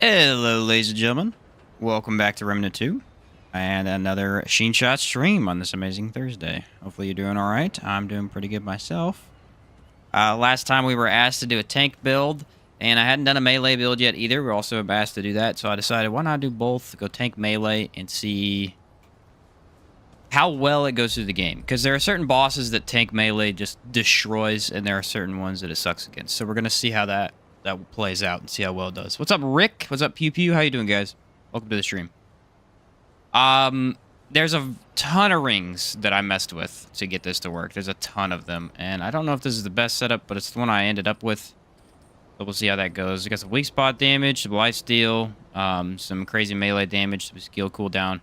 Hello, ladies and gentlemen. Welcome back to Remnant 2 and another Sheen Shot stream on this amazing Thursday. Hopefully you're doing all right. I'm doing pretty good myself. Last time we were asked to do a tank build, and I hadn't done a melee build yet either. We were also asked to do that, so I decided why not do both, go tank melee and see how well it goes through the game. Because there are certain bosses that tank melee just destroys, and there are certain ones that it sucks against. So we're going to see how that plays out and see how well it does. What's up, Rick? What's up, Pew Pew? How you doing, guys? Welcome to the stream. There's a ton of rings that I messed with to get this to work. There's a ton of them, and I don't know if this is the best setup, but it's the one I ended up with. So we'll see how that goes. We got some weak spot damage, some lifesteal, some crazy melee damage, some skill cooldown,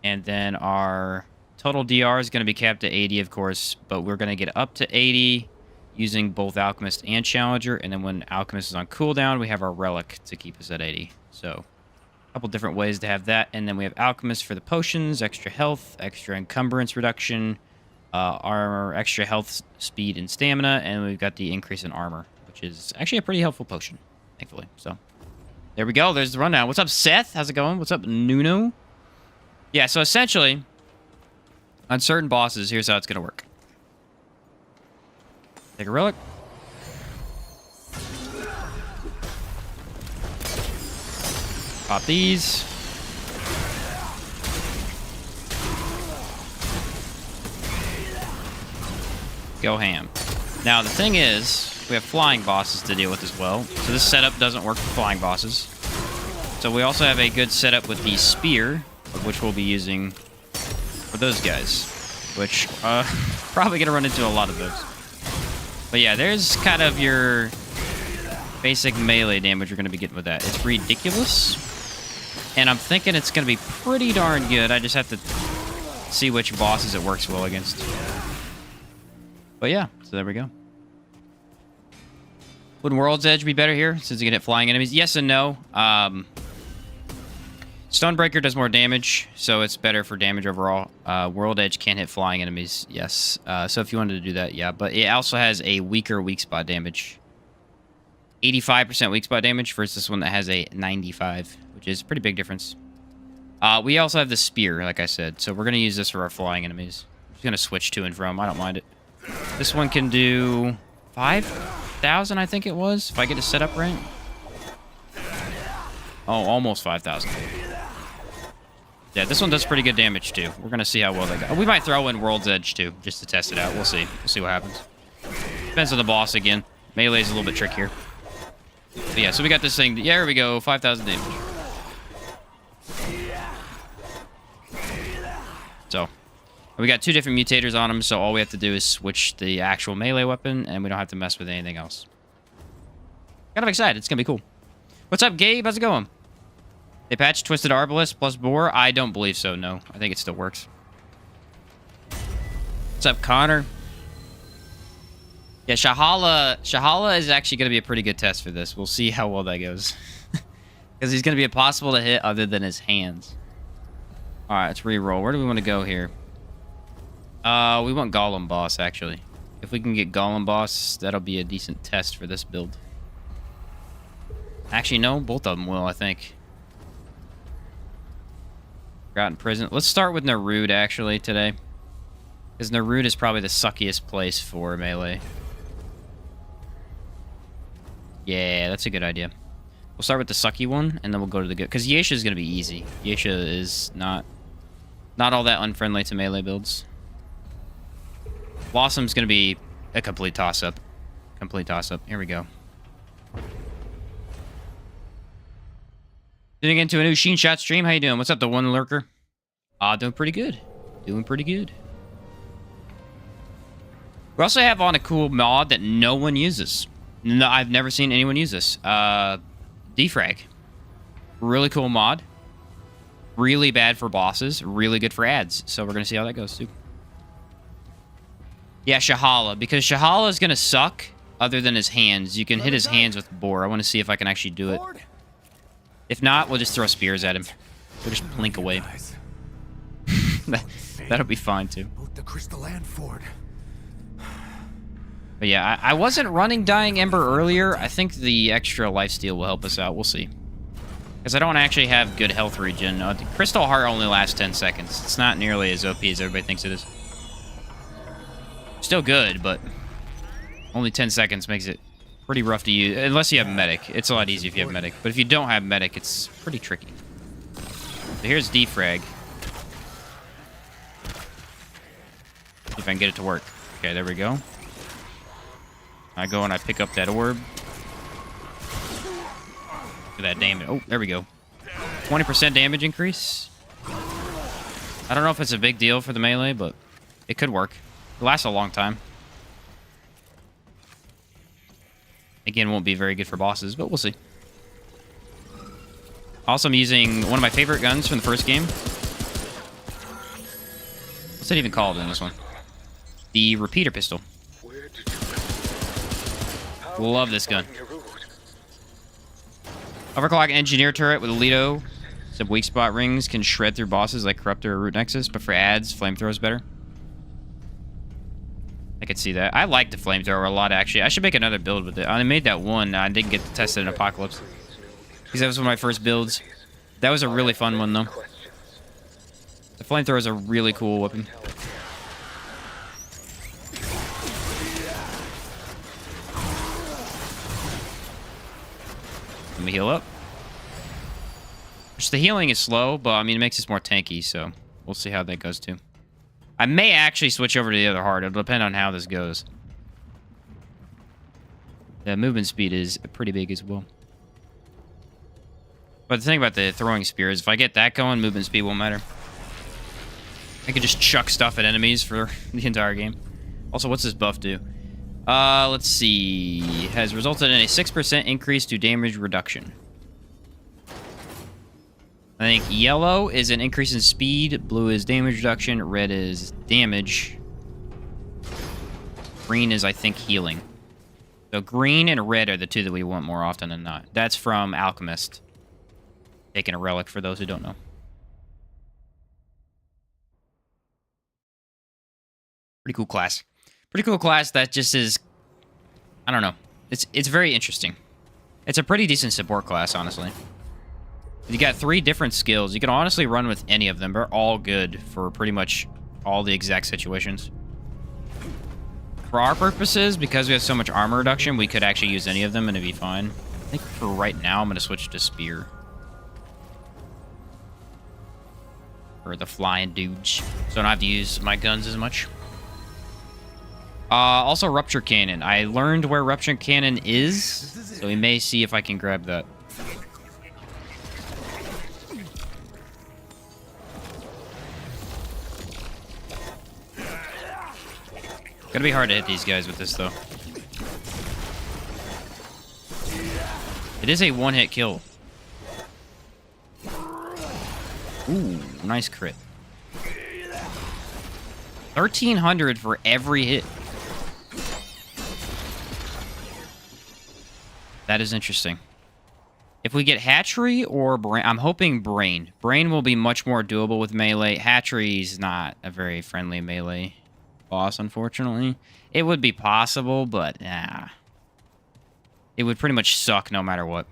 and then our total DR is going to be capped at 80, of course, but we're going to get up to 80 using both Alchemist and Challenger, and then when Alchemist is on cooldown, we have our Relic to keep us at 80. So a couple different ways to have that, and then we have Alchemist for the potions, extra health, extra encumbrance reduction, our extra health, speed, and stamina, and we've got the increase in armor, which is actually a pretty helpful potion, thankfully. So there we go. There's the rundown. What's up, Seth? How's it going? What's up, Nuno? Yeah, so essentially, on certain bosses, here's how it's going to work. Take a relic. Pop these. Go ham. Now, the thing is, we have flying bosses to deal with as well. So this setup doesn't work for flying bosses. So we also have a good setup with the spear, of which we'll be using for those guys. Which, probably going to run into a lot of those. But yeah, there's kind of your basic melee damage you're going to be getting with that. It's ridiculous. And I'm thinking it's going to be pretty darn good. I just have to see which bosses it works well against. But yeah, so there we go. Would World's Edge be better here since you can hit flying enemies? Yes and no. Stonebreaker does more damage, so it's better for damage overall. World Edge can't hit flying enemies, yes. So if you wanted to do that, yeah. But it also has a weaker weak spot damage. 85% weak spot damage versus this one that has a 95, which is a pretty big difference. We also have the spear, like I said. So we're going to use this for our flying enemies. I'm just going to switch to and from. I don't mind it. This one can do 5,000, I think it was, if I get it set up right. Oh, almost 5,000. Yeah, this one does pretty good damage, too. We're going to see how well they go. We might throw in World's Edge, too, just to test it out. We'll see. We'll see what happens. Depends on the boss, again. Melee's a little bit trickier. But yeah, so we got this thing. Yeah, here we go. 5,000 damage. So, we got two different mutators on them, so all we have to do is switch the actual melee weapon, and we don't have to mess with anything else. Kind of excited. It's going to be cool. What's up, Gabe? How's it going? They patched Twisted Arbalest plus Boar? I don't believe so, no. I think it still works. What's up, Connor? Yeah, Shahala is actually going to be a pretty good test for this. We'll see how well that goes. Because he's going to be impossible to hit other than his hands. Alright, let's re-roll. Where do we want to go here? We want Golem Boss, actually. If we can get Golem Boss, that'll be a decent test for this build. Actually, no. Both of them will, I think. Forgotten Prison. Let's start with Narud, actually, today. Because Narud is probably the suckiest place for melee. Yeah, that's a good idea. We'll start with the sucky one, and then we'll go to the good... Because Yesha is going to be easy. Yesha is not all that unfriendly to melee builds. Blossom's going to be a complete toss-up. Complete toss-up. Here we go. Tuning into a new Sheen Shot stream. How you doing? What's up, the one lurker? Doing pretty good. Doing pretty good. We also have on a cool mod that no one uses. No, I've never seen anyone use this. Defrag. Really cool mod. Really bad for bosses. Really good for ads. So we're going to see how that goes, too. Yeah, Shahala. Because Shahala is going to suck other than his hands. You can hit his hands with Boar. I want to see if I can actually do it. If not, we'll just throw spears at him. We'll just blink away. That'll be fine, too. The crystal and Ford. But yeah, I wasn't running Dying Ember earlier. I think the extra lifesteal will help us out. We'll see. Because I don't actually have good health regen. The Crystal Heart only lasts 10 seconds. It's not nearly as OP as everybody thinks it is. Still good, but only 10 seconds makes it pretty rough to use. Unless you have Medic. It's a lot easier if you have Medic. But if you don't have Medic, it's pretty tricky. So here's defrag. See if I can get it to work. Okay, there we go. I go and I pick up that orb. Look at that damage. Oh, there we go. 20% damage increase. I don't know if it's a big deal for the melee, but it could work. It lasts a long time. Again, won't be very good for bosses, but we'll see. Also, I'm using one of my favorite guns from the first game. What's it even called in this one? The repeater pistol. Love this gun. Overclock engineer turret with Alito. Some weak spot rings can shred through bosses like Corruptor or Root Nexus, but for ads, flamethrower is better. I could see that. I like the flamethrower a lot, actually. I should make another build with it. I made that one. I didn't get to test it in Apocalypse. Because that was one of my first builds. That was a really fun one, though. The flamethrower is a really cool weapon. Let me heal up. Which the healing is slow, but I mean, it makes us more tanky, so we'll see how that goes, too. I may actually switch over to the other heart. It'll depend on how this goes. The movement speed is pretty big as well. But the thing about the throwing spear is if I get that going, movement speed won't matter. I can just chuck stuff at enemies for the entire game. Also, what's this buff do? Let's see. Has resulted in a 6% increase to damage reduction. I think yellow is an increase in speed, blue is damage reduction, red is damage. Green is, I think, healing. So green and red are the two that we want more often than not. That's from Alchemist. Taking a relic for those who don't know. Pretty cool class. Pretty cool class that just is... I don't know. It's very interesting. It's a pretty decent support class, honestly. You got 3 different skills. You can honestly run with any of them. They're all good for pretty much all the exact situations. For our purposes, because we have so much armor reduction, we could actually use any of them and it'd be fine. I think for right now, I'm going to switch to Spear. For the flying dudes. So I don't have to use my guns as much. Also, Rupture Cannon. I learned where Rupture Cannon is, so we may see if I can grab that. Gonna be hard to hit these guys with this, though. It is a one-hit kill. Ooh, nice crit. 1,300 for every hit. That is interesting. If we get Hatchery or Brain... I'm hoping Brain. Brain will be much more doable with melee. Hatchery's not a very friendly melee boss, unfortunately. It would be possible, but nah. It would pretty much suck no matter what.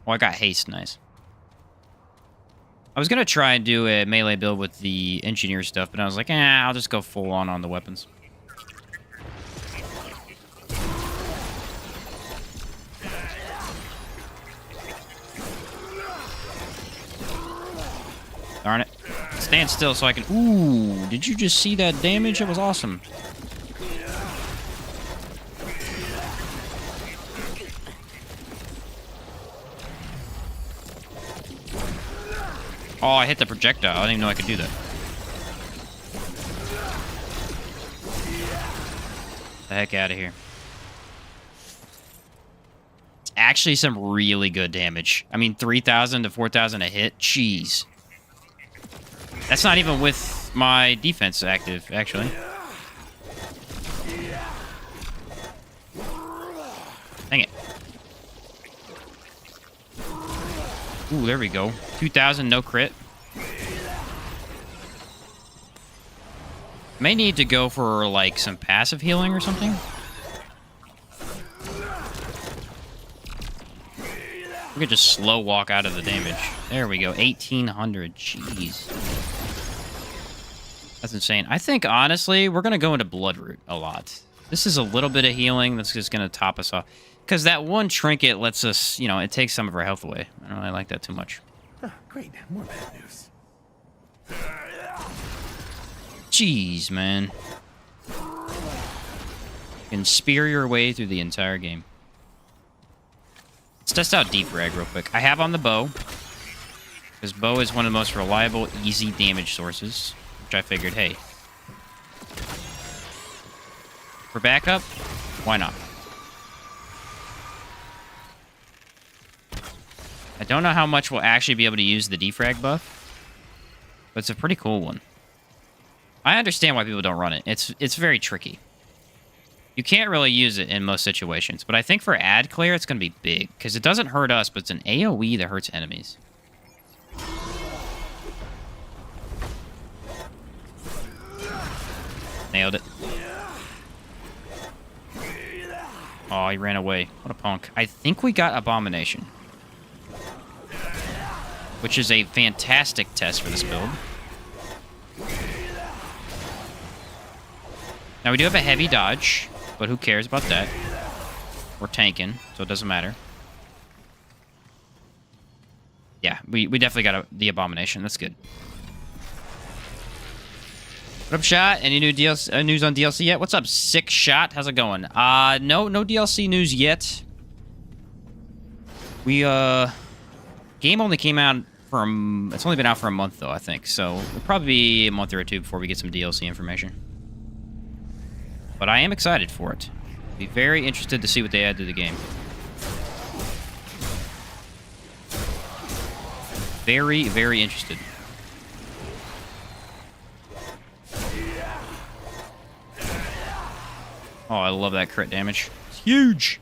Oh, I got haste. Nice. I was going to try and do a melee build with the engineer stuff, but I was like, I'll just go full on the weapons. Darn it. Stand still so I can... Ooh, did you just see that damage? That was awesome. Oh, I hit the projectile. I didn't even know I could do that. The heck out of here. It's actually some really good damage. I mean, 3,000 to 4,000 a hit. Jeez. That's not even with my defense active, actually. Dang it. Ooh, there we go. 2,000, no crit. May need to go for, like, some passive healing or something. We could just slow walk out of the damage. There we go. 1,800. Jeez. That's insane. I think, honestly, we're going to go into Bloodroot a lot. This is a little bit of healing that's just going to top us off. Because that one trinket lets us, you know, it takes some of our health away. I don't really like that too much. Oh, great. More bad news. Jeez, man. You can spear your way through the entire game. Let's test out defrag real quick. I have on the bow. Because bow is one of the most reliable, easy damage sources. Which I figured, hey. For backup, why not? I don't know how much we'll actually be able to use the defrag buff. But it's a pretty cool one. I understand why people don't run it. It's very tricky. You can't really use it in most situations, but I think for ad clear, it's going to be big, because it doesn't hurt us, but it's an AoE that hurts enemies. Nailed it. Oh, he ran away. What a punk. I think we got Abomination, which is a fantastic test for this build. Now, we do have a heavy dodge, but who cares about that? We're tanking, so it doesn't matter. Yeah, we definitely got the Abomination. That's good. What up, Shot? Any new news on DLC yet? What's up, Sick Shot? How's it going? No DLC news yet. Game only came out for it's only been out for a month, though, I think. So it'll probably be a month or two before we get some DLC information. But I am excited for it. Be very interested to see what they add to the game. Very, very interested. Oh, I love that crit damage. It's huge.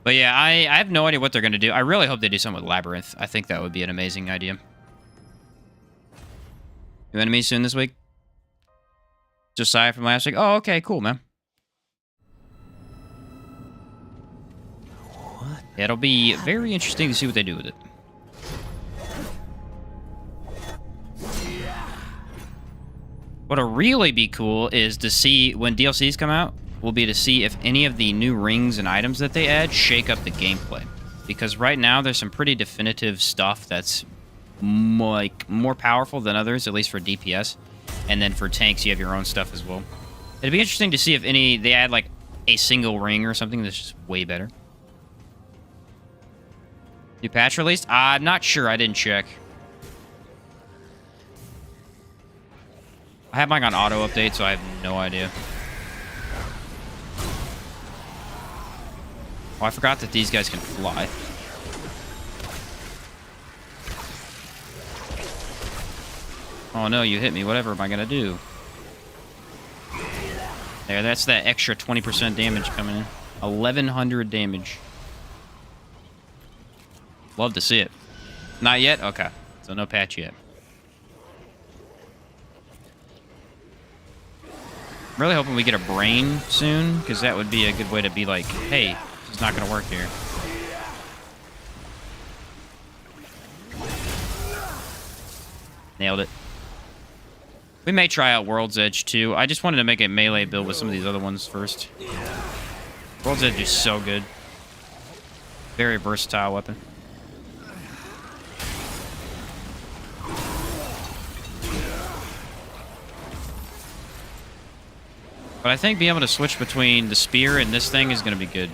But yeah, I have no idea what they're going to do. I really hope they do something with Labyrinth. I think that would be an amazing idea. New enemies soon this week? Josiah from last week. Oh, okay, cool, man. What? Yeah, it'll be very interesting to see what they do with it. What'll really be cool is to see, when DLCs come out, will be to see if any of the new rings and items that they add shake up the gameplay. Because right now, there's some pretty definitive stuff that's more powerful than others, at least for DPS. And then for tanks, you have your own stuff as well. It'd be interesting to see if they add like a single ring or something that's just way better. New patch released? I'm not sure. I didn't check. I have mine on auto update, so I have no idea. Oh, I forgot that these guys can fly. Oh no, you hit me. Whatever am I gonna do? There, that's that extra 20% damage coming in. 1,100 damage. Love to see it. Not yet? Okay. So no patch yet. Really hoping we get a brain soon, because that would be a good way to be like, hey, this is not gonna work here. Nailed it. We may try out World's Edge, too. I just wanted to make a melee build with some of these other ones first. World's Edge is so good. Very versatile weapon. But I think being able to switch between the spear and this thing is going to be good.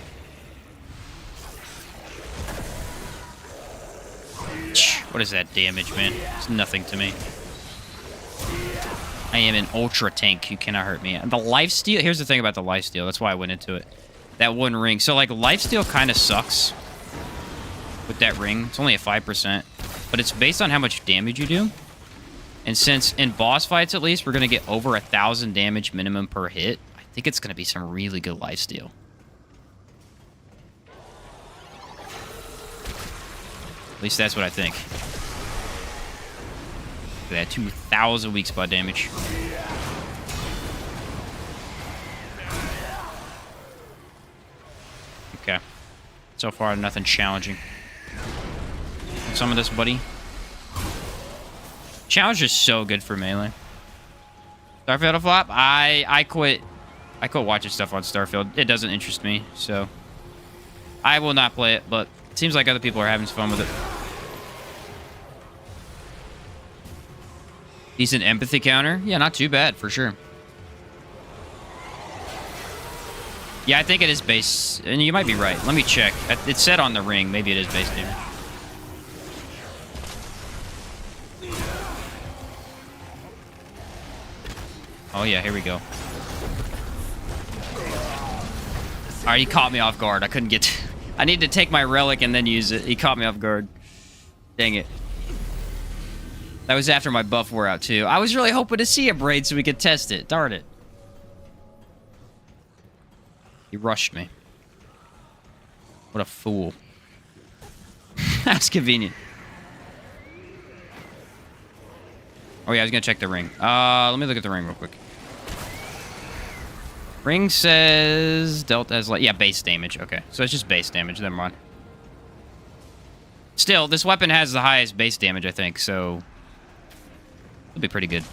What is that damage, man? It's nothing to me. I am an ultra tank. You cannot hurt me. The lifesteal... Here's the thing about the lifesteal. That's why I went into it. That one ring. So, like, lifesteal kind of sucks with that ring. It's only a 5%. But it's based on how much damage you do. And since in boss fights, at least, we're going to get over 1,000 damage minimum per hit, I think it's going to be some really good lifesteal. At least that's what I think. Look at that, 2,000 weak spot damage. Okay. So far, nothing challenging. some of this, buddy. Challenge is so good for melee. Starfield to flop? I quit. I quit watching stuff on Starfield. It doesn't interest me, so I will not play it, but it seems like other people are having fun with it. Decent empathy counter. Yeah, not too bad, for sure. Yeah, I think it is base. And you might be right. Let me check. It said on the ring. Maybe it is base damage. Oh, yeah, here we go. Alright, he caught me off guard. I couldn't get to... I need to take my relic and then use it. He caught me off guard. Dang it. That was after my buff wore out, too. I was really hoping to see a braid so we could test it. Darn it. He rushed me. What a fool. That's convenient. Oh, yeah, I was going to check the ring. Let me look at the ring real quick. Ring says Delta has, like, yeah, base damage. Okay, so it's just base damage. Never mind. Still, this weapon has the highest base damage, I think, so it'll be pretty good.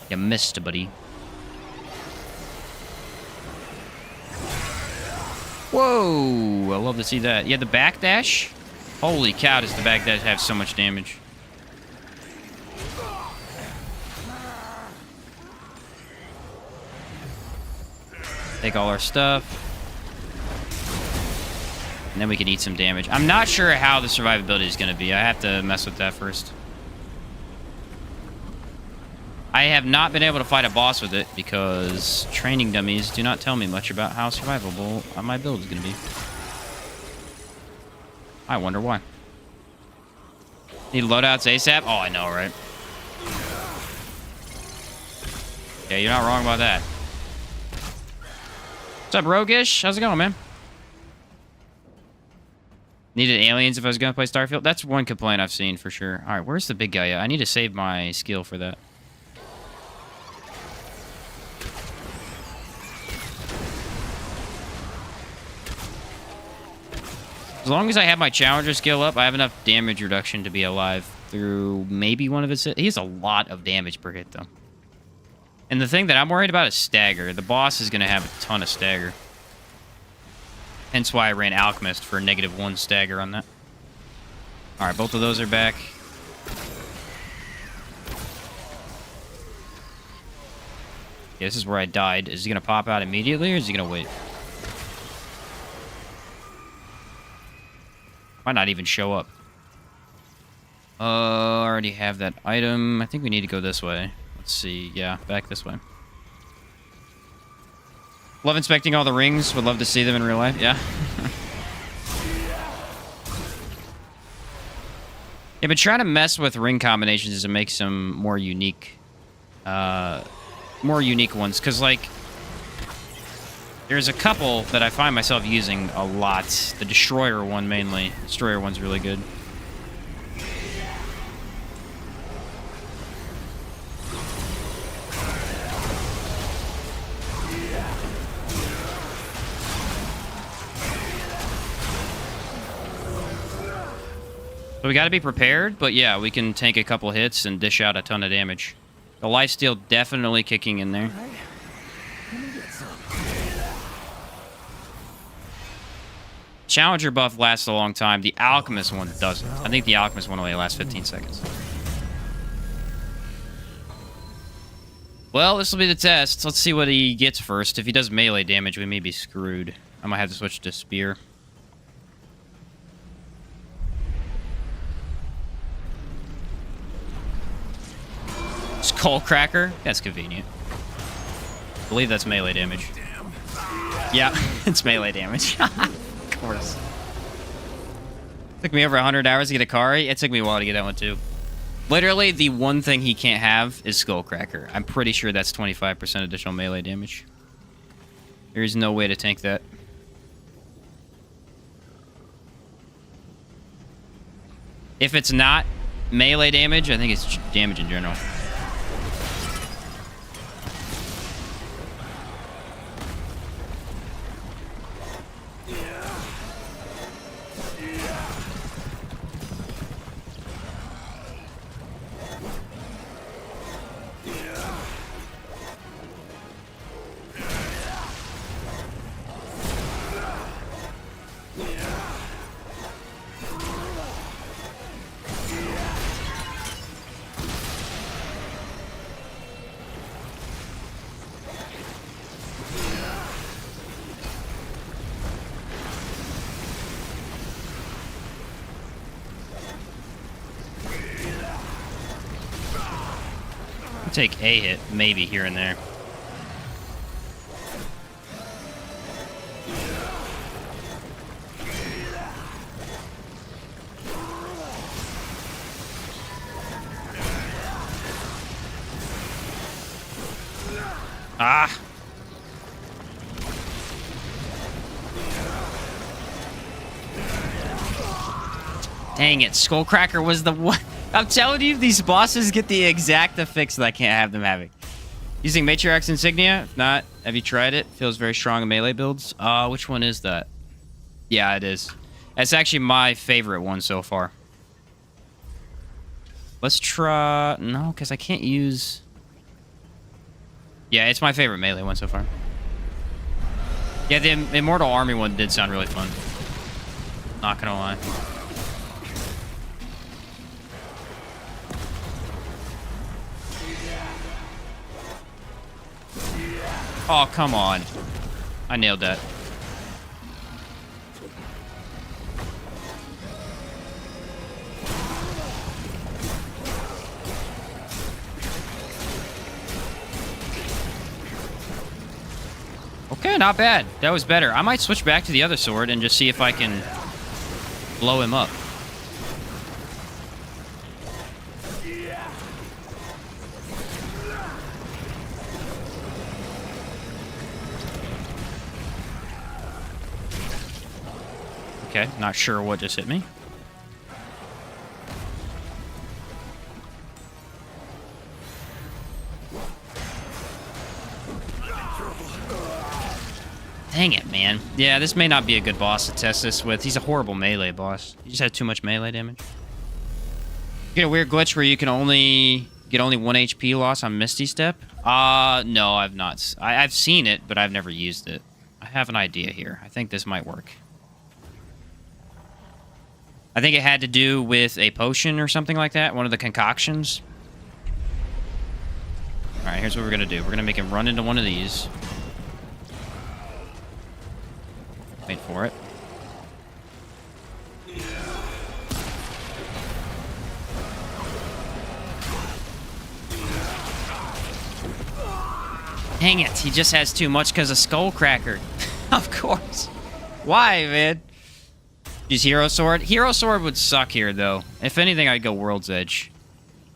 You missed, buddy. Whoa! I love to see that. Yeah, the backdash? Holy cow, does the backdash have so much damage. Take all our stuff. And then we can eat some damage. I'm not sure how the survivability is going to be. I have to mess with that first. I have not been able to fight a boss with it because training dummies do not tell me much about how survivable my build is going to be. I wonder why. Need loadouts ASAP? Oh, I know, right? Yeah, you're not wrong about that. What's up, Roguish? How's it going, man? Needed aliens if I was going to play Starfield? That's one complaint I've seen for sure. All right, where's the big guy at? I need to save my skill for that. As long as I have my Challenger skill up, I have enough damage reduction to be alive through maybe one of his hits. He has a lot of damage per hit, though. And the thing that I'm worried about is stagger. The boss is going to have a ton of stagger. Hence why I ran Alchemist for -1 stagger on that. Alright, both of those are back. Yeah, this is where I died. Is he going to pop out immediately, or is he going to wait? Might not even show up. I already have that item. I think we need to go this way. Let's see. Yeah, back this way. Love inspecting all the rings. Would love to see them in real life. Yeah. Yeah, but trying to mess with ring combinations to make some more unique ones. Because, like, there's a couple that I find myself using a lot. The Destroyer one, mainly. The Destroyer one's really good. So we got to be prepared, but yeah, we can take a couple hits and dish out a ton of damage. The lifesteal definitely kicking in there. Challenger buff lasts a long time. The Alchemist one doesn't. I think the Alchemist one only lasts 15 seconds. Well, this will be the test. Let's see what he gets first. If he does melee damage, we may be screwed. I might have to switch to Spear. Skullcracker? That's convenient. I believe that's melee damage. Yeah, it's melee damage. Of course. Took me over 100 hours to get a Kari. It took me a while to get that one, too. Literally, the one thing he can't have is Skullcracker. I'm pretty sure that's 25% additional melee damage. There is no way to tank that. If it's not melee damage, I think it's damage in general. Take a hit, maybe here and there. Ah! Dang it, Skullcracker was the one. I'm telling you, these bosses get the exact effects that I can't have them having. Using Matriarch's Insignia? If not, have you tried it? Feels very strong in melee builds. Which one is that? Yeah, it is. That's actually my favorite one so far. Let's try... No, because I can't use... Yeah, it's my favorite melee one so far. Yeah, the Immortal Army one did sound really fun. Not gonna lie. Oh, come on. I nailed that. Okay, not bad. That was better. I might switch back to the other sword and just see if I can blow him up. Okay, not sure what just hit me. Dang it, man. Yeah, this may not be a good boss to test this with. He's a horrible melee boss. He just has too much melee damage. You get a weird glitch where you can only get only 1 HP loss on Misty Step? No, I've not. I've seen it, but I've never used it. I have an idea here. I think this might work. I think it had to do with a potion or something like that. One of the concoctions. Alright, here's what we're going to do. We're going to make him run into one of these. Wait for it. Dang it, he just has too much because of Skullcracker. Of course. Why, man? Use Hero Sword? Hero Sword would suck here, though. If anything, I'd go World's Edge.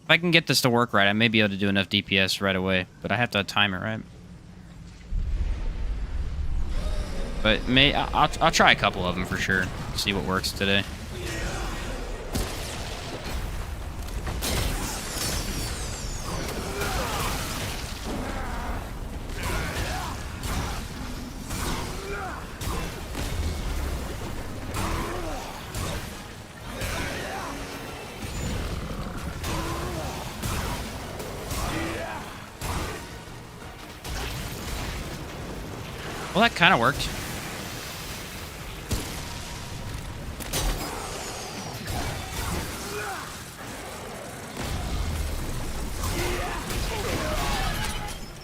If I can get this to work right, I may be able to do enough DPS right away. But I have to time it right. But I'll try a couple of them for sure. See what works today. Well, that kind of worked.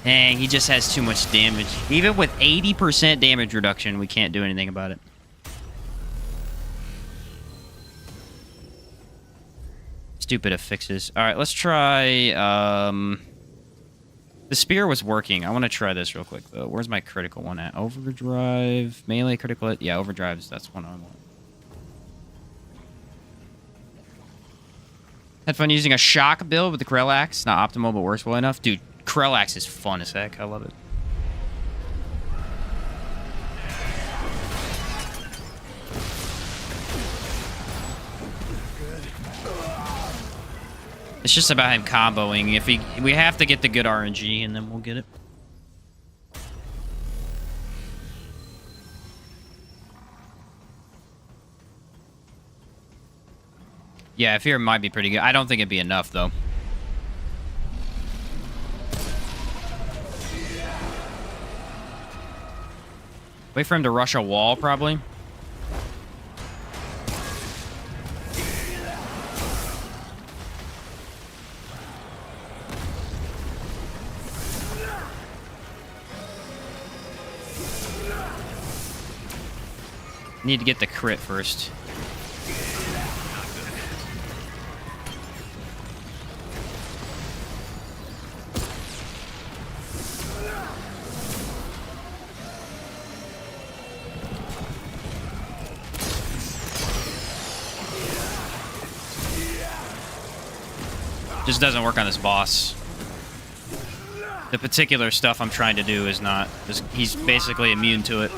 Dang, he just has too much damage. Even with 80% damage reduction, we can't do anything about it. Stupid affixes. Alright, let's try... The spear was working. I want to try this real quick, though. Where's my critical one at? Overdrive. Melee critical hit. Yeah, overdrives. That's one I want. Had fun using a shock build with the Krellax. Not optimal, but works well enough. Dude, Krellax is fun as heck. I love it. It's just about him comboing. If we have to get the good RNG, and then we'll get it. Yeah, Fear might be pretty good. I don't think it'd be enough, though. Wait for him to rush a wall, probably. Need to get the crit first. Just doesn't work on this boss. The particular stuff I'm trying to do is not... He's basically immune to it.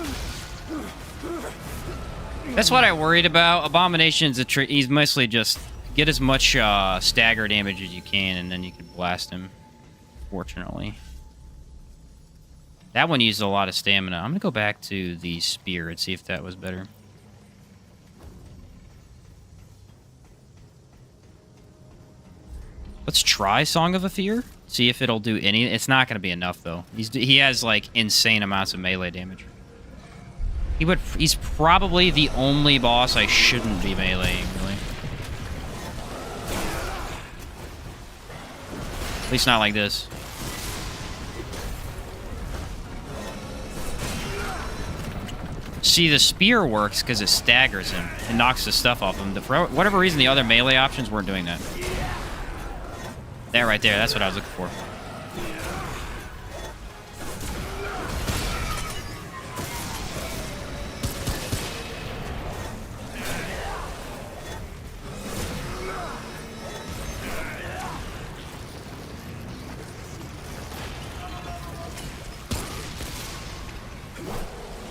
That's what I worried about. Abomination's a trick. He's mostly just... Get as much stagger damage as you can, and then you can blast him. Fortunately. That one used a lot of stamina. I'm going to go back to the spear and see if that was better. Let's try Song of a Fear. See if it'll do any... It's not going to be enough, though. He has, like, insane amounts of melee damage. He's probably the only boss I shouldn't be meleeing, really. At least not like this. See, the spear works because it staggers him. It knocks the stuff off him. For whatever reason, the other melee options weren't doing that. That right there, that's what I was looking for.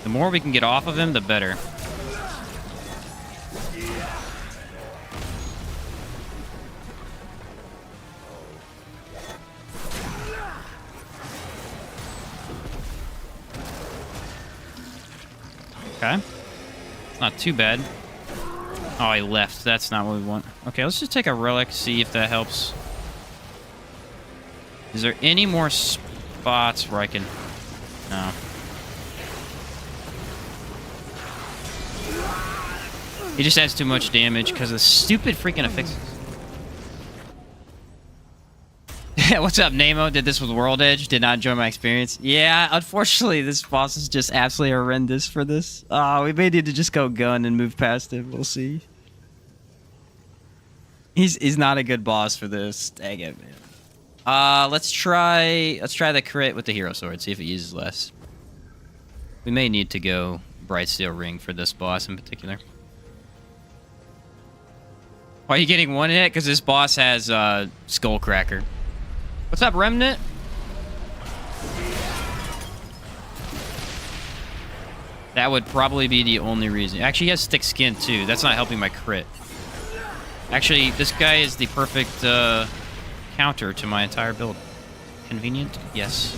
The more we can get off of him, the better. Okay. Not too bad. Oh, he left. That's not what we want. Okay, let's just take a relic, see if that helps. Is there any more spots where I can... No. He just adds too much damage because of stupid freaking affixes. What's up, Nemo? Did this with World Edge. Did not enjoy my experience. Yeah, unfortunately, this boss is just absolutely horrendous for this. We may need to just go gun and move past him. We'll see. He's not a good boss for this. Dang it, man. Let's try the crit with the hero sword. See if it uses less. We may need to go Bright Steel Ring for this boss in particular. Why are you getting one hit? Because this boss has Skullcracker. What's up, Remnant? That would probably be the only reason. Actually, he has thick skin, too. That's not helping my crit. Actually, this guy is the perfect counter to my entire build. Convenient? Yes.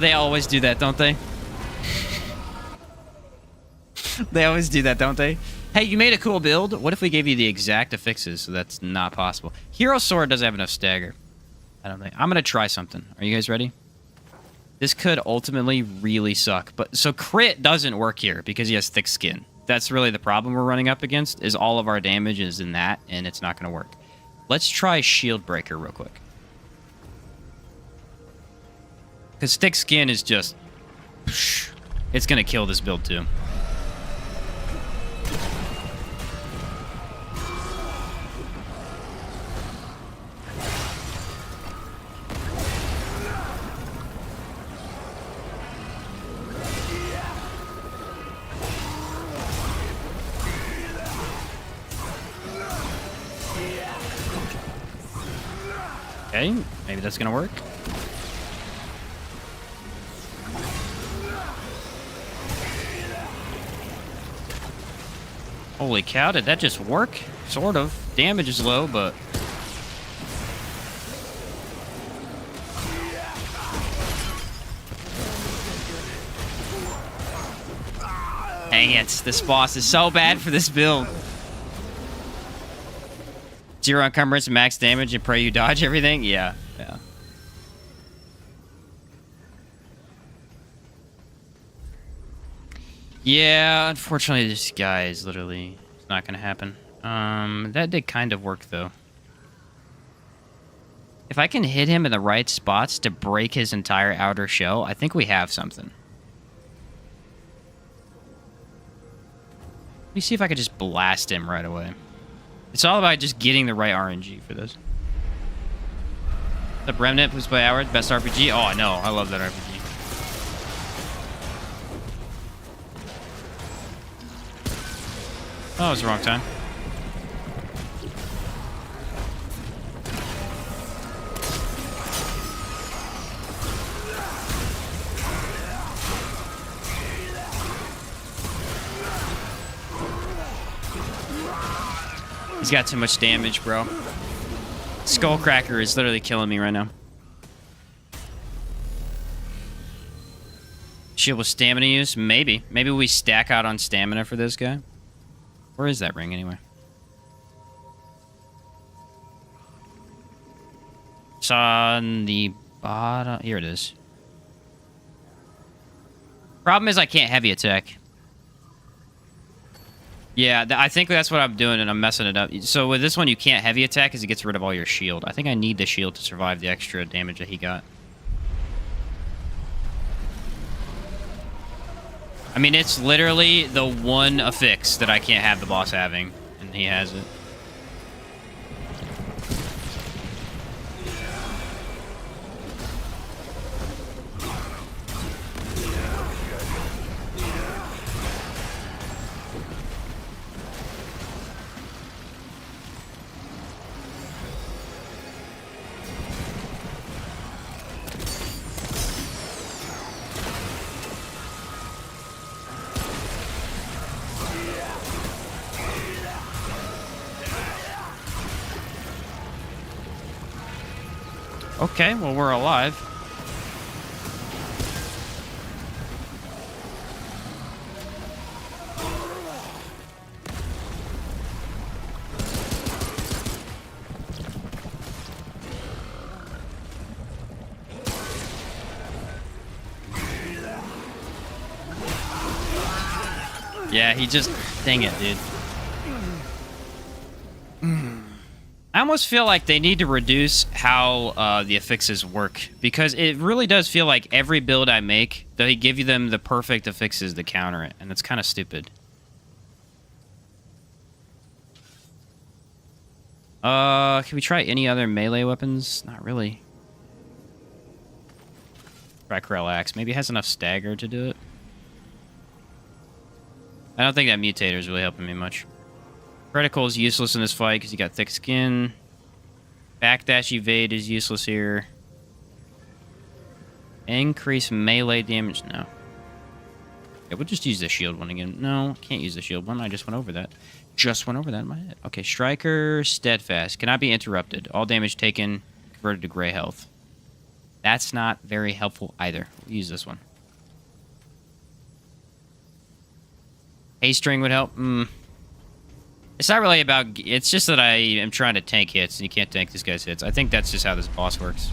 They always do that, don't they? They always do that, don't they? Hey, you made a cool build. What if we gave you the exact affixes? So that's not possible. Hero Sword doesn't have enough stagger. I don't think. I'm going to try something. Are you guys ready? This could ultimately really suck. But so crit doesn't work here because he has thick skin. That's really the problem we're running up against, is all of our damage is in that, and it's not going to work. Let's try Shield Breaker real quick. Because thick skin is just... It's going to kill this build, too. Okay, maybe that's going to work. Holy cow, did that just work? Sort of. Damage is low, but... Dang it, this boss is so bad for this build. 0 encumbrance, max damage, and pray you dodge everything? Yeah. Yeah, unfortunately, this guy is literally... It's not going to happen. That did kind of work, though. If I can hit him in the right spots to break his entire outer shell, I think we have something. Let me see if I could just blast him right away. It's all about just getting the right RNG for this. The Remnant, please play Howard. Best RPG. Oh, I know. I love that RPG. Oh, it was the wrong time. He's got too much damage, bro. Skullcracker is literally killing me right now. Shield with stamina use? Maybe. Maybe we stack out on stamina for this guy. Where is that ring anyway? It's on the bottom. Here it is. Problem is I can't heavy attack. Yeah, I think that's what I'm doing, and I'm messing it up. So with this one, you can't heavy attack because it gets rid of all your shield. I think I need the shield to survive the extra damage that he got. I mean, it's literally the one affix that I can't have the boss having, and he has it. Okay, well, we're alive. Yeah, he just... Dang it, dude. I almost feel like they need to reduce how the affixes work, because it really does feel like every build I make, they give you them the perfect affixes to counter it, and it's kind of stupid. Can we try any other melee weapons? Not really. Try Corel Axe. Maybe it has enough stagger to do it. I don't think that mutator is really helping me much. Critical is useless in this fight because you got thick skin. Backdash evade is useless here. Increase melee damage. No. Yeah, we'll just use the shield one again. No, can't use the shield one. I just went over that. Just went over that in my head. Okay, Striker, Steadfast. Cannot be interrupted. All damage taken converted to gray health. That's not very helpful either. We'll use this one. Haste string would help. It's not really about... It's just that I am trying to tank hits, and you can't tank this guy's hits. I think that's just how this boss works.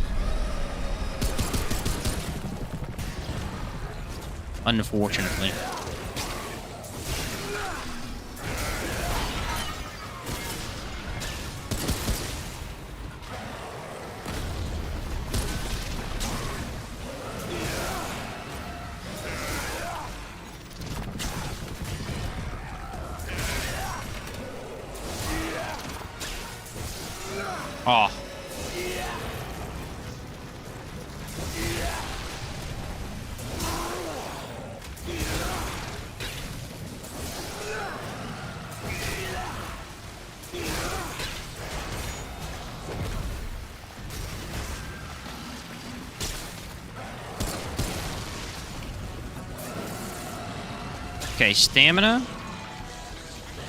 Unfortunately. Oh. Okay, stamina.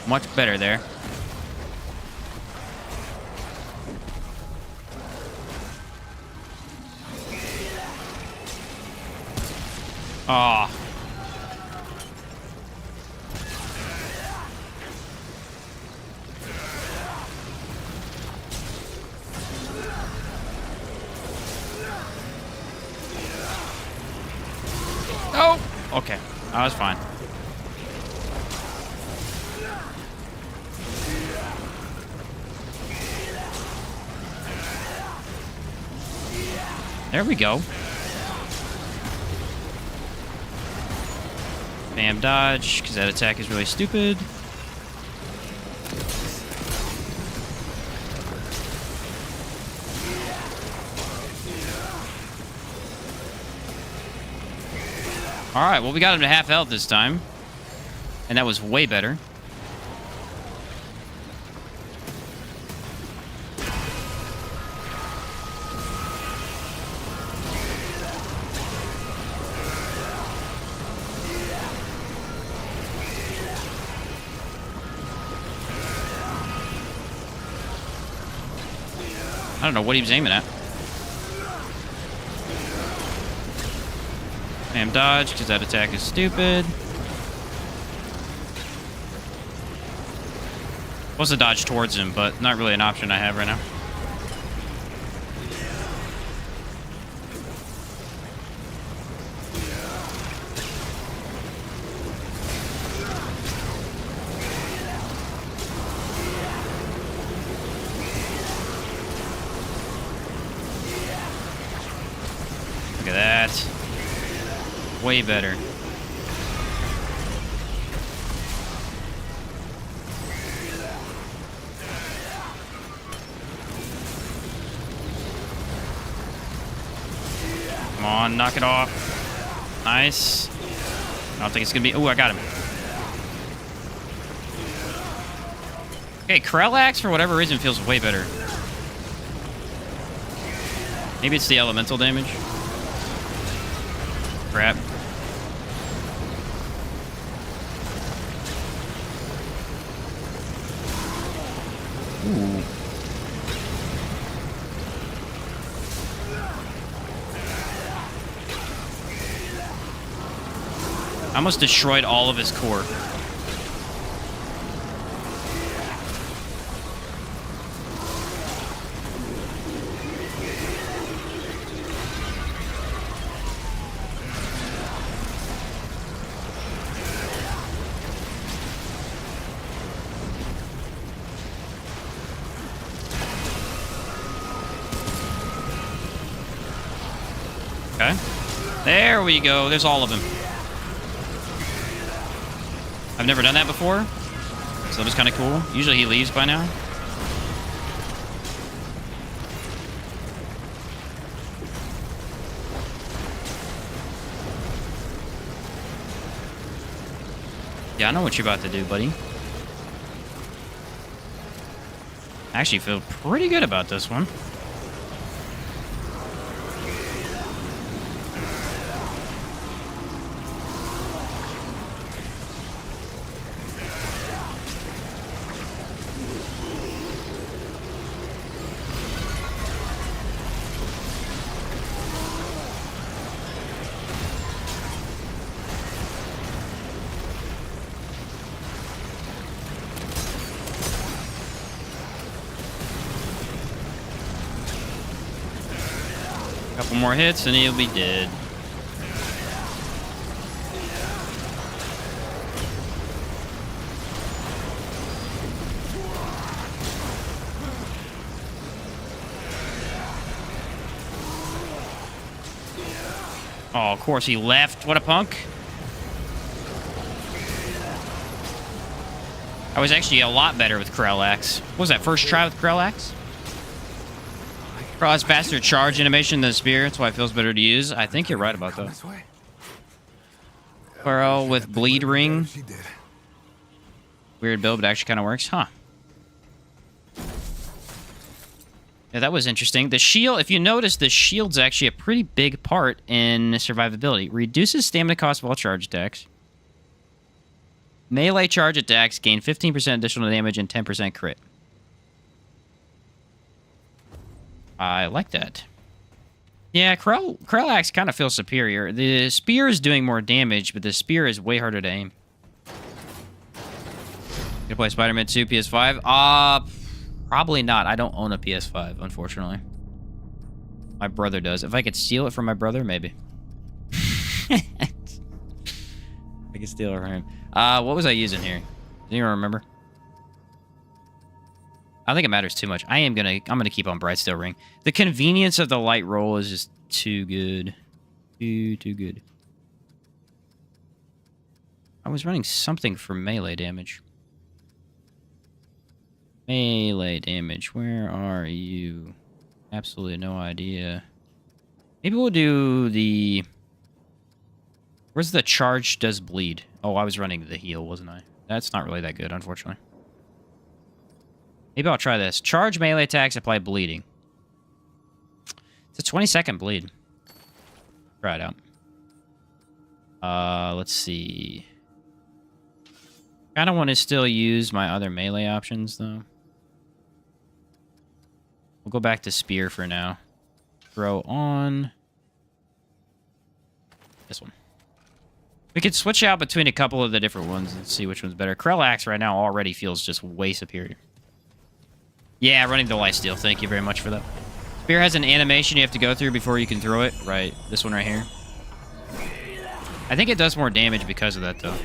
Much better there. Oh. Oh. Okay. I was fine. There we go. Bam, dodge, because that attack is really stupid. All right, well, we got him to half health this time. And that was way better. I don't know what he was aiming at. Damn, dodge, because that attack is stupid. Supposed to dodge towards him, but not really an option I have right now. Look at that. Way better. Come on, knock it off. Nice. I don't think it's gonna be... Oh, I got him. Okay, Krellax, for whatever reason, feels way better. Maybe it's the elemental damage. Crap. Ooh. I almost destroyed all of his core. Okay. There we go. There's all of them. I've never done that before, so that was kind of cool. Usually he leaves by now. Yeah, I know what you're about to do, buddy. I actually feel pretty good about this one. Couple more hits and he'll be dead. Oh, of course he left. What a punk. I was actually a lot better with Krellax. What was that, first try with Krellax? Krellax faster charge animation than the spear. That's why it feels better to use. I think you're right about that. Pearl with bleed ring. Weird build, but actually kind of works. Huh. Yeah, that was interesting. The shield, if you notice, the shield's actually a pretty big part in survivability. Reduces stamina cost of all charge attacks. Melee charge attacks gain 15% additional damage and 10% crit. I like that. Yeah, Krellax kind of feels superior. The spear is doing more damage, but the spear is way harder to aim. Gonna play Spider-Man 2 PS5? Probably not. I don't own a PS5, unfortunately. My brother does. If I could steal it from my brother, maybe. I could steal it from him. What was I using here? Do you remember? I don't think it matters too much. I'm gonna keep on Bright Steel Ring. The convenience of the light roll is just too good. Too good. I was running something for melee damage. Melee damage. Where are you? Absolutely no idea. Maybe we'll do the Where's the charge does bleed? Oh, I was running the heal, wasn't I? That's not really that good, unfortunately. Maybe I'll try this. Charge melee attacks apply bleeding. It's a 20-second bleed. Try it out. Let's see. Kind of want to still use my other melee options, though. We'll go back to spear for now. Throw on this one. We could switch out between a couple of the different ones and see which one's better. Krellax right now already feels just way superior. Yeah, running the lifesteal. Thank you very much for that. Spear has an animation you have to go through before you can throw it. Right, this one right here. I think it does more damage because of that, though.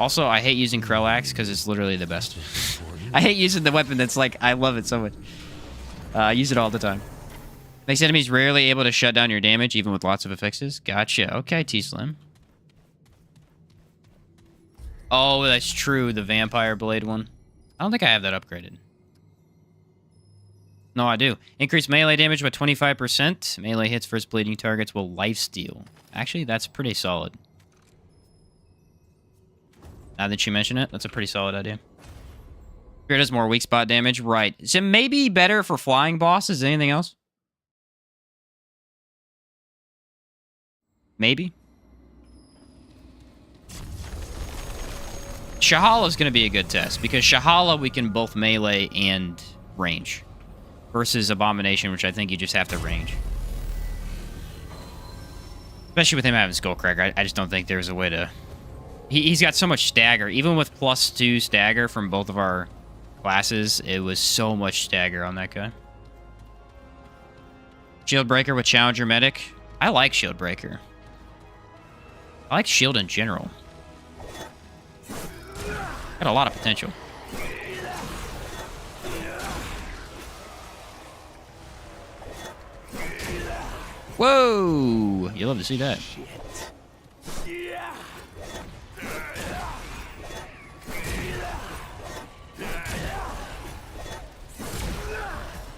Also, I hate using Krellax because it's literally the best. I hate using the weapon that's like, I love it so much. I use it all the time. Makes enemies rarely able to shut down your damage, even with lots of affixes. Gotcha. Okay, T-Slim. Oh, that's true. The Vampire Blade one. I don't think I have that upgraded. No, I do. Increase melee damage by 25%. Melee hits first bleeding targets will lifesteal. Actually, that's pretty solid. Now that you mention it, that's a pretty solid idea. Here does more weak spot damage. Right. So maybe better for flying bosses. Anything else? Maybe. Shahala is going to be a good test, because Shahala we can both melee and range. Versus Abomination, which I think you just have to range. Especially with him having Skullcracker, I just don't think there's a way to... He's got so much stagger. Even with +2 stagger from both of our classes, it was so much stagger on that guy. Shield Breaker with Challenger Medic. I like Shield Breaker. I like Shield in general. Got a lot of potential. Whoa! You love to see that.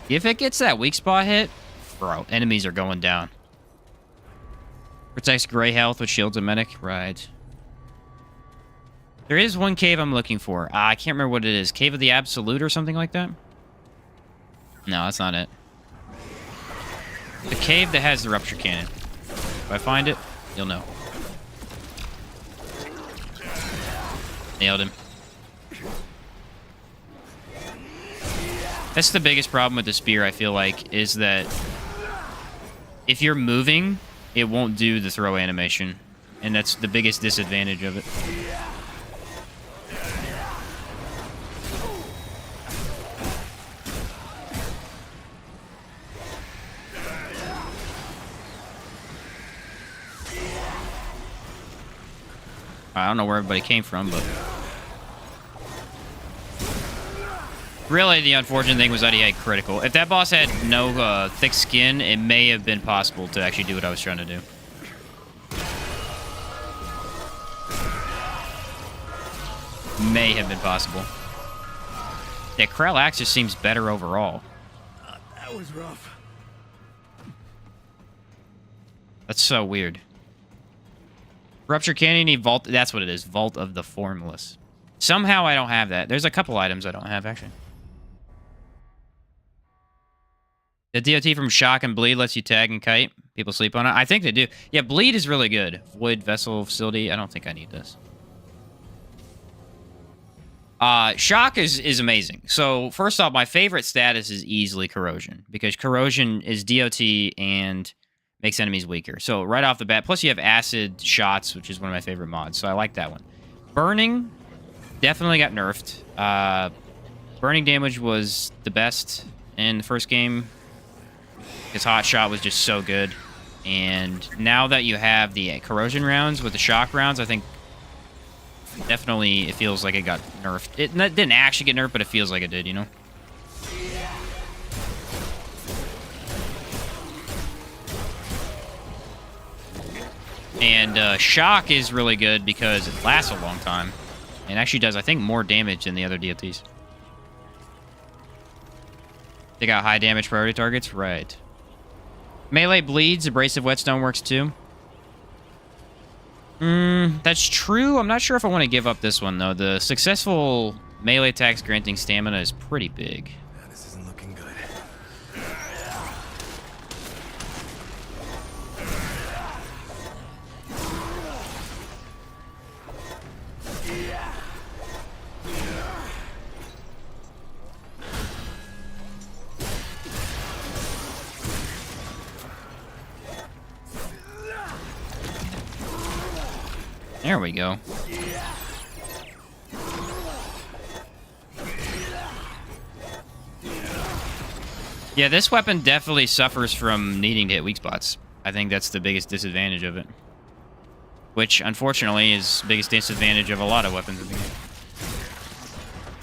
If it gets that weak spot hit, bro, enemies are going down. Protects gray health with shields and medic. Right. There is one cave I'm looking for. I can't remember what it is. Cave of the Absolute or something like that? No, that's not it. The cave that has the rupture cannon. If I find it, you'll know. Nailed him. That's the biggest problem with the spear, I feel like, is that if you're moving, it won't do the throw animation. And that's the biggest disadvantage of it. I don't know where everybody came from, but... Really, the unfortunate thing was that he had critical. If that boss had no thick skin, it may have been possible to actually do what I was trying to do. May have been possible. Yeah, Krellax just seems better overall. That was rough. That's so weird. Rupture Cannon, need Vault. That's what it is. Vault of the Formless. Somehow I don't have that. There's a couple items I don't have, actually. The DOT from Shock and Bleed lets you tag and kite. People sleep on it. I think they do. Yeah, Bleed is really good. Void Vessel Facility. I don't think I need this. Shock is amazing. So, first off, my favorite status is easily Corrosion. Because Corrosion is DOT and makes enemies weaker. So, right off the bat. Plus, you have Acid Shots, which is one of my favorite mods. So, I like that one. Burning definitely got nerfed. Burning damage was the best in the first game. His Hot Shot was just so good. And now that you have the Corrosion rounds with the Shock rounds, I think definitely it feels like it got nerfed. It didn't actually get nerfed, but it feels like it did, you know? And Shock is really good because it lasts a long time. And actually does, I think, more damage than the other DOTs. They got high damage priority targets? Right. Melee bleeds. Abrasive whetstone works too. That's true. I'm not sure if I want to give up this one, though. The successful melee attacks granting stamina is pretty big. This isn't looking good. There we go. Yeah, this weapon definitely suffers from needing to hit weak spots. I think that's the biggest disadvantage of it. Which, unfortunately, is the biggest disadvantage of a lot of weapons in the game.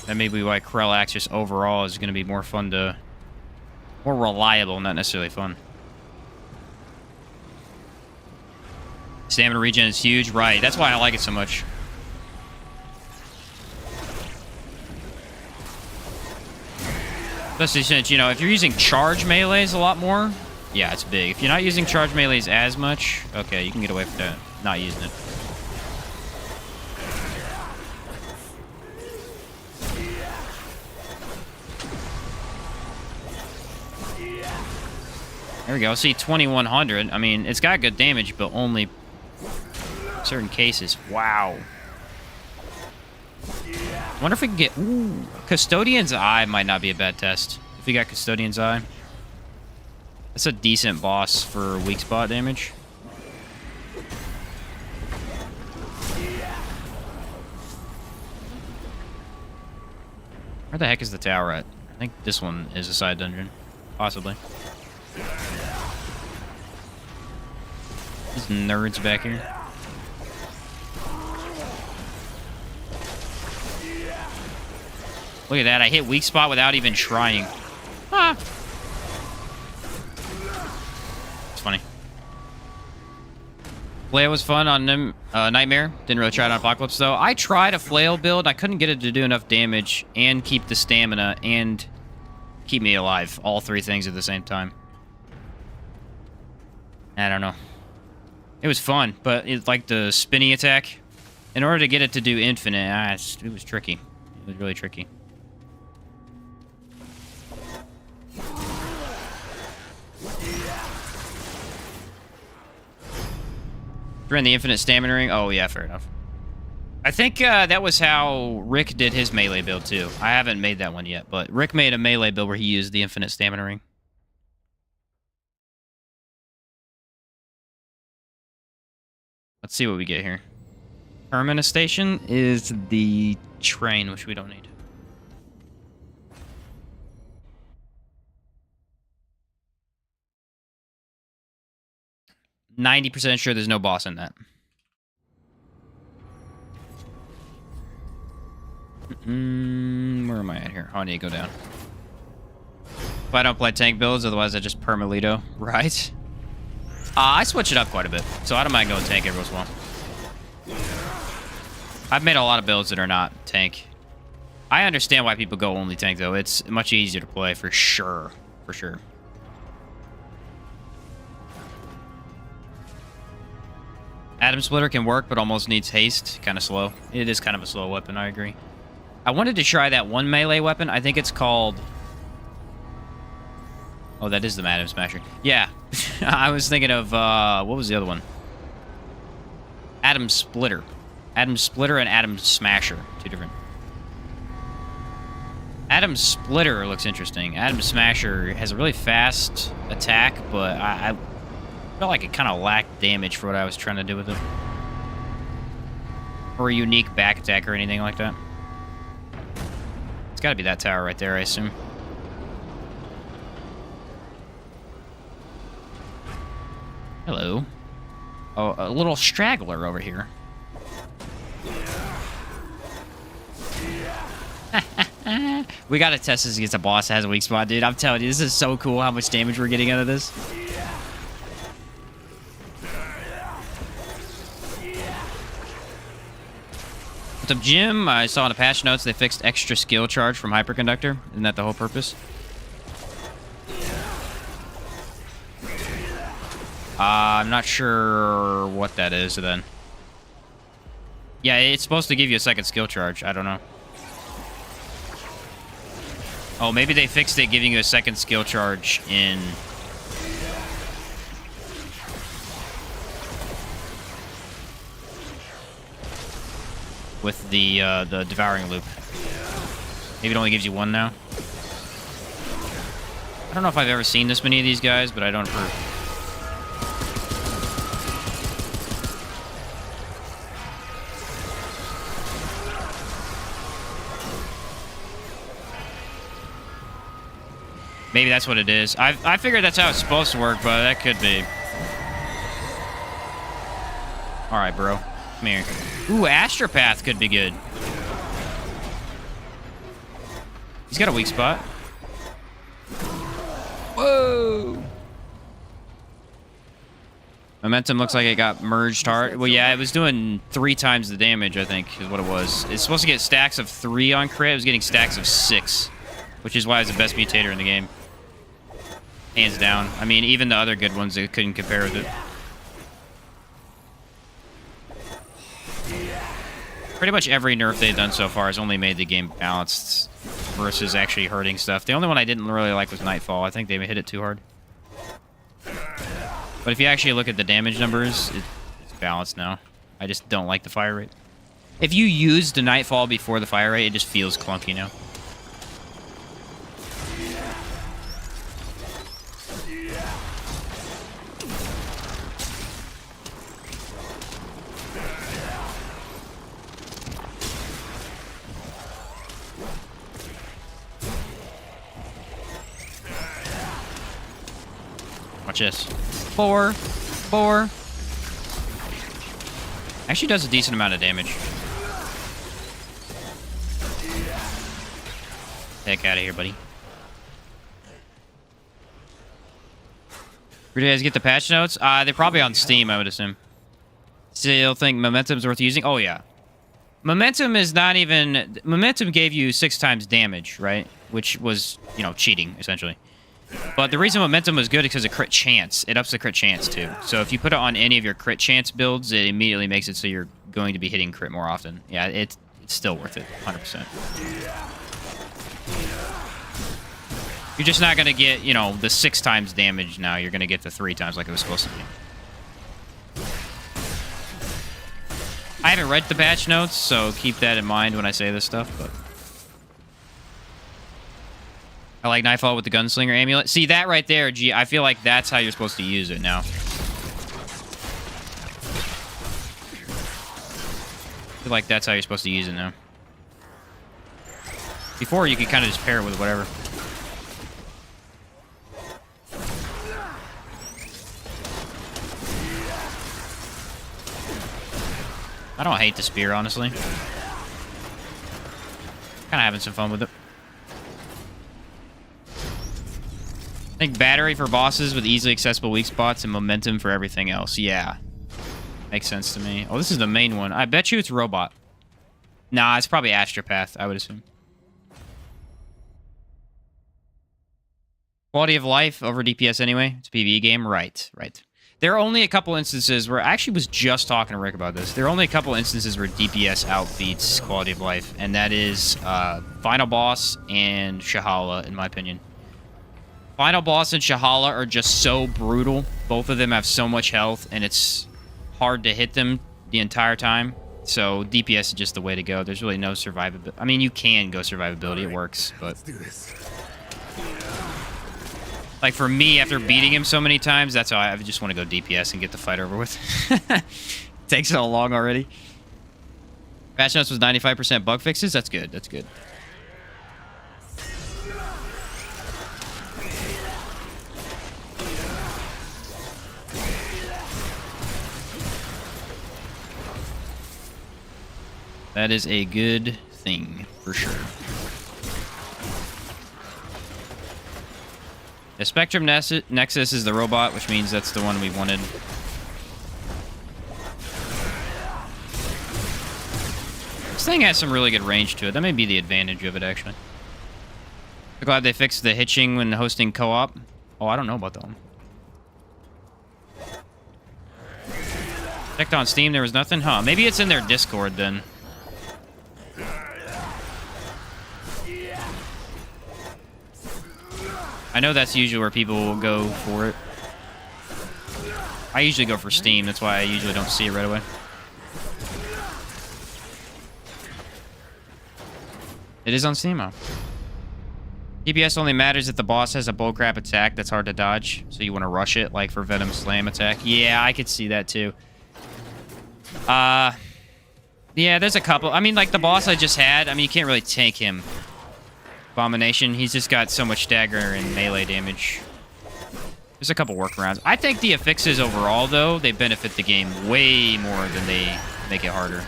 That may be why Krell Axe just overall is going to be more fun to... more reliable, not necessarily fun. Stamina regen is huge, right? That's why I like it so much. Especially since, you know, if you're using charge melees a lot more, yeah, it's big. If you're not using charge melees as much, okay, you can get away from that, not using it. There we go. See, 2100. I mean, it's got good damage, but only certain cases. Wow. Wonder if we can get... Ooh, Custodian's Eye might not be a bad test. If we got Custodian's Eye. That's a decent boss for weak spot damage. Where the heck is the tower at? I think this one is a side dungeon. Possibly. These nerds back here. Look at that. I hit weak spot without even trying. Ah. It's funny. Flail was fun on Nightmare. Didn't really try it on Apocalypse, though. I tried a flail build. I couldn't get it to do enough damage and keep the stamina and keep me alive. All three things at the same time. I don't know. It was fun, but it's like the spinny attack. In order to get it to do infinite, it was tricky. It was really tricky. During the infinite stamina ring? Oh, yeah, fair enough. I think that was how Rick did his melee build, too. I haven't made that one yet, but Rick made a melee build where he used the infinite stamina ring. Let's see what we get here. Terminus Station is the train, which we don't need. %90 sure there's no boss in that. Where am I at here? Oh, I need to go down. If I don't play tank builds, otherwise I just permalito. Right? I switch it up quite a bit, so I don't mind going tank every once in a while. I've made a lot of builds that are not tank. I understand why people go only tank, though. It's much easier to play, for sure. For sure. Atom Splitter can work, but almost needs haste. Kind of slow. It is kind of a slow weapon, I agree. I wanted to try that one melee weapon. I think it's called... Oh, that is the Atom Smasher. Yeah. I was thinking of, what was the other one? Atom Splitter. Atom Splitter and Atom Smasher. Two different. Atom Splitter looks interesting. Atom Smasher has a really fast attack, but I felt like it kind of lacked damage for what I was trying to do with it. Or a unique back attack or anything like that. It's got to be that tower right there, I assume. Hello. Oh, a little straggler over here. We gotta test this against a boss that has a weak spot, dude. I'm telling you, this is so cool how much damage we're getting out of this. What's up, Jim? I saw in the patch notes they fixed extra skill charge from Hyperconductor. Isn't that the whole purpose? I'm not sure what that is then. Yeah, it's supposed to give you a second skill charge. I don't know. Oh, maybe they fixed it, giving you a second skill charge in... with the devouring loop. Maybe it only gives you one now. I don't know if I've ever seen this many of these guys, but I don't approve. Maybe that's what it is. I figured that's how it's supposed to work, but that could be. All right, bro. Come here. Ooh, Astropath could be good. He's got a weak spot. Whoa! Momentum looks like it got merged hard. Well, yeah, it was doing 3 times the damage, I think, is what it was. It's supposed to get stacks of 3 on crit. It was getting stacks of 6, which is why it's the best mutator in the game. Hands down. I mean, even the other good ones, it couldn't compare with it. Pretty much every nerf they've done so far has only made the game balanced versus actually hurting stuff. The only one I didn't really like was Nightfall. I think they hit it too hard. But if you actually look at the damage numbers, it's balanced now. I just don't like the fire rate. If you use the Nightfall before the fire rate, it just feels clunky now. Watch this. 4. Actually does a decent amount of damage. Heck out of here, buddy. Where do you guys get the patch notes? They're probably on Steam, I would assume. Still think Momentum's worth using? Oh, yeah. Momentum is not even... Momentum gave you 6 times damage, right? Which was, you know, cheating, essentially. But the reason Momentum was good is because of crit chance. It ups the crit chance, too. So if you put it on any of your crit chance builds, it immediately makes it so you're going to be hitting crit more often. Yeah, it's still worth it, 100%. You're just not going to get, you know, the 6 times damage now. You're going to get the 3 times like it was supposed to be. I haven't read the patch notes, so keep that in mind when I say this stuff, but... I like Nightfall with the Gunslinger Amulet. See, that right there, G, I feel like that's how you're supposed to use it now. I feel like that's how you're supposed to use it now. Before, you could kind of just pair it with whatever. I don't hate the spear, honestly. Kind of having some fun with it. I think battery for bosses with easily accessible weak spots and momentum for everything else. Yeah. Makes sense to me. Oh, this is the main one. I bet you it's robot. Nah, it's probably Astropath, I would assume. Quality of life over DPS anyway. It's a PvE game. Right. There are only a couple instances where... I actually was just talking to Rick about this. There are only a couple instances where DPS outbeats quality of life, and that is Final Boss and Shahala, in my opinion. Final Boss and Shahala are just so brutal. Both of them have so much health, and it's hard to hit them the entire time. So DPS is just the way to go. There's really no survivability. I mean, you can go survivability. It works, but... Let's do this. Like, for me, after beating him so many times, that's how I just want to go DPS and get the fight over with. Takes so long already. Patch notes was 95% bug fixes. That's good. That's good. That is a good thing, for sure. The Spectrum Nexus is the robot, which means that's the one we wanted. This thing has some really good range to it. That may be the advantage of it, actually. I'm glad they fixed the hitching when hosting co-op. Oh, I don't know about that one. Checked on Steam, there was nothing? Huh, maybe it's in their Discord then. I know that's usually where people will go for it. I usually go for Steam, that's why I usually don't see it right away. It is on Steam, huh? DPS only matters if the boss has a bullcrap attack that's hard to dodge, so you want to rush it, like for Venom Slam attack. Yeah, I could see that too. Yeah, there's a couple. I mean, like the boss I just had, I mean, you can't really tank him. Abomination, he's just got so much stagger and melee damage. There's a couple workarounds. I think the affixes overall, though, they benefit the game way more than they make it harder.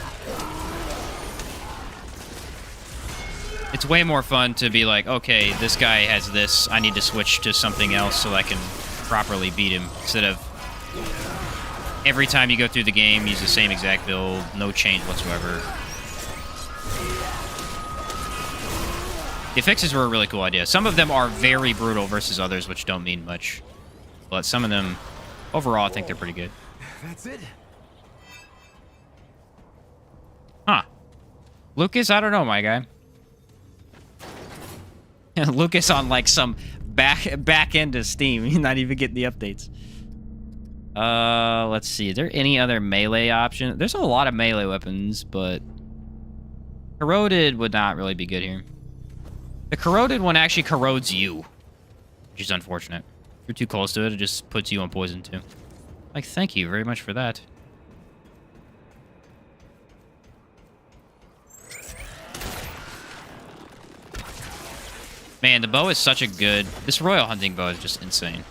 It's way more fun to be like, okay, this guy has this. I need to switch to something else so I can properly beat him. Instead of every time you go through the game, use the same exact build, no change whatsoever. The affixes were a really cool idea. Some of them are very brutal versus others, which don't mean much. But some of them, overall, I think they're pretty good. That's it. Huh. Lucas, I don't know, my guy. Lucas on like some back end of Steam. He's not even getting the updates. Let's see. Is there any other melee option? There's a lot of melee weapons, but corroded would not really be good here. The corroded one actually corrodes you, which is unfortunate. If you're too close to it, it just puts you on poison too. Like, thank you very much for that. Man, the bow is such a good... This royal hunting bow is just insane.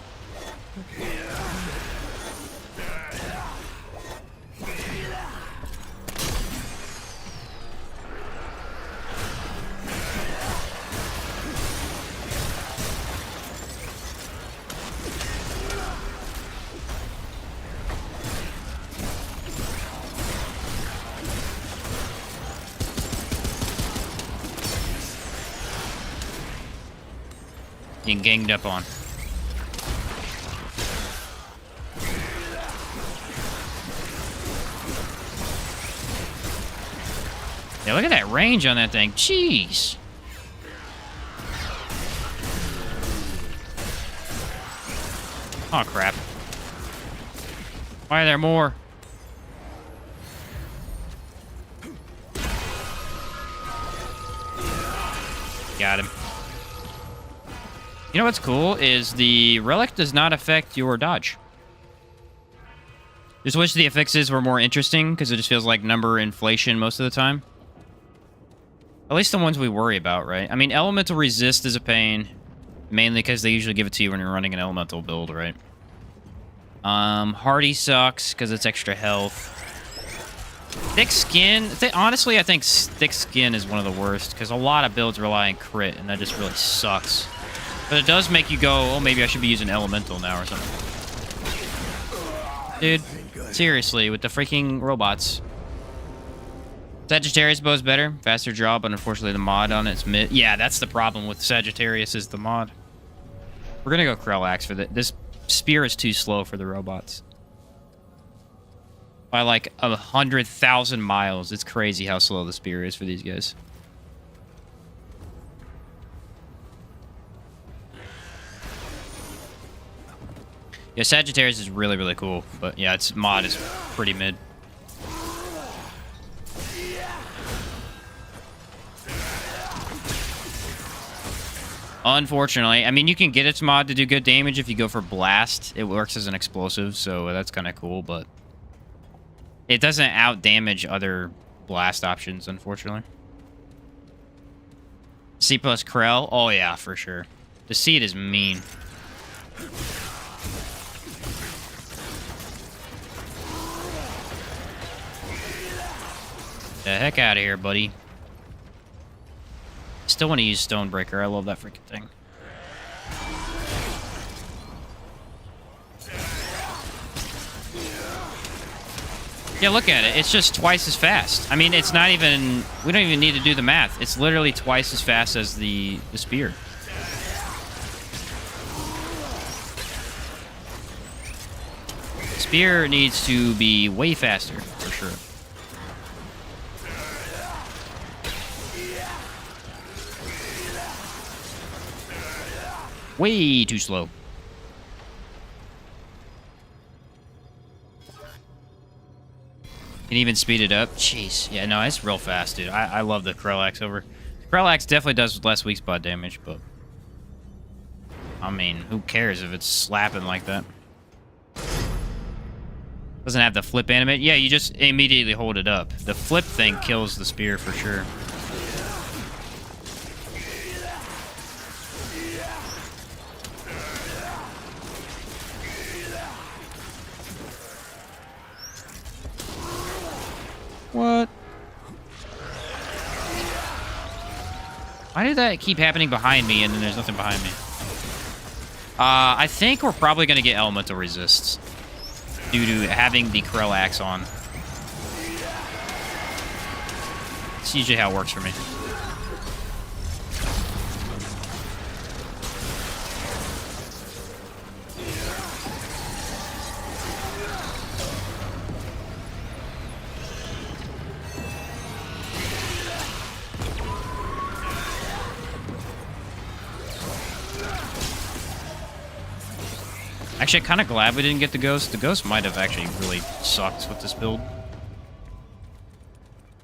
Getting ganged up on. Yeah, look at that range on that thing. Jeez. Oh, crap. Why are there more? Got him. You know what's cool is the relic does not affect your dodge. Just wish the affixes were more interesting because it just feels like number inflation most of the time. At least the ones we worry about, right? I mean, elemental resist is a pain, mainly because they usually give it to you when you're running an elemental build, right? Hardy sucks because it's extra health. Thick skin, honestly, I think thick skin is one of the worst because a lot of builds rely on crit, and that just really sucks. But it does make you go, oh, maybe I should be using elemental now or something. Dude, seriously, with the freaking robots. Sagittarius bow is better, faster draw, but unfortunately the mod on it's mid. Yeah, that's the problem with Sagittarius is the mod. We're gonna go Krell-Axe for this spear is too slow for the robots. By like 100,000 miles. It's crazy how slow the spear is for these guys. Yeah, Sagittarius is really, really cool. But yeah, its mod is pretty mid. Unfortunately. I mean, you can get its mod to do good damage if you go for Blast. It works as an explosive, so that's kind of cool, but it doesn't out-damage other Blast options, unfortunately. C plus Krell? Oh, yeah, for sure. The seed is mean. The heck out of here, buddy. Still want to use Stonebreaker. I love that freaking thing. Yeah, look at it. It's just twice as fast. I mean, it's not even... We don't even need to do the math. It's literally twice as fast as the spear. spear needs to be way faster, for sure. Way too slow. Can even speed it up. Jeez. Yeah, no, it's real fast, dude. I love the Krell over. Krell definitely does less weak spot damage, but... I mean, who cares if it's slapping like that? Doesn't have the flip animate. Yeah, you just immediately hold it up. The flip thing kills the spear for sure. What? Why did that keep happening behind me and then there's nothing behind me? I think we're probably going to get elemental resists due to having the Krell axe on. It's usually how it works for me. Actually, I'm kind of glad we didn't get the ghost. The ghost might have actually really sucked with this build.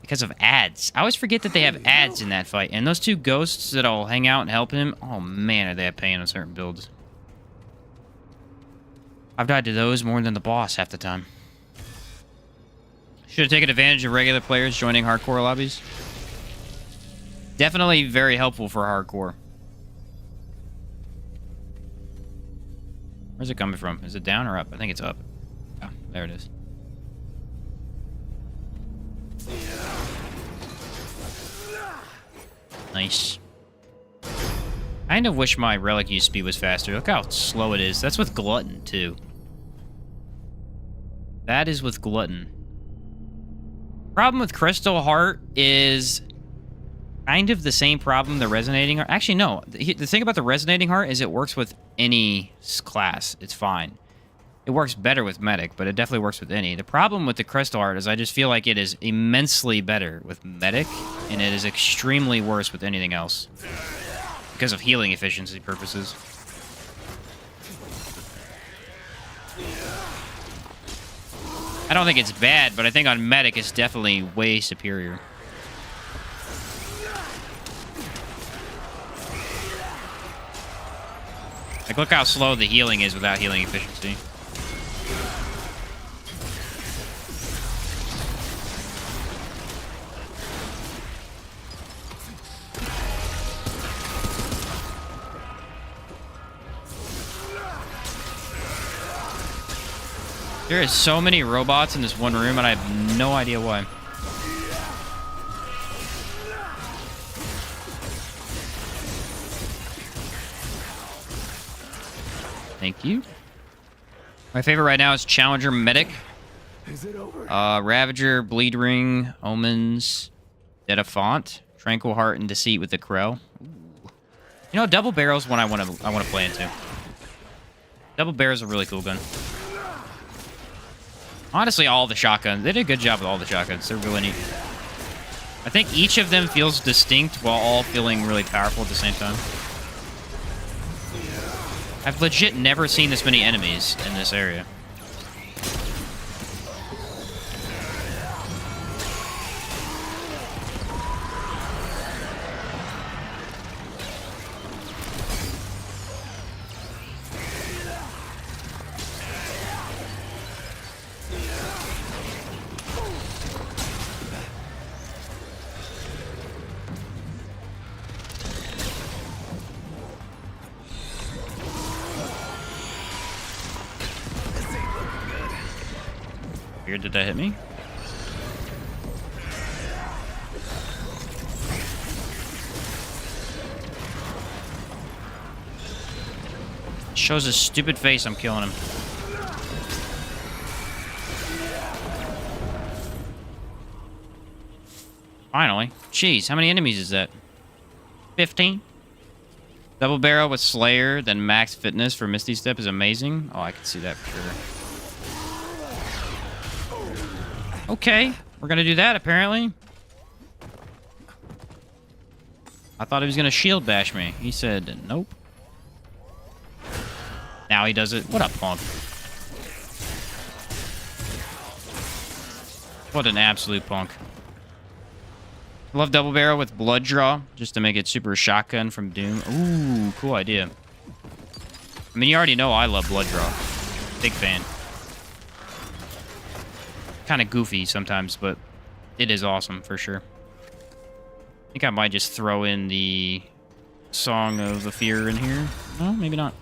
Because of ads. I always forget that they have ads in that fight. And those two ghosts that'll hang out and help him, oh man, are they a pain on certain builds. I've died to those more than the boss half the time. Should have taken advantage of regular players joining hardcore lobbies. Definitely very helpful for hardcore. Where's it coming from? Is it down or up? I think it's up. Oh, there it is. Nice. I kind of wish my relic use speed was faster. Look how slow it is. That's with Glutton, too. That is with Glutton. Problem with Crystal Heart is kind of the same problem the Resonating Heart... Actually, no. The thing about the Resonating Heart is it works with any class. It's fine. It works better with Medic, but it definitely works with any. The problem with the Crystal Heart is I just feel like it is immensely better with Medic, and it is extremely worse with anything else. Because of healing efficiency purposes. I don't think it's bad, but I think on Medic it's definitely way superior. Like, look how slow the healing is without healing efficiency. There is so many robots in this one room, and I have no idea why. Thank you. My favorite right now is Challenger Medic. Is it over? Ravager, Bleed Ring, Omens, Dedafont, Tranquil Heart, and Deceit with the Krell. Ooh. You know, Double Barrel's one I want to play into. Double Barrel's a really cool gun. Honestly, all the shotguns. They did a good job with all the shotguns. They're really neat. I think each of them feels distinct while all feeling really powerful at the same time. I've legit never seen this many enemies in this area. Did that hit me? Shows his stupid face. I'm killing him. Finally. Jeez, how many enemies is that? 15? Double barrel with Slayer, then max fitness for Misty Step is amazing. Oh, I can see that for sure. Okay, we're gonna do that, apparently. I thought he was gonna shield bash me. He said, nope. Now he does it. What up, punk? What an absolute punk. I love double barrel with blood draw, just to make it super shotgun from Doom. Ooh, cool idea. I mean, you already know I love blood draw. Big fan. Kind of goofy sometimes, but it is awesome for sure. I think I might just throw in the Song of the Fear in here. No, maybe not.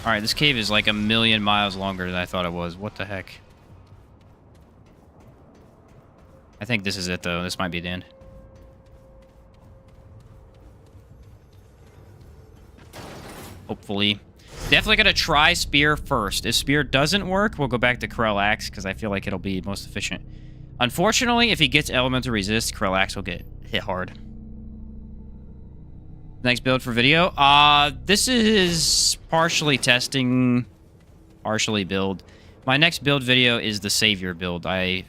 Alright, this cave is like 1,000,000 miles longer than I thought it was. What the heck? I think this is it, though. This might be the end. Hopefully. Definitely gonna try Spear first. If Spear doesn't work, we'll go back to Corel Axe, because I feel like it'll be most efficient. Unfortunately, if he gets Elemental Resist, Corel Axe will get hit hard. Next build for video. This is partially testing, partially build. My next build video is the Savior build. I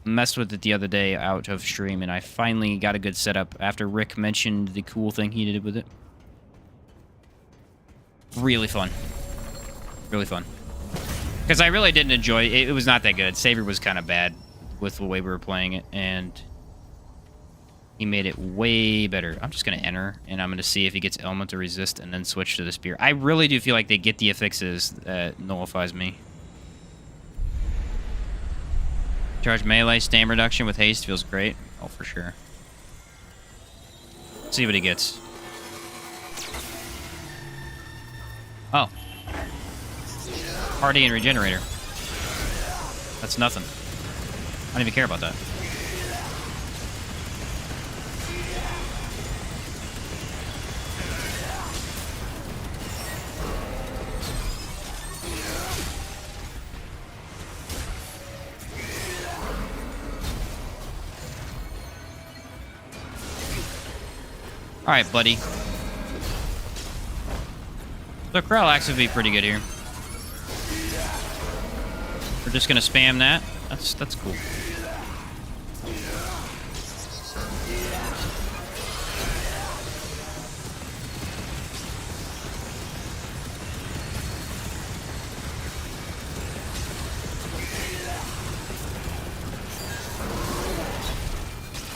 messed with it the other day out of stream, and I finally got a good setup after Rick mentioned the cool thing he did with it. Really fun. Really fun. Because I really didn't enjoy it. It was not that good. Savior was kind of bad with the way we were playing it, and he made it way better. I'm just going to enter, and I'm going to see if he gets Elemental Resist and then switch to the Spear. I really do feel like they get the affixes that nullifies me. Charge melee, stam reduction with haste feels great. Oh, for sure. Let's see what he gets. Oh. Party and Regenerator. That's nothing. I don't even care about that. Alright, buddy. So Corel Axe would be pretty good here. We're just gonna spam that. That's cool.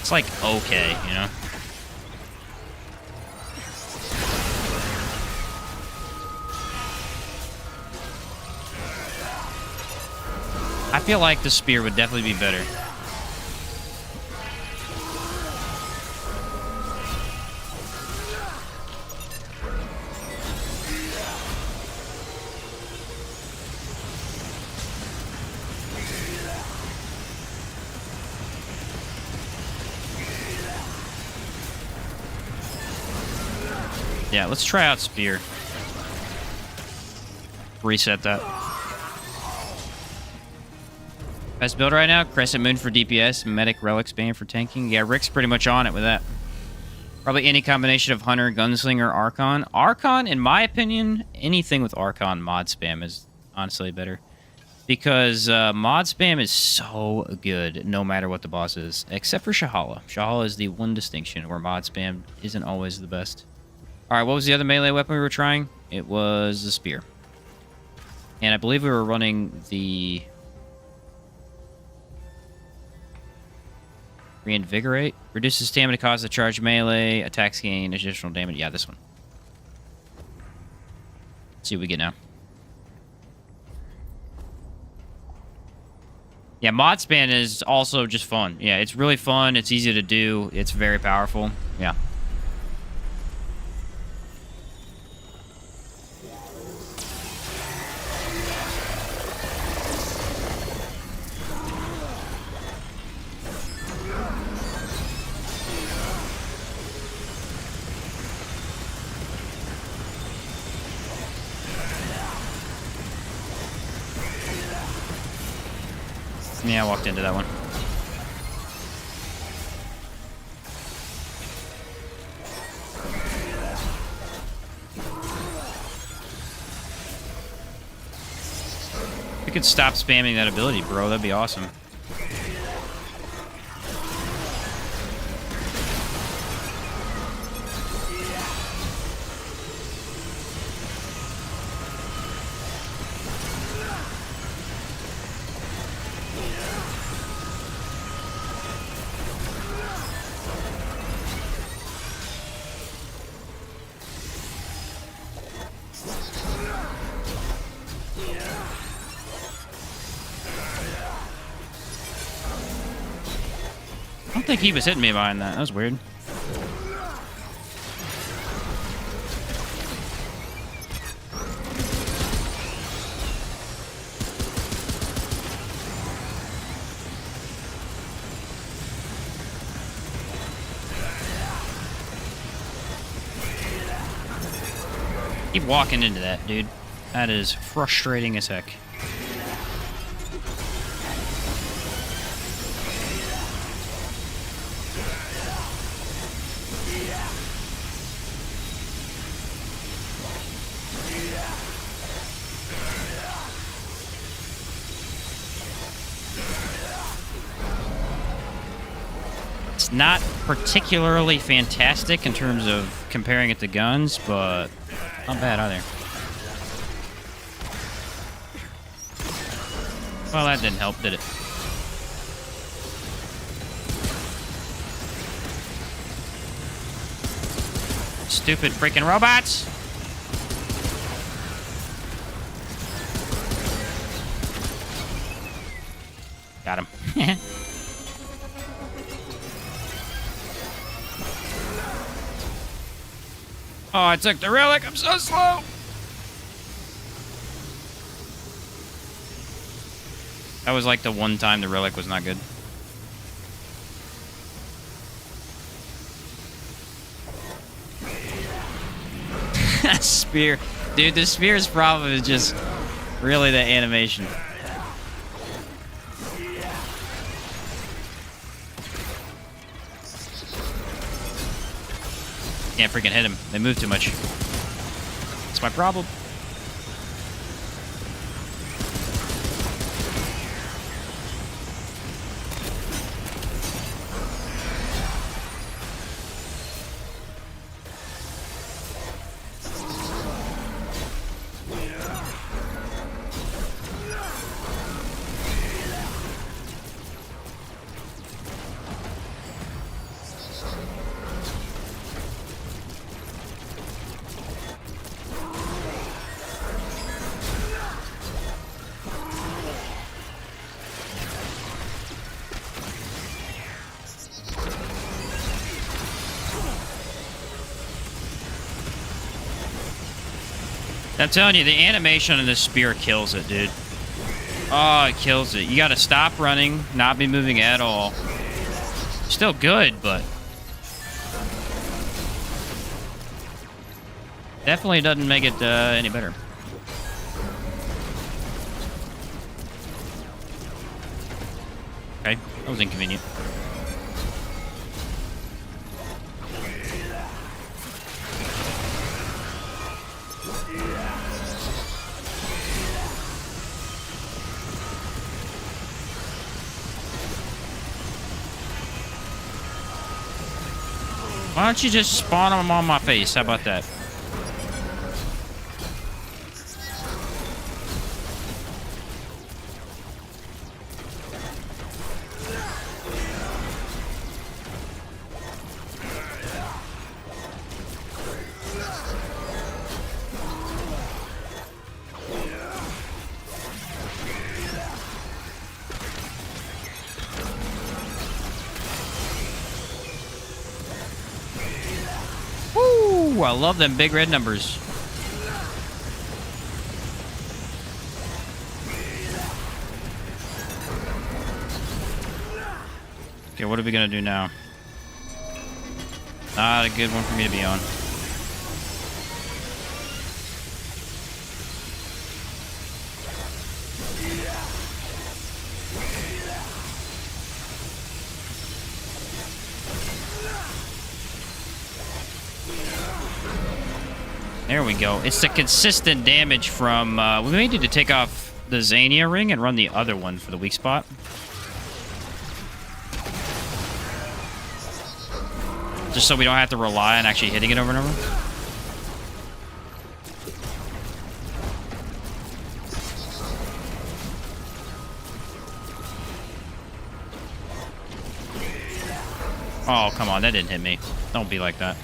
It's like okay, you know? I feel like the Spear would definitely be better. Yeah, let's try out Spear. Reset that. Best build right now, Crescent Moon for DPS, Medic Relics Band for tanking. Yeah, Rick's pretty much on it with that. Probably any combination of Hunter, Gunslinger, Archon. Archon, in my opinion, anything with Archon mod spam is honestly better. Because mod spam is so good no matter what the boss is. Except for Shahala. Shahala is the one distinction where mod spam isn't always the best. Alright, what was the other melee weapon we were trying? It was the Spear. And I believe we were running the Reinvigorate. Reduces stamina cost to charge melee. Attacks gain additional damage. Yeah, this one. Let's see what we get now. Yeah, mod spam is also just fun. Yeah, it's really fun. It's easy to do. It's very powerful. Yeah. Yeah, I walked into that one. could stop spamming that ability, bro, that'd be awesome. I don't think he was hitting me behind that. That was weird. Keep walking into that, dude. That is frustrating as heck. It's not particularly fantastic in terms of comparing it to guns, but not bad either. Well, that didn't help, did it? Stupid freaking robots! Got him. Oh, I took the relic. I'm so slow. That was like the one time the relic was not good. Spear. Dude, the spear's problem is just really the animation. Can't freaking hit him. They move too much. That's my problem. I'm telling you, the animation of this spear kills it, dude. Oh, it kills it. You gotta stop running, not be moving at all. Still good, but definitely doesn't make it any better. Okay, that was inconvenient. Why don't you just spawn them on my face? How about that? Woo! I love them big red numbers. Okay, what are we gonna do now? Not a good one for me to be on. There we go. It's the consistent damage from... we may need to take off the Zania ring and run the other one for the weak spot. Just so we don't have to rely on actually hitting it over and over. Oh, come on. That didn't hit me. Don't be like that.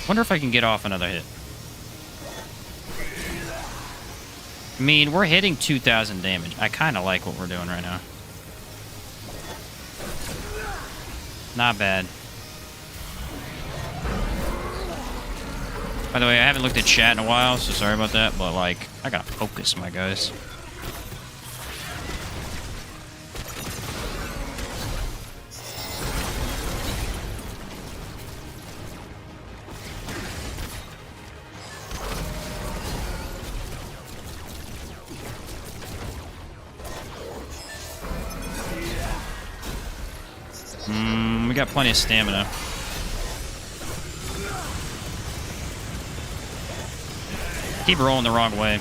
Wonder if I can get off another hit. I mean, we're hitting 2,000 damage. I kind of like what we're doing right now. Not bad. By the way, I haven't looked at chat in a while, so sorry about that, but, like, I gotta focus, my guys. We got plenty of stamina. Keep rolling the wrong way.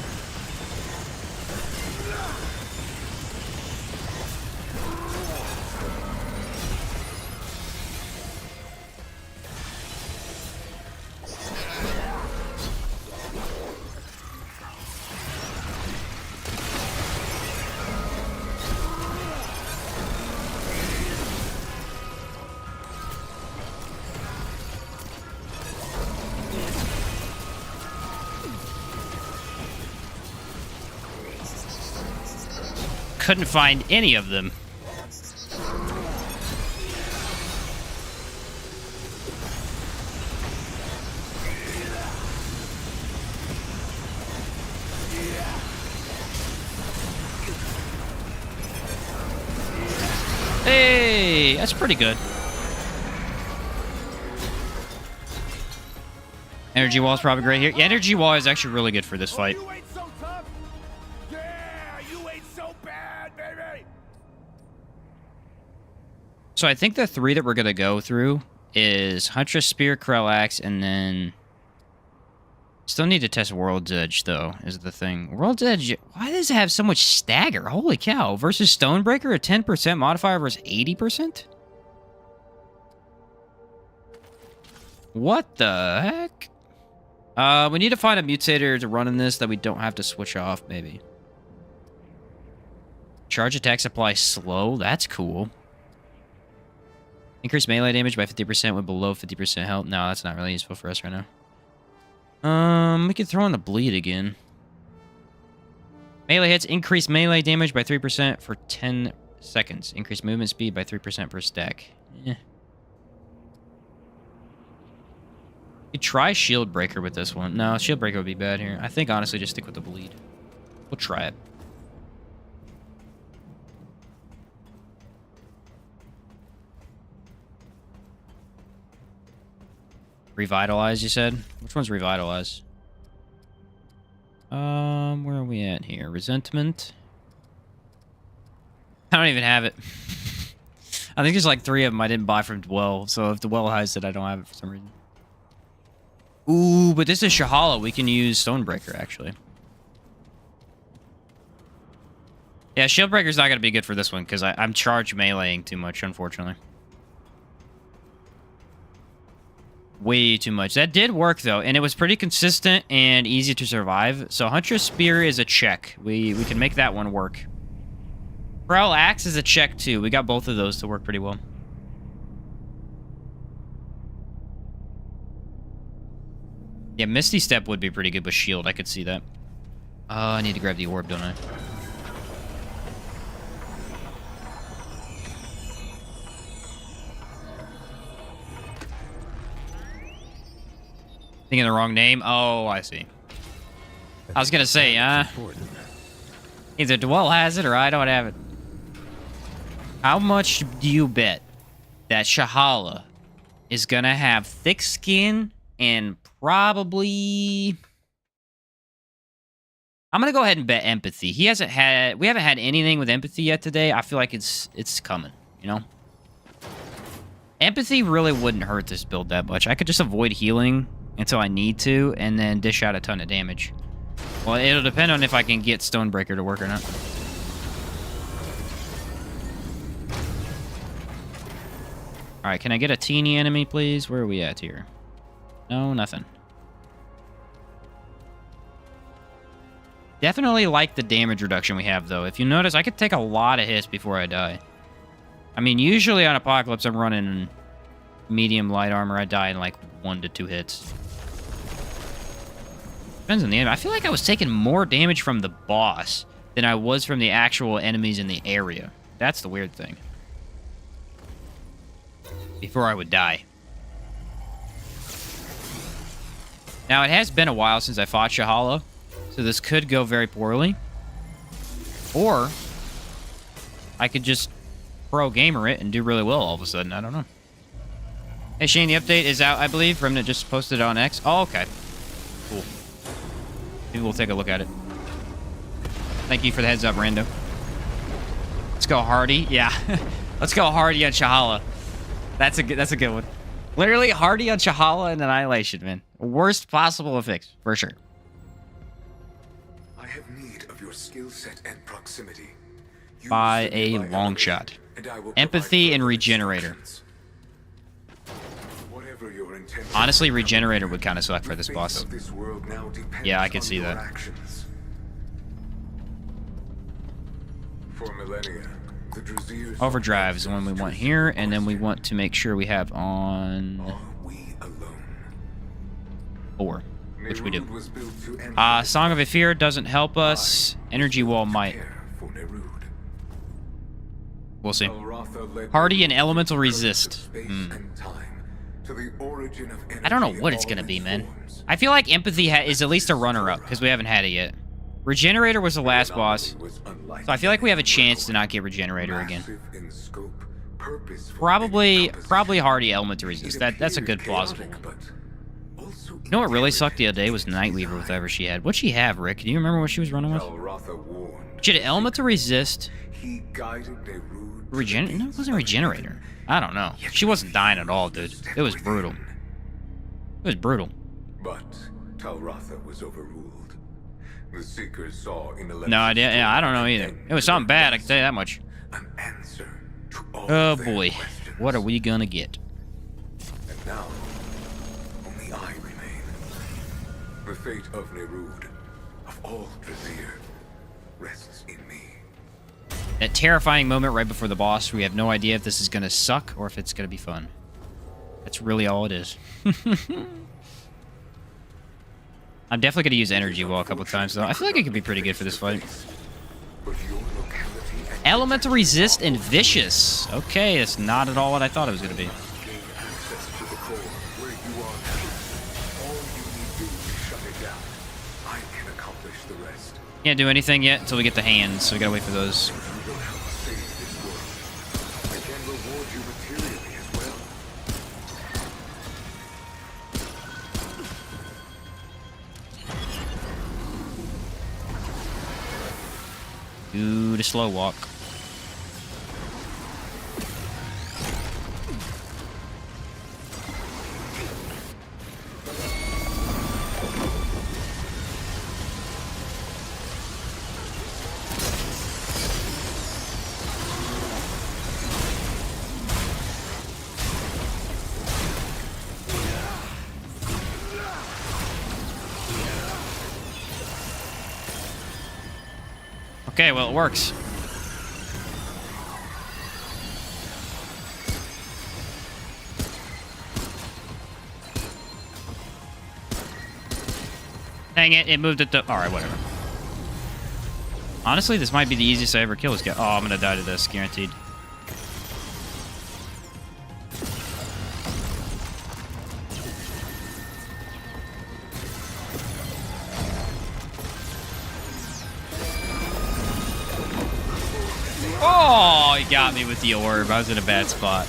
Couldn't find any of them. Hey, that's pretty good. Energy wall is probably great here. Yeah, energy wall is actually really good for this fight. So I think the three that we're going to go through is Huntress, Spear, Krell Axe, and then... Still need to test World's Edge, though, is the thing. World's Edge, why does it have so much stagger? Holy cow. Versus Stonebreaker, a 10% modifier versus 80%? What the heck? We need to find a mutator to run in this that we don't have to switch off, maybe. Charge attack supply slow? That's cool. Increase melee damage by 50% when below 50% health. No, that's not really useful for us right now. We could throw in the bleed again. Melee hits increase melee damage by 3% for 10 seconds. Increase movement speed by 3% per stack. Eh. You try Shield Breaker with this one. No, Shield Breaker would be bad here. I think honestly just stick with the bleed. We'll try it. Revitalize, you said? Which one's Revitalize? Where are we at here? Resentment? I don't even have it. I think there's like 3 of them I didn't buy from Dwell, so if Dwell has it, I don't have it for some reason. Ooh, but this is Shahala. We can use Stonebreaker, actually. Yeah, Shieldbreaker's not going to be good for this one, because I'm charge meleeing too much, unfortunately. Way too much. That did work, though, and it was pretty consistent and easy to survive. So Huntress Spear is a check. We can make that one work. Prowl Axe is a check, too. We got both of those to work pretty well. Yeah, Misty Step would be pretty good with Shield. I could see that. I need to grab the orb, don't I? Thinking the wrong name? Oh, I see. I was gonna say, either Dwell has it or I don't have it. How much do you bet that Shahala is gonna have thick skin and probably... I'm gonna go ahead and bet empathy. We haven't had anything with empathy yet today. I feel like it's coming. you know? Empathy really wouldn't hurt this build that much. I could just avoid healing until I need to, and then dish out a ton of damage. Well, it'll depend on if I can get Stonebreaker to work or not. Alright, can I get a teeny enemy, please? Where are we at here? No, nothing. Definitely like the damage reduction we have, though. If you notice, I could take a lot of hits before I die. I mean, usually on Apocalypse, I'm running medium light armor. I die in like 1 to 2 hits. Depends on the enemy. I feel like I was taking more damage from the boss than I was from the actual enemies in the area. That's the weird thing. Before I would die. Now, it has been a while since I fought Shahala, so this could go very poorly. Or I could just pro gamer it and do really well all of a sudden. I don't know. Hey, Shane, the update is out, I believe. Remnant just posted it on X. Oh, okay. Cool. Maybe we'll take a look at it. Thank you for the heads up, Rando. Let's go Hardy. Yeah. Let's go Hardy on Shahala. That's a good one. Literally, Hardy on Shahala and Annihilation, man. Worst possible fix, for sure. I have need of your skill set and proximity. By a long shot. Empathy and Regenerator. Honestly, Regenerator would kind of suck for this boss. Yeah, I can see that. For millennia, the Draziers Overdrive is the one we want here, and then we want to make sure we have on are we alone. 4, which we do. Nerud was built to end Song of Aether doesn't help us. Energy Wall might. care for Nerud. We'll see. Alratha led Hardy and Nerud Elemental to Resist. space and time, to the origin of I don't know energy what in it's all gonna be, its man. forms. I feel like Empathy is at least a runner-up, because we haven't had it yet. Regenerator was the last boss, Was unlike so I feel like we have a chance to not get Regenerator again. massive in scope, purposeful in Probably composition. Hardy Element to Resist. It That's a appeared good plausible chaotic, one. but also You know what really sucked the intelligent other day was Nightweaver with whatever she had. What'd she have, Rick? Do you remember what she was running with? Alratha warned. She had Element to Resist. He guided Nerud to No, it gates wasn't of Regenerator. heaven. I don't know. She wasn't dying at all, dude. It was brutal. It was brutal. But Talratha was overruled. The Seekers saw in the No idea. Yeah, I don't know either. It was something bad, I can tell you that much. an answer to all Oh their boy. questions. What are we gonna get? And now, only I remain. The fate of Nerud, of all Drazier, rests in me. That terrifying moment right before the boss, we have no idea if this is gonna suck or if it's gonna be fun. That's really all it is. I'm definitely gonna use Energy Wall a couple times, though. I feel like it could be pretty good for this fight. But your locality and Elemental Resist and Vicious. Okay, it's not at all what I thought it was gonna be. gain access to the core where you are now. All you need do is shut it down. I can accomplish the rest. Can't do anything yet until we get the hands, so we gotta wait for those. You will help save this world. I can reward you materially as well. Do the slow walk. Okay, well, it works. Dang it, it moved it to... Alright, whatever. Honestly, this might be the easiest I ever kill this guy. Oh, I'm gonna die to this, guaranteed. Oh, he got me with the orb. I was in a bad spot.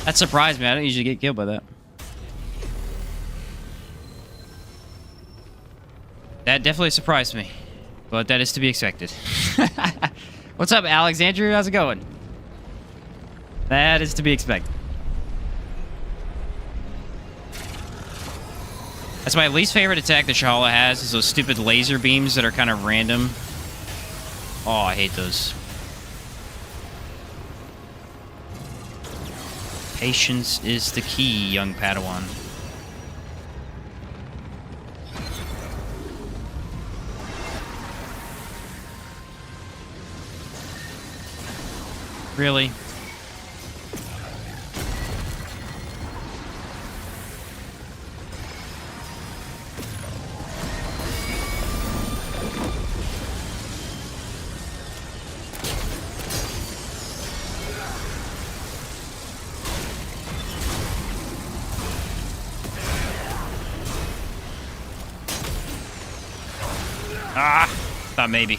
That surprised me. I don't usually get killed by that. That definitely surprised me. But that is to be expected. What's up, Alexandria? How's it going? That is to be expected. That's my least favorite attack that Shahala has, is those stupid laser beams that are kind of random. Oh, I hate those. Patience is the key, young Padawan. Really? Ah, thought maybe.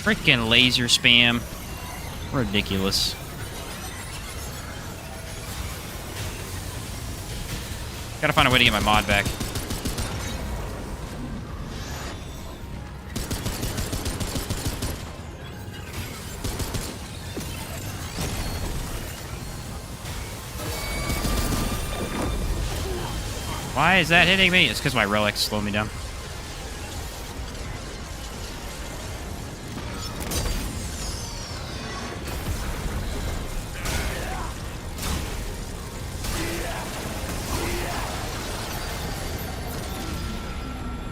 Freaking laser spam. Ridiculous. Gotta find a way to get my mod back. Why is that hitting me? It's because my relics slow me down.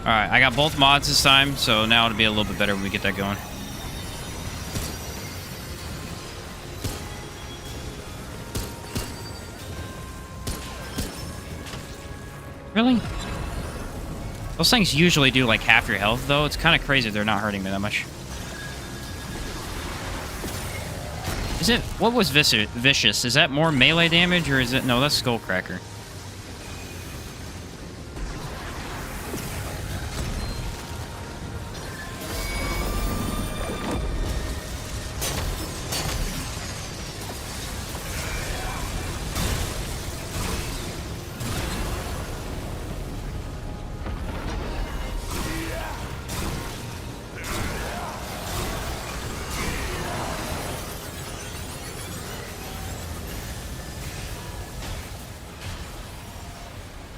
Alright, I got both mods this time, so now it'll be a little bit better when we get that going. Really? Those things usually do like half your health, though. It's kind of crazy they're not hurting me that much. Is it... What was Vicious? Is that more melee damage, or is it... No, that's Skullcracker.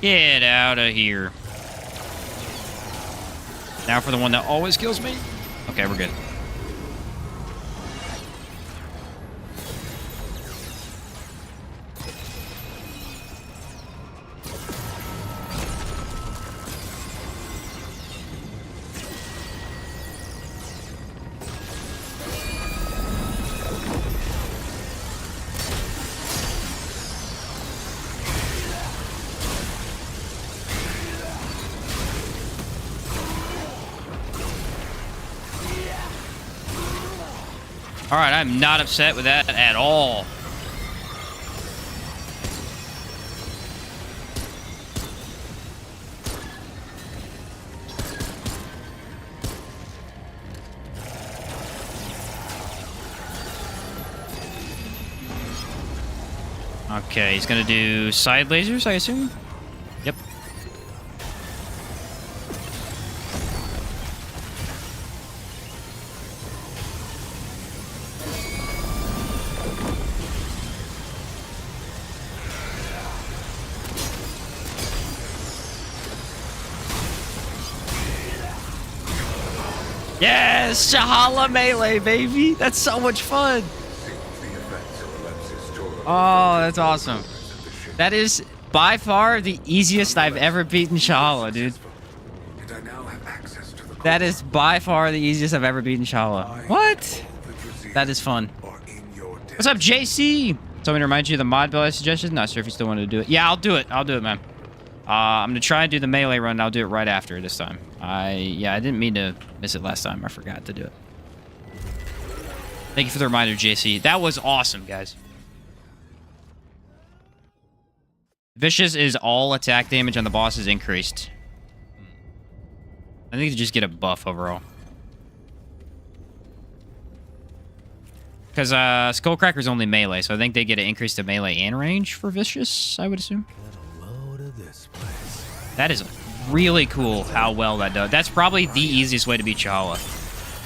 Get out of here. Now for the one that always kills me. Okay, we're good. All right, I'm not upset with that at all. Okay, he's gonna do side lasers, I assume? Yep. Yes, Shahala melee, baby. That's so much fun. Oh, that's awesome. That is by far the easiest I've ever beaten Shahala, dude. That is by far the easiest I've ever beaten Shahala. What? That is fun. What's up, JC? Told me to remind you of the mod build I suggested. Not sure if you still want to do it. Yeah, I'll do it. I'll do it, man. I'm gonna try and do the melee run. I'll do it right after this time. I didn't mean to miss it last time. I forgot to do it. Thank you for the reminder, JC. That was awesome, guys. Vicious is all attack damage on the boss is increased. I think you just get a buff overall. Because Skullcracker's only melee, so I think they get an increase to melee and range for Vicious, I would assume. That is really cool how well that does. That's probably the easiest way to beat Shahala.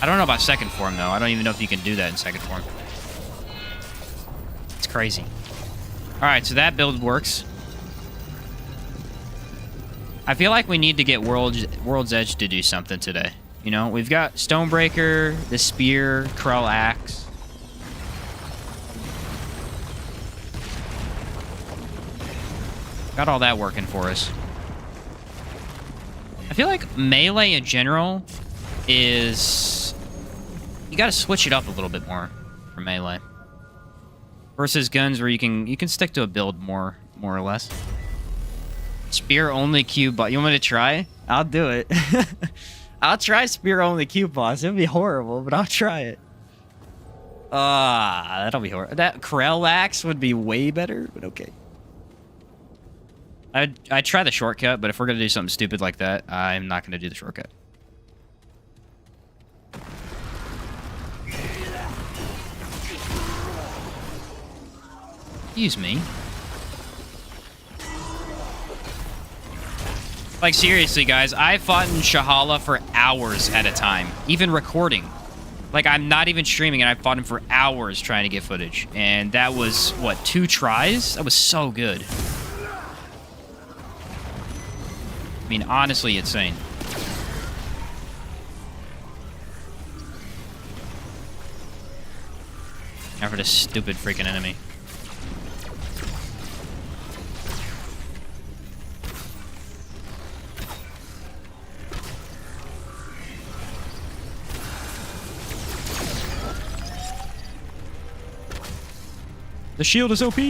I don't know about second form, though. I don't even know if you can do that in second form. It's crazy. All right, so that build works. I feel like we need to get World's Edge to do something today. You know, we've got Stonebreaker, the Spear, Krell Axe. Got all that working for us. I feel like melee in general is... You gotta switch it up a little bit more for melee. Versus guns where you can stick to a build more or less. Spear only Q boss. You want me to try? I'll do it. I'll try spear only Q boss. It'll be horrible, but I'll try it. That'll be horrible. That Krell Axe would be way better, but okay. I'd try the shortcut, but if we're gonna do something stupid like that, I'm not gonna do the shortcut. Excuse me. Like, seriously, guys, I fought in Shahala for hours at a time, even recording. Like, I'm not even streaming, and I fought him for hours trying to get footage. And that was, what, 2 tries? That was so good. I mean, honestly, insane. Now for this stupid freaking enemy. The shield is OP.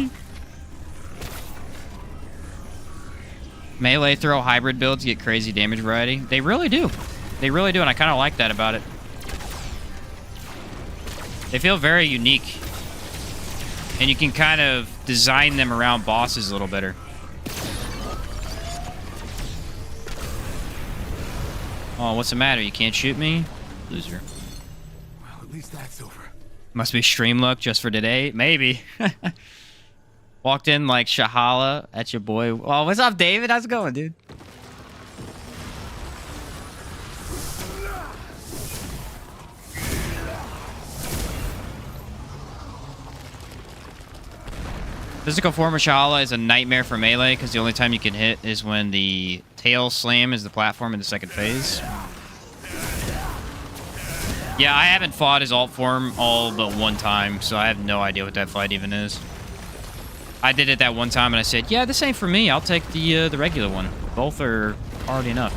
Melee throw hybrid builds get crazy damage variety. They really do. They really do, and I kind of like that about it. They feel very unique. And you can kind of design them around bosses a little better. Oh, what's the matter? You can't shoot me? Loser. Well, at least that's over. Must be stream luck just for today. Maybe. Walked in like Shahala at your boy. Oh, what's up, David? How's it going, dude? Physical form of Shahala is a nightmare for melee because the only time you can hit is when the tail slam is the platform in the second phase. Yeah, I haven't fought his alt form all but one time, so I have no idea what that fight even is. I did it that one time, and I said, yeah, this ain't for me. I'll take the regular one. Both are hard enough.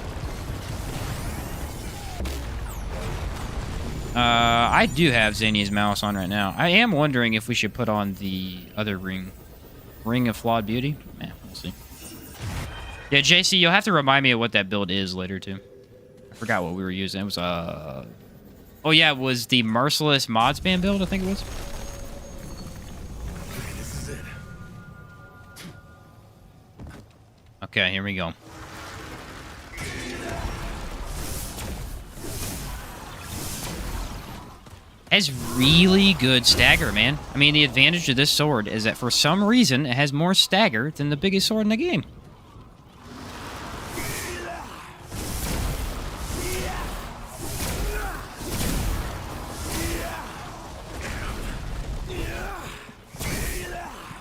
I do have Xania's mouse on right now. I am wondering if we should put on the other ring. Ring of Flawed Beauty? Yeah, we'll see. Yeah, JC, you'll have to remind me of what that build is later, too. I forgot what we were using. It was, oh, yeah, it was the Merciless mod spam build, I think it was. This is it. Okay, here we go. Has really good stagger, man. I mean, the advantage of this sword is that for some reason it has more stagger than the biggest sword in the game.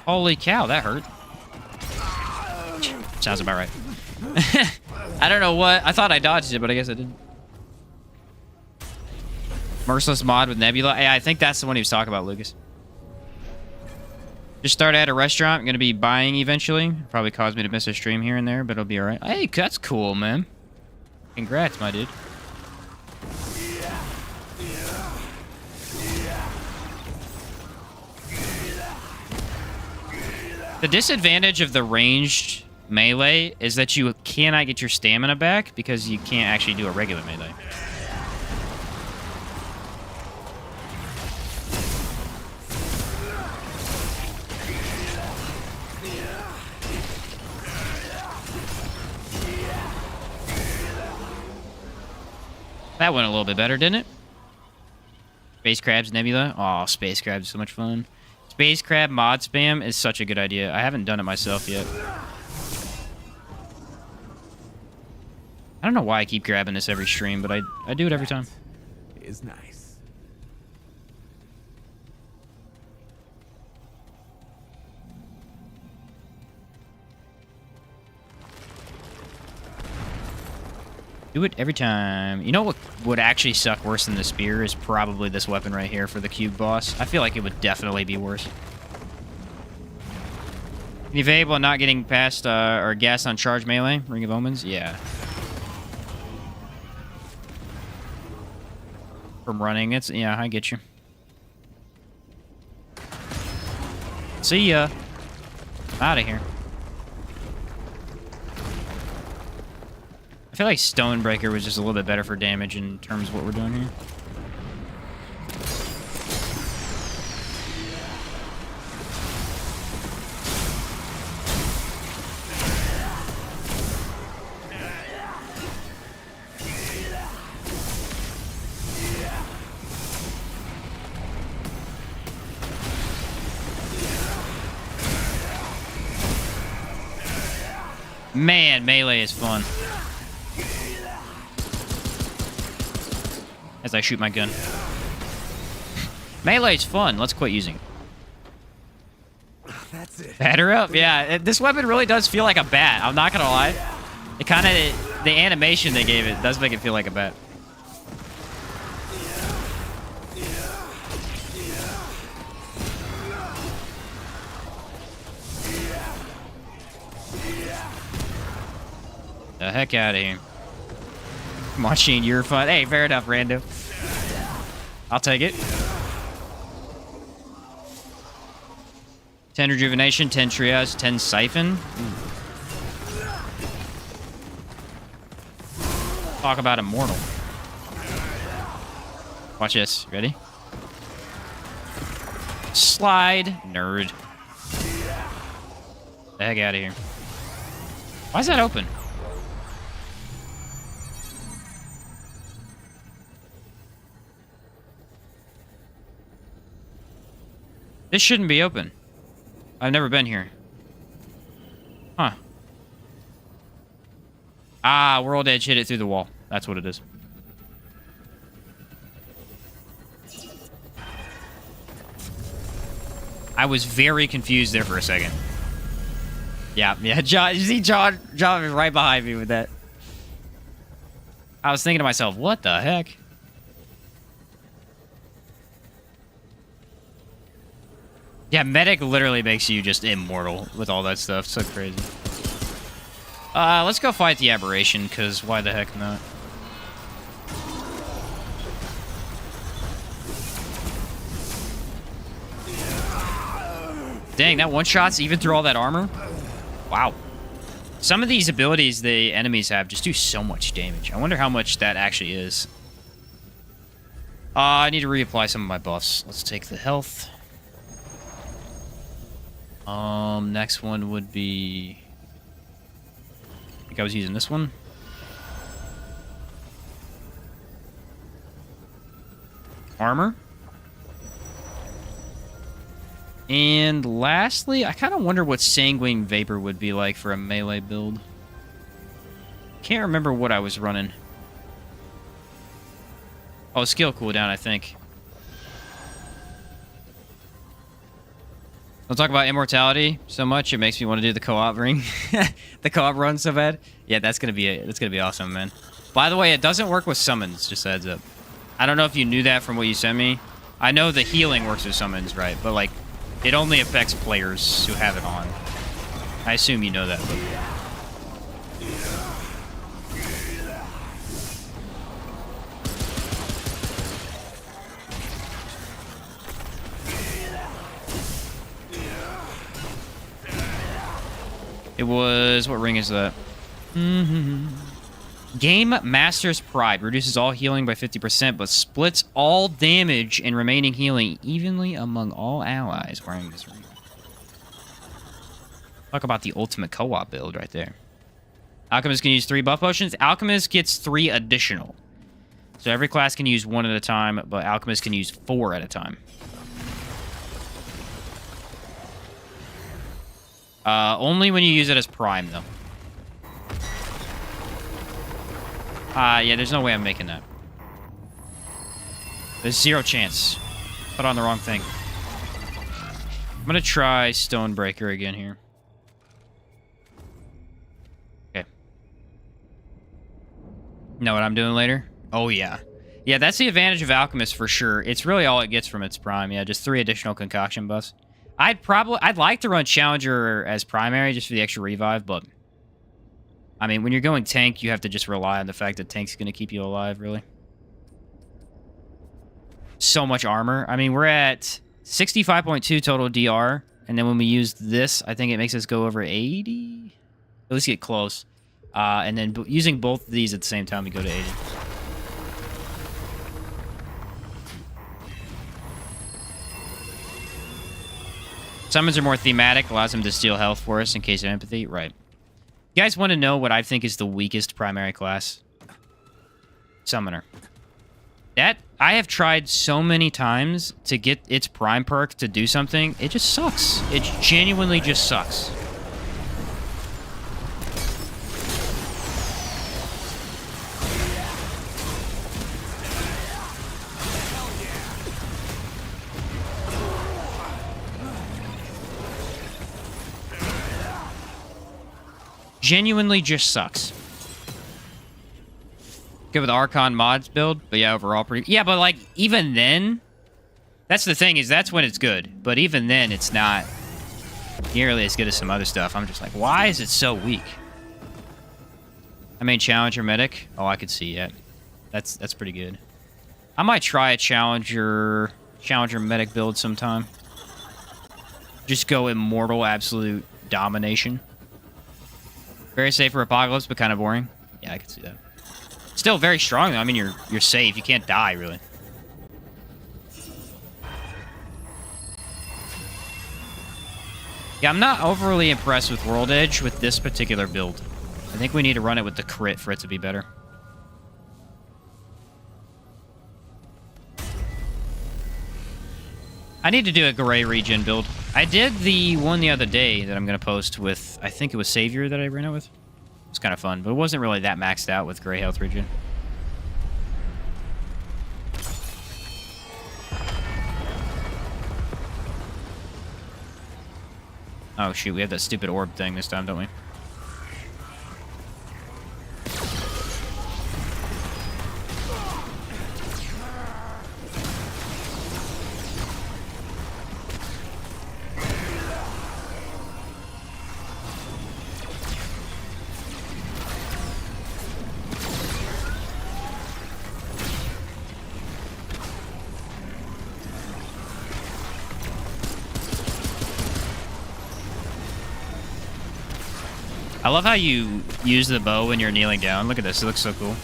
Holy cow, that hurt. Sounds about right. I don't know what. I thought I dodged it, but I guess I didn't. Merciless mod with Nebula. Yeah, I think that's the one he was talking about, Lucas. Just started at a restaurant. I'm going to be buying eventually. Probably caused me to miss a stream here and there, but it'll be alright. Hey, that's cool, man. Congrats, my dude. The disadvantage of the ranged melee is that you cannot get your stamina back because you can't actually do a regular melee. That went a little bit better, didn't it? Space Crabs Nebula. Oh, Space Crabs is so much fun. Space Crab mod spam is such a good idea. I haven't done it myself yet. I don't know why I keep grabbing this every stream, but I do it every time. Is nice. Do it every time. You know what would actually suck worse than the spear is probably this weapon right here for the cube boss. I feel like it would definitely be worse. If able and not getting past or gas on charge melee, Ring of Omens, yeah. From running, it's yeah, I get you. See ya. Out of here. I feel like Stonebreaker was just a little bit better for damage in terms of what we're doing here. Man, melee is fun. As I shoot my gun. Melee's fun. Let's quit using it. That's it. Batter up. Yeah, this weapon really does feel like a bat. I'm not gonna lie. It kind of... The animation they gave it does make it feel like a bat. The heck out of here. Come on, Sheen, you're fun. Hey, fair enough, Rando. I'll take it. 10 rejuvenation, 10 triage, 10 siphon. Talk about immortal. Watch this. Ready? Slide. Nerd. The heck out of here. Why is that open? This shouldn't be open. I've never been here. Huh. Ah, World Edge hit it through the wall. That's what it is. I was very confused there for a second. Yeah, John, you see John is right behind me with that. I was thinking to myself, what the heck? Yeah, medic literally makes you just immortal with all that stuff. So crazy. Let's go fight the aberration, because why the heck not? Dang, that one shot's even through all that armor? Wow. Some of these abilities the enemies have just do so much damage. I wonder how much that actually is. I need to reapply some of my buffs. Let's take the health. Next one would be... I think I was using this one. Armor. And lastly, I kind of wonder what Sanguine Vapor would be like for a melee build. Can't remember what I was running. Oh, skill cooldown, I think. Don't talk about immortality so much. It makes me want to do the co-op ring, the co-op run so bad. Yeah, that's gonna be awesome, man. By the way, it doesn't work with summons. Just a heads up. I don't know if you knew that from what you sent me. I know the healing works with summons, right? But like, it only affects players who have it on. I assume you know that. But... It was... What ring is that? Game Master's Pride. Reduces all healing by 50%, but splits all damage and remaining healing evenly among all allies wearing this ring. Talk about the ultimate co-op build right there. Alchemist can use 3 buff potions. Alchemist gets 3 additional. So every class can use 1 at a time, but Alchemist can use 4 at a time. Only when you use it as prime, though. Yeah, there's no way I'm making that. There's 0 chance. Put on the wrong thing. I'm gonna try Stonebreaker again here. Okay. Know what I'm doing later? Oh, yeah. Yeah, that's the advantage of Alchemist for sure. It's really all it gets from its prime. Yeah, just 3 additional concoction buffs. I'd like to run Challenger as primary just for the extra revive, but I mean, when you're going tank, you have to just rely on the fact that tank's gonna keep you alive, really. So much armor. I mean, we're at 65.2 total DR, and then when we use this, I think it makes us go over 80. At least get close. And then using both of these at the same time, we go to 80. Summons are more thematic, allows them to steal health for us in case of empathy. Right. You guys want to know what I think is the weakest primary class? Summoner. That, I have tried so many times to get its prime perk to do something. It just sucks. It genuinely just sucks. Genuinely just sucks. Good with Archon mods build, but yeah, overall pretty... Yeah, but like, even then... That's the thing, is that's when it's good. But even then, it's not nearly as good as some other stuff. I'm just like, why is it so weak? I mean, Challenger Medic. Oh, I could see it. That's pretty good. I might try a Challenger Medic build sometime. Just go Immortal Absolute Domination. Very safe for Apocalypse, but kind of boring. Yeah, I can see that. Still very strong, though. I mean, you're safe. You can't die, really. Yeah, I'm not overly impressed with World Edge with this particular build. I think we need to run it with the crit for it to be better. I need to do a gray regen build. I did the one the other day that I'm going to post with, I think it was Savior that I ran it with. It was kind of fun, but it wasn't really that maxed out with gray health regen. Oh shoot, we have that stupid orb thing this time, don't we? I love how you use the bow when you're kneeling down. Look at this. It looks so cool.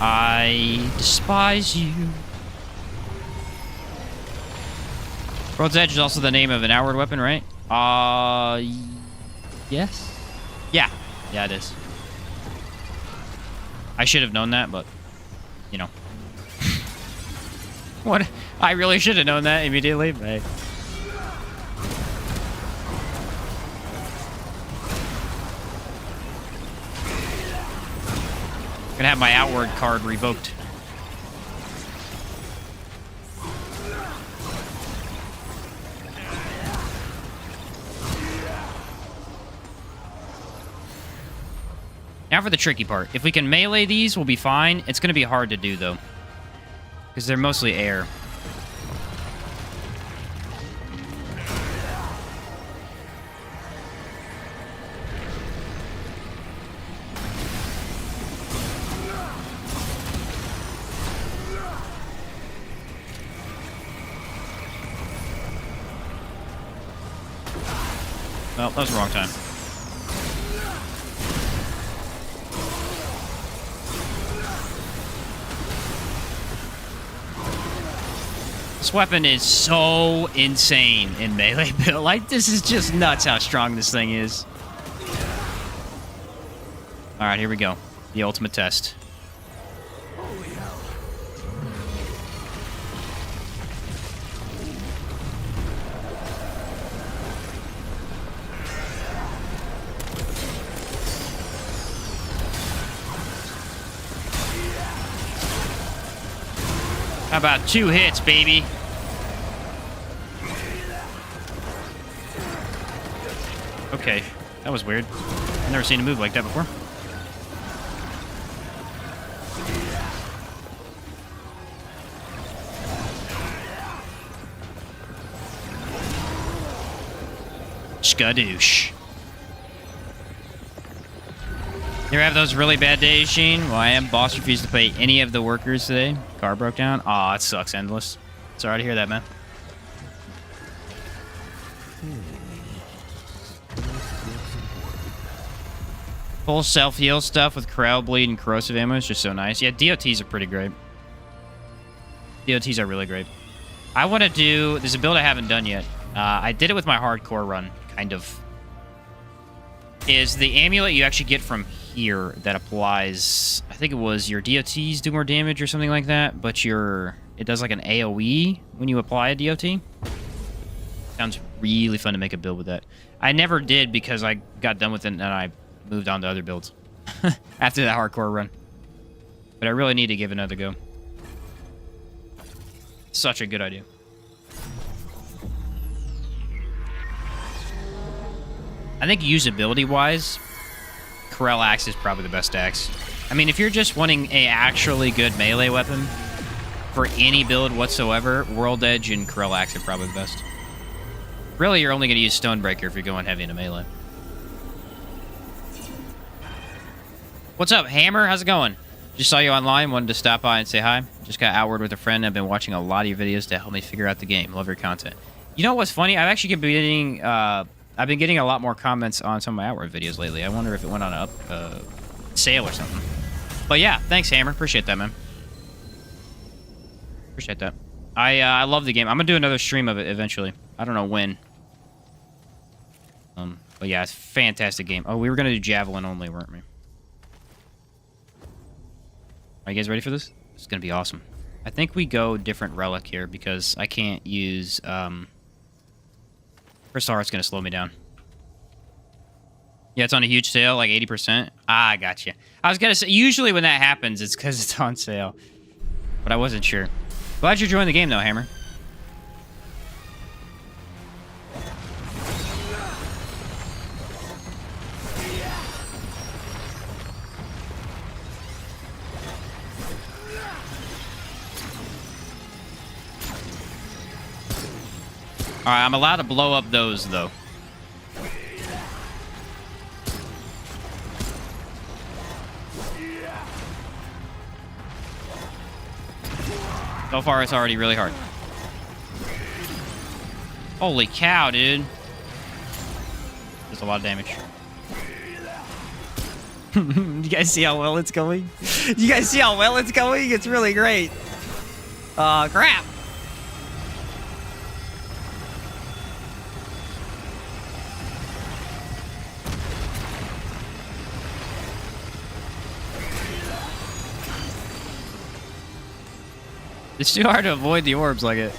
I despise you. World's Edge is also the name of an outward weapon, right? Yes? Yeah. Yeah, it is. I should have known that, but, you know. What? I really should have known that immediately, but hey. Gonna have my outward card revoked. Now for the tricky part. If we can melee these, we'll be fine. It's going to be hard to do, though. Because they're mostly air. Well, that was the wrong time. This weapon is so insane in melee build. Like, this is just nuts how strong this thing is. Alright, here we go. The ultimate test. Holy hell. How about 2 hits, baby? Okay, that was weird. I've never seen a move like that before. Skadoosh. You ever have those really bad days, Sheen? Well, I am. Boss refused to pay any of the workers today. Car broke down. Aw, it sucks endless. Sorry to hear that, man. Full self-heal stuff with Corral Bleed and Corrosive Ammo is just so nice. Yeah, DOTs are pretty great. DOTs are really great. I want to do... There's a build I haven't done yet. I did it with my hardcore run, kind of. Is the amulet you actually get from here that applies... I think it was your DOTs do more damage or something like that, but it does like an AoE when you apply a DOT. Sounds really fun to make a build with that. I never did because I got done with it and I moved on to other builds after that hardcore run. But I really need to give it another go. Such a good idea. I think usability-wise, Corel Axe is probably the best axe. I mean, if you're just wanting a actually good melee weapon for any build whatsoever, World Edge and Corel Axe are probably the best. Really, you're only going to use Stonebreaker if you're going heavy into melee. What's up, Hammer? How's it going? Just saw you online, wanted to stop by and say hi. Just got outward with a friend. I've been watching a lot of your videos to help me figure out the game. Love your content. You know what's funny? I've actually been getting a lot more comments on some of my outward videos lately. I wonder if it went on a sale or something. But yeah, thanks, Hammer. Appreciate that, man. Appreciate that. I love the game. I'm gonna do another stream of it eventually. I don't know when. But yeah, it's a fantastic game. Oh, we were gonna do Javelin only, weren't we? Are you guys ready for this? It's gonna be awesome. I think we go different relic here because I can't use Crystal Heart's gonna slow me down. Yeah, it's on a huge sale, like 80%. Ah, I got you. I was gonna say, usually when that happens, it's because it's on sale. But I wasn't sure. Glad you're joining the game, though, Hammer. Alright, I'm allowed to blow up those, though. So far, it's already really hard. Holy cow, dude. There's a lot of damage. You guys see how well it's going? You guys see how well it's going? It's really great. Crap. It's too hard to avoid the orbs like it.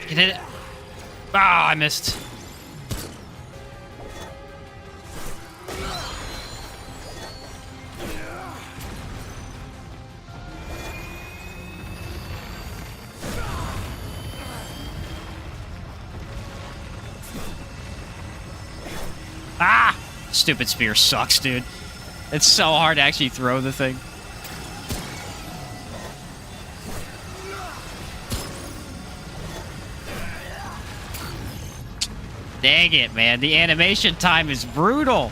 Get it? Ah, I missed. Ah! Stupid spear sucks, dude. It's so hard to actually throw the thing. Dang it, man. The animation time is brutal.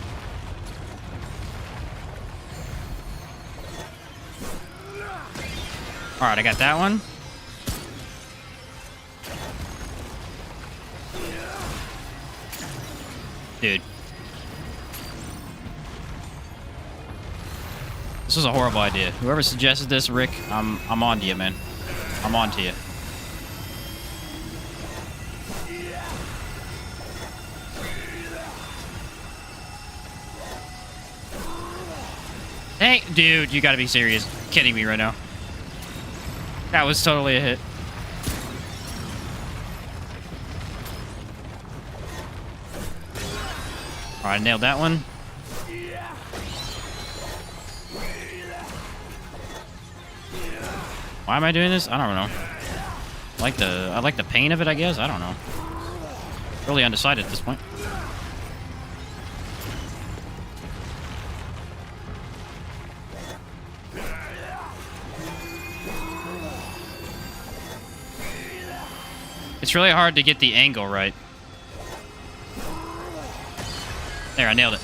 Alright, I got that one. Dude. This was a horrible idea. Whoever suggested this, Rick, I'm on to you, man. I'm on to you. Hey, dude, you gotta be serious. Kidding me right now. That was totally a hit. Alright, nailed that one. Why am I doing this? I don't know. I like the pain of it, I guess. I don't know. Really undecided at this point. It's really hard to get the angle right. There, I nailed it.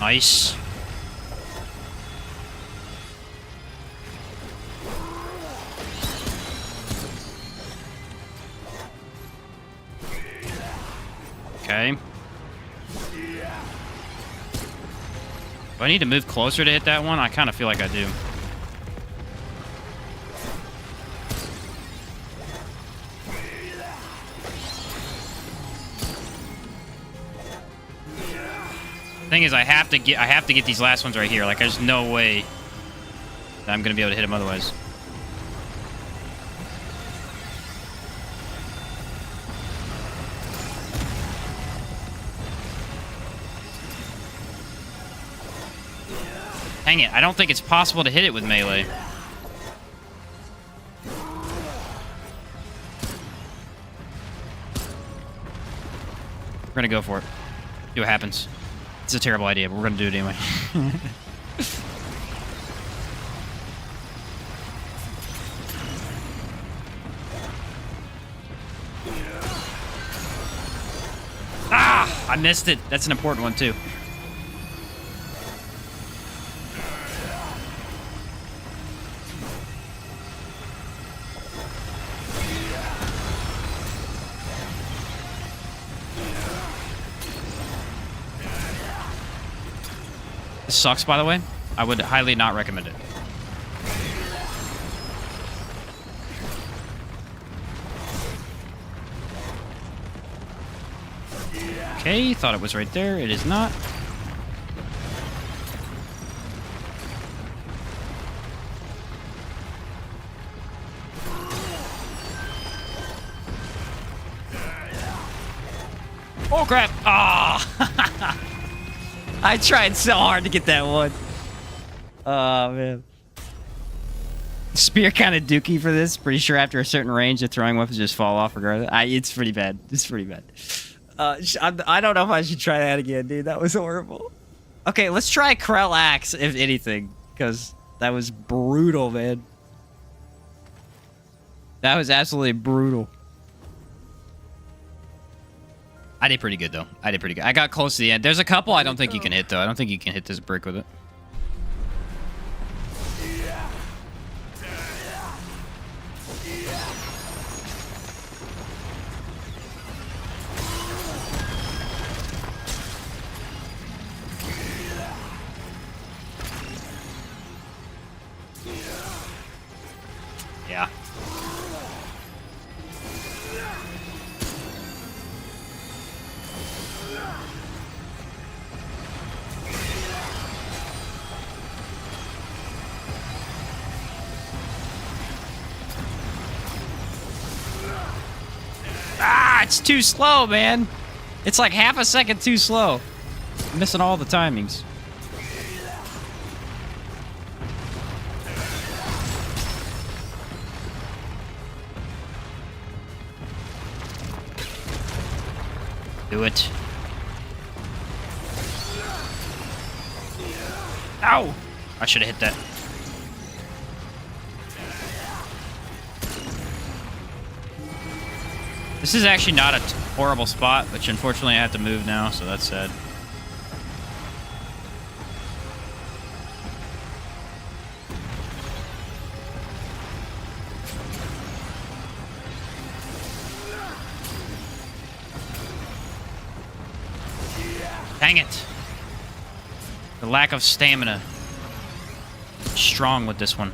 Nice. Okay. Do I need to move closer to hit that one? I kind of feel like I do. Thing is, I have to get these last ones right here. Like, there's no way that I'm gonna be able to hit him otherwise. Dang it, I don't think it's possible to hit it with melee. We're gonna go for it. See what happens. It's a terrible idea, but we're gonna do it anyway. Ah! I missed it. That's an important one, too. This sucks, by the way. I would highly not recommend it. Okay, thought it was right there. It is not. Oh, crap. Ah! I tried so hard to get that one. Oh, man. Spear kind of dookie for this. Pretty sure after a certain range, the throwing weapons just fall off regardless. It's pretty bad. It's pretty bad. I don't know if I should try that again, dude. That was horrible. Okay, let's try Krell Axe, if anything. Because that was brutal, man. That was absolutely brutal. I did pretty good, though. I did pretty good. I got close to the end. There's a couple I don't think you can hit, though. I don't think you can hit this brick with it. Yeah. Ah, it's too slow, man. It's like half a second too slow. I'm missing all the timings. Do it. Ow! I should have hit that. This is actually not a horrible spot, which unfortunately I have to move now, so that's sad. Dang it. The lack of stamina. Strong with this one.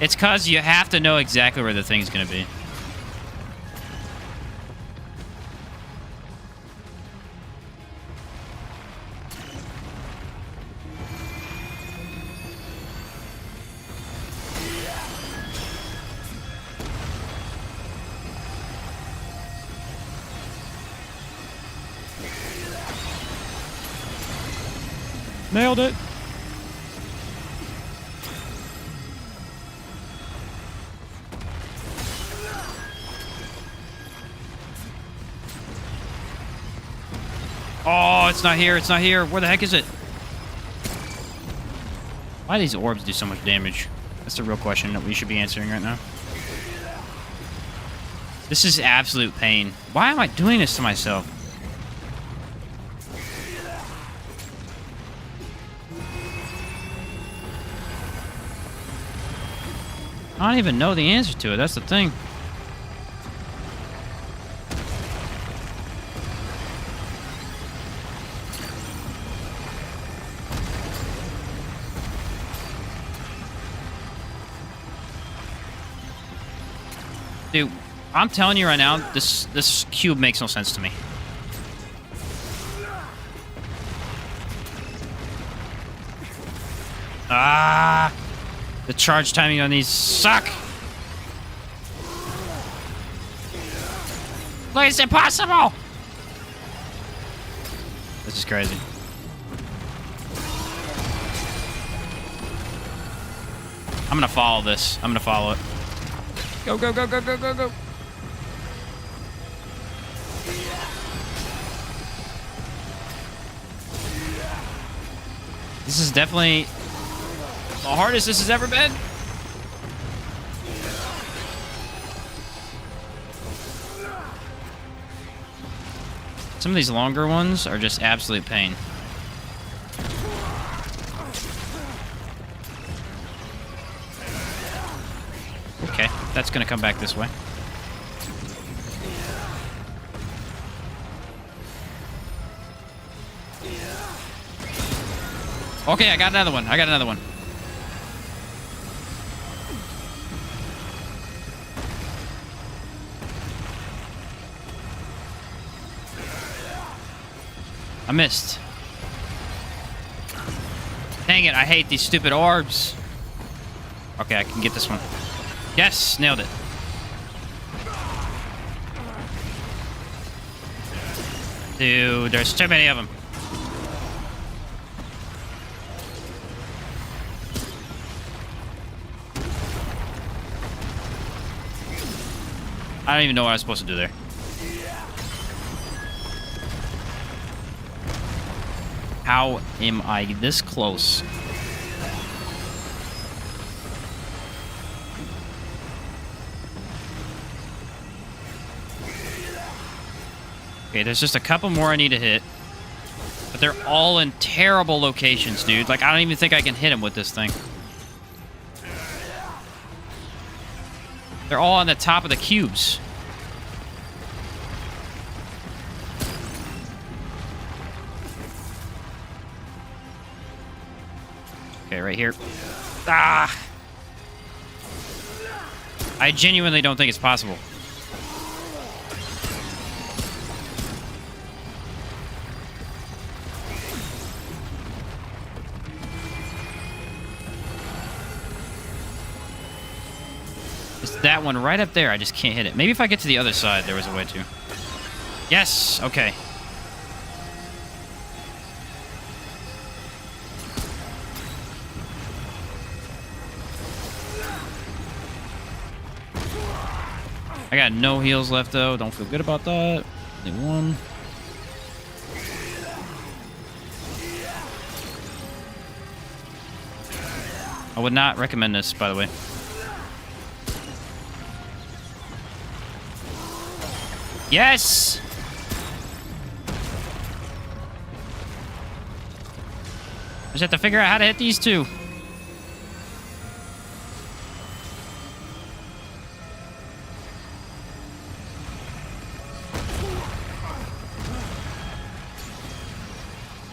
It's cause you have to know exactly where the thing's gonna be. Nailed it. Oh, it's not here. It's not here. Where the heck is it? Why do these orbs do so much damage? That's the real question that we should be answering right now. This is absolute pain. Why am I doing this to myself? I don't even know the answer to it. That's the thing. Dude, I'm telling you right now, this cube makes no sense to me. Ah! The charge timing on these suck! Look, it's impossible! This is crazy. I'm gonna follow this. I'm gonna follow it. Go, go, go, go, go, go, go! This is definitely the hardest this has ever been. Some of these longer ones are just absolute pain. Okay, that's gonna come back this way. Okay, I got another one. I got another one. I missed. Dang it, I hate these stupid orbs. Okay, I can get this one. Yes, nailed it. Dude, there's too many of them. I don't even know what I was supposed to do there. How am I this close? Okay, there's just a couple more I need to hit. But they're all in terrible locations, dude. Like, I don't even think I can hit them with this thing. They're all on the top of the cubes. Okay, right here. Ah! I genuinely don't think it's possible. It's that one right up there. I just can't hit it. Maybe if I get to the other side, there was a way to. Yes! Okay. I got no heals left, though. Don't feel good about that. Only one. I would not recommend this, by the way. Yes! I just have to figure out how to hit these two.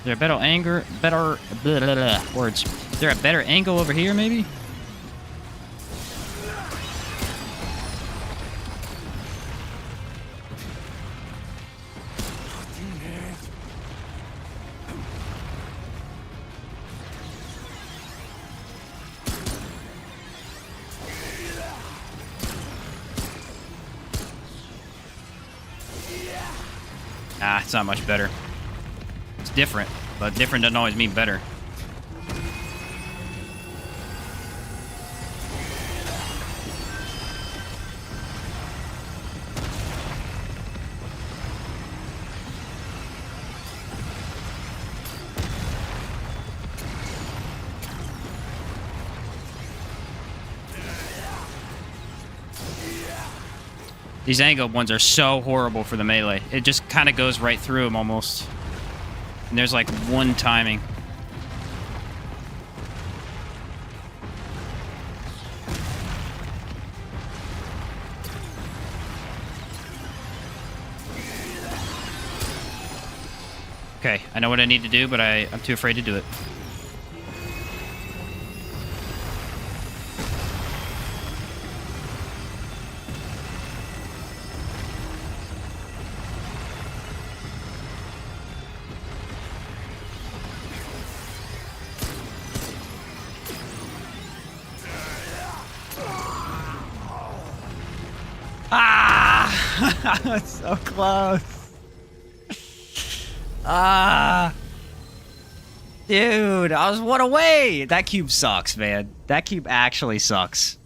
there a better angle? Better blah, blah, blah, words. Is there a better angle over here, maybe? Nah, it's not much better. It's different, but different doesn't always mean better. These angled ones are so horrible for the melee. It just kind of goes right through them almost. And there's like one timing. Okay, I know what I need to do, but I'm too afraid to do it. Ah! That's so close. Ah. Dude, I was one away. That cube sucks, man. That cube actually sucks.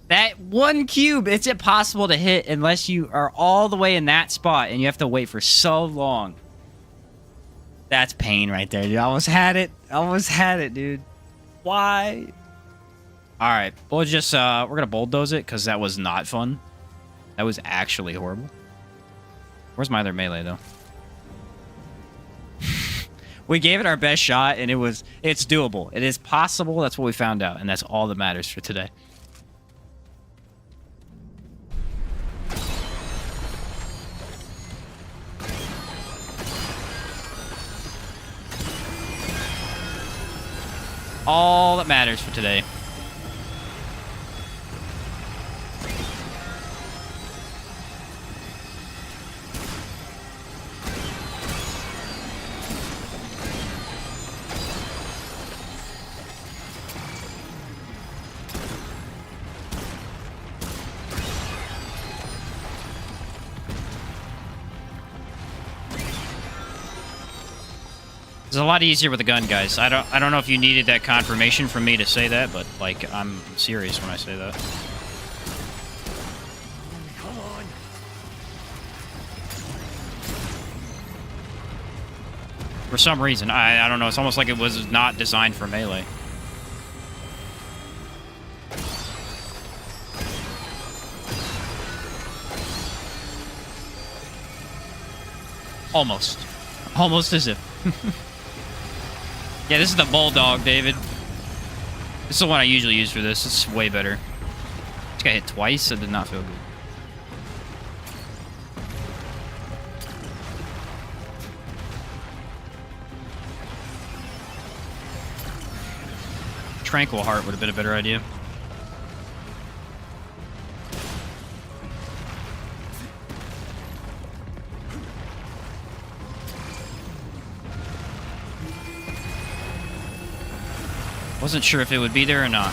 That one cube, it's impossible to hit unless you are all the way in that spot and you have to wait for so long. That's pain right there, dude. I almost had it. I almost had it, dude. Why? All right, we'll just we're gonna bulldoze it because that was not fun. That was actually horrible. Where's my other melee though? We gave it our best shot, and it's doable. It is possible. That's what we found out, and that's all that matters for today. All that matters for today. It's a lot easier with a gun, guys. I don't know if you needed that confirmation from me to say that, but like I'm serious when I say that. Come on. For some reason, I don't know. It's almost like it was not designed for melee. Almost. Almost as if. Yeah, this is the Bulldog, David. This is the one I usually use for this. It's way better. Just got hit twice. It did not feel good. Tranquil Heart would have been a better idea. Wasn't sure if it would be there or not.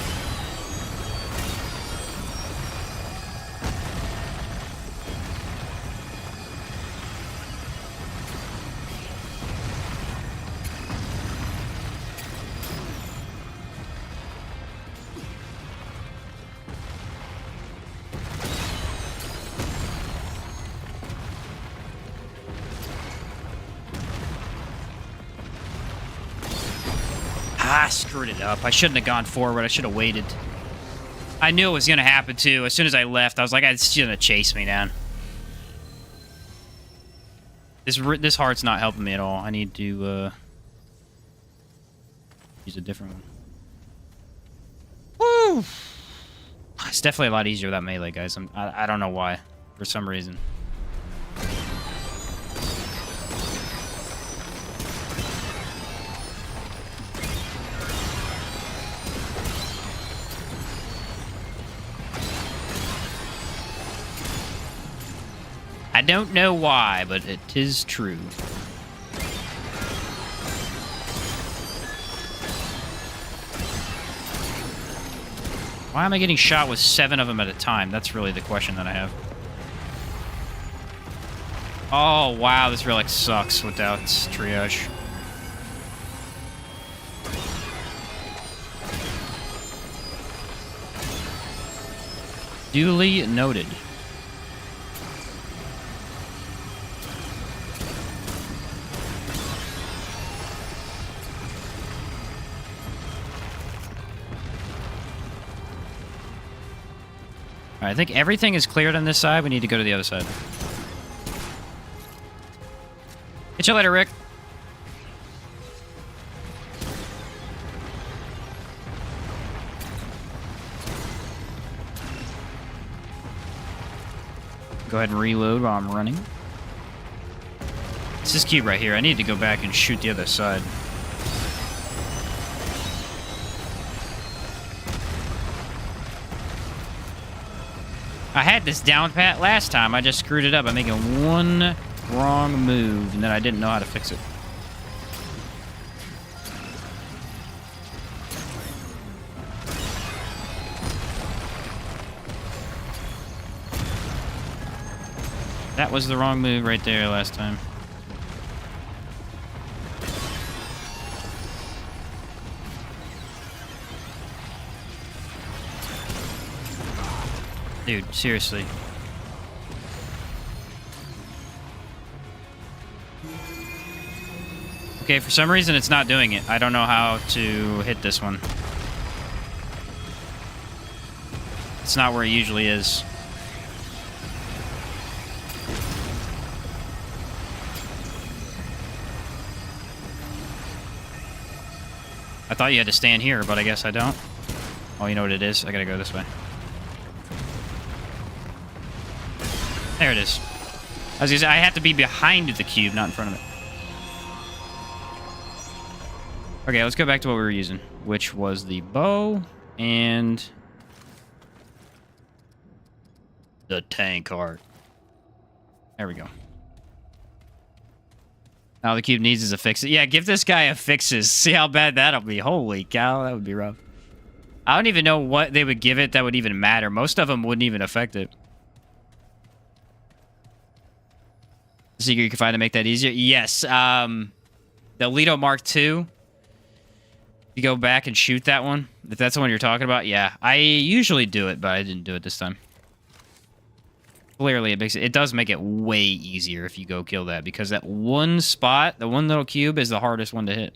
Ah, screwed it up. I shouldn't have gone forward. I should have waited. I knew it was going to happen, too. As soon as I left, I was like, it's going to chase me down. This heart's not helping me at all. I need to use a different one. Woo! It's definitely a lot easier without melee, guys. I don't know why. For some reason. I don't know why, but it is true. Why am I getting shot with 7 of them at a time? That's really the question that I have. Oh, wow, this relic sucks without triage. Duly noted. All right, I think everything is cleared on this side. We need to go to the other side. Catch you later, Rick. Go ahead and reload while I'm running. It's this cube right here. I need to go back and shoot the other side. I had this down pat last time. I just screwed it up by making one wrong move, and then I didn't know how to fix it. That was the wrong move right there last time. Dude, seriously. Okay, for some reason it's not doing it. I don't know how to hit this one. It's not where it usually is. I thought you had to stand here, but I guess I don't. Oh, you know what it is? I gotta go this way. There it is. I was gonna say, I have to be behind the cube, not in front of it. Okay, let's go back to what we were using, which was the bow and the tank heart. There we go. All the cube needs is a fix it. Yeah, give this guy a fixes. See how bad that'll be. Holy cow, that would be rough. I don't even know what they would give it that would even matter. Most of them wouldn't even affect it. Secret you can find to make that easier? Yes. The Alito Mark II. You go back and shoot that one. If that's the one you're talking about, yeah. I usually do it, but I didn't do it this time. Clearly, it does make it way easier if you go kill that, because that one spot, the one little cube, is the hardest one to hit.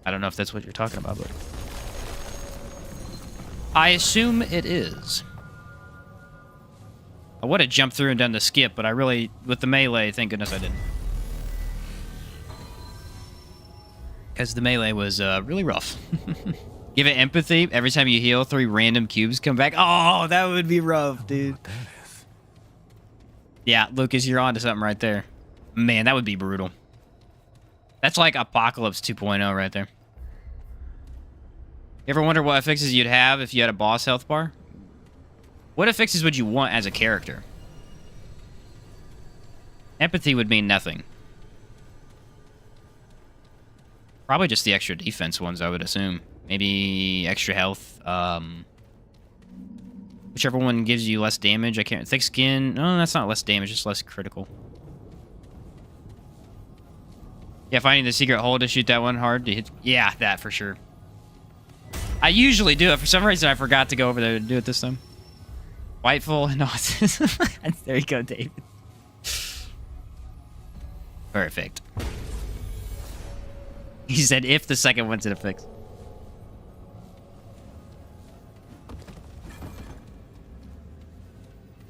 I don't know if that's what you're talking about, but I assume it is. I would have jumped through and done the skip, but I really, with the melee, thank goodness I didn't. Because the melee was really rough. Give it empathy. Every time you heal, 3 random cubes come back. Oh, that would be rough, dude. Yeah, Lucas, you're onto something right there. Man, that would be brutal. That's like Apocalypse 2.0 right there. You ever wonder what fixes you'd have if you had a boss health bar? What fixes would you want as a character? Empathy would mean nothing. Probably just the extra defense ones, I would assume. Maybe extra health. Whichever one gives you less damage. I can't. Thick skin. No, that's not less damage. Just less critical. Yeah, finding the secret hole to shoot that one hard to hit. Yeah, that for sure. I usually do it. For some reason, I forgot to go over there to do it this time. Whiteful. No, there you go, David. Perfect. He said if the second one's in a fix.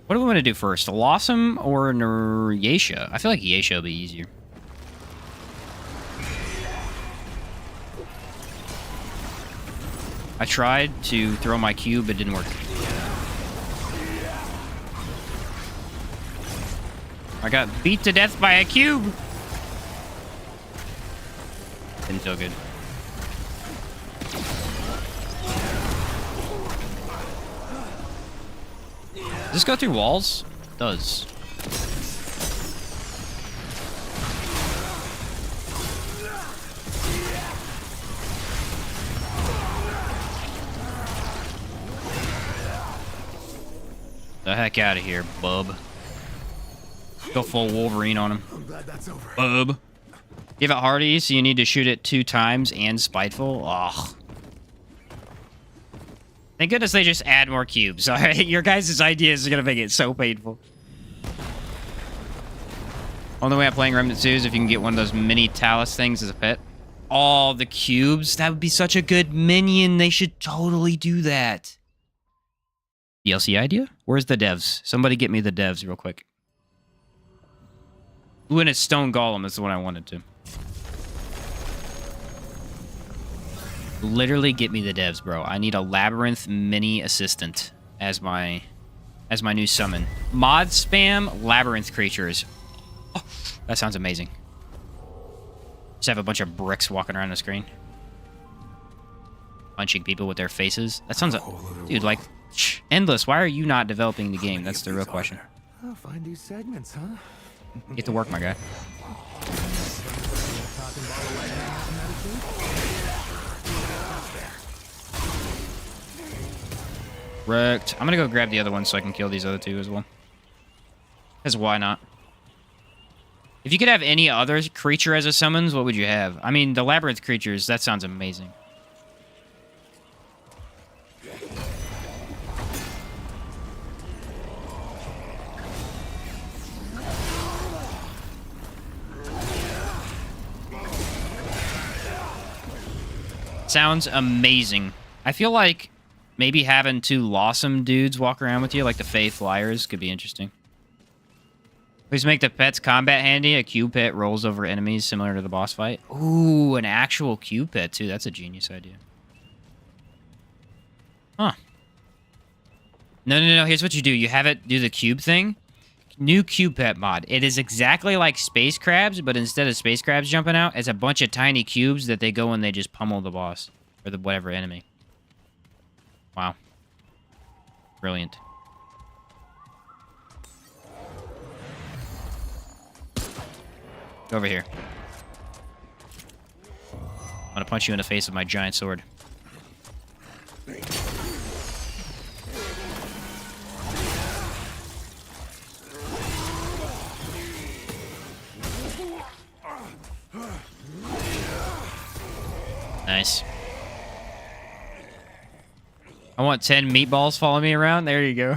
What do we want to do first? Lawsome or Yesha? I feel like Yesha will be easier. I tried to throw my cube, it didn't work. I got beat to death by a cube. Didn't feel good. Does this go through walls? It does. The heck out of here, bub. Go full Wolverine on him. I'm glad that's over. Bub. Give it hardy, so you need to shoot it 2 times and spiteful. Ugh. Thank goodness they just add more cubes. All right, your guys' ideas are gonna make it so painful. Only way I'm playing Remnant 2 is if you can get one of those mini Talus things as a pet. All the cubes. That would be such a good minion. They should totally do that. DLC idea? Where's the devs? Somebody get me the devs real quick. Ooh, and a stone golem is the one I wanted to. Literally get me the devs, bro. I need a labyrinth mini assistant as my new summon. Mod spam labyrinth creatures. Oh, that sounds amazing. Just have a bunch of bricks walking around the screen. Punching people with their faces. That sounds... Dude, like... Endless, why are you not developing the game? That's the real question. I'll find these segments, huh? Get to work, my guy. Wrecked. I'm gonna go grab the other one so I can kill these other 2 as well. Because why not? If you could have any other creature as a summons, what would you have? I mean, the labyrinth creatures, that sounds amazing. Sounds amazing. I feel like maybe having 2 Lawsome dudes walk around with you, like the Fey Flyers, could be interesting. Please make the pet's combat handy. A cube pet rolls over enemies similar to the boss fight. Ooh, an actual cube pet, too. That's a genius idea. Huh. No. Here's what you do. You have it do the cube thing. New cube pet mod. It is exactly like space crabs, but instead of space crabs jumping out, it's a bunch of tiny cubes that they go and they just pummel the boss. Or the whatever enemy. Wow. Brilliant. Go over here. I'm gonna punch you in the face with my giant sword. Nice. I want 10 meatballs following me around. There you go.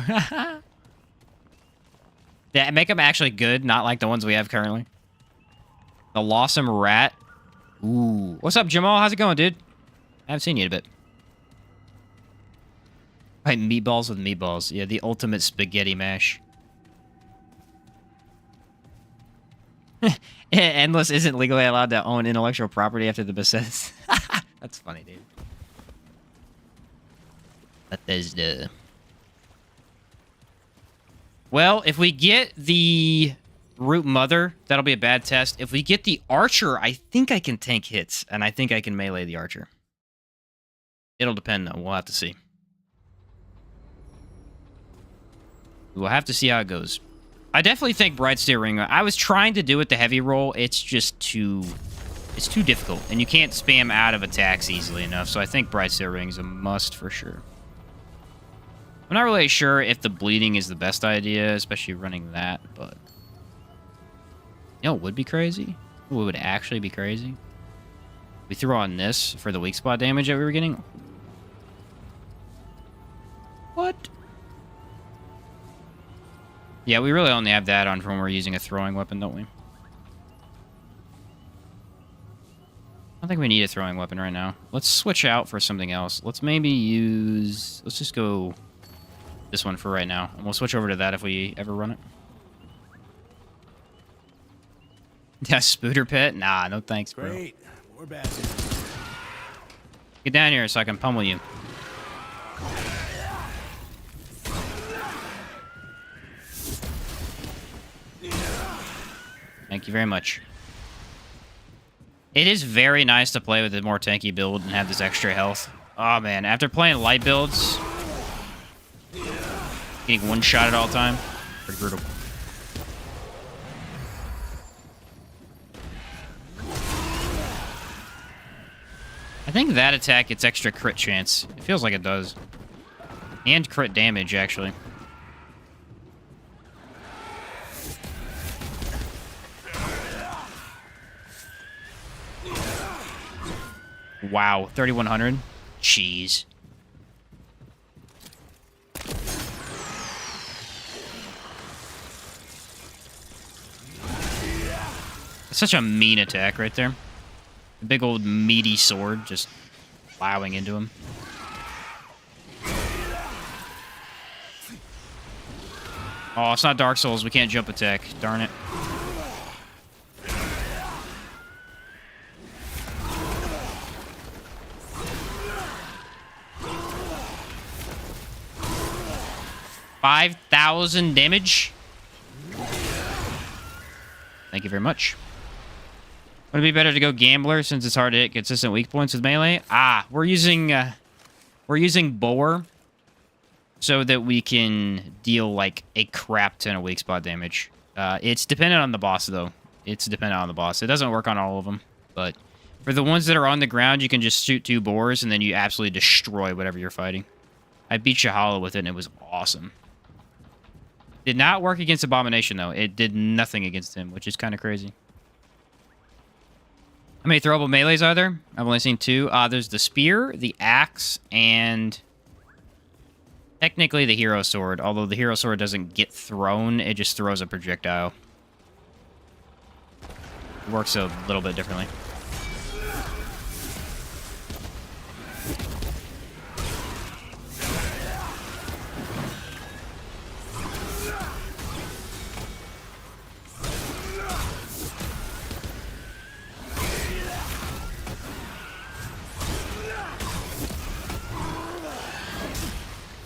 Yeah, make them actually good, not like the ones we have currently. The Lawsome Rat. Ooh. What's up, Jamal? How's it going, dude? I haven't seen you in a bit. Right, meatballs with meatballs. Yeah, the ultimate spaghetti mash. Endless isn't legally allowed to own intellectual property after the Bethesda. That's funny, dude. Bethesda. Well, if we get the Root Mother, that'll be a bad test. If we get the Archer, I think I can tank hits, and I think I can melee the Archer. It'll depend, though. We'll have to see. We'll have to see how it goes. I definitely think Brightsteel Ring... I was trying to do it the heavy roll. It's just too... It's too difficult, and you can't spam out of attacks easily enough, so I think Brightsteel Ring is a must for sure. I'm not really sure if the bleeding is the best idea, especially running that, but... You know, it would be crazy. It would actually be crazy. We threw on this for the weak spot damage that we were getting. What? Yeah, we really only have that on from when we're using a throwing weapon, don't we? I don't think we need a throwing weapon right now. Let's switch out for something else. Let's maybe use... Let's just go this one for right now. And we'll switch over to that if we ever run it. Yeah, Spooter Pit? Nah, no thanks, bro. Great. We're back. Get down here so I can pummel you. Thank you very much. It is very nice to play with a more tanky build and have this extra health. Oh, man. After playing light builds, getting one shot at all time, pretty brutal. think that attack gets extra crit chance. It feels like it does. And crit damage, actually. Wow, 3,100? Jeez. That's such a mean attack right there. A big old meaty sword just plowing into him. Oh, it's not Dark Souls. We can't jump attack. Darn it. $5,000 damage. Thank you very much. Would it be better to go Gambler since it's hard to hit consistent weak points with melee? Ah, we're using Boar so that we can deal like a crap ton of weak spot damage. It's dependent on the boss though. It's dependent on the boss. It doesn't work on all of them, but for the ones that are on the ground, you can just shoot 2 boars and then you absolutely destroy whatever you're fighting. I beat Shahala with it and it was awesome. Did not work against Abomination though. It did nothing against him, which is kind of crazy. How many throwable melees are there? I've only seen 2. There's the spear, the axe, and technically the hero sword. Although the hero sword doesn't get thrown, it just throws a projectile. It works a little bit differently.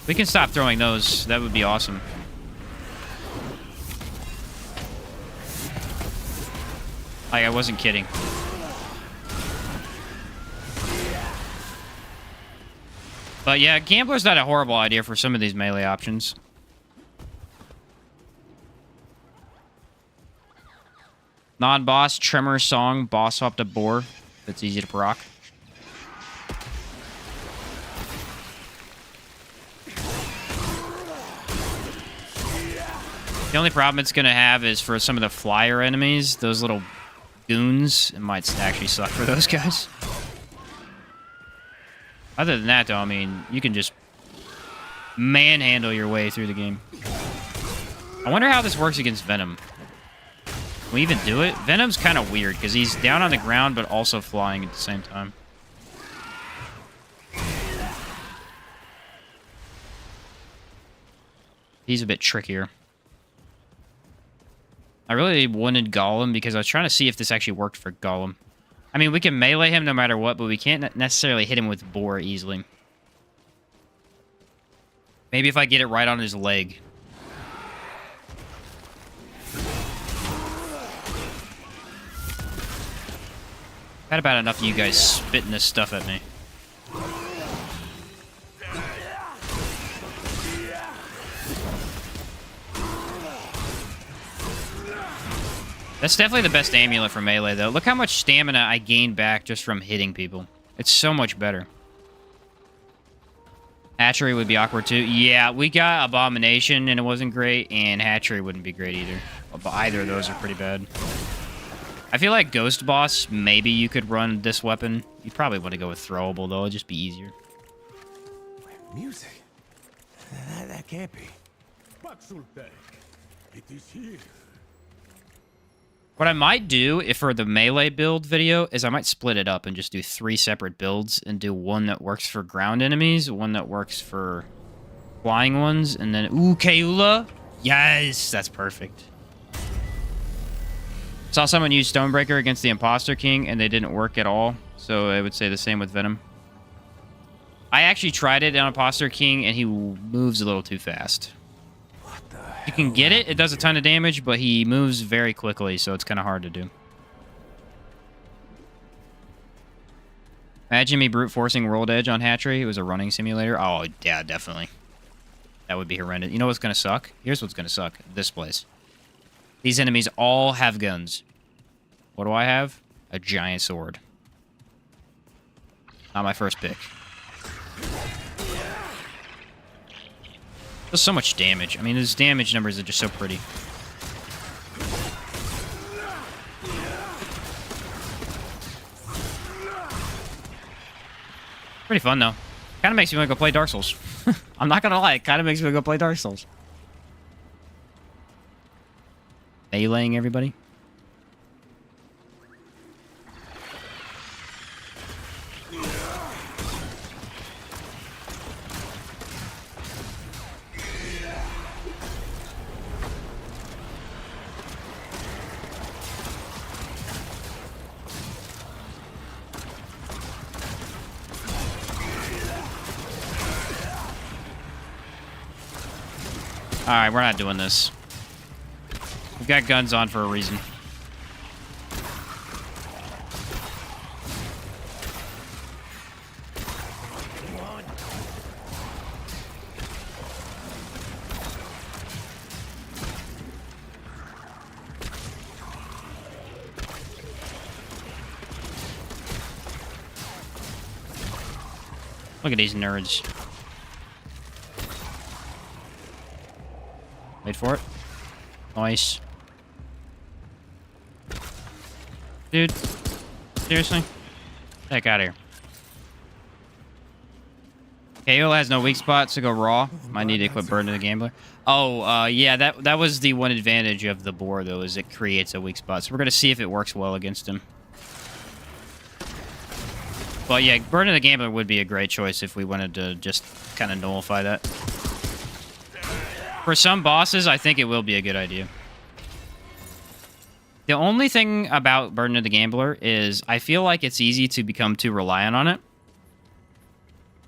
We can stop throwing those. That would be awesome. Like, I wasn't kidding. But yeah, Gambler's not a horrible idea for some of these melee options. Non-boss, Tremor Song, boss swap to Boar. That's easy to proc. The only problem it's going to have is for some of the flyer enemies, those little goons. It might actually suck for those guys. Other than that, though, I mean, you can just manhandle your way through the game. I wonder how this works against Venom. Can we even do it? Venom's kind of weird, because he's down on the ground, but also flying at the same time. He's a bit trickier. I really wanted Golem because I was trying to see if this actually worked for Golem. I mean, we can melee him no matter what, but we can't necessarily hit him with Boar easily. Maybe if I get it right on his leg. Had about enough of you guys spitting this stuff at me. That's definitely the best amulet for melee, though. Look how much stamina I gained back just from hitting people. It's so much better. Hatchery would be awkward, too. Yeah, we got Abomination, and it wasn't great, and Hatchery wouldn't be great either. But either of those are pretty bad. I feel like Ghost Boss, maybe you could run this weapon. You probably want to go with Throwable, though. It'd just be easier. Music? That can't be. It is here. What I might do if for the melee build video is I might split it up and just do 3 separate builds and do one that works for ground enemies, one that works for flying ones, and then ooh, Kaula. Yes, that's perfect. Saw someone use Stonebreaker against the Imposter King and they didn't work at all, so I would say the same with Venom. I actually tried it on Imposter King and he moves a little too fast. You can get it. It does a ton of damage, but he moves very quickly, so it's kind of hard to do. Imagine me brute forcing World Edge on Hatchery. It was a running simulator. Oh, yeah, definitely. That would be horrendous. You know what's going to suck? Here's what's going to suck. This place. These enemies all have guns. What do I have? A giant sword. Not my first pick. Does so much damage. I mean, his damage numbers are just so pretty. Pretty fun, though. Kind of makes me want to go play Dark Souls. I'm not going to lie. It kind of makes me want to go play Dark Souls. Meleeing everybody. Alright, we're not doing this. We've got guns on for a reason. Look at these nerds. Wait for it. Nice. Dude. Seriously? Heck out of here. KO has no weak spots to go raw. Might need to equip Burden of the Gambler. Oh, yeah, that was the one advantage of the boar, though, is it creates a weak spot. So we're going to see if it works well against him. But yeah, Burden of the Gambler would be a great choice if we wanted to just kind of nullify that. For some bosses, I think it will be a good idea. The only thing about Burden of the Gambler is I feel like it's easy to become too reliant on it.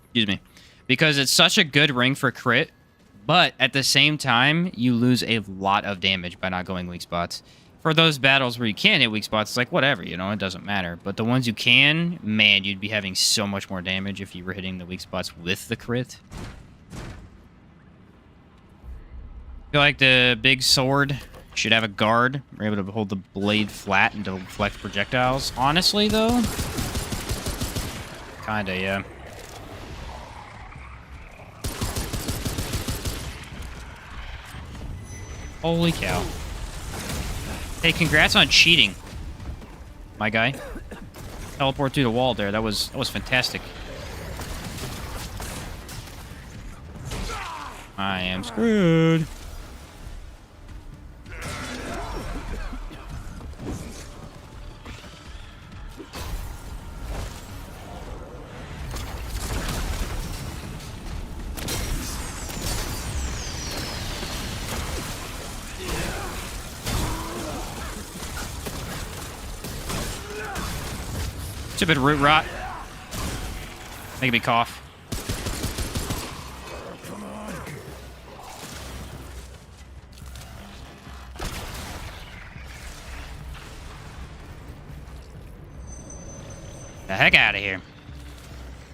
Excuse me. Because it's such a good ring for crit, but at the same time, you lose a lot of damage by not going weak spots. For those battles where you can't hit weak spots, it's like, whatever, you know, it doesn't matter. But the ones you can, man, you'd be having so much more damage if you were hitting the weak spots with the crit. I feel like the big sword should have a guard. We're able to hold the blade flat and deflect projectiles. Honestly, though, kinda, yeah. Holy cow. Hey, congrats on cheating, my guy. Teleport through the wall there. That was fantastic. I am screwed. Stupid root rot. Making me cough. The heck out of here.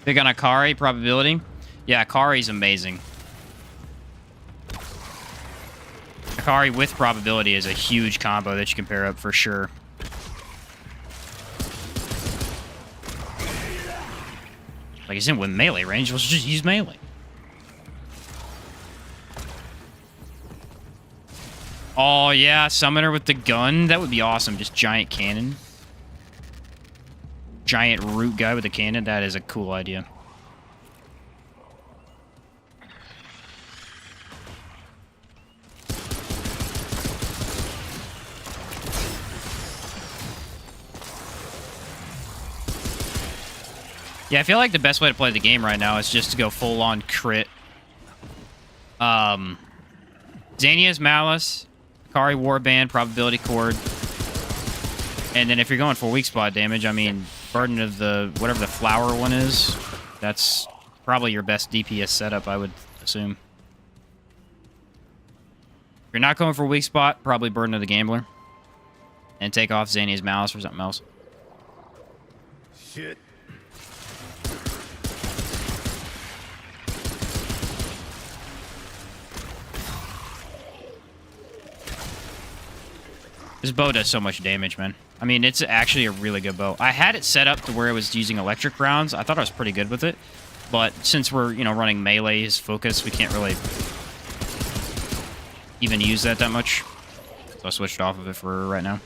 Big on Akari probability. Yeah, Akari's amazing. Akari with probability is a huge combo that you can pair up for sure. Like, he's in with melee range. Let's just use melee. Oh, yeah. Summoner with the gun. That would be awesome. Just giant cannon. Giant root guy with a cannon. That is a cool idea. Yeah, I feel like the best way to play the game right now is just to go full-on crit. Xania's Malice, Akari Warband, Probability Cord. And then if you're going for weak spot damage, I mean, Burden of the... whatever the flower one is, that's probably your best DPS setup, I would assume. If you're not going for weak spot, probably Burden of the Gambler. And take off Xania's Malice for something else. Shit. This bow does so much damage, man. I mean, it's actually a really good bow. I had it set up to where it was using electric rounds. I thought I was pretty good with it. But since we're, you know, running melee as focus, we can't really even use that much. So I switched off of it for right now.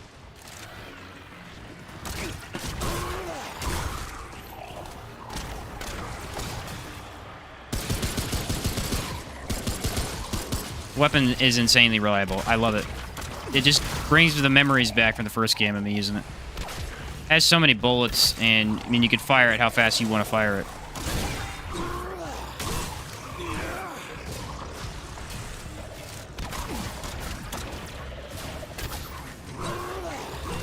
Weapon is insanely reliable. I love it. It just brings the memories back from the first game of me using it. Has so many bullets, and I mean, you could fire it how fast you want to fire it.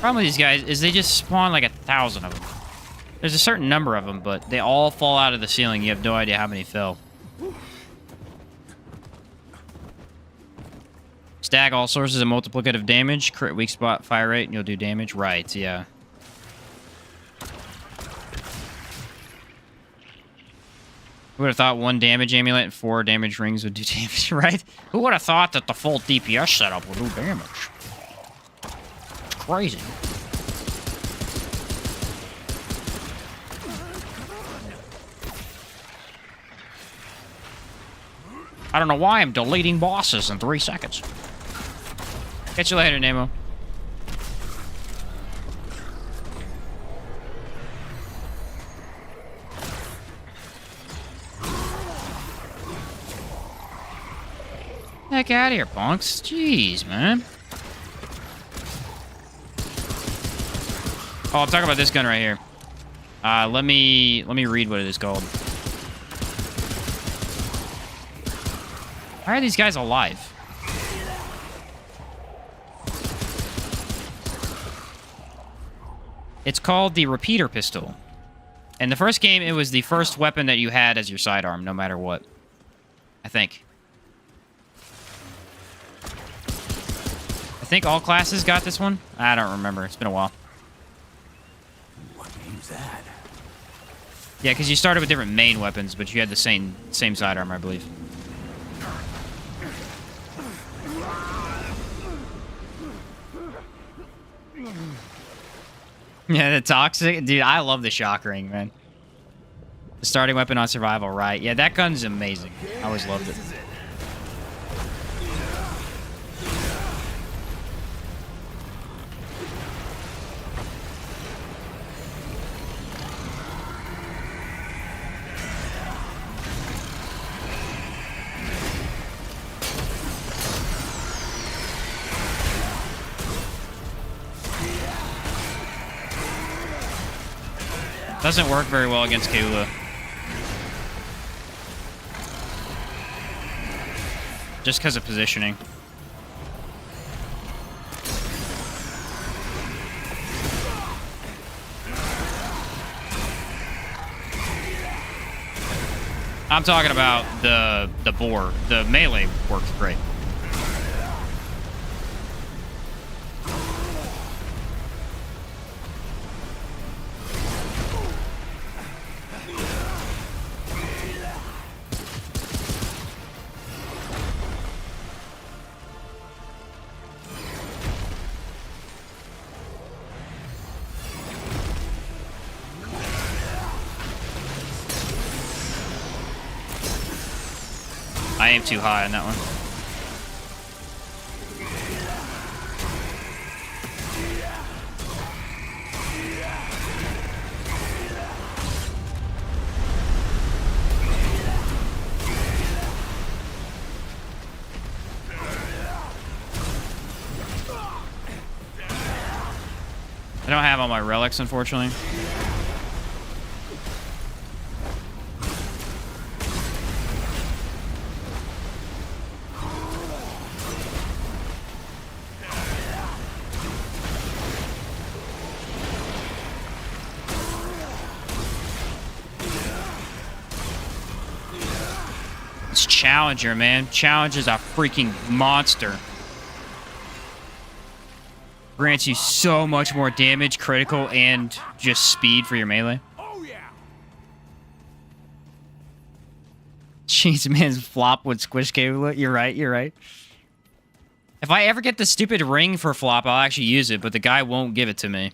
Problem with these guys is they just spawn like 1,000 of them. There's a certain number of them, but they all fall out of the ceiling. You have no idea how many fell. Stack all sources of multiplicative damage. Crit weak spot, fire rate, and you'll do damage. Right, yeah. Who would have thought 1 damage amulet and 4 damage rings would do damage, right? Who would have thought that the full DPS setup would do damage? It's crazy. I don't know why I'm deleting bosses in 3 seconds. Catch you later, Nemo. Heck out of here, punks. Jeez, man. Oh, I'm talking about this gun right here. Let me read what it is called. Why are these guys alive? It's called the repeater pistol. In the first game, it was the first weapon that you had as your sidearm, no matter what. I think. I think all classes got this one. I don't remember. It's been a while. What name's that? Yeah, because you started with different main weapons, but you had the same sidearm, I believe. Yeah, the toxic. Dude, I love the shock ring, man. The starting weapon on survival, right? Yeah, that gun's amazing. I always loved it. Doesn't work very well against Kayla. Just because of positioning. I'm talking about the boar. The melee works great. I aim too high on that one. I don't have all my relics, unfortunately. It's Challenger, man. Challenger's a freaking monster. Grants you so much more damage, critical, and just speed for your melee. Oh yeah. Jeez, man, flop would squish cable. You're right, you're right. If I ever get the stupid ring for flop, I'll actually use it, but the guy won't give it to me.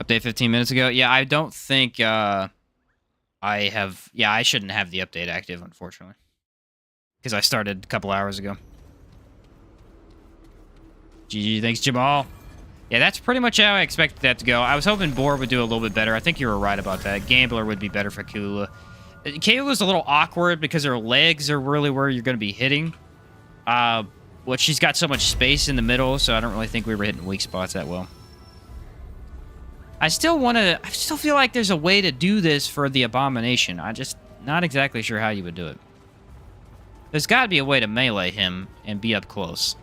Update 15 minutes ago. Yeah, I don't think I have... Yeah, I shouldn't have the update active, unfortunately. Because I started a couple hours ago. GG, thanks, Jamal. Yeah, that's pretty much how I expected that to go. I was hoping Boar would do a little bit better. I think you were right about that. Gambler would be better for Kaula. Kaula's a little awkward because her legs are really where you're going to be hitting. But she's got so much space in the middle, so I don't really think we were hitting weak spots that well. I still feel like there's a way to do this for the Abomination. I'm just not exactly sure how you would do it. There's got to be a way to melee him and be up close.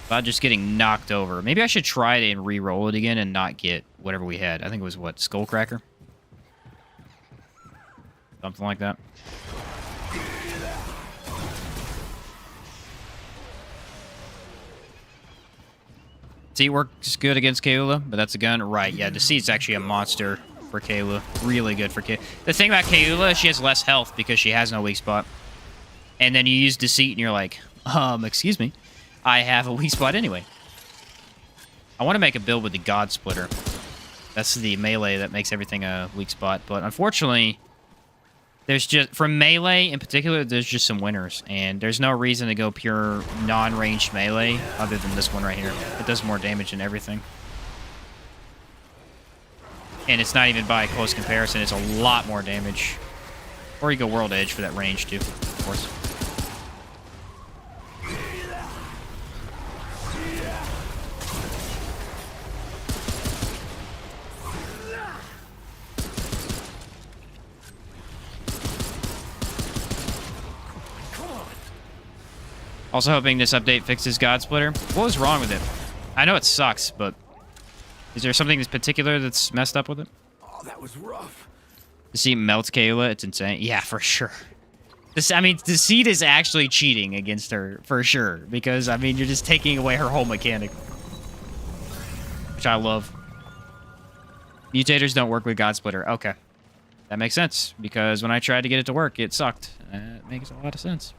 Without just getting knocked over. Maybe I should try it and re-roll it again and not get whatever we had. I think it was, what, Skullcracker? Something like that. Deceit works good against Kaula, but that's a gun. Right, yeah, Deceit's actually a monster for Kaula. Really good for Kaula. The thing about Kaula, she has less health because she has no weak spot. And then you use Deceit and you're like, excuse me. I have a weak spot anyway. I want to make a build with the God Splitter. That's the melee that makes everything a weak spot. But unfortunately, there's just... For melee in particular, there's just some winners. And there's no reason to go pure non-ranged melee other than this one right here. It does more damage than everything. And it's not even by close comparison. It's a lot more damage. Or you go World Edge for that range too, of course. Also hoping this update fixes God Splitter. What was wrong with it? I know it sucks, but is there something in particular that's messed up with it? Oh, that was rough. Deceit melts Kaula. It's insane. Yeah, for sure. I mean, Deceit is actually cheating against her, for sure. Because, I mean, you're just taking away her whole mechanic. Which I love. Mutators don't work with God Splitter. Okay. That makes sense. Because when I tried to get it to work, it sucked. It makes a lot of sense.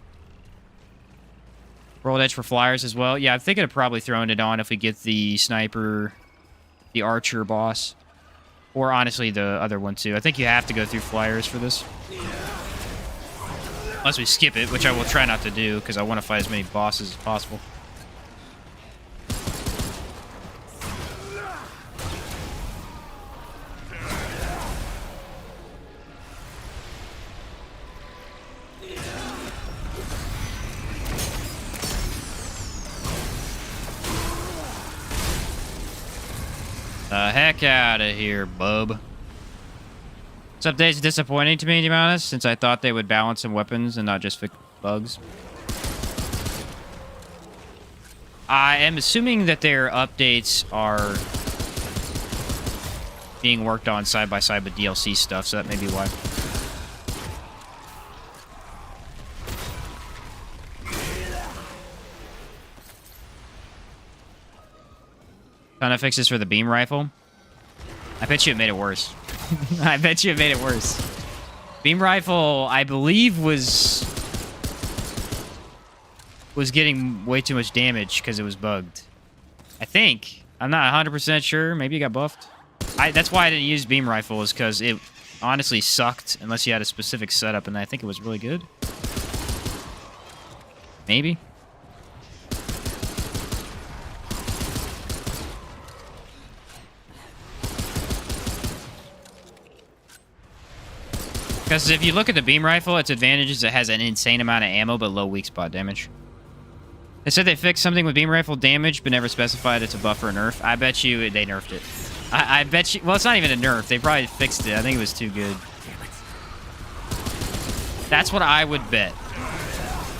World Edge for Flyers as well. Yeah, I'm thinking of probably throwing it on if we get the Sniper, the Archer boss. Or honestly, the other one too. I think you have to go through Flyers for this. Unless we skip it, which I will try not to do, because I want to fight as many bosses as possible. The heck out of here, bub. This update's disappointing to me, to be honest, since I thought they would balance some weapons and not just fix bugs. I am assuming that their updates are being worked on side by side with DLC stuff, so that may be why. Ton of fixes for the beam rifle. I bet you it made it worse. I bet you it made it worse. Beam rifle, I believe, was getting way too much damage because it was bugged. I think. I'm not 100% sure. Maybe it got buffed. That's why I didn't use beam rifle, is because it honestly sucked unless you had a specific setup, and I think it was really good. Maybe. Because if you look at the beam rifle, its advantage is it has an insane amount of ammo, but low weak spot damage. They said they fixed something with beam rifle damage, but never specified it's a buff or a nerf. I bet you they nerfed it. I bet you... Well, it's not even a nerf. They probably fixed it. I think it was too good. That's what I would bet.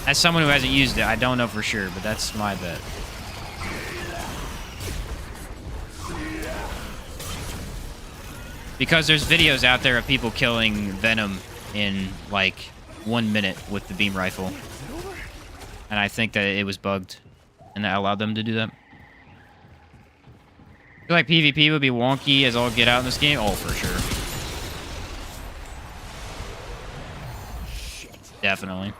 As someone who hasn't used it, I don't know for sure, but that's my bet. Because there's videos out there of people killing Venom in, like, 1 minute with the beam rifle. And I think that it was bugged. And that allowed them to do that. I feel like PvP would be wonky as all get out in this game. Oh, for sure. Definitely.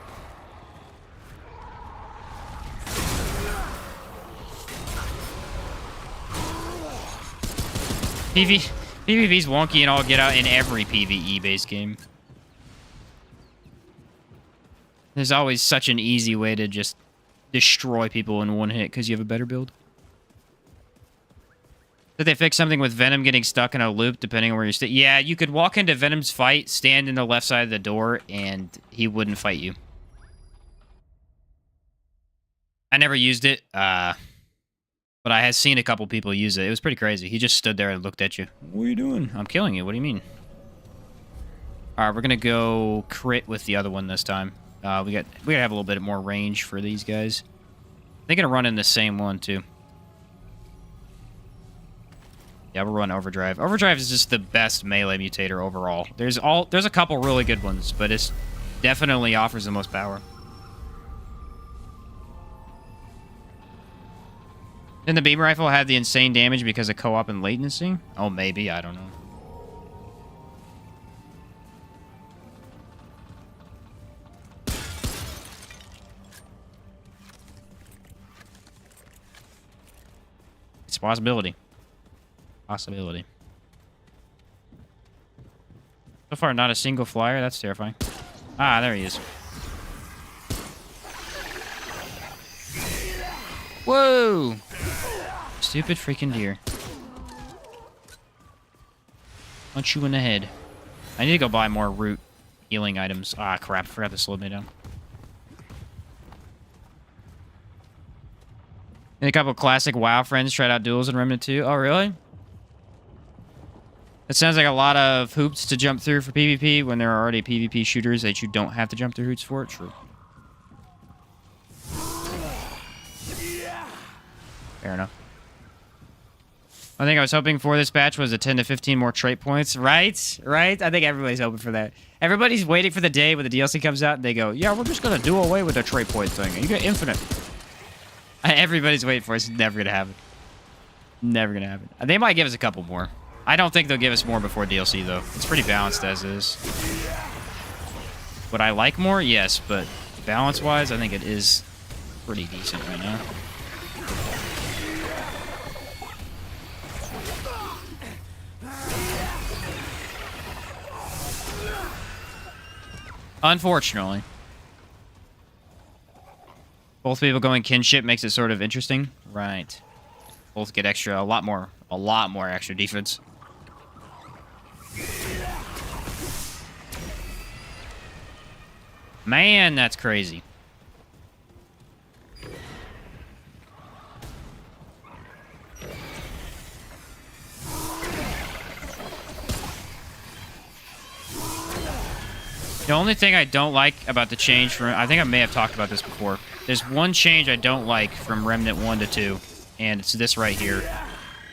PvP's wonky and all get out in every PvE-based game. There's always such an easy way to just destroy people in one hit because you have a better build. Did they fix something with Venom getting stuck in a loop depending on where you stay? Yeah, you could walk into Venom's fight, stand in the left side of the door, and he wouldn't fight you. I never used it, but I had seen a couple people use it. It was pretty crazy. He just stood there and looked at you. What are you doing? I'm killing you. What do you mean? All right, we're gonna go crit with the other one this time. We gotta have a little bit more range for these guys. They're gonna run in the same one too. Yeah, we'll run Overdrive. Overdrive is just the best melee mutator overall. There's a couple really good ones, but it definitely offers the most power. Didn't the beam rifle have the insane damage because of co-op and latency? Oh, maybe. I don't know. It's a possibility. Possibility. So far, not a single flyer. That's terrifying. Ah, there he is. Whoa! Stupid freaking deer. Punch you in the head. I need to go buy more root healing items. Ah, crap. I forgot to slow me down. And a couple classic WoW friends tried out duels in Remnant 2. Oh, really? It sounds like a lot of hoops to jump through for PvP when there are already PvP shooters that you don't have to jump through hoops for. True. Fair enough. I think I was hoping for this patch was a 10 to 15 more trait points. Right? Right? I think everybody's hoping for that. Everybody's waiting for the day when the DLC comes out and they go, yeah, we're just going to do away with the trait point thing. You get infinite. Everybody's waiting for it. It's never going to happen. Never going to happen. They might give us a couple more. I don't think they'll give us more before DLC, though. It's pretty balanced as is. Would I like more? Yes, but balance-wise, I think it is pretty decent right now. Unfortunately. Both people going kinship makes it sort of interesting. Right. Both get extra, a lot more extra defense. Man, that's crazy. The only thing I don't like about the change from... I think I may have talked about this before. There's one change I don't like from Remnant 1 to 2, and it's this right here.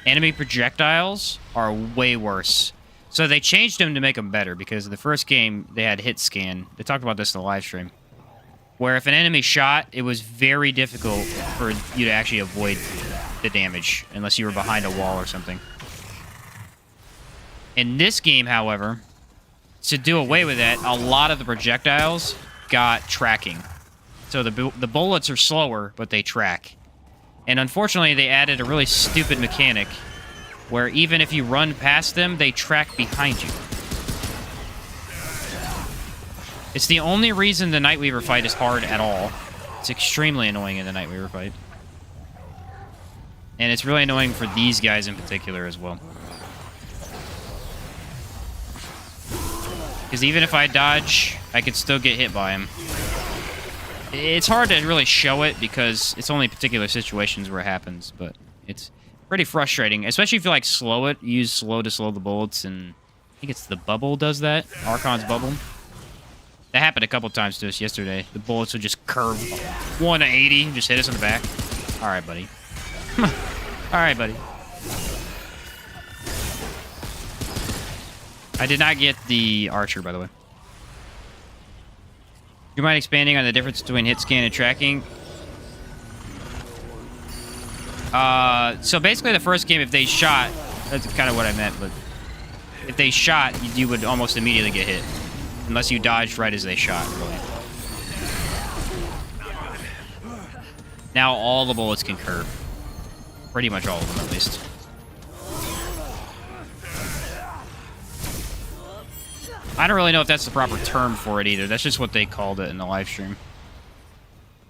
Enemy projectiles are way worse. So they changed them to make them better, because in the first game, they had hit scan. They talked about this in the live stream. Where if an enemy shot, it was very difficult for you to actually avoid the damage, unless you were behind a wall or something. In this game, however... to do away with that, a lot of the projectiles got tracking. So the bullets are slower, but they track. And unfortunately, they added a really stupid mechanic where even if you run past them, they track behind you. It's the only reason the Nightweaver fight is hard at all. It's extremely annoying in the Nightweaver fight. And it's really annoying for these guys in particular as well. Because even if I dodge, I can still get hit by him. It's hard to really show it because it's only particular situations where it happens, but it's pretty frustrating. Especially if you like slow it, use slow to slow the bullets, and I think it's the bubble does that. Archon's bubble. That happened a couple times to us yesterday. The bullets would just curve 180 and just hit us in the back. Alright, buddy. Alright, buddy. I did not get the archer, by the way. Do you mind expanding on the difference between hit scan and tracking? So basically the first game, if they shot, that's kind of what I meant, but if they shot, you would almost immediately get hit. Unless you dodged right as they shot, really. Now all the bullets can curve. Pretty much all of them, at least. I don't really know if that's the proper term for it either. That's just what they called it in the live stream.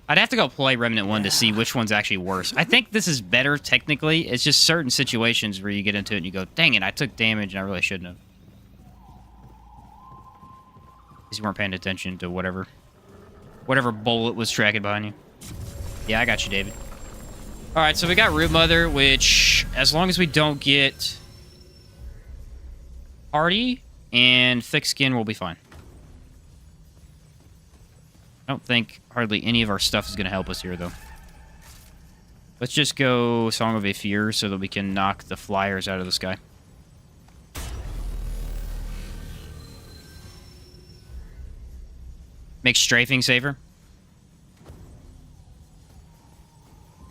I'd have to go play Remnant 1 to see which one's actually worse. I think this is better technically. It's just certain situations where you get into it and you go, dang it, I took damage and I really shouldn't have. Because you weren't paying attention to whatever bullet was tracking behind you. Yeah, I got you, David. All right, so we got Root Mother, which, as long as we don't get hardy and thick skin, we'll be fine. I don't think hardly any of our stuff is going to help us here, though. Let's just go Song of Aether so that we can knock the flyers out of the sky. Make strafing safer.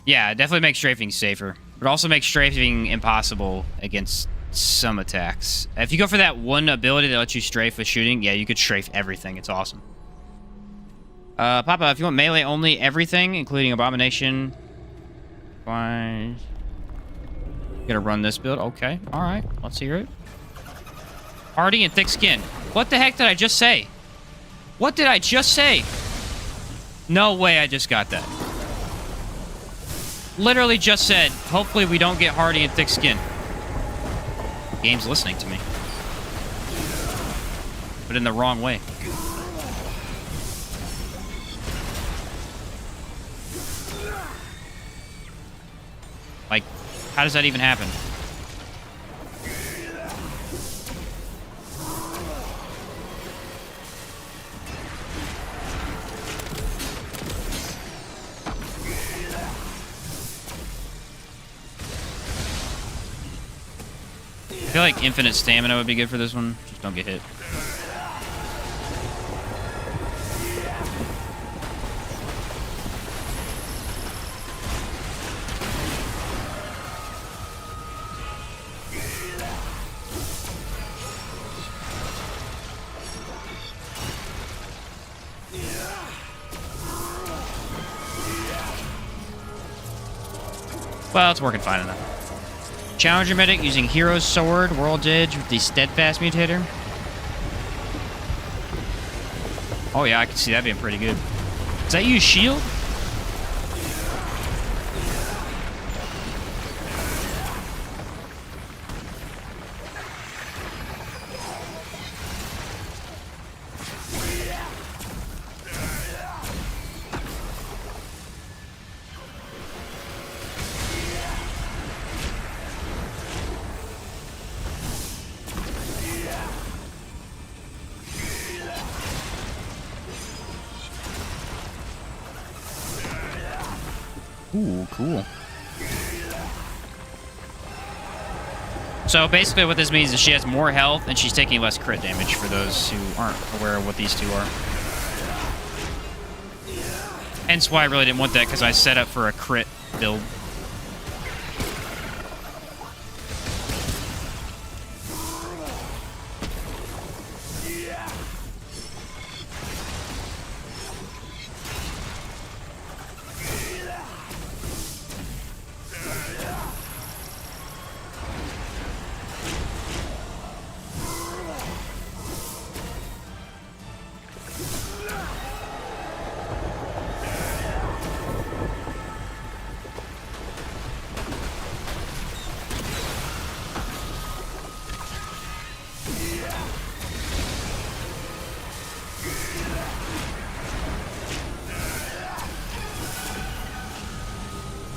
Yeah, definitely make strafing safer. But also make strafing impossible against some attacks. If you go for that one ability that lets you strafe with shooting, yeah, you could strafe everything. It's awesome. Papa, if you want melee only, everything, including Abomination. Fine. Gonna run this build. Okay, alright. Let's hear it. Hardy and thick skin. What the heck did I just say? What did I just say? No way I just got that. Literally just said, hopefully we don't get hardy and thick skin. Game's listening to me. But in the wrong way. Like, how does that even happen? I feel like infinite stamina would be good for this one. Just don't get hit. Well, it's working fine enough. Challenger medic using Hero's Sword, World Edge with the Steadfast Mutator. Oh yeah, I can see that being pretty good. Does that use shield? Ooh, cool. So basically what this means is she has more health and she's taking less crit damage for those who aren't aware of what these two are. Hence why I really didn't want that, because I set up for a crit build.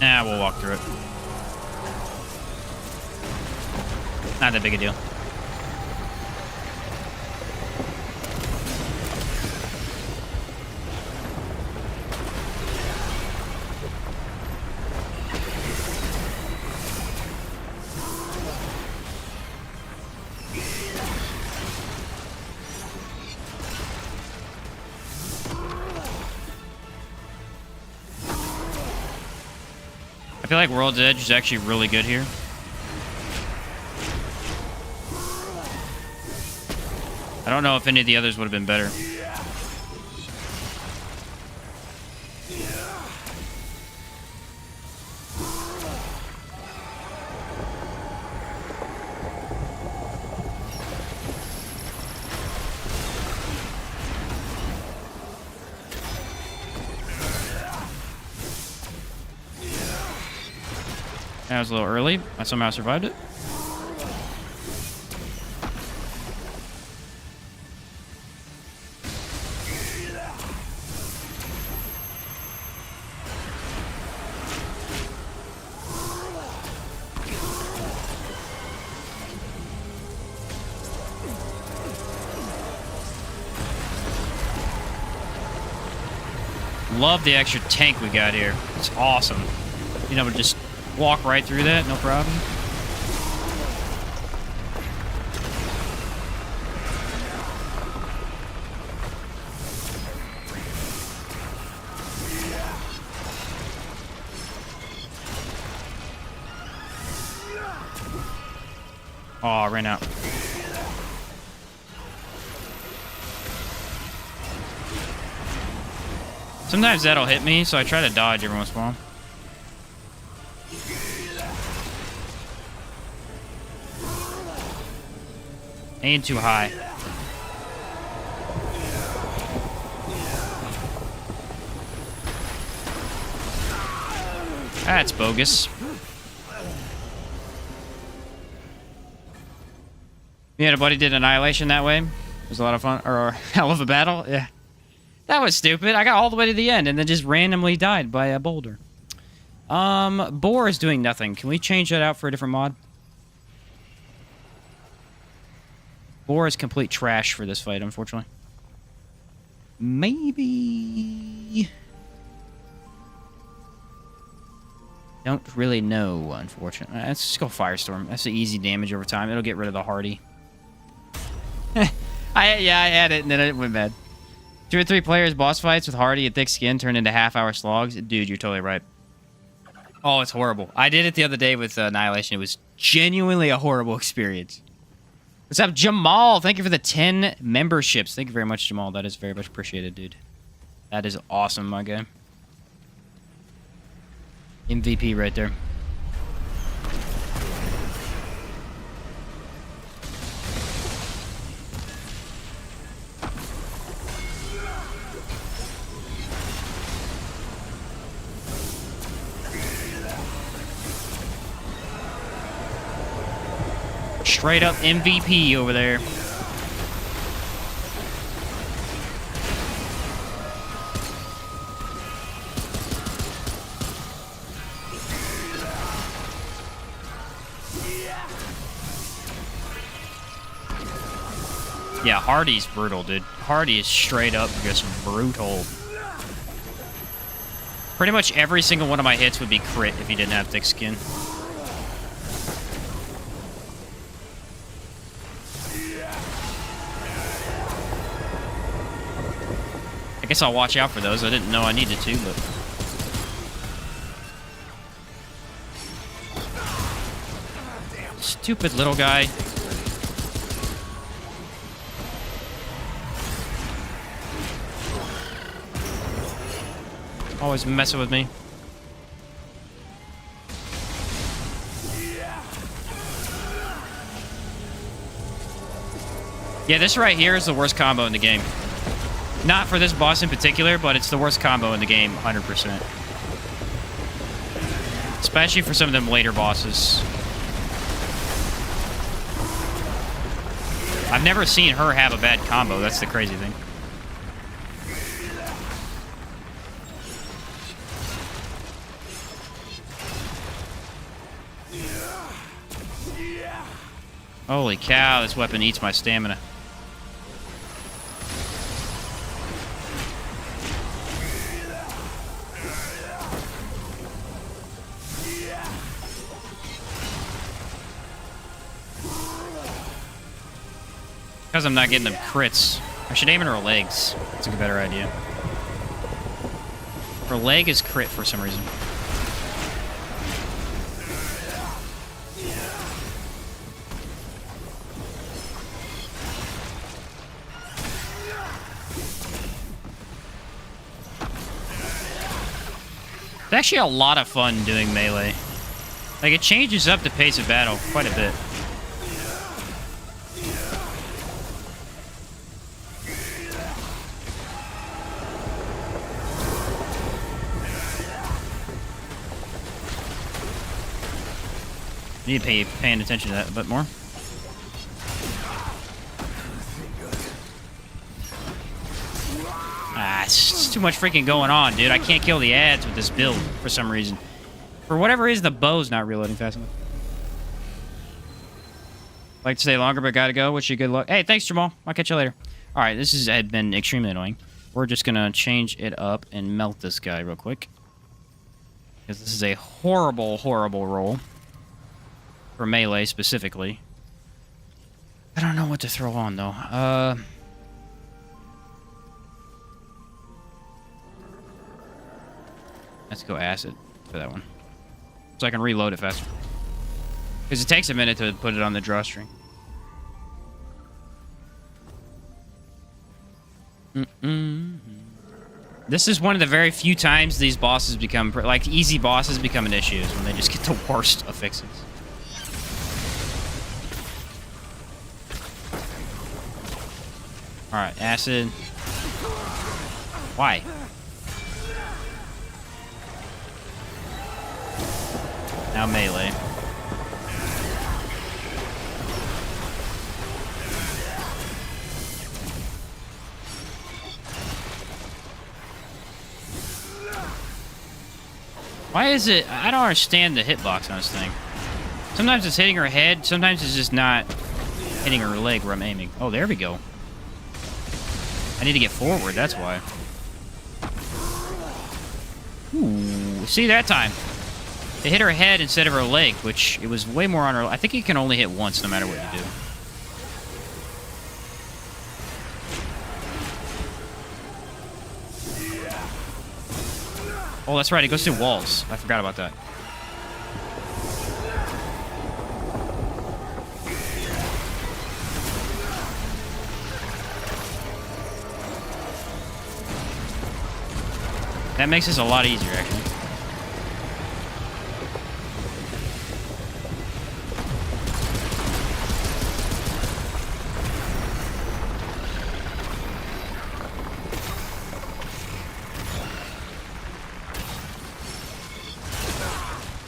Nah, we'll walk through it. Not that big a deal. I feel like World's Edge is actually really good here. I don't know if any of the others would have been better. That was a little early. I somehow survived it. Love the extra tank we got here. It's awesome. You know, just walk right through that, no problem. Oh, I ran out. Sometimes that'll hit me, so I try to dodge every once in a while. Aim too high. That's bogus. Me and a buddy did Annihilation that way. It was a lot of fun. Or a hell of a battle. Yeah. That was stupid. I got all the way to the end and then just randomly died by a boulder. Boar is doing nothing. Can we change that out for a different mod? Boar is complete trash for this fight, unfortunately. Maybe... Don't really know, unfortunately. Let's just go Firestorm. That's the easy damage over time. It'll get rid of the hardy. I had it and then it went bad. 2 or 3 players, boss fights with hardy and thick skin turn into half-hour slogs. Dude, you're totally right. Oh, it's horrible. I did it the other day with Annihilation. It was genuinely a horrible experience. What's up, Jamal? Thank you for the 10 memberships. Thank you very much, Jamal. That is very much appreciated, dude. That is awesome, my guy. MVP right there. Straight up MVP over there. Yeah, Hardy's brutal, dude. Hardy is straight up just brutal. Pretty much every single one of my hits would be crit if he didn't have thick skin. I guess I'll watch out for those. I didn't know I needed to, but... Stupid little guy. Always messing with me. Yeah, this right here is the worst combo in the game. Not for this boss in particular, but it's the worst combo in the game, 100%. Especially for some of them later bosses. I've never seen her have a bad combo. That's the crazy thing. Holy cow, this weapon eats my stamina. Because I'm not getting them crits. I should aim at her legs. That's a better idea. Her leg is crit for some reason. It's actually a lot of fun doing melee. Like, it changes up the pace of battle quite a bit. Need to paying attention to that a bit more. Ah, it's too much freaking going on, dude. I can't kill the ads with this build for some reason. For whatever reason, the bow's not reloading fast enough. Like to stay longer, but gotta go. Wish you good luck. Hey, thanks, Jamal. I'll catch you later. All right, this has been extremely annoying. We're just gonna change it up and melt this guy real quick. Because this is a horrible, horrible roll. For melee, specifically. I don't know what to throw on, though. Let's go acid for that one. So I can reload it faster. Because it takes a minute to put it on the drawstring. This is one of the very few times these bosses become... like, easy bosses become an issue. Is when they just get the worst of fixes. Alright, acid. Why? Now melee. Why is it... I don't understand the hitbox on this thing. Sometimes it's hitting her head, sometimes it's just not hitting her leg where I'm aiming. Oh, there we go. I need to get forward, that's why. Ooh, see that time? It hit her head instead of her leg, which it was way more on her... I think you can only hit once no matter what you do. Oh, that's right. It goes through walls. I forgot about that. That makes this a lot easier, actually.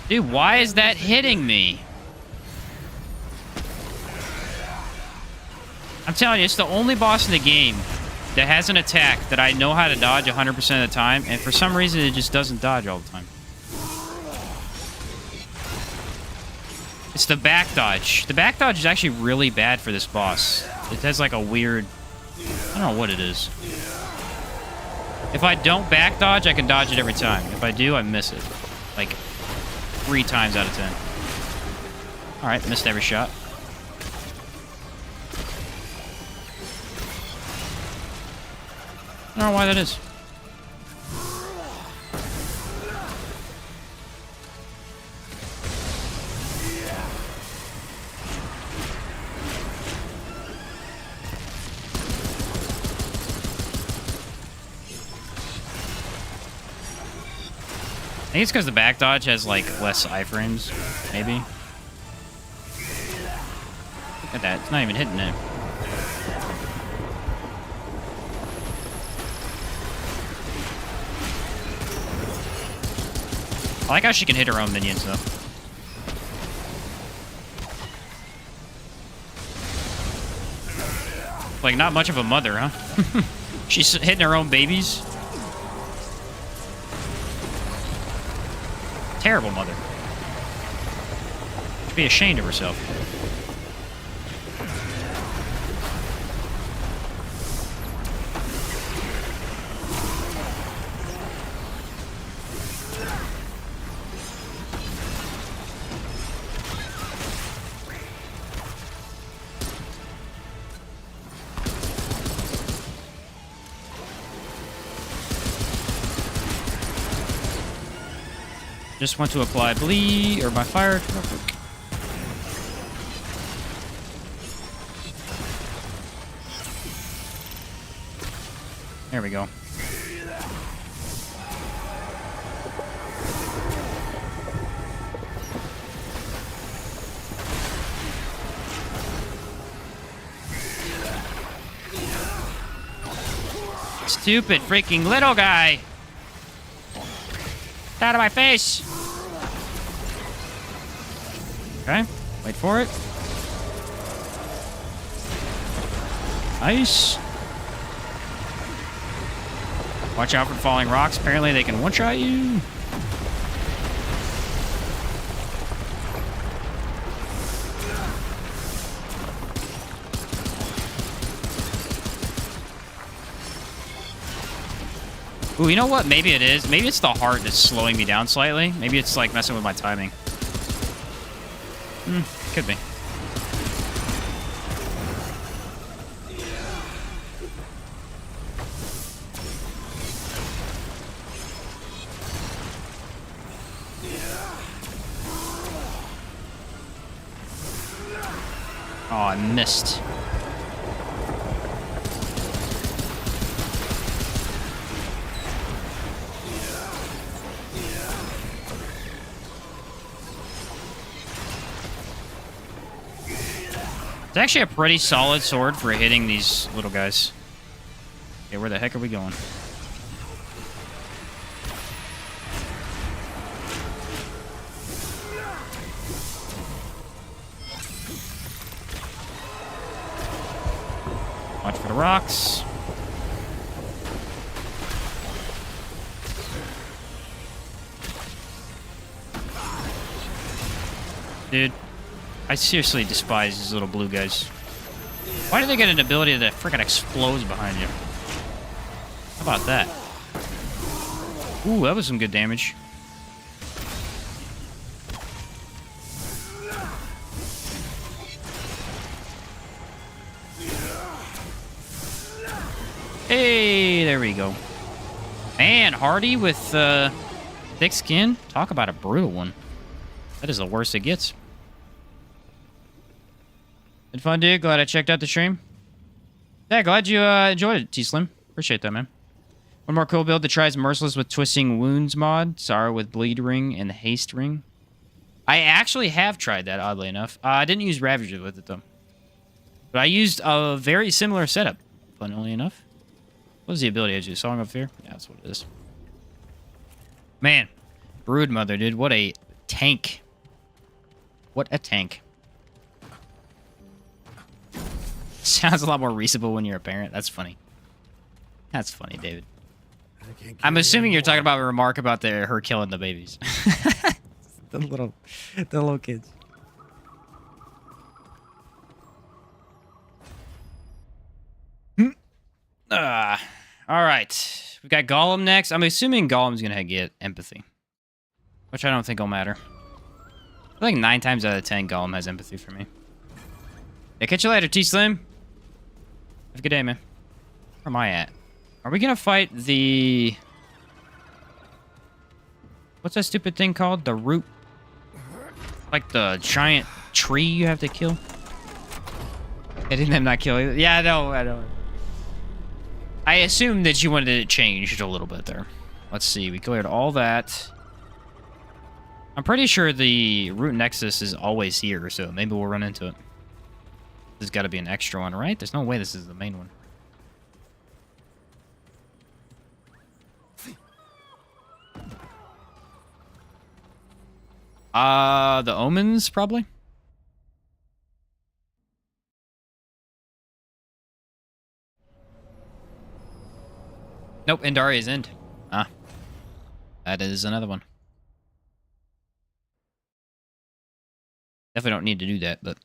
Dude, why is that hitting me? I'm telling you, it's the only boss in the game that has an attack that I know how to dodge 100% of the time, and for some reason it just doesn't dodge all the time. It's the back dodge. The back dodge is actually really bad for this boss. It has like a weird... I don't know what it is. If I don't back dodge, I can dodge it every time. If I do, I miss it. Like... 3 times out of 10. Alright, missed every shot. I don't know why that is. I think it's because the back dodge has, like, less iframes, maybe. Look at that. It's not even hitting it. I like how she can hit her own minions, though. Like, not much of a mother, huh? She's hitting her own babies. Terrible mother. Should be ashamed of herself. Just want to apply bleed or my fire real quick. There we go. Stupid freaking little guy. Get out of my face. Okay. Wait for it. Nice. Watch out for falling rocks. Apparently they can one-shot you. Ooh, you know what? Maybe it is. Maybe it's the heart that's slowing me down slightly. Maybe it's like messing with my timing. Could be. Oh, I missed. It's actually a pretty solid sword for hitting these little guys. Okay, where the heck are we going? Watch for the rocks. Dude, I seriously despise these little blue guys. Why do they get an ability that freaking explodes behind you? How about that? Ooh, that was some good damage. Hey, there we go. Man, Hardy with thick skin. Talk about a brutal one. That is the worst it gets. Been fun, dude. Glad I checked out the stream. Yeah, glad you enjoyed it, T-Slim. Appreciate that, man. One more cool build that tries Merciless with Twisting Wounds mod. Sorrow with Bleed Ring and Haste Ring. I actually have tried that, oddly enough. I didn't use Ravager with it, though. But I used a very similar setup, funnily enough. What was the ability I used? Song of Fear? Yeah, that's what it is. Man, Broodmother, dude. What a tank. What a tank. Sounds a lot more reasonable when you're a parent. That's funny. That's funny, David. I'm assuming you're talking about a remark about her killing the babies. the little kids. All right. We got Gollum next. I'm assuming Gollum's going to get empathy, which I don't think will matter. I think 9 times out of 10, Gollum has empathy for me. Yeah, catch you later, T-Slim. Have a good day, man. Where am I at? Are we going to fight the... What's that stupid thing called? The root? Like the giant tree you have to kill? I didn't have not kill either. Yeah, I know. I assumed that you wanted it changed a little bit there. Let's see. We cleared all that. I'm pretty sure the root nexus is always here, so maybe we'll run into it. There's got to be an extra one, right? There's no way this is the main one. The omens, probably? Nope, Endaria's End. Ah. That is another one. Definitely don't need to do that, but...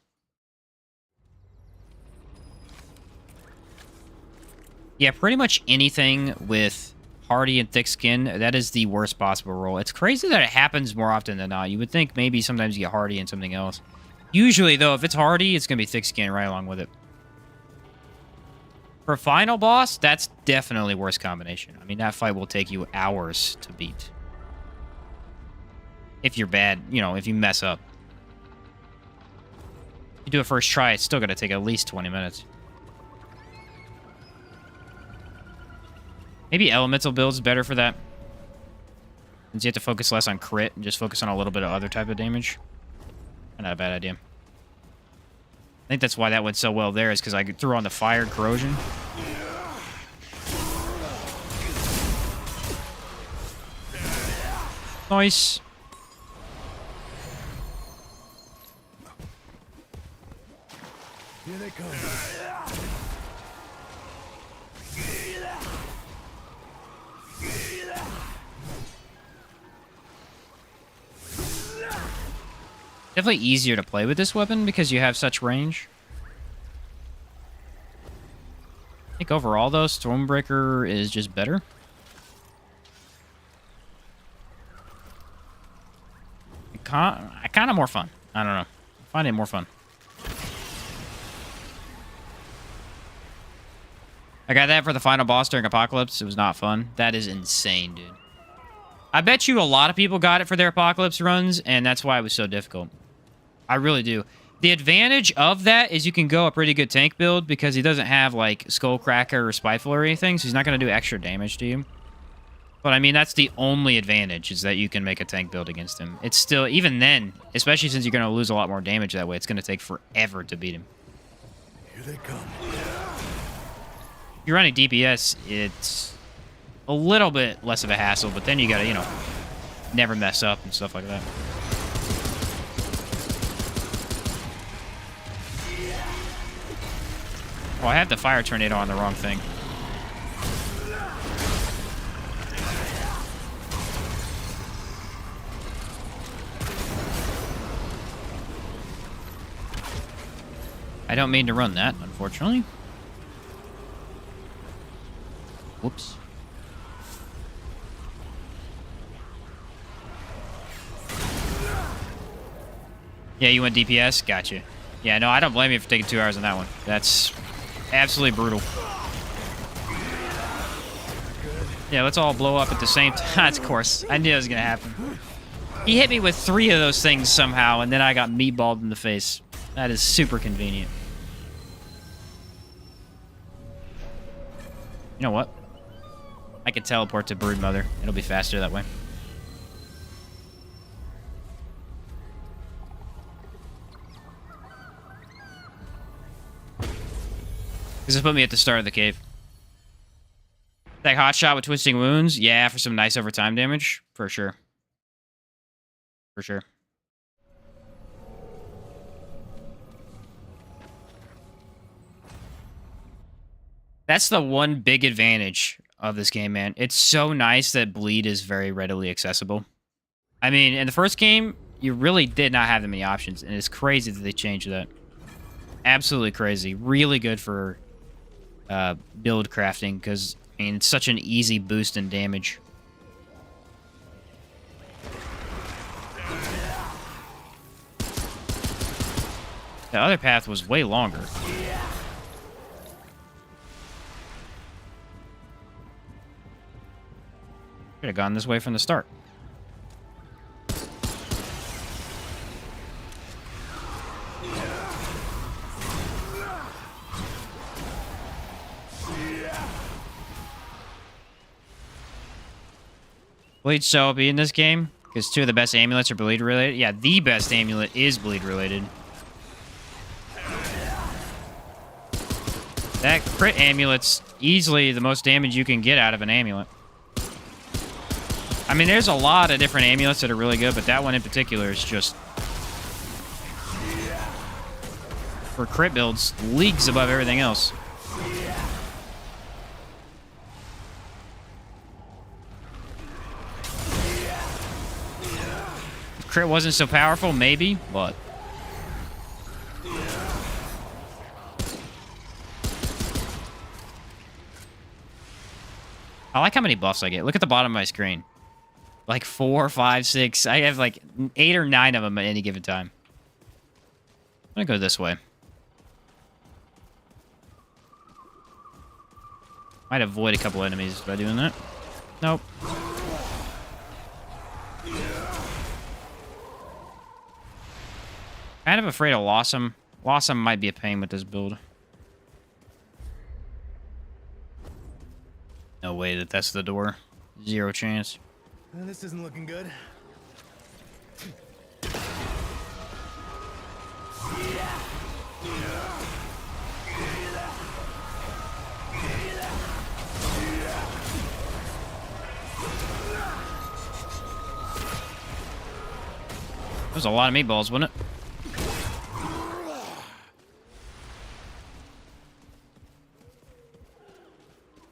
Yeah, pretty much anything with hardy and thick skin, that is the worst possible roll. It's crazy that it happens more often than not. You would think maybe sometimes you get hardy and something else. Usually, though, if it's hardy, it's going to be thick skin right along with it. For final boss, that's definitely worst combination. I mean, that fight will take you hours to beat. If you're bad, you know, if you mess up. If you do a first try, it's still going to take at least 20 minutes. Maybe elemental build's better for that. Since you have to focus less on crit and just focus on a little bit of other type of damage. Not a bad idea. I think that's why that went so well there, is because I threw on the fire corrosion. Nice. Here they come. Definitely easier to play with this weapon because you have such range. I think overall, though, Stormbreaker is just better. Kind of more fun. I don't know. I find it more fun. I got that for the final boss during Apocalypse. It was not fun. That is insane, dude. I bet you a lot of people got it for their Apocalypse runs, and that's why it was so difficult. I really do. The advantage of that is you can go a pretty good tank build because he doesn't have, like, Skullcracker or Spiteful or anything, so he's not going to do extra damage to you. But, I mean, that's the only advantage, is that you can make a tank build against him. It's still, even then, especially since you're going to lose a lot more damage that way, it's going to take forever to beat him. Here they come. If you're running DPS, it's a little bit less of a hassle, but then you got to, you know, never mess up and stuff like that. Oh, I have the fire tornado on the wrong thing. I don't mean to run that, unfortunately. Whoops. Yeah, you went DPS? Gotcha. Yeah, no, I don't blame you for taking 2 hours on that one. That's absolutely brutal. Yeah, let's all blow up at the same time. Of course. I knew it was going to happen. He hit me with 3 of those things somehow, and then I got meatballed in the face. That is super convenient. You know what? I could teleport to Broodmother. It'll be faster that way. This has put me at the start of the cave. That hot shot with twisting wounds? Yeah, for some nice overtime damage. For sure. For sure. That's the one big advantage of this game, man. It's so nice that bleed is very readily accessible. I mean, in the first game, you really did not have that many options, and it's crazy that they changed that. Absolutely crazy. Really good for build crafting, because, I mean, it's such an easy boost in damage. The other path was way longer. Should have gone this way from the start. Bleed's so OP in this game, because 2 of the best amulets are bleed related. Yeah, the best amulet is bleed related. That crit amulet's easily the most damage you can get out of an amulet. I mean, there's a lot of different amulets that are really good, but that one in particular is just, for crit builds, leagues above everything else. If crit wasn't so powerful, maybe, but... I like how many buffs I get. Look at the bottom of my screen. Like 4, 5, 6. I have like 8 or 9 of them at any given time. I'm gonna go this way. Might avoid a couple enemies by doing that. Nope. Kind of afraid of Lossum. Lossum might be a pain with this build. No way that that's the door. 0 chance. This isn't looking good. That was a lot of meatballs, wasn't it?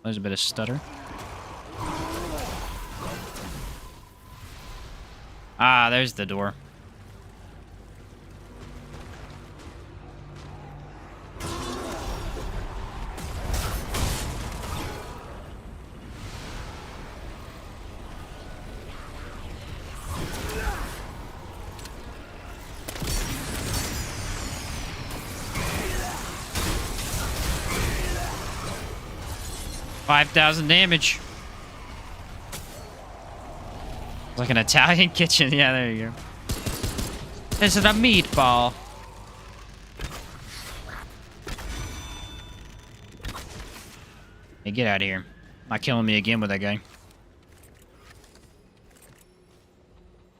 There's a bit of stutter. Ah, there's the door. $5,000 damage. Like an Italian kitchen. Yeah, there you go. This is a meatball. Hey, get out of here. Not killing me again with that guy.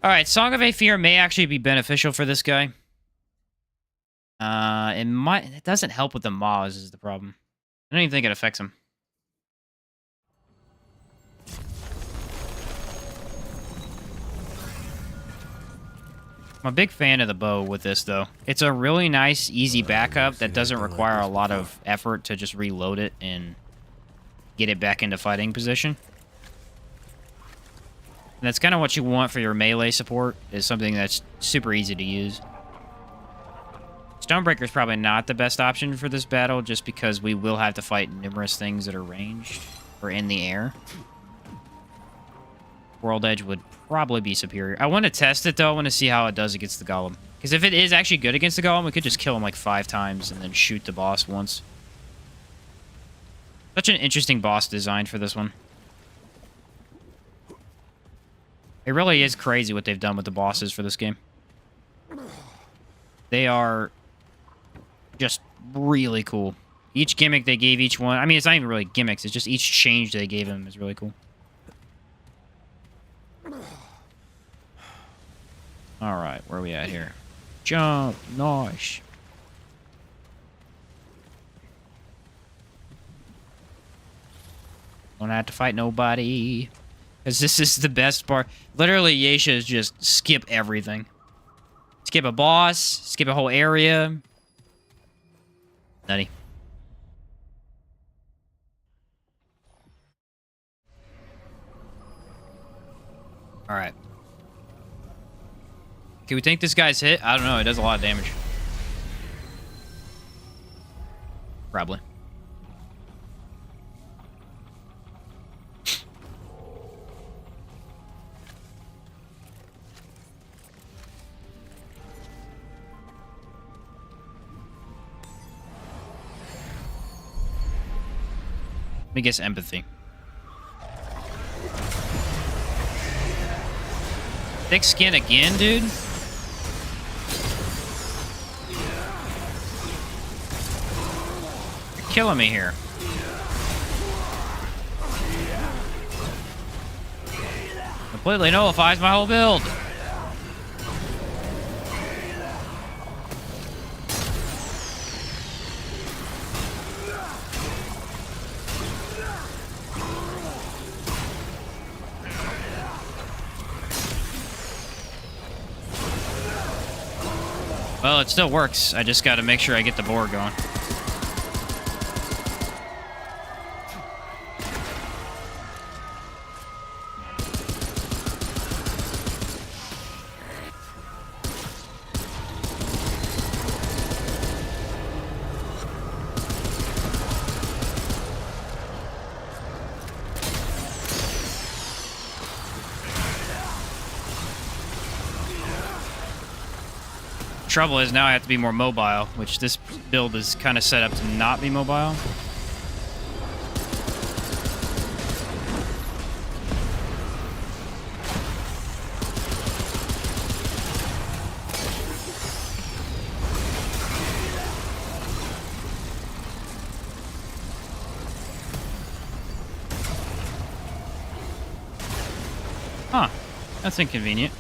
Alright, Song of Aether may actually be beneficial for this guy. It doesn't help with the Maws is the problem. I don't even think it affects him. I'm a big fan of the bow with this, though. It's a really nice, easy backup that doesn't require a lot of effort to just reload it and get it back into fighting position. And that's kind of what you want for your melee support, is something that's super easy to use. Stonebreaker is probably not the best option for this battle, just because we will have to fight numerous things that are ranged or in the air. World Edge would probably be superior. I want to test it, though. I want to see how it does against the Golem. Because if it is actually good against the Golem, we could just kill him like 5 times and then shoot the boss once. Such an interesting boss design for this one. It really is crazy what they've done with the bosses for this game. They are just really cool. Each gimmick they gave each one... I mean, it's not even really gimmicks. It's just each change they gave him is really cool. Alright, where are we at here? Jump! Nice! Don't have to fight nobody. Because this is the best part. Literally, Yesha is just skip everything. Skip a boss, skip a whole area. Nutty. Alright. Can we think this guy's hit? I don't know. It does a lot of damage. Probably. Let me guess empathy. Thick skin again, dude? You're killing me here. Completely nullifies my whole build. Well, it still works. I just gotta make sure I get the board going. Trouble is now I have to be more mobile, which this build is kind of set up to not be mobile. Huh, that's inconvenient.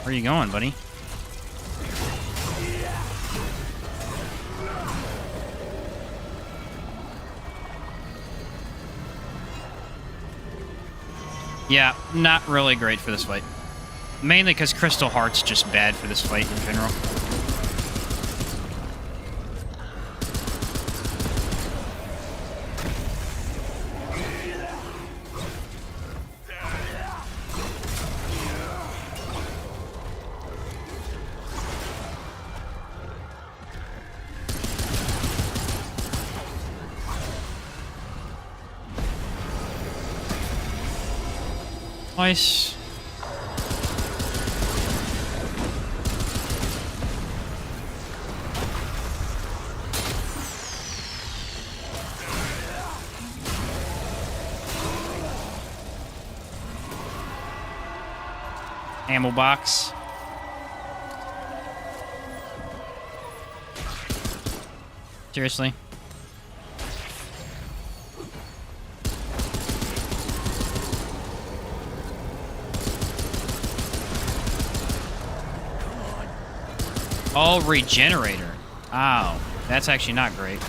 Where are you going, buddy? Yeah, not really great for this fight. Mainly because Crystal Heart's just bad for this fight in general. Nice. Ammo box. Seriously? Oh, regenerator. Ow. That's actually not great.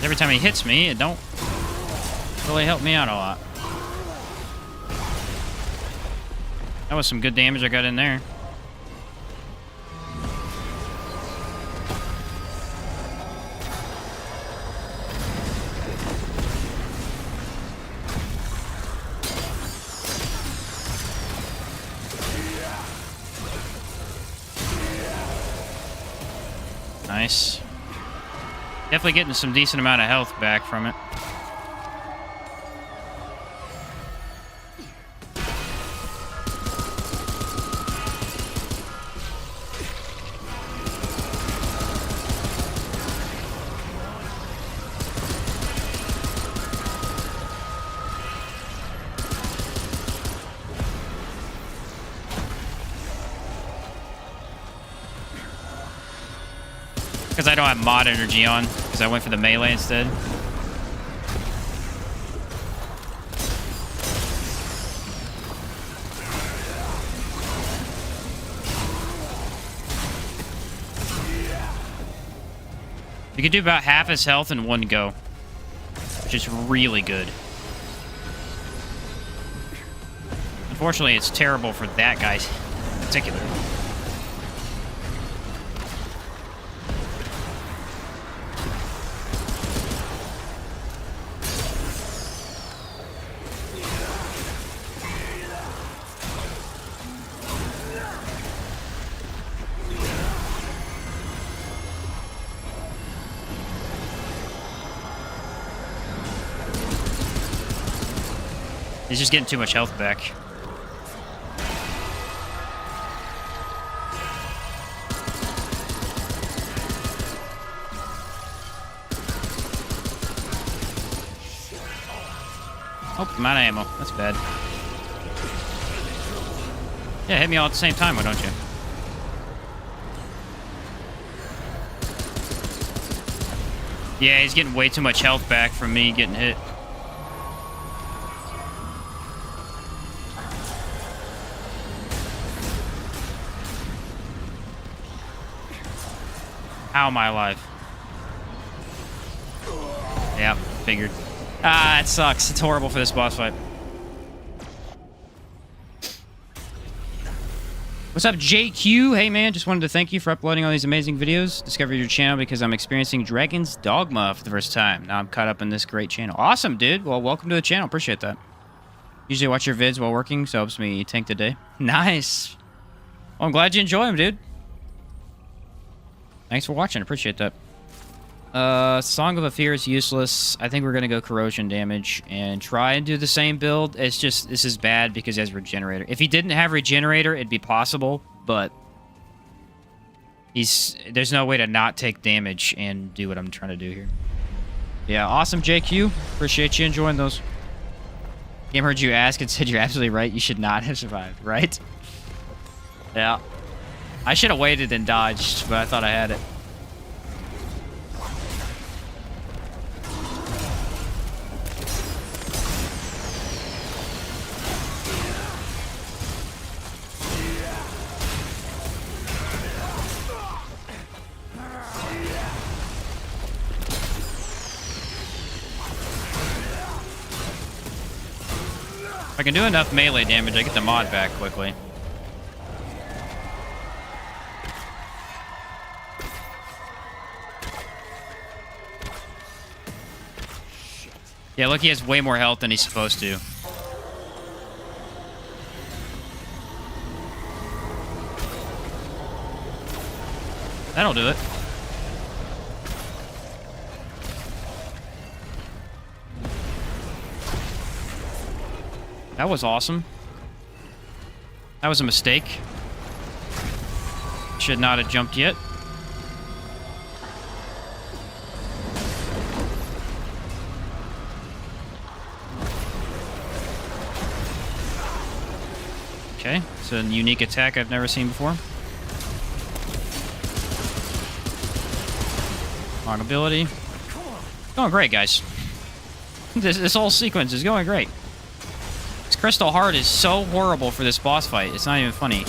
Every time he hits me, it don't really help me out a lot. That was some good damage I got in there. Nice. Definitely getting some decent amount of health back from it. Because I don't have mod energy on, because I went for the melee instead. You can do about half his health in one go, which is really good. Unfortunately, it's terrible for that guy in particular. He's just getting too much health back. Oh, I'm out of ammo. That's bad. Yeah, hit me all at the same time, why don't you? Yeah, he's getting way too much health back from me getting hit. How am I alive? Yep, figured. Ah, it sucks. It's horrible for this boss fight. What's up, JQ? Hey, man, just wanted to thank you for uploading all these amazing videos. Discovered your channel because I'm experiencing Dragon's Dogma for the first time. Now I'm caught up in this great channel. Awesome, dude. Well, welcome to the channel. Appreciate that. Usually watch your vids while working, so it helps me tank the day. Nice. Well, I'm glad you enjoy them, dude. Thanks for watching. Appreciate that. Song of a Fear is useless. I think we're going to go corrosion damage and try and do the same build. It's just, this is bad because he has regenerator. If he didn't have regenerator, it'd be possible, but there's no way to not take damage and do what I'm trying to do here. Yeah, awesome, JQ. Appreciate you enjoying those. Game heard you ask and said you're absolutely right. You should not have survived, right? Yeah. I should have waited and dodged, but I thought I had it. If I can do enough melee damage, I get the mod back quickly. Yeah, look, he has way more health than he's supposed to. That'll do it. That was awesome. That was a mistake. Should not have jumped yet. Okay, it's a unique attack I've never seen before. On ability. Going great, guys. This whole sequence is going great. This Crystal Heart is so horrible for this boss fight. It's not even funny.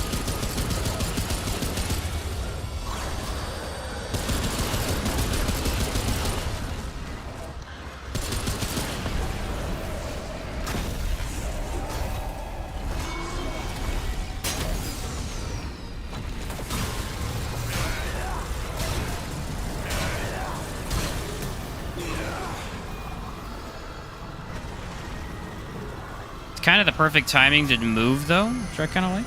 Kind of the perfect timing to move, though, which I kind of like.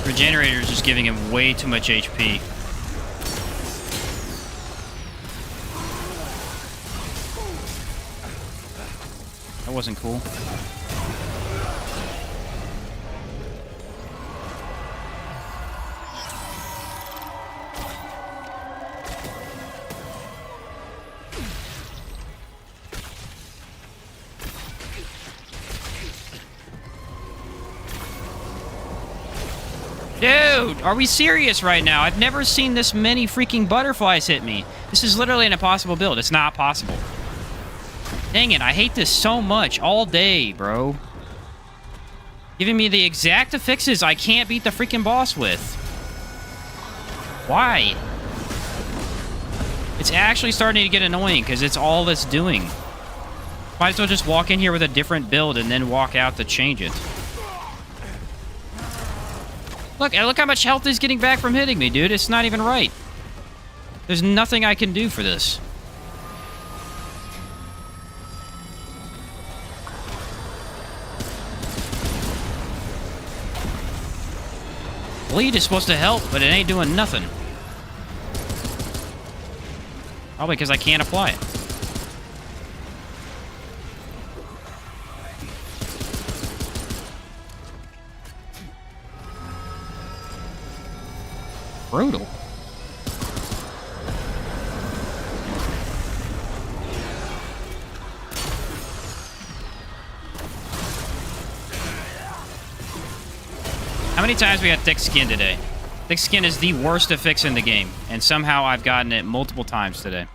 Regenerator is just giving him way too much HP. That wasn't cool. Dude, are we serious right now? I've never seen this many freaking butterflies hit me. This is literally an impossible build. It's not possible. Dang it, I hate this so much all day, bro. Giving me the exact affixes I can't beat the freaking boss with. Why? It's actually starting to get annoying because it's all it's doing. Might as well just walk in here with a different build and then walk out to change it. Look how much health he's getting back from hitting me, dude. It's not even right. There's nothing I can do for this. Bleed is supposed to help, but it ain't doing nothing. Probably because I can't apply it. Brutal. How many times we got thick skin today? Thick skin is the worst affix in the game, and somehow I've gotten it multiple times today.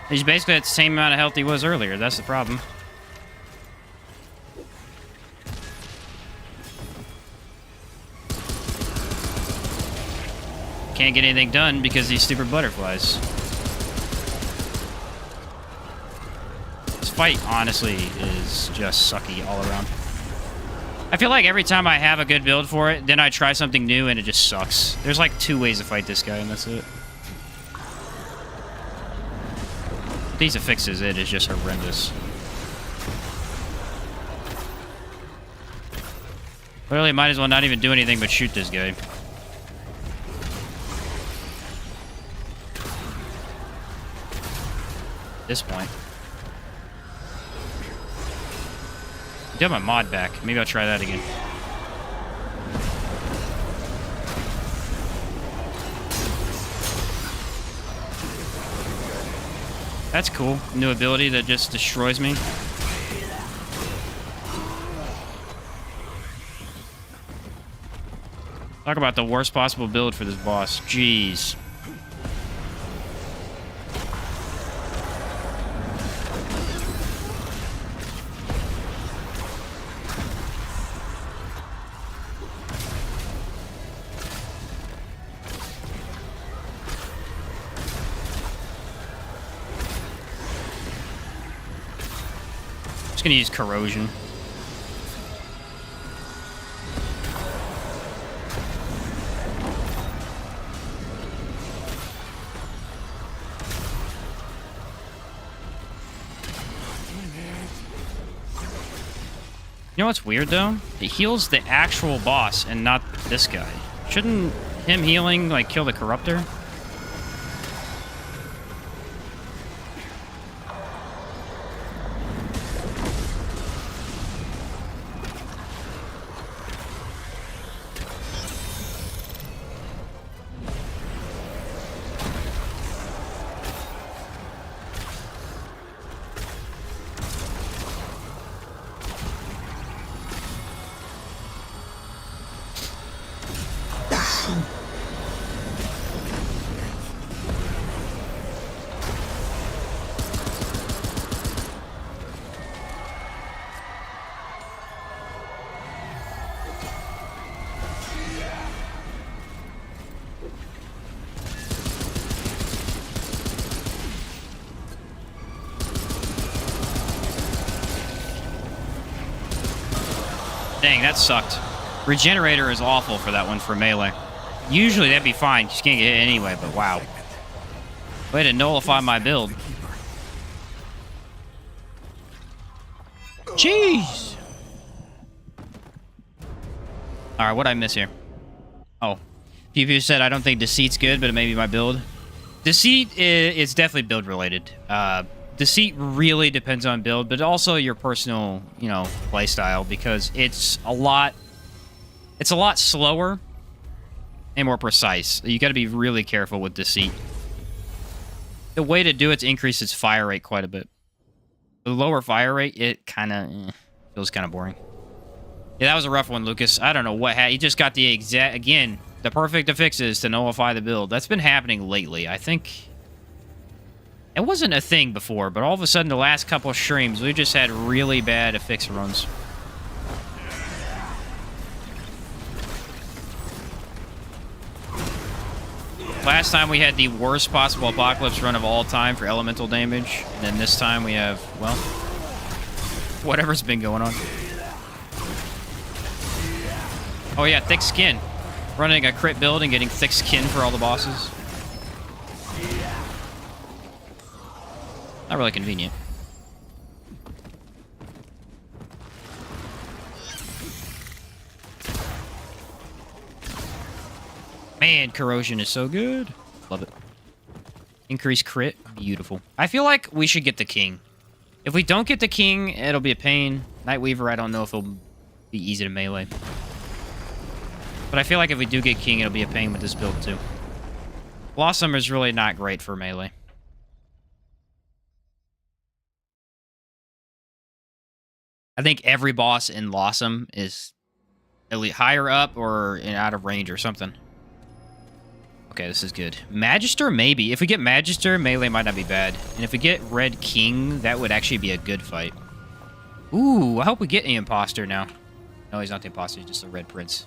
He's basically at the same amount of health he was earlier. That's the problem. Can't get anything done because of these stupid butterflies. This fight, honestly, is just sucky all around. I feel like every time I have a good build for it, then I try something new and it just sucks. There's like 2 ways to fight this guy and that's it. These affixes, it is just horrendous. Literally, might as well not even do anything but shoot this guy. At this point. I do have my mod back. Maybe I'll try that again. That's cool. New ability that just destroys me. Talk about the worst possible build for this boss. Jeez. Just gonna use corrosion. You know what's weird though? It heals the actual boss and not this guy. Shouldn't him healing like kill the corruptor? Dang, that sucked. Regenerator is awful for that one for melee. Usually that'd be fine. You just can't get hit anyway, but wow. Way to nullify my build. Jeez! Alright, what'd I miss here? Oh. PvP said, I don't think Deceit's good, but it may be my build. Deceit is definitely build related. Deceit really depends on build, but also your personal, you know, playstyle, because it's a lot slower and more precise. You got to be really careful with Deceit. The way to do it is increase its fire rate quite a bit. The lower fire rate, it kind of feels kind of boring. Yeah, that was a rough one, Lucas. I don't know what he just got the exact, again, the perfect affixes to nullify the build. That's been happening lately. I think it wasn't a thing before, but all of a sudden the last couple of streams, we just had really bad affix runs. Last time we had the worst possible Apocalypse run of all time for elemental damage, and then this time we have, well, whatever's been going on. Oh yeah, thick skin. Running a crit build and getting thick skin for all the bosses. Not really convenient. Man, corrosion is so good. Love it. Increase crit. Beautiful. I feel like we should get the king. If we don't get the king, it'll be a pain. Nightweaver, I don't know if it'll be easy to melee. But I feel like if we do get king, it'll be a pain with this build too. Blossom is really not great for melee. I think every boss in Blossom is at least higher up or out of range or something. Okay, this is good. Magister, maybe. If we get Magister, melee might not be bad. And if we get Red King, that would actually be a good fight. Ooh, I hope we get the Imposter now. No, he's not the Imposter, he's just a Red Prince.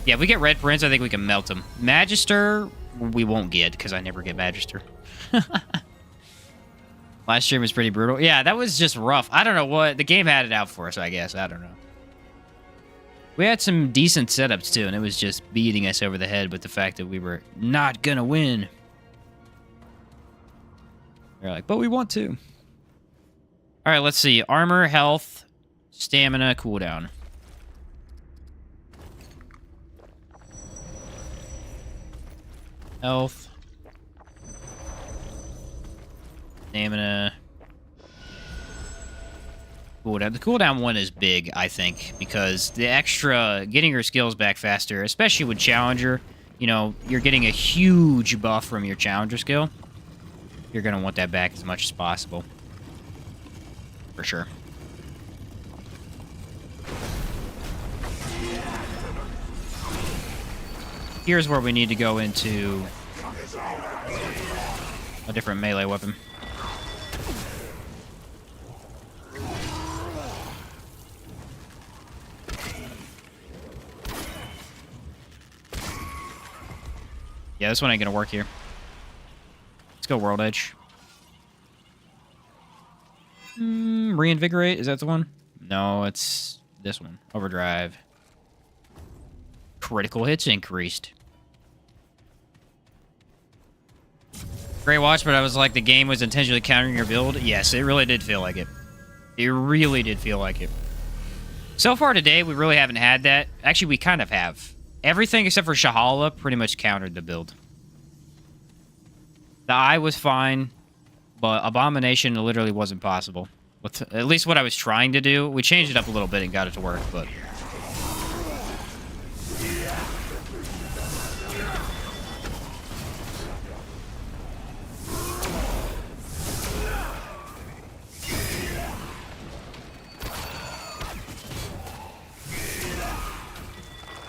Yeah, if we get Red Prince, I think we can melt him. Magister, we won't get, because I never get Magister. Last stream was pretty brutal. Yeah, that was just rough. I don't know what... The game had it out for us, I guess. I don't know. We had some decent setups, too, and it was just beating us over the head with the fact that we were not gonna win. We're like, but we want to. Alright, let's see. Armor, health, stamina, cooldown. Health. Stamina. Cooldown. The cooldown one is big, I think, because the extra getting your skills back faster, especially with Challenger, you know, you're getting a huge buff from your Challenger skill. You're going to want that back as much as possible. For sure. Here's where we need to go into a different melee weapon. Yeah, this one ain't gonna work here. Let's go World Edge. Reinvigorate, is that the one? No, it's this one. Overdrive. Critical hits increased. Great watch, but I was like, the game was intentionally countering your build. Yes, it really did feel like it. It really did feel like it. So far today, we really haven't had that. Actually, we kind of have. Everything except for Shahala pretty much countered the build. The eye was fine, but Abomination literally wasn't possible. At least what I was trying to do. We changed it up a little bit and got it to work, but...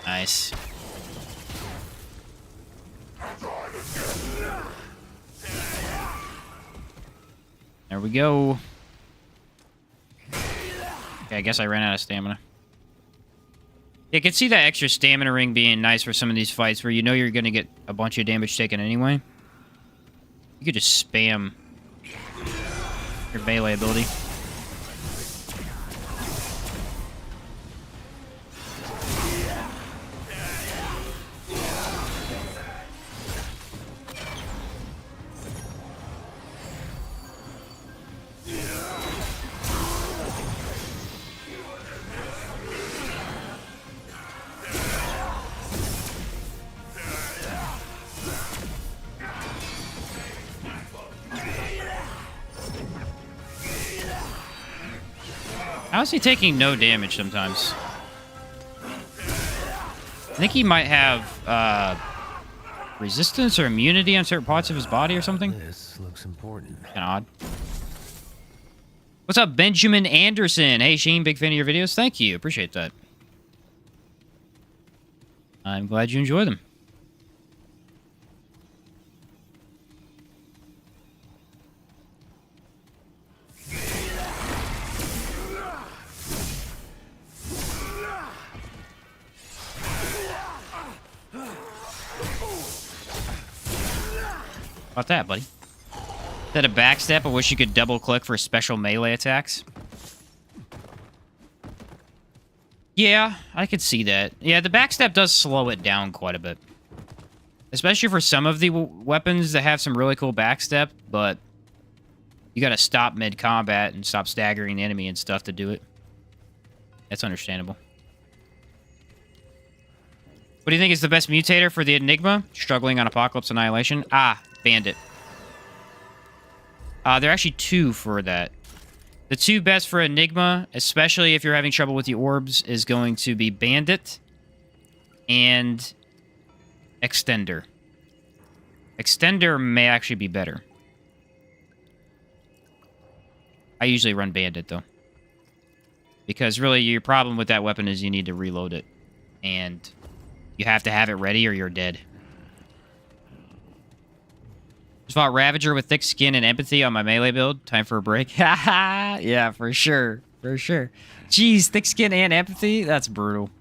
Nice. There we go. Okay, I guess I ran out of stamina. Yeah, I can see that extra stamina ring being nice for some of these fights where you know you're going to get a bunch of damage taken anyway. You could just spam your melee ability. How is he taking no damage sometimes? I think he might have resistance or immunity on certain parts of his body or something. This looks important. Kind of odd. What's up, Benjamin Anderson? Hey, Sheen, big fan of your videos. Thank you. Appreciate that. I'm glad you enjoy them. About that, buddy? Is that a backstep? I wish you could double click for special melee attacks. Yeah, I could see that. Yeah, the backstep does slow it down quite a bit. Especially for some of the weapons that have some really cool backstep, but you gotta stop mid-combat and stop staggering the enemy and stuff to do it. That's understandable. What do you think is the best mutator for the Enigma? Struggling on Apocalypse Annihilation? Ah, Bandit. There are actually two for that. The two best for Enigma, especially if you're having trouble with the orbs, is going to be Bandit and Extender. Extender may actually be better. I usually run Bandit, though. Because really, your problem with that weapon is you need to reload it. And you have to have it ready or you're dead. Just fought Ravager with thick skin and empathy on my melee build. Time for a break. Haha! Yeah, for sure. For sure. Jeez, thick skin and empathy? That's brutal.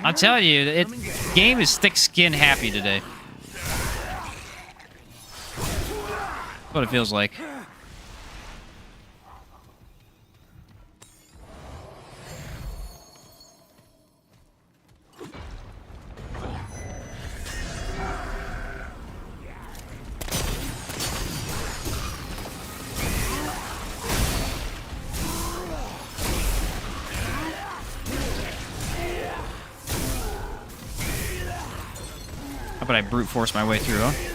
I'm telling you, the game is thick skin happy today. That's what it feels like. about I brute force my way through, huh?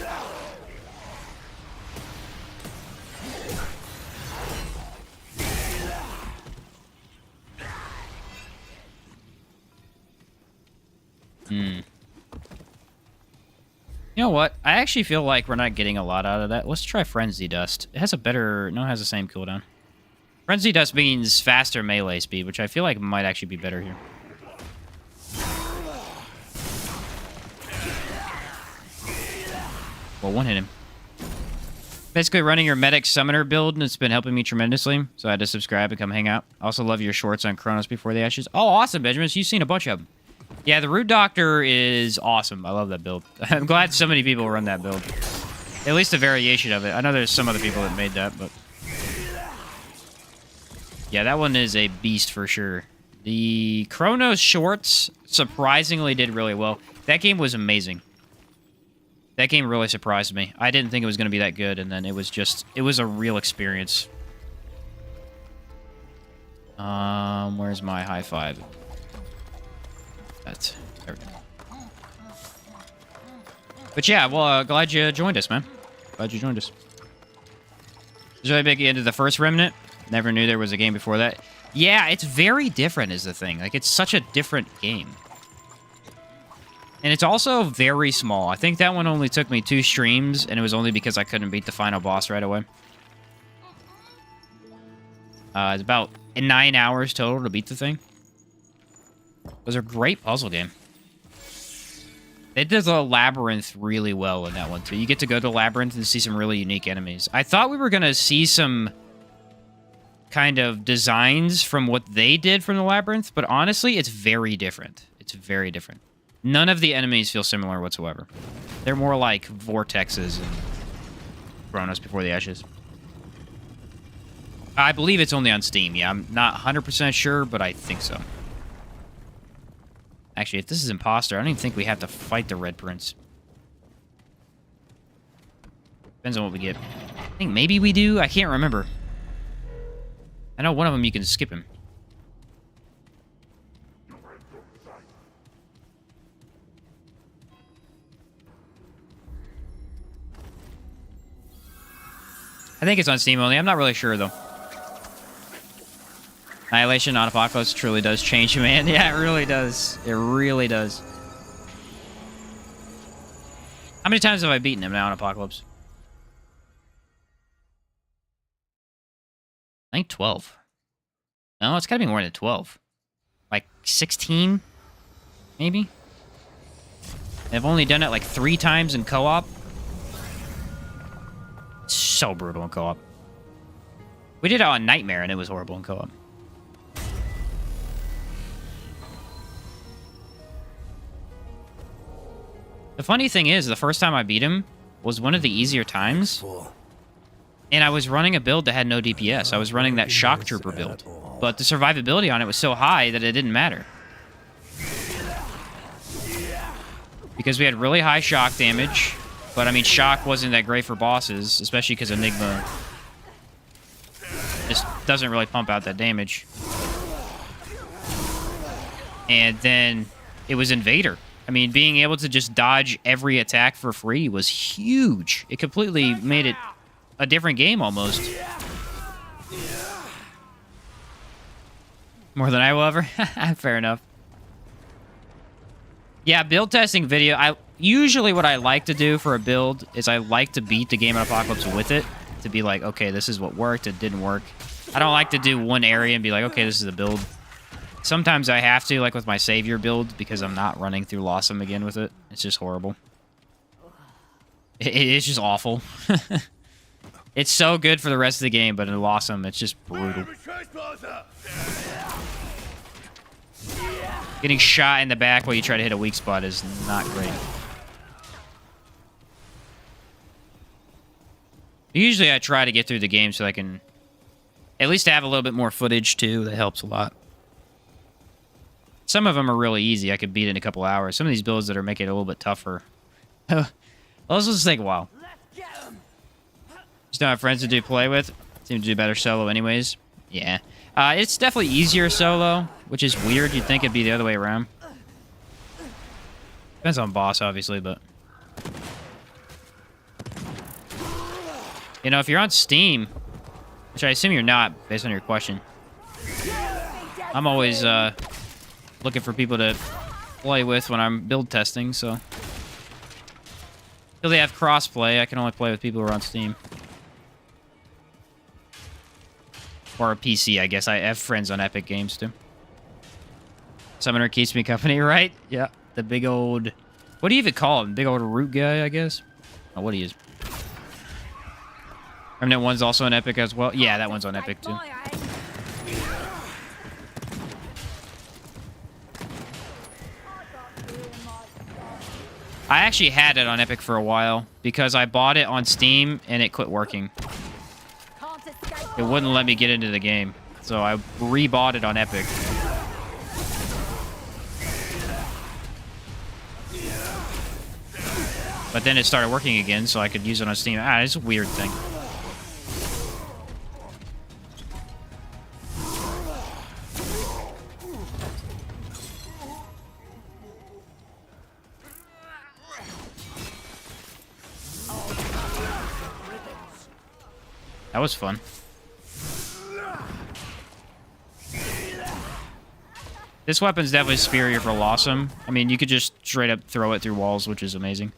You know what? I actually feel like we're not getting a lot out of that. Let's try Frenzy Dust. It has a better... No, it has the same cooldown. Frenzy Dust means faster melee speed, which I feel like might actually be better here. Well, one hit him. Basically running your medic summoner build, and it's been helping me tremendously. So I had to subscribe and come hang out. I also love your shorts on Chronos Before the Ashes. Oh, awesome, Benjamin. So you've seen a bunch of them. Yeah, the Root Doctor is awesome. I love that build. I'm glad so many people run that build. At least a variation of it. I know there's some other people that made that, but... Yeah, that one is a beast for sure. The Chronos shorts surprisingly did really well. That game was amazing. That game really surprised me. I didn't think it was going to be that good, and then it was just... It was a real experience. Where's my high five? That's... There we go. But yeah, well, glad you joined us, man. Glad you joined us. Was really big into the first Remnant. Never knew there was a game before that. Yeah, it's very different is the thing. Like, it's such a different game. And it's also very small. I think that one only took me 2 streams, and it was only because I couldn't beat the final boss right away. It's about 9 hours total to beat the thing. It was a great puzzle game. They did the labyrinth really well in that one, too. You get to go to the labyrinth and see some really unique enemies. I thought we were going to see some kind of designs from what they did from the labyrinth, but honestly, it's very different. It's very different. None of the enemies feel similar whatsoever. They're more like vortexes and Chronos Before the Ashes. I believe it's only on Steam. Yeah, I'm not 100% sure, but I think so. Actually, if this is Imposter, I don't even think we have to fight the Red Prince. Depends on what we get. I think maybe we do. I can't remember. I know one of them you can skip him. I think it's on Steam only. I'm not really sure, though. Annihilation on Apocalypse truly does change you, man. Yeah, it really does. It really does. How many times have I beaten him now on Apocalypse? I think 12. No, it's got to be more than 12. Like 16, maybe? I've only done it like 3 times in co-op. So brutal in co-op. We did it on Nightmare, and it was horrible in co-op. The funny thing is, the first time I beat him was one of the easier times. And I was running a build that had no DPS. I was running that Shock Trooper build. But the survivability on it was so high that it didn't matter. Because we had really high shock damage. But, I mean, shock wasn't that great for bosses, especially because Enigma just doesn't really pump out that damage. And then it was Invader. I mean, being able to just dodge every attack for free was huge. It completely made it a different game, almost. More than I will ever? Fair enough. Yeah, build testing video. Usually what I like to do for a build is I like to beat the game of Apocalypse with it. To be like, okay, this is what worked, it didn't work. I don't like to do one area and be like, okay, this is the build. Sometimes I have to, like with my Savior build, because I'm not running through Lossum again with it. It's just horrible. It's just awful. It's so good for the rest of the game, but in Lossum, it's just brutal. Getting shot in the back while you try to hit a weak spot is not great. Usually I try to get through the game so I can at least have a little bit more footage, too. That helps a lot. Some of them are really easy. I could beat it in a couple hours. Some of these builds that are making it a little bit tougher. Those just take a while. Just don't have friends to do play with. Seem to do better solo anyways. Yeah. It's definitely easier solo, which is weird. You'd think it'd be the other way around. Depends on boss, obviously, but... You know, if you're on Steam, which I assume you're not based on your question, I'm always looking for people to play with when I'm build testing, so... Until they have crossplay, I can only play with people who are on Steam. Or a PC, I guess. I have friends on Epic Games, too. Summoner keeps me company, right? Yeah. The big old... What do you even call him? Big old root guy, I guess? Oh, what he is. Remnant 1's also on Epic as well. Yeah, that one's on Epic, too. I actually had it on Epic for a while because I bought it on Steam and it quit working. It wouldn't let me get into the game. So I rebought it on Epic. But then it started working again, so I could use it on Steam. Ah, it's a weird thing. That was fun. This weapon's definitely superior for Lawsome. I mean, you could just straight up throw it through walls, which is amazing.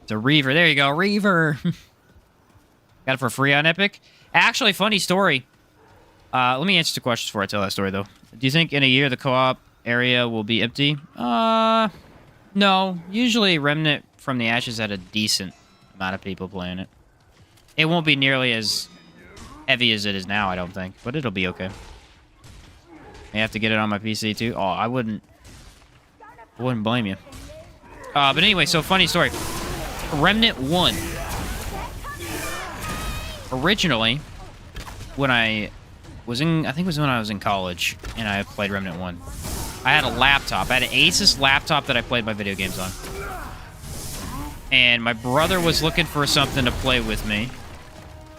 It's a Reaver. There you go, Reaver. Got it for free on Epic. Actually, funny story. Let me answer the questions before I tell that story, though. Do you think in a year the co-op area will be empty? No. Usually Remnant from the Ashes had a decent amount of people playing it. It won't be nearly as heavy as it is now, I don't think. But it'll be okay. I have to get it on my PC, too. Oh, I wouldn't blame you. But anyway, so funny story. Remnant 1. Originally, when I was in... I think it was when I was in college, and I played Remnant 1. I had a laptop. I had an Asus laptop that I played my video games on. And my brother was looking for something to play with me.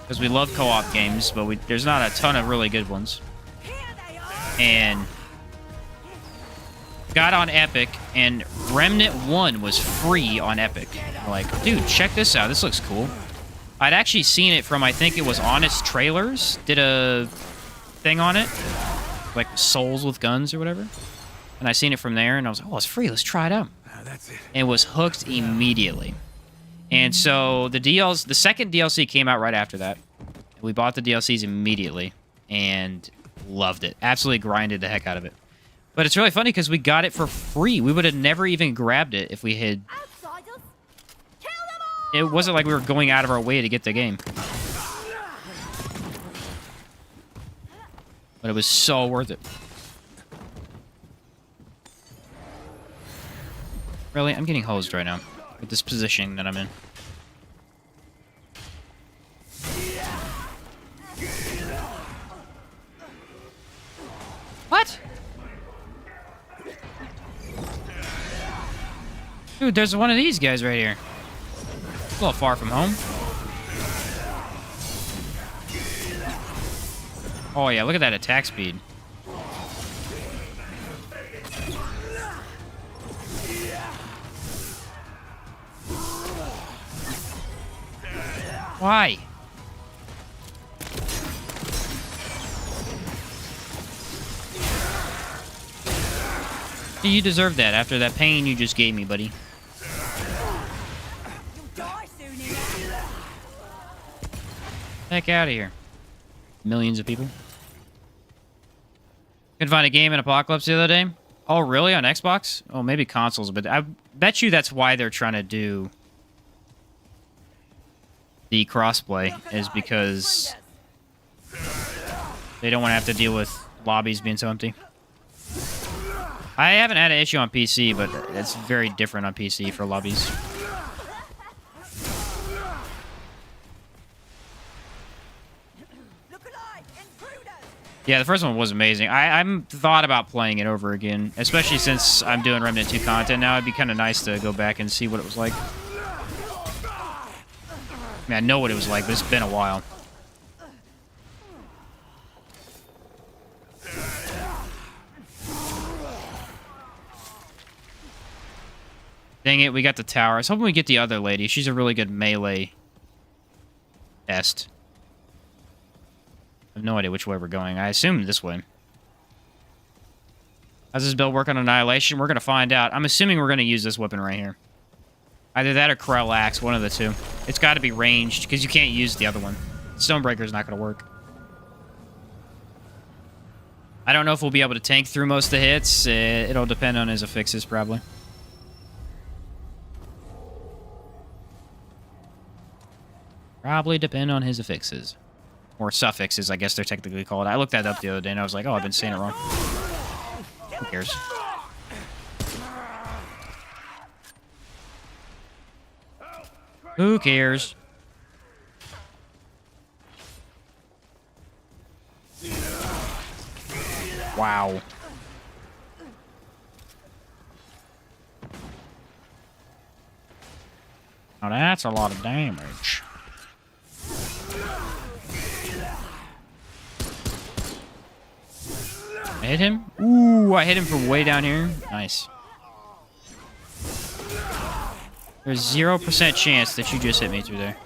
Because we love co-op games, but there's not a ton of really good ones. And got on Epic, and Remnant 1 was free on Epic. I'm like, dude, check this out. This looks cool. I'd actually seen it from, I think it was Honest Trailers. Did a thing on it. Like Souls with Guns or whatever. And I seen it from there, and I was like, oh, it's free. Let's try it out. That's it. And was hooked immediately. And so the second DLC came out right after that. We bought the DLCs immediately and loved it. Absolutely grinded the heck out of it. But it's really funny because we got it for free. We would have never even grabbed it if we had... It wasn't like we were going out of our way to get the game. But it was so worth it. Really? I'm getting hosed right now with this positioning that I'm in. What? Dude, there's one of these guys right here. A little far from home. Oh yeah, look at that attack speed. Why? You deserve that after that pain you just gave me, buddy. Heck out of here. Millions of people. Couldn't find a game in Apocalypse the other day. Oh, really? On Xbox? Oh, maybe consoles, but I bet you that's why they're trying to do the crossplay, is because they don't want to have to deal with lobbies being so empty. I haven't had an issue on PC, but it's very different on PC for lobbies. Yeah, the first one was amazing. I'm thought about playing it over again, especially since I'm doing Remnant 2 content now. It'd be kind of nice to go back and see what it was like. I mean, I know what it was like, but it's been a while. Dang it, we got the tower. I was hoping we get the other lady. She's a really good melee test. I have no idea which way we're going. I assume this way. How's this build work on Annihilation? We're going to find out. I'm assuming we're going to use this weapon right here. Either that or Corel Axe, one of the two. It's got to be ranged, because you can't use the other one. Stonebreaker's not going to work. I don't know if we'll be able to tank through most of the hits. It'll depend on his affixes, probably. Probably depend on his affixes. Or suffixes, I guess they're technically called. I looked that up the other day, and I was like, oh, I've been saying it wrong. Who cares? Who cares? Wow. Now that's a lot of damage. I hit him? Ooh, I hit him from way down here. Nice. There's 0% chance that you just hit me through there.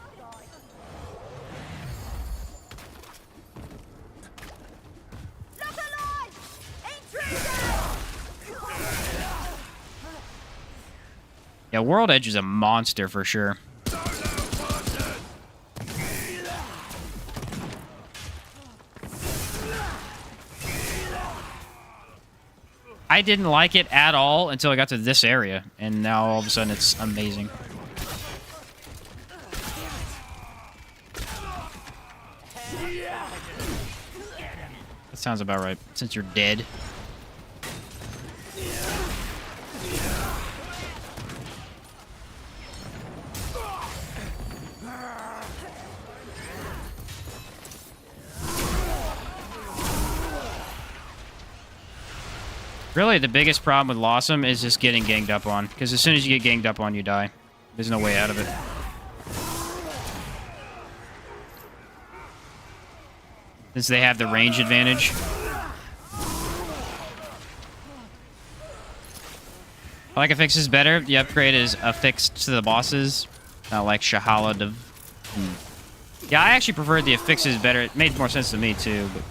Yeah, World Edge is a monster for sure. I didn't like it at all until I got to this area, and now all of a sudden it's amazing. That sounds about right, since you're dead. Really, the biggest problem with Lawsome is just getting ganged up on. Because as soon as you get ganged up on, you die. There's no way out of it. Since they have the range advantage. I like affixes better. The upgrade is affixed to the bosses. Not like Shahala. Yeah, I actually preferred the affixes better. It made more sense to me, too. But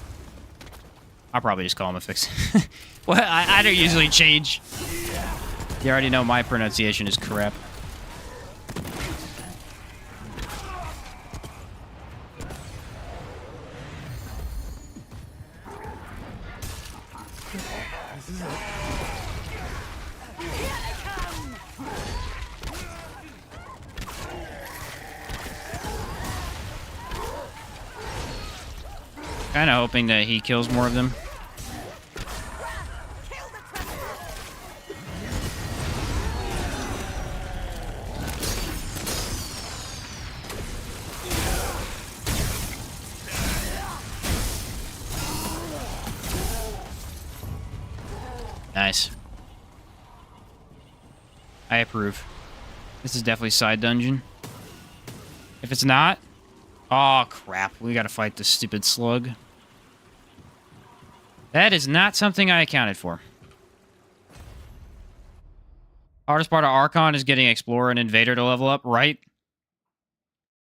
I'll probably just call them affixes. Well, I don't usually change. You already know my pronunciation is crap. Kind of hoping that he kills more of them. Nice. I approve. This is definitely side dungeon. If it's not... Oh, crap. We gotta fight this stupid slug. That is not something I accounted for. Hardest part of Archon is getting Explorer and Invader to level up, right?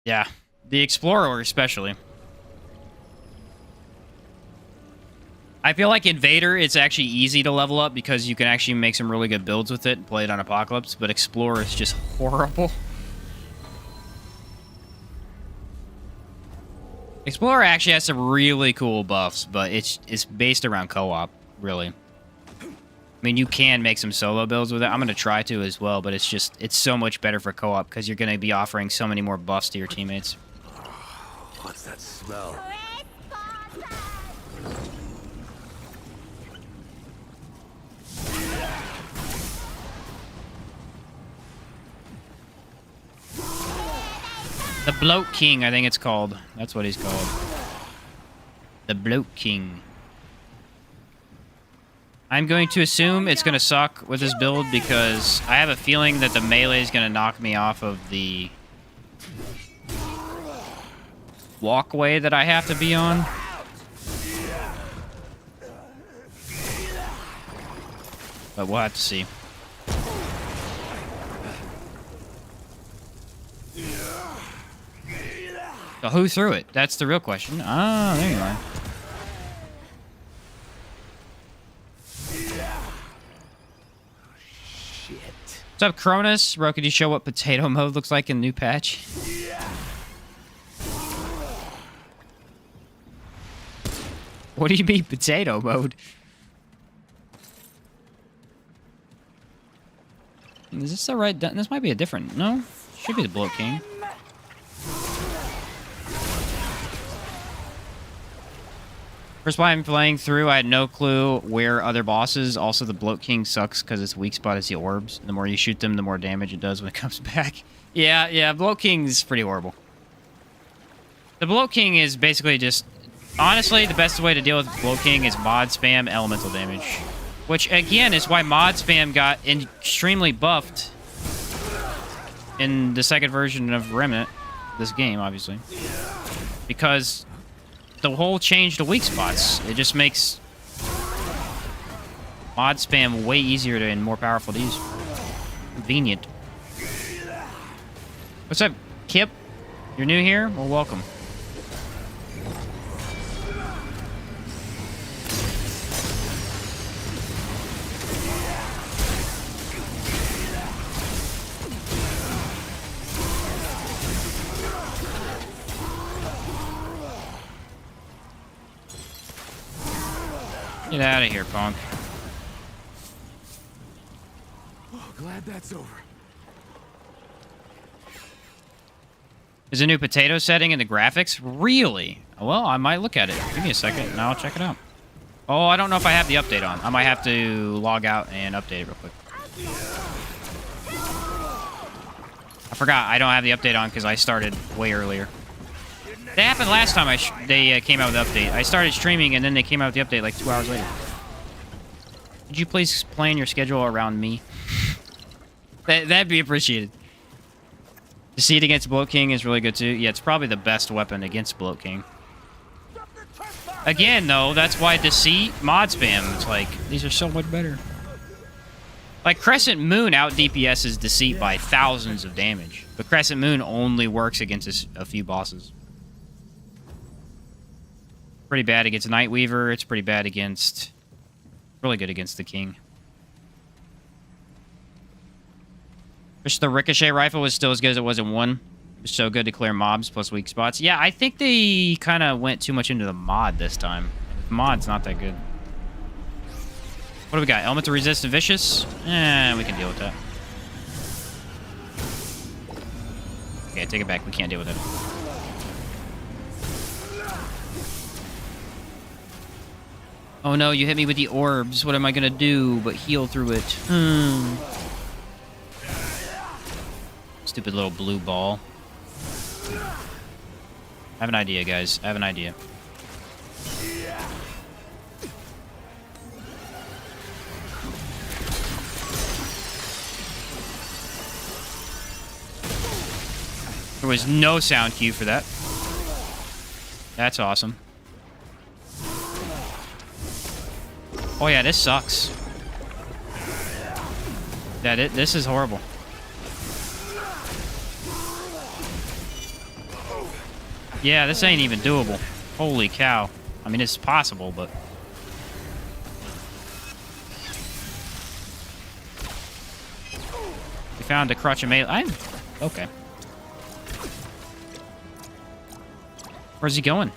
Yeah. The Explorer especially. I feel like Invader, it's actually easy to level up because you can actually make some really good builds with it and play it on Apocalypse, but Explorer is just horrible. Explorer actually has some really cool buffs, but it's based around co-op, really. I mean, you can make some solo builds with it. I'm going to try to as well, but it's so much better for co-op because you're going to be offering so many more buffs to your teammates. What's that smell? The Bloat King, I think it's called. That's what he's called. The Bloat King. I'm going to assume it's going to suck with this build because I have a feeling that the melee is going to knock me off of the walkway that I have to be on. But we'll have to see. So who threw it? That's the real question. Ah, there you are. Shit. What's up, Cronus? Bro, could you show what potato mode looks like in the new patch? What do you mean, potato mode? Is this the right... This might be a different... No? Should be the Bloat King. First time playing through, I had no clue where other bosses. Also, the Bloat King sucks because its weak spot is the orbs. The more you shoot them, the more damage it does when it comes back. Yeah, Bloat King's pretty horrible. The Bloat King is basically just... Honestly, the best way to deal with Bloat King is mod spam elemental damage. Which, again, is why mod spam got extremely buffed in the second version of Remnant. This game, obviously. Because the whole change to weak spots. It just makes mod spam way easier and more powerful to use. Convenient. What's up, Kip? You're new here? Well, welcome. Get out of here, punk. Oh, glad that's over. There's a new potato setting in the graphics? Really? Well, I might look at it. Give me a second, and I'll check it out. Oh, I don't know if I have the update on. I might have to log out and update it real quick. I forgot I don't have the update on because I started way earlier. That happened last time they came out with the update. I started streaming, and then they came out with the update like 2 hours later. Could you please plan your schedule around me? That'd be appreciated. Deceit against Bloat King is really good, too. Yeah, it's probably the best weapon against Bloat King. Again, though, that's why Deceit mod spam. It's like, these are so much better. Like, Crescent Moon out DPS's Deceit by thousands of damage. But Crescent Moon only works against a few bosses. Pretty bad against Nightweaver. It's pretty bad against... Really good against the King. Wish the Ricochet Rifle was still as good as it was in 1. It's so good to clear mobs plus weak spots. Yeah, I think they kind of went too much into the mod this time. The mod's not that good. What do we got? Elemental Resist Vicious? We can deal with that. Okay, take it back. We can't deal with it. Oh no, you hit me with the orbs. What am I gonna do but heal through it? Stupid little blue ball. I have an idea, guys. I have an idea. There was no sound cue for that. That's awesome. Oh yeah, this sucks. This is horrible. Yeah, this ain't even doable. Holy cow. I mean, it's possible, but... We found a crutch of melee. Okay. Where's he going?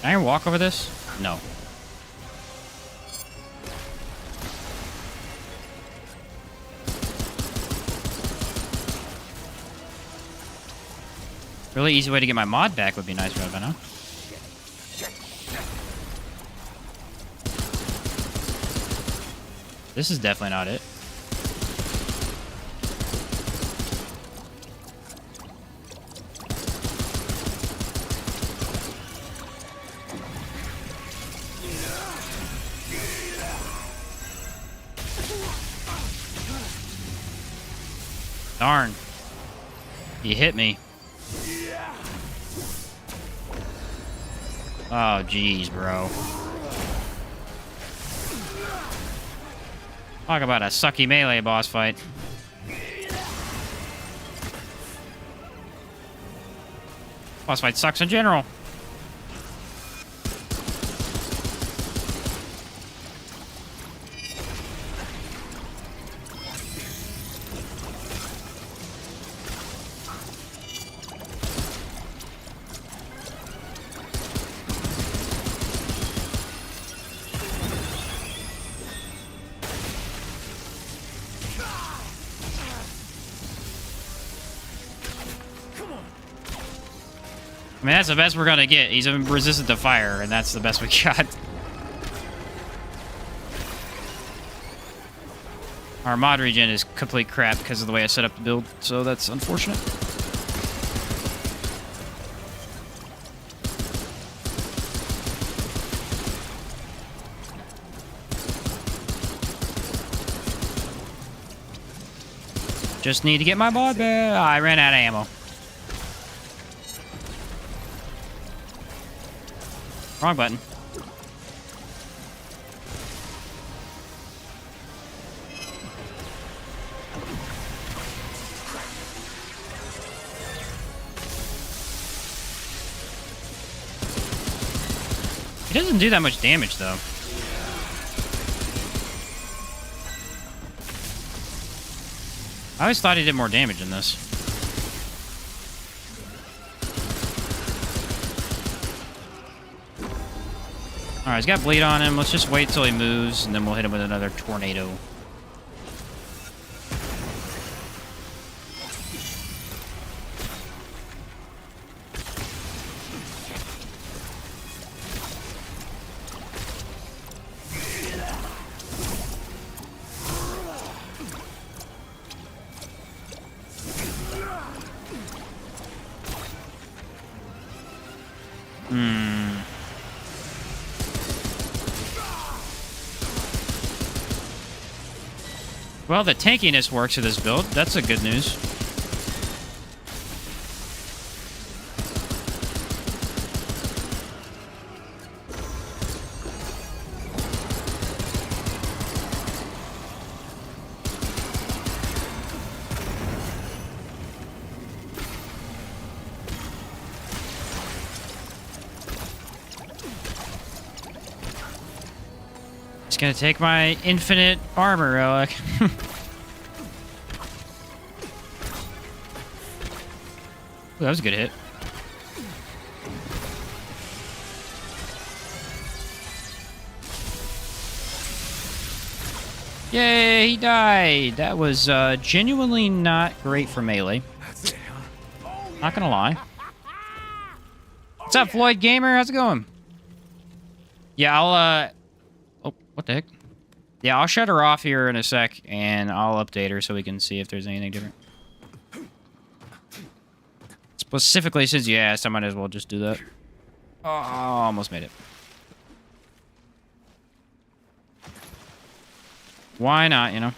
Can I walk over this? No. Really easy way to get my mod back would be nice, Revan, huh? This is definitely not it. Darn. He hit me. Oh, jeez, bro. Talk about a sucky melee boss fight. Boss fight sucks in general. I mean, that's the best we're gonna get. He's resistant to fire, and that's the best we got. Our mod regen is complete crap because of the way I set up the build, so that's unfortunate. Just need to get my mod back. I ran out of ammo. Wrong button. He doesn't do that much damage, though. I always thought he did more damage in this. Alright, he's got bleed on him. Let's just wait till he moves, and then we'll hit him with another tornado. Well, the tankiness works with this build. That's a good news. It's gonna take my infinite armor relic. Ooh, that was a good hit. Yay, he died. That was genuinely not great for melee. That's it, huh? Not gonna lie. What's up, Floyd Gamer? How's it going? Yeah, I'll oh, what the heck? Yeah, I'll shut her off here in a sec, and I'll update her so we can see if there's anything different. Specifically, since you asked, I might as well just do that. Oh, almost made it. Why not, you know?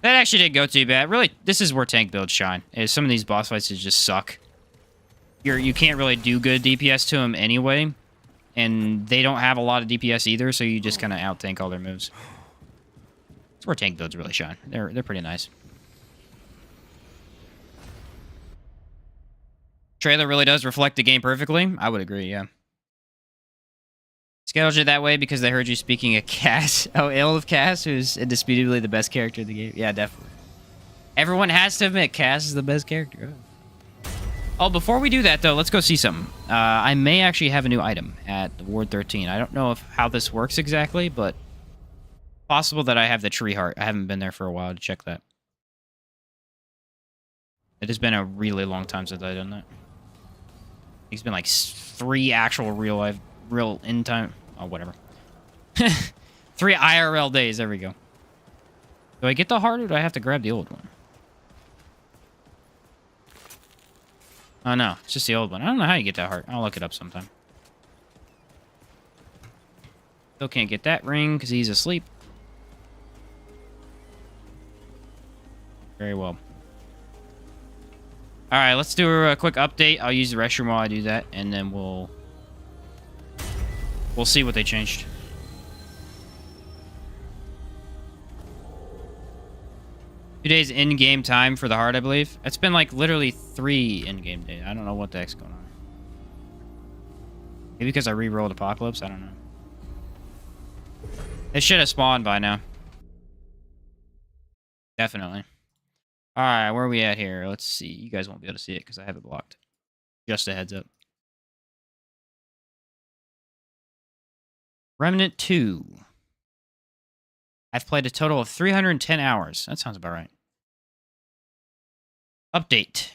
That actually didn't go too bad. Really, this is where tank builds shine. Is some of these boss fights just suck. You can't really do good DPS to them anyway, and they don't have a lot of DPS either, so you just kind of out-tank all their moves. That's where tank builds really shine. They're pretty nice. Trailer really does reflect the game perfectly. I would agree, yeah. Scheduled it that way because they heard you speaking of Cass. Oh, ill of Cass, who's indisputably the best character in the game. Yeah, definitely. Everyone has to admit Cass is the best character. Oh, before we do that, though, let's go see something. I may actually have a new item at Ward 13. I don't know how this works exactly, but possible that I have the tree heart. I haven't been there for a while to check that. It has been a really long time since I've done that. It's been like 3 actual real in time. Oh, whatever. 3 IRL days. There we go. Do I get the heart or do I have to grab the old one? Oh, no. It's just the old one. I don't know how you get that heart. I'll look it up sometime. Still can't get that ring because he's asleep. Very well. All right, let's do a quick update. I'll use the restroom while I do that, and then we'll see what they changed. Today's in-game time for the heart, I believe. It's been like literally 3 in-game days. I don't know what the heck's going on. Maybe because I re-rolled Apocalypse. I don't know. It should have spawned by now. Definitely. All right, where are we at here? Let's see. You guys won't be able to see it because I have it blocked. Just a heads up. Remnant 2. I've played a total of 310 hours. That sounds about right. Update.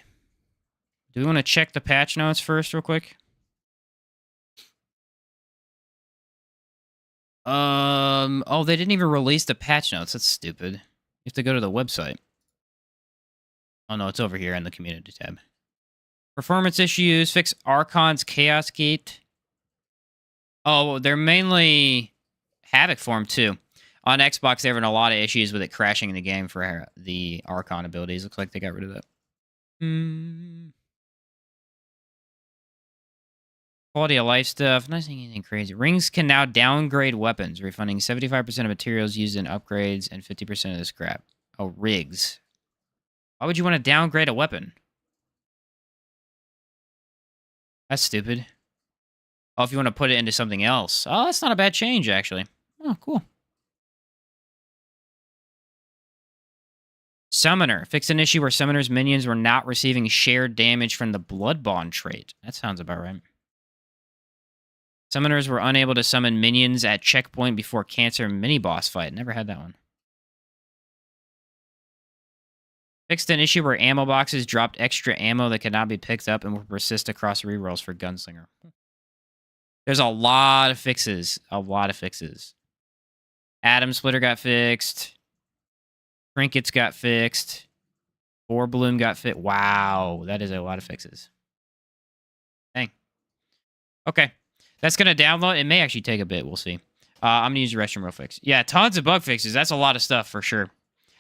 Do we want to check the patch notes first real quick? Oh, they didn't even release the patch notes. That's stupid. You have to go to the website. Oh, no, it's over here in the community tab. Performance issues, fix Archon's Chaos Gate. Oh, they're mainly Havoc form, too. On Xbox, they're having a lot of issues with it crashing in the game for the Archon abilities. Looks like they got rid of that. Quality of life stuff. Nothing anything crazy. Rings can now downgrade weapons, refunding 75% of materials used in upgrades and 50% of the scrap. Oh, rigs. Why would you want to downgrade a weapon? That's stupid. Oh, if you want to put it into something else. Oh, that's not a bad change, actually. Oh, cool. Summoner. Fix an issue where Summoner's minions were not receiving shared damage from the Blood Bond trait. That sounds about right. Summoners were unable to summon minions at checkpoint before Cancer mini-boss fight. Never had that one. Fixed an issue where ammo boxes dropped extra ammo that could not be picked up and will persist across rerolls for Gunslinger. There's a lot of fixes. A lot of fixes. Atom Splitter got fixed. Trinkets got fixed. Ore Balloon got fixed. Wow, that is a lot of fixes. Dang. Okay. That's going to download. It may actually take a bit. We'll see. I'm going to use the restroom real fix. Yeah, tons of bug fixes. That's a lot of stuff for sure.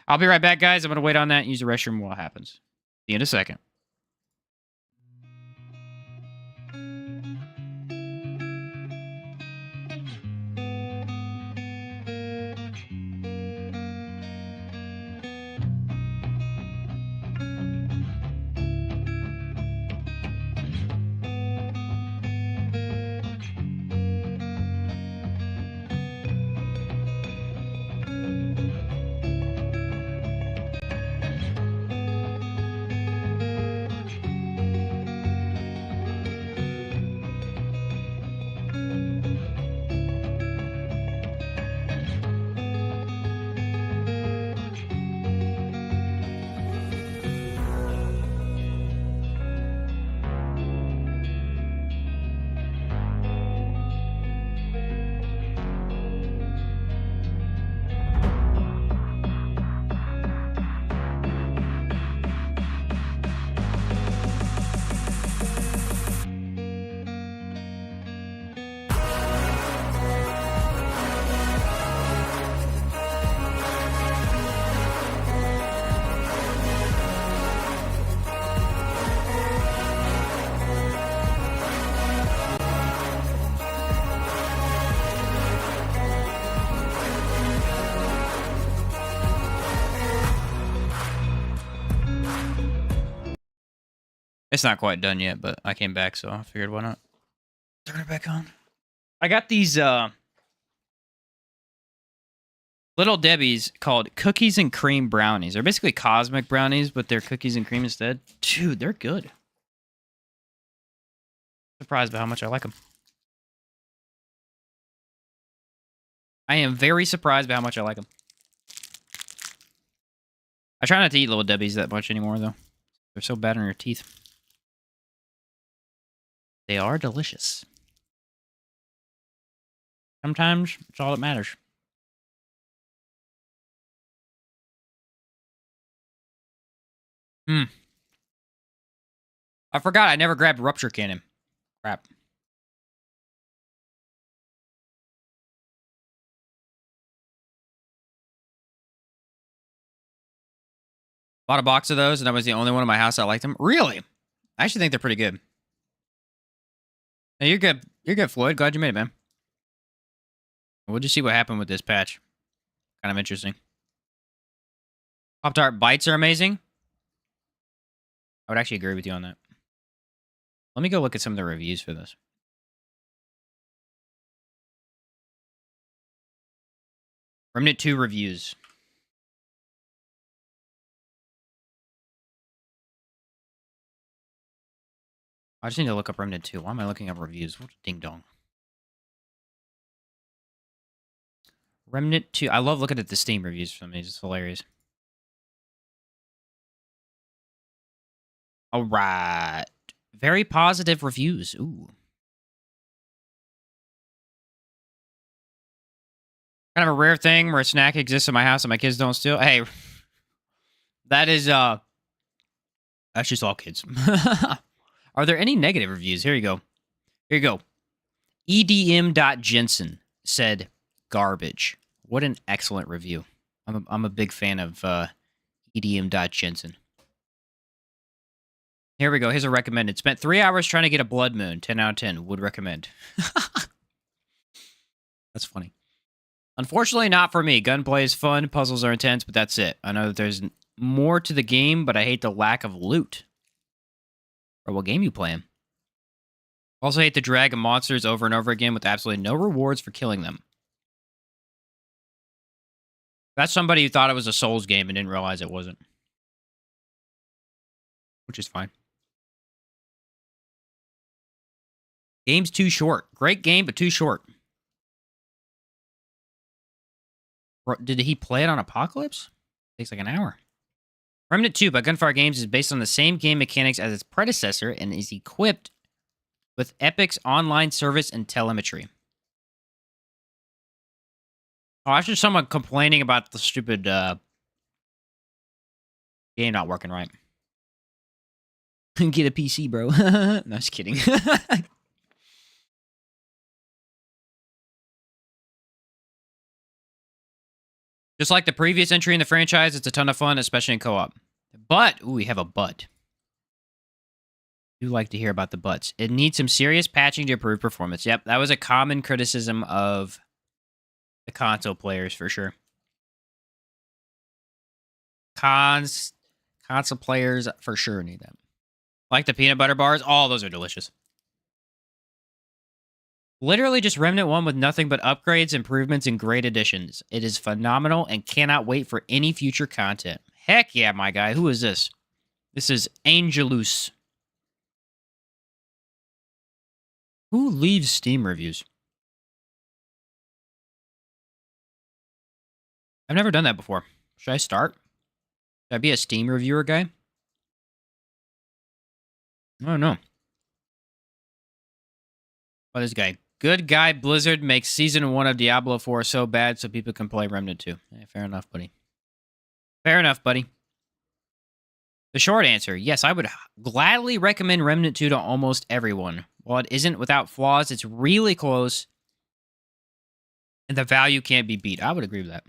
I'll be right back, guys. I'm going to wait on that and use the restroom while it happens. See you in a second. It's not quite done yet, but I came back, so I figured why not. Turn it back on. I got these Little Debbie's called Cookies and Cream Brownies. They're basically cosmic brownies, but they're cookies and cream instead. Dude, they're good. Surprised by how much I like them. I am very surprised by how much I like them. I try not to eat Little Debbie's that much anymore, though. They're so bad on your teeth. They are delicious. Sometimes it's all that matters. I forgot I never grabbed Rupture Cannon. Crap. Bought a box of those, and that was the only one in my house that liked them. Really? I actually think they're pretty good. Hey, you're good. You're good, Floyd. Glad you made it, man. We'll just see what happened with this patch. Kind of interesting. Pop-Tart bites are amazing. I would actually agree with you on that. Let me go look at some of the reviews for this. Remnant 2 reviews. I just need to look up Remnant 2. Why am I looking up reviews? What a ding-dong. Remnant 2. I love looking at the Steam reviews from these. It's hilarious. All right. Very positive reviews. Ooh. Kind of a rare thing where a snack exists in my house and my kids don't steal. Hey, that is, that's just all kids. Are there any negative reviews? Here you go. Here you go. EDM.Jensen said, garbage. What an excellent review. I'm a big fan of EDM.Jensen. Here we go. Here's a recommended. Spent 3 hours trying to get a blood moon. 10 out of 10. Would recommend. That's funny. Unfortunately, not for me. Gunplay is fun. Puzzles are intense, but that's it. I know that there's more to the game, but I hate the lack of loot. Or what game you playing? Also hate the drag of monsters over and over again with absolutely no rewards for killing them. That's somebody who thought it was a Souls game and didn't realize it wasn't. Which is fine. Game's too short. Great game, but too short. Did he play it on Apocalypse? Takes like an hour. Remnant 2 by Gunfire Games is based on the same game mechanics as its predecessor and is equipped with Epic's online service and telemetry. Oh, that's just someone complaining about the stupid game not working right. Get a PC, bro. No, just kidding. Just like the previous entry in the franchise, it's a ton of fun, especially in co-op. But, ooh, we have a but. I do like to hear about the buts. It needs some serious patching to improve performance. Yep, that was a common criticism of the console players, for sure. Console players, for sure, need them. Like the peanut butter bars. All those are delicious. Literally just Remnant 1 with nothing but upgrades, improvements, and great additions. It is phenomenal and cannot wait for any future content. Heck yeah, my guy. Who is this? This is Angelus. Who leaves Steam reviews? I've never done that before. Should I start? Should I be a Steam reviewer guy? I don't know. Oh, this guy. Good guy Blizzard makes Season 1 of Diablo 4 so bad so people can play Remnant 2. Yeah, fair enough, buddy. Fair enough, buddy. The short answer, yes, I would gladly recommend Remnant 2 to almost everyone. While it isn't without flaws, it's really close, and the value can't be beat. I would agree with that.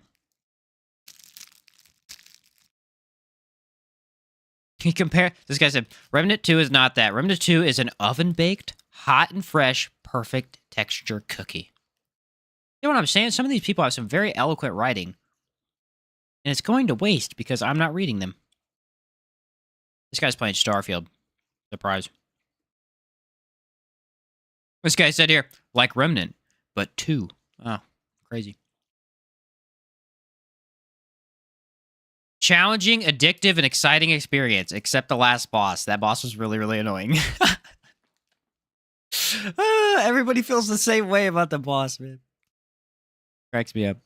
This guy said, Remnant 2 is not that. Remnant 2 is an oven-baked, hot and fresh, perfect texture cookie. You know what I'm saying? Some of these people have some very eloquent writing, and it's going to waste because I'm not reading them. This guy's playing Starfield. Surprise. This guy said here, like Remnant, but 2. Oh, crazy. Challenging, addictive, and exciting experience, except the last boss. That boss was really, really annoying. Everybody feels the same way about the boss, man. Cracks me up.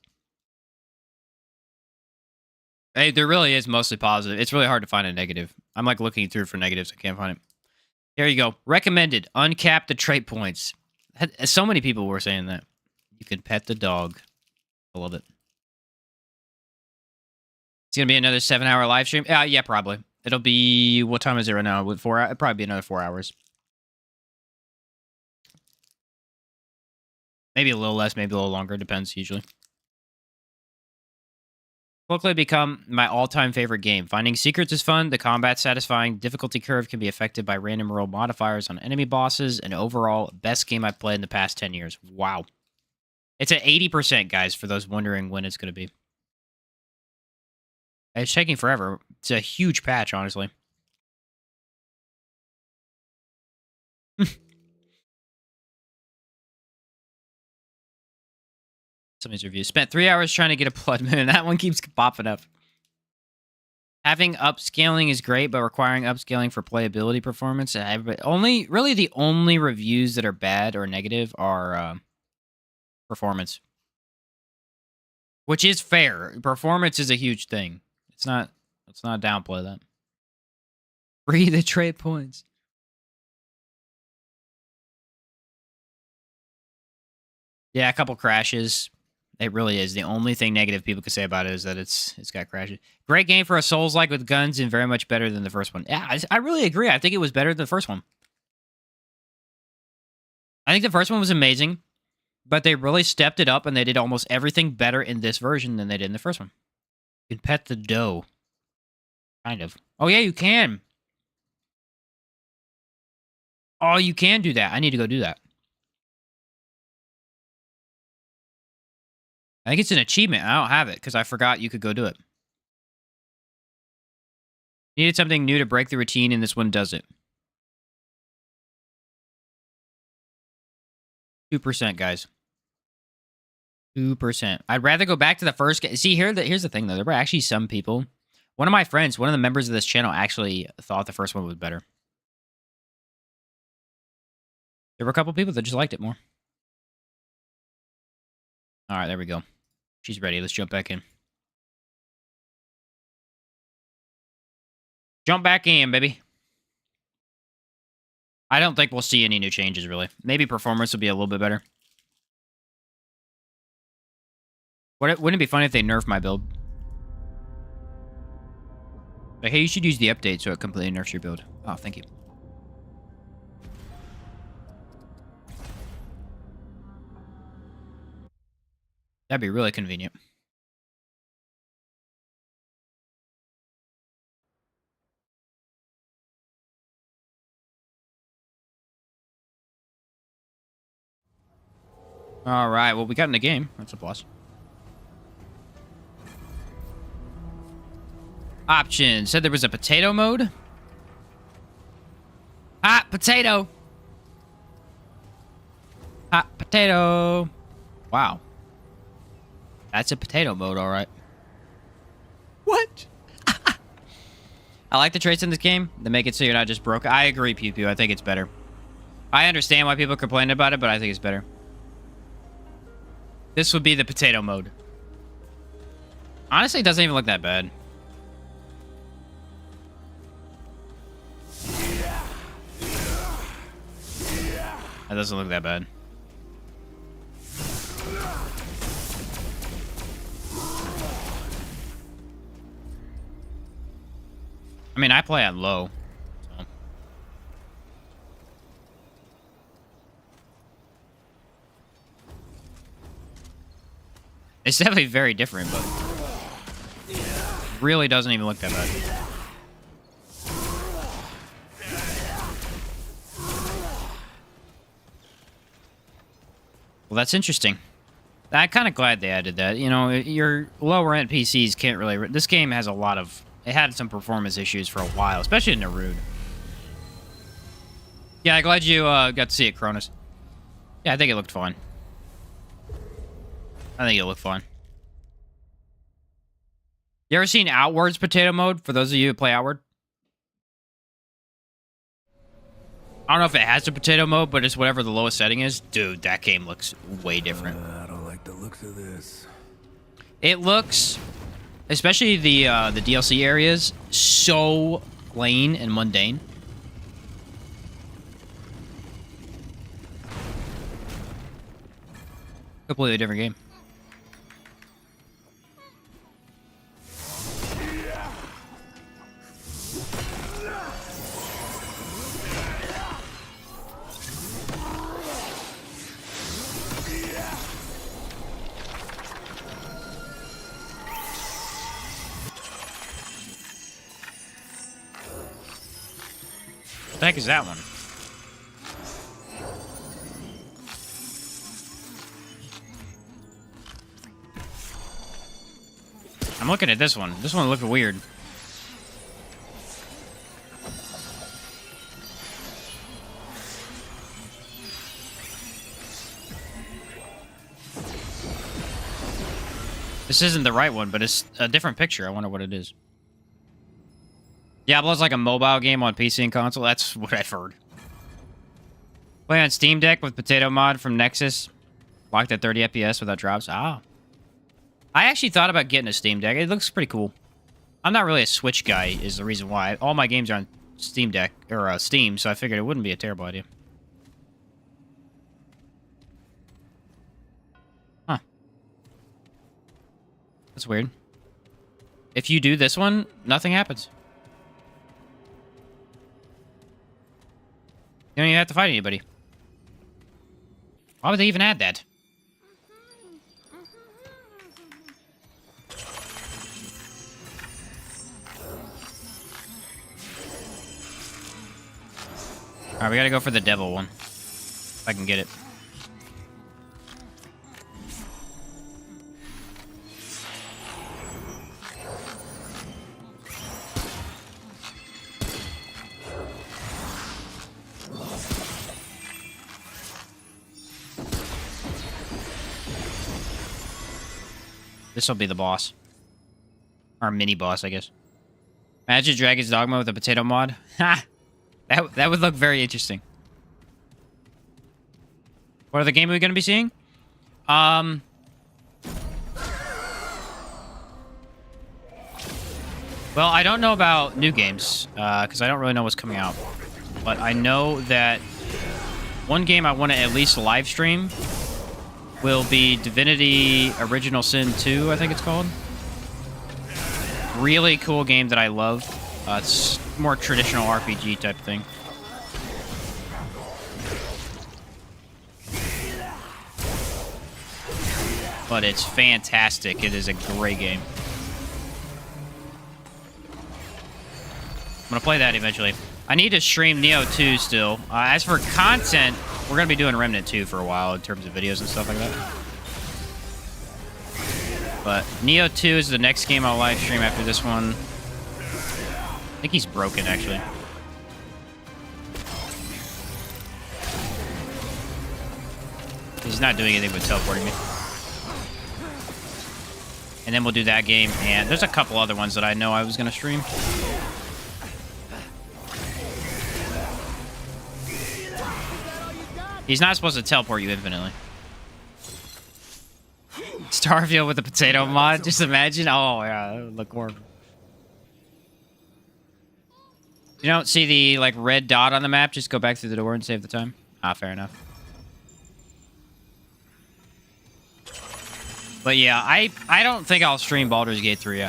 Hey, there really is mostly positive. It's really hard to find a negative. I'm like looking through for negatives. I can't find it. There you go. Recommended. Uncap the trait points. So many people were saying that. You can pet the dog. I love it. It's going to be another 7-hour live stream? Yeah, probably. It'll be... What time is it right now? It'll probably be another 4 hours. Maybe a little less, maybe a little longer. Depends, usually. Quickly become my all-time favorite game. Finding secrets is fun, the combat's satisfying, difficulty curve can be affected by random roll modifiers on enemy bosses, and overall, best game I've played in the past 10 years. Wow. It's at 80%, guys, for those wondering when it's going to be. It's taking forever. It's a huge patch, honestly. Somebody's review. Spent 3 hours trying to get a blood moon. That one keeps popping up. Having upscaling is great, but requiring upscaling for playability performance. Really, the only reviews that are bad or negative are performance, which is fair. Performance is a huge thing. It's not. Let's not downplay that. Free the trade points. Yeah, a couple crashes. It really is. The only thing negative people could say about it is that it's got crashes. Great game for a Souls-like with guns and very much better than the first one. Yeah, I really agree. I think it was better than the first one. I think the first one was amazing, but they really stepped it up and they did almost everything better in this version than they did in the first one. You can pet the doe. Kind of. Oh, yeah, you can. Oh, you can do that. I need to go do that. I think it's an achievement. I don't have it because I forgot you could go do it. Needed something new to break the routine, and this one does it. 2%, guys. 2%. I'd rather go back to the first game. See, here's the thing, though. There were actually some people. One of my friends, one of the members of this channel, actually thought the first one was better. There were a couple people that just liked it more. All right, there we go. She's ready. Let's jump back in. Jump back in, baby. I don't think we'll see any new changes, really. Maybe performance will be a little bit better. Wouldn't it be funny if they nerfed my build? Like, hey, you should use the update so it completely nerfs your build. Oh, thank you. That'd be really convenient. All right, well, we got in the game. That's a plus. Options. Said there was a potato mode. Hot potato. Hot potato. Wow. That's a potato mode, all right. What? I like the traits in this game. They make it so you're not just broke. I agree, Pew Pew. I think it's better. I understand why people complain about it, but I think it's better. This would be the potato mode. Honestly, it doesn't even look that bad. That doesn't look that bad. I mean, I play on low. So. It's definitely very different, but really doesn't even look that bad. Well, that's interesting. I'm kind of glad they added that. You know, your lower-end PCs can't really... This game has a lot of... It had some performance issues for a while, especially in Naruto. Yeah, I'm glad you got to see it, Cronus. Yeah, I think it looked fine. I think it looked fine. You ever seen Outward's potato mode? For those of you who play Outward? I don't know if it has a potato mode, but it's whatever the lowest setting is. Dude, that game looks way different. I don't like the looks of this. It looks, especially the DLC areas, so plain and mundane. Completely different game. The heck is that one? I'm looking at this one. This one looks weird. This isn't the right one, but it's a different picture. I wonder what it is. Diablo's like a mobile game on PC and console. That's what I've heard. Play on Steam Deck with Potato Mod from Nexus. Locked at 30 FPS without drops. Ah. I actually thought about getting a Steam Deck. It looks pretty cool. I'm not really a Switch guy is the reason why. All my games are on Steam Deck, or Steam, so I figured it wouldn't be a terrible idea. Huh. That's weird. If you do this one, nothing happens. You don't even have to fight anybody. Why would they even add that? Alright, we gotta go for the devil one. If I can get it. This will be the boss. Or mini boss, I guess. Imagine Dragon's Dogma with a potato mod. Ha! That would look very interesting. What other game are we going to be seeing? Well, I don't know about new games, because I don't really know what's coming out. But I know that one game I want to at least live stream will be Divinity Original Sin 2, I think it's called. Really cool game that I love. It's more traditional RPG type thing. But it's fantastic. It is a great game. I'm going to play that eventually. I need to stream Neo 2 still. As for content, we're going to be doing Remnant 2 for a while in terms of videos and stuff like that. But Neo 2 is the next game I'll live stream after this one. I think he's broken, actually. He's not doing anything but teleporting me. And then we'll do that game, and there's a couple other ones that I know I was going to stream. He's not supposed to teleport you infinitely. Starfield with the potato mod, just imagine. Oh, yeah, that would look horrible. You don't see the, like, red dot on the map? Just go back through the door and save the time? Ah, fair enough. But yeah, I don't think I'll stream Baldur's Gate 3.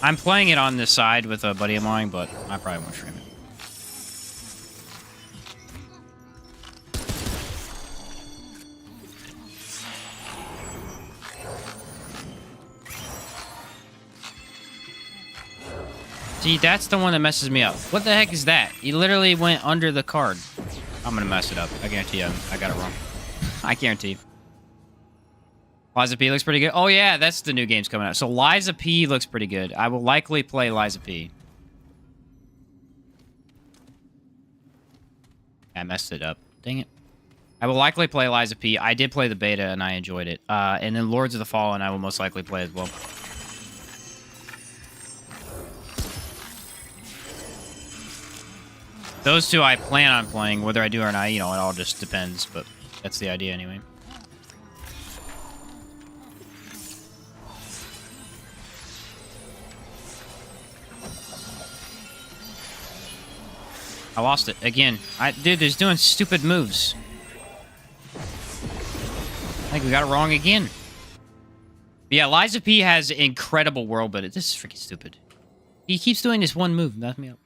I'm playing it on this side with a buddy of mine, but I probably won't stream it. See, that's the one that messes me up. What the heck is that? He literally went under the card. I'm gonna mess it up. I guarantee you I got it wrong. I guarantee you. Liza P looks pretty good. Oh, yeah, that's the new game's coming out. So Liza P looks pretty good. I will likely play Liza P. I messed it up. Dang it. I will likely play Liza P. I did play the beta, and I enjoyed it. And then Lords of the Fallen, I will most likely play as well. Those two I plan on playing. Whether I do or not, you know, it all just depends. But that's the idea anyway. I lost it again. Dude, there's doing stupid moves. I think we got it wrong again. But yeah, Liza P has incredible world, but this is freaking stupid. He keeps doing this one move, messing me up.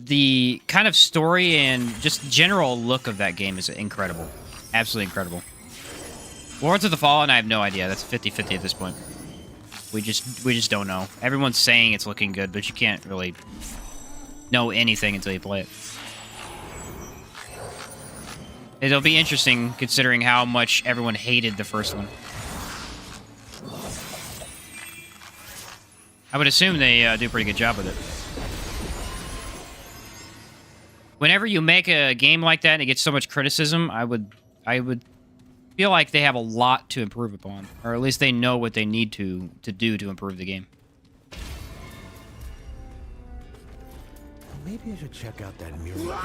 The kind of story and just general look of that game is incredible. Absolutely incredible. Lords of the Fallen, I have no idea. That's 50-50 at this point. We just don't know. Everyone's saying it's looking good, but you can't really know anything until you play it. It'll be interesting considering how much everyone hated the first one. I would assume they do a pretty good job with it. Whenever you make a game like that and it gets so much criticism, I would feel like they have a lot to improve upon, or at least they know what they need to do to improve the game. Maybe I should check out that mirror.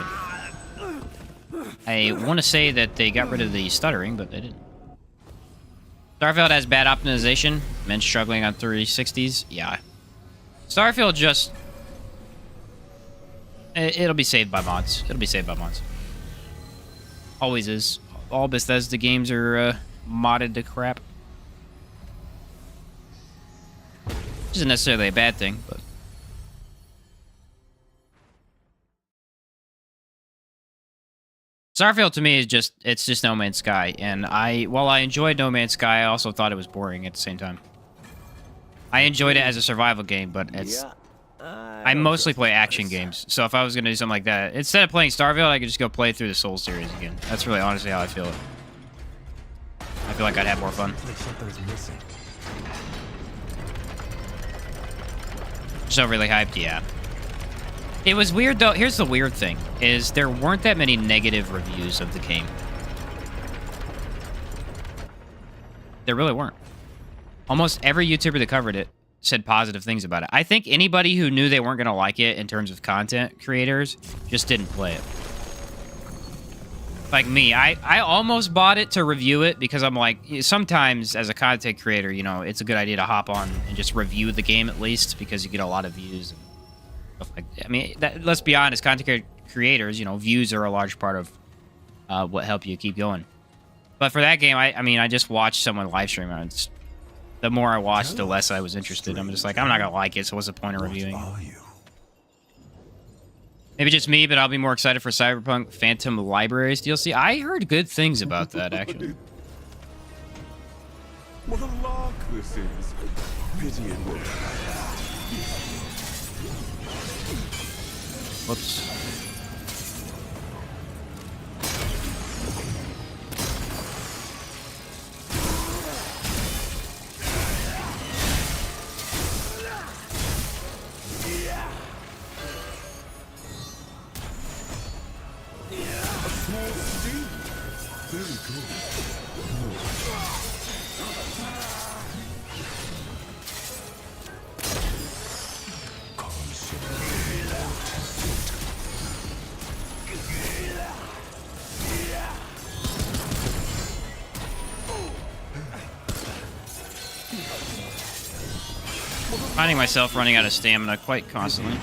I want to say that they got rid of the stuttering, but they didn't. Starfield has bad optimization. Men struggling on 360s. Yeah. Starfield just... It'll be saved by mods. It'll be saved by mods. Always is. All Bethesda games are modded to crap. Which isn't necessarily a bad thing, but... Starfield to me is it's just No Man's Sky, and while I enjoyed No Man's Sky, I also thought it was boring at the same time. I enjoyed it as a survival game, but I mostly play action games, so if I was gonna do something like that, instead of playing Starfield, I could just go play through the Souls series again. That's really honestly how I feel it. I feel like I'd have more fun. So really hyped, yeah. It was weird, though. Here's the weird thing, is there weren't that many negative reviews of the game. There really weren't. Almost every YouTuber that covered it said positive things about it. I think anybody who knew they weren't going to like it in terms of content creators just didn't play it. Like me, I almost bought it to review it because I'm like, sometimes as a content creator, you know, it's a good idea to hop on and just review the game at least because you get a lot of views. I mean, let's be honest, content creators, you know, views are a large part of what help you keep going. But for that game, I mean, I just watched someone live stream it. The more I watched, the less I was interested. I'm just like, I'm not going to like it, so what's the point of reviewing it? Maybe just me, but I'll be more excited for Cyberpunk Phantom Libraries DLC. I heard good things about that, actually. What a lark this is. Pity it will. Whoops. Very good. Finding myself running out of stamina quite constantly.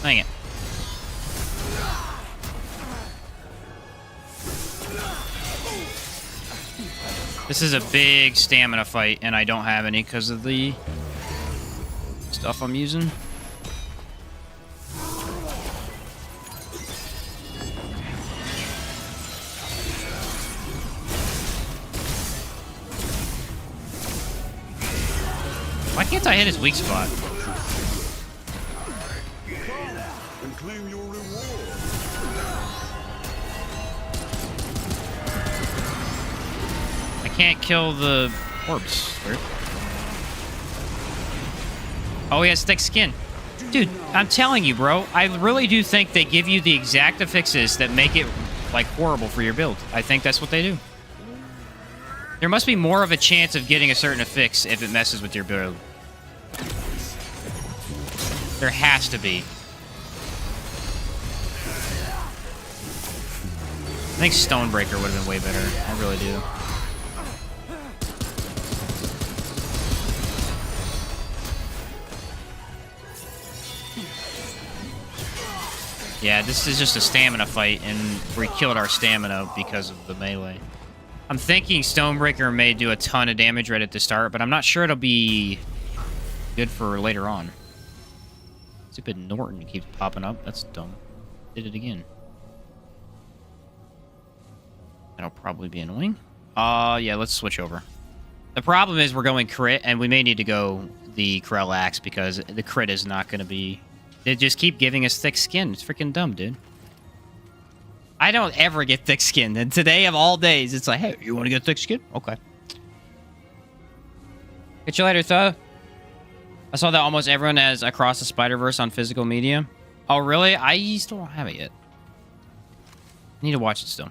Dang it. This is a big stamina fight, and I don't have any because of the stuff I'm using. Why can't I hit his weak spot? And claim your reward. I can't kill the orbs. Weird. Oh, he has thick skin. Dude, I'm telling you, bro. I really do think they give you the exact affixes that make it, like, horrible for your build. I think that's what they do. There must be more of a chance of getting a certain affix if it messes with your build. There has to be. I think Stonebreaker would have been way better. I really do. Yeah, this is just a stamina fight, and we killed our stamina because of the melee. I'm thinking Stonebreaker may do a ton of damage right at the start, but I'm not sure it'll be good for later on. Stupid Norton keeps popping up. That's dumb. Did it again. That'll probably be annoying. Yeah, let's switch over. The problem is we're going crit, and we may need to go the Krell Axe because the crit is not going to be... They just keep giving us thick skin. It's freaking dumb, dude. I don't ever get thick skin. And today of all days, it's like, hey, you want to get thick skin? Okay. Catch you later, Thuh. I saw that almost everyone has Across the Spider-Verse on physical media. Oh, really? I still don't have it yet. I need to watch it still.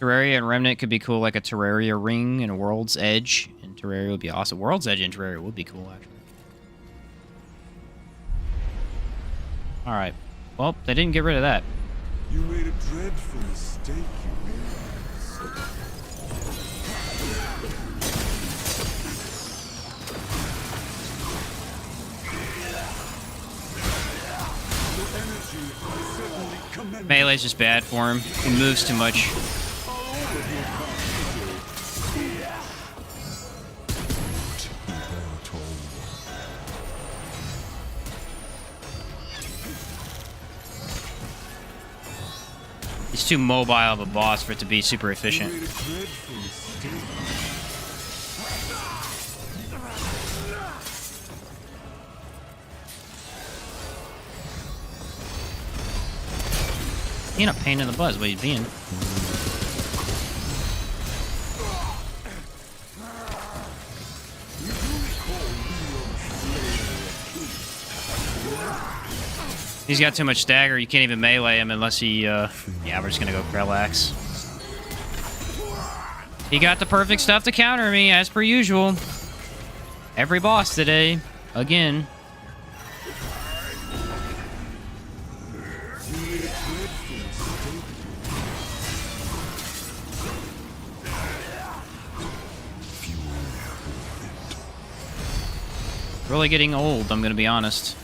Terraria and Remnant could be cool, like a Terraria ring and a World's Edge. And Terraria would be awesome. World's Edge and Terraria would be cool, actually. Alright. Well, they didn't get rid of that. You made a dreadful mistake, you realize. Your energy is certainly commendable. Melee's just bad for him. He moves too much. He's too mobile of a boss for it to be super efficient. Being a pain in the butt is what he's being. He's got too much stagger. You can't even melee him unless he, yeah, we're just gonna go Krell Axe. He got the perfect stuff to counter me, as per usual. Every boss today. Again. Really getting old, I'm gonna be honest.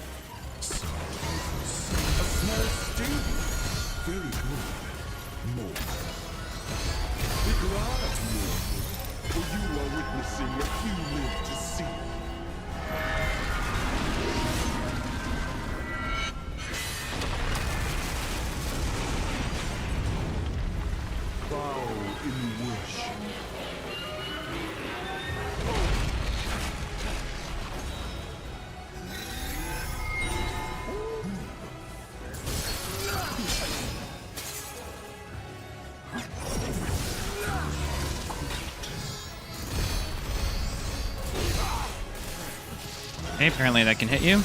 Okay, apparently that can hit you.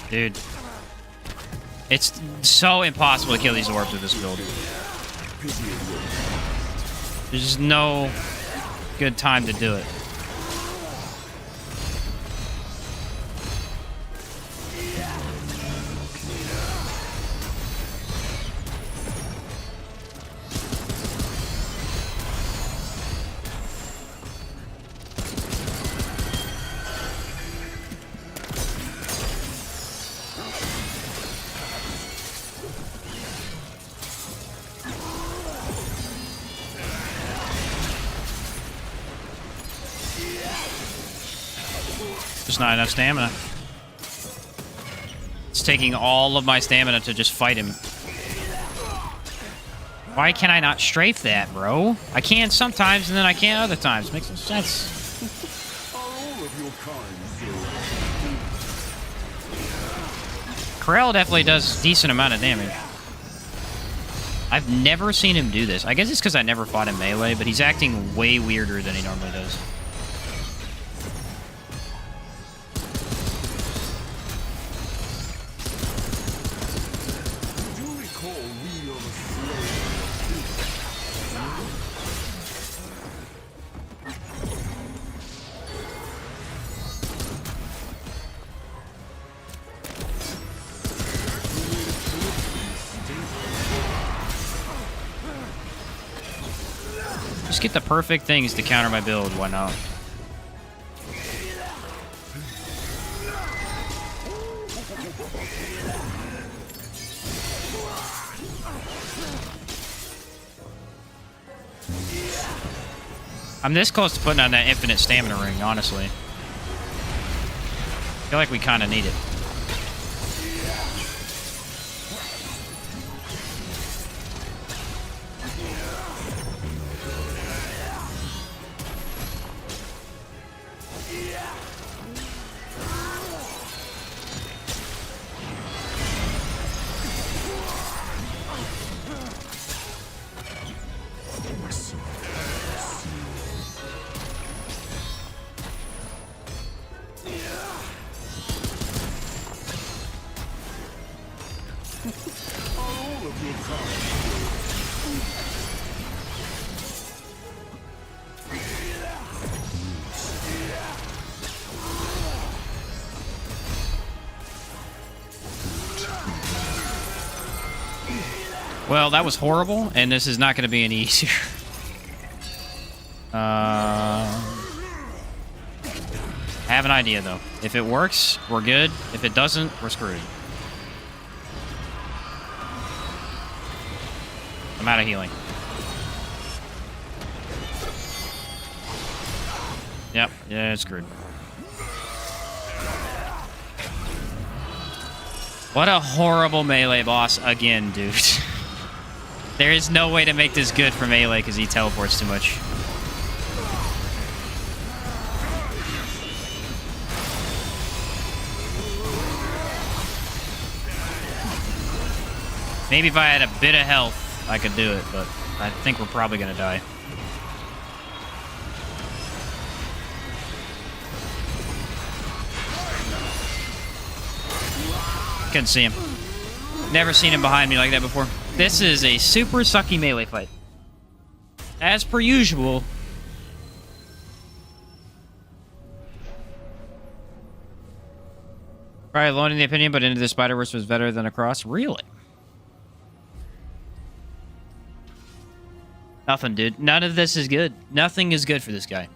Dude. It's so impossible to kill these orbs with this build. There's just no good time to do it. Just not enough stamina. It's taking all of my stamina to just fight him. Why can I not strafe that, bro? I can sometimes and then I can't other times. Makes no sense. Krell definitely does decent amount of damage. I've never seen him do this. I guess it's because I never fought in melee, but he's acting way weirder than he normally does. Just get the perfect things to counter my build. Why not? I'm this close to putting on that infinite stamina ring, honestly. I feel like we kind of need it. Well, that was horrible, and this is not going to be any easier. I have an idea, though. If it works, we're good. If it doesn't, we're screwed. I'm out of healing. Yep, yeah, it's screwed. What a horrible melee boss again, dude. There is no way to make this good for melee because he teleports too much. Maybe if I had a bit of health, I could do it, but I think we're probably gonna die. Couldn't see him. Never seen him behind me like that before. This is a super sucky melee fight. As per usual. Probably alone in the opinion, but Into the Spider-Verse was better than Across. Really? Nothing, dude. None of this is good. Nothing is good for this guy.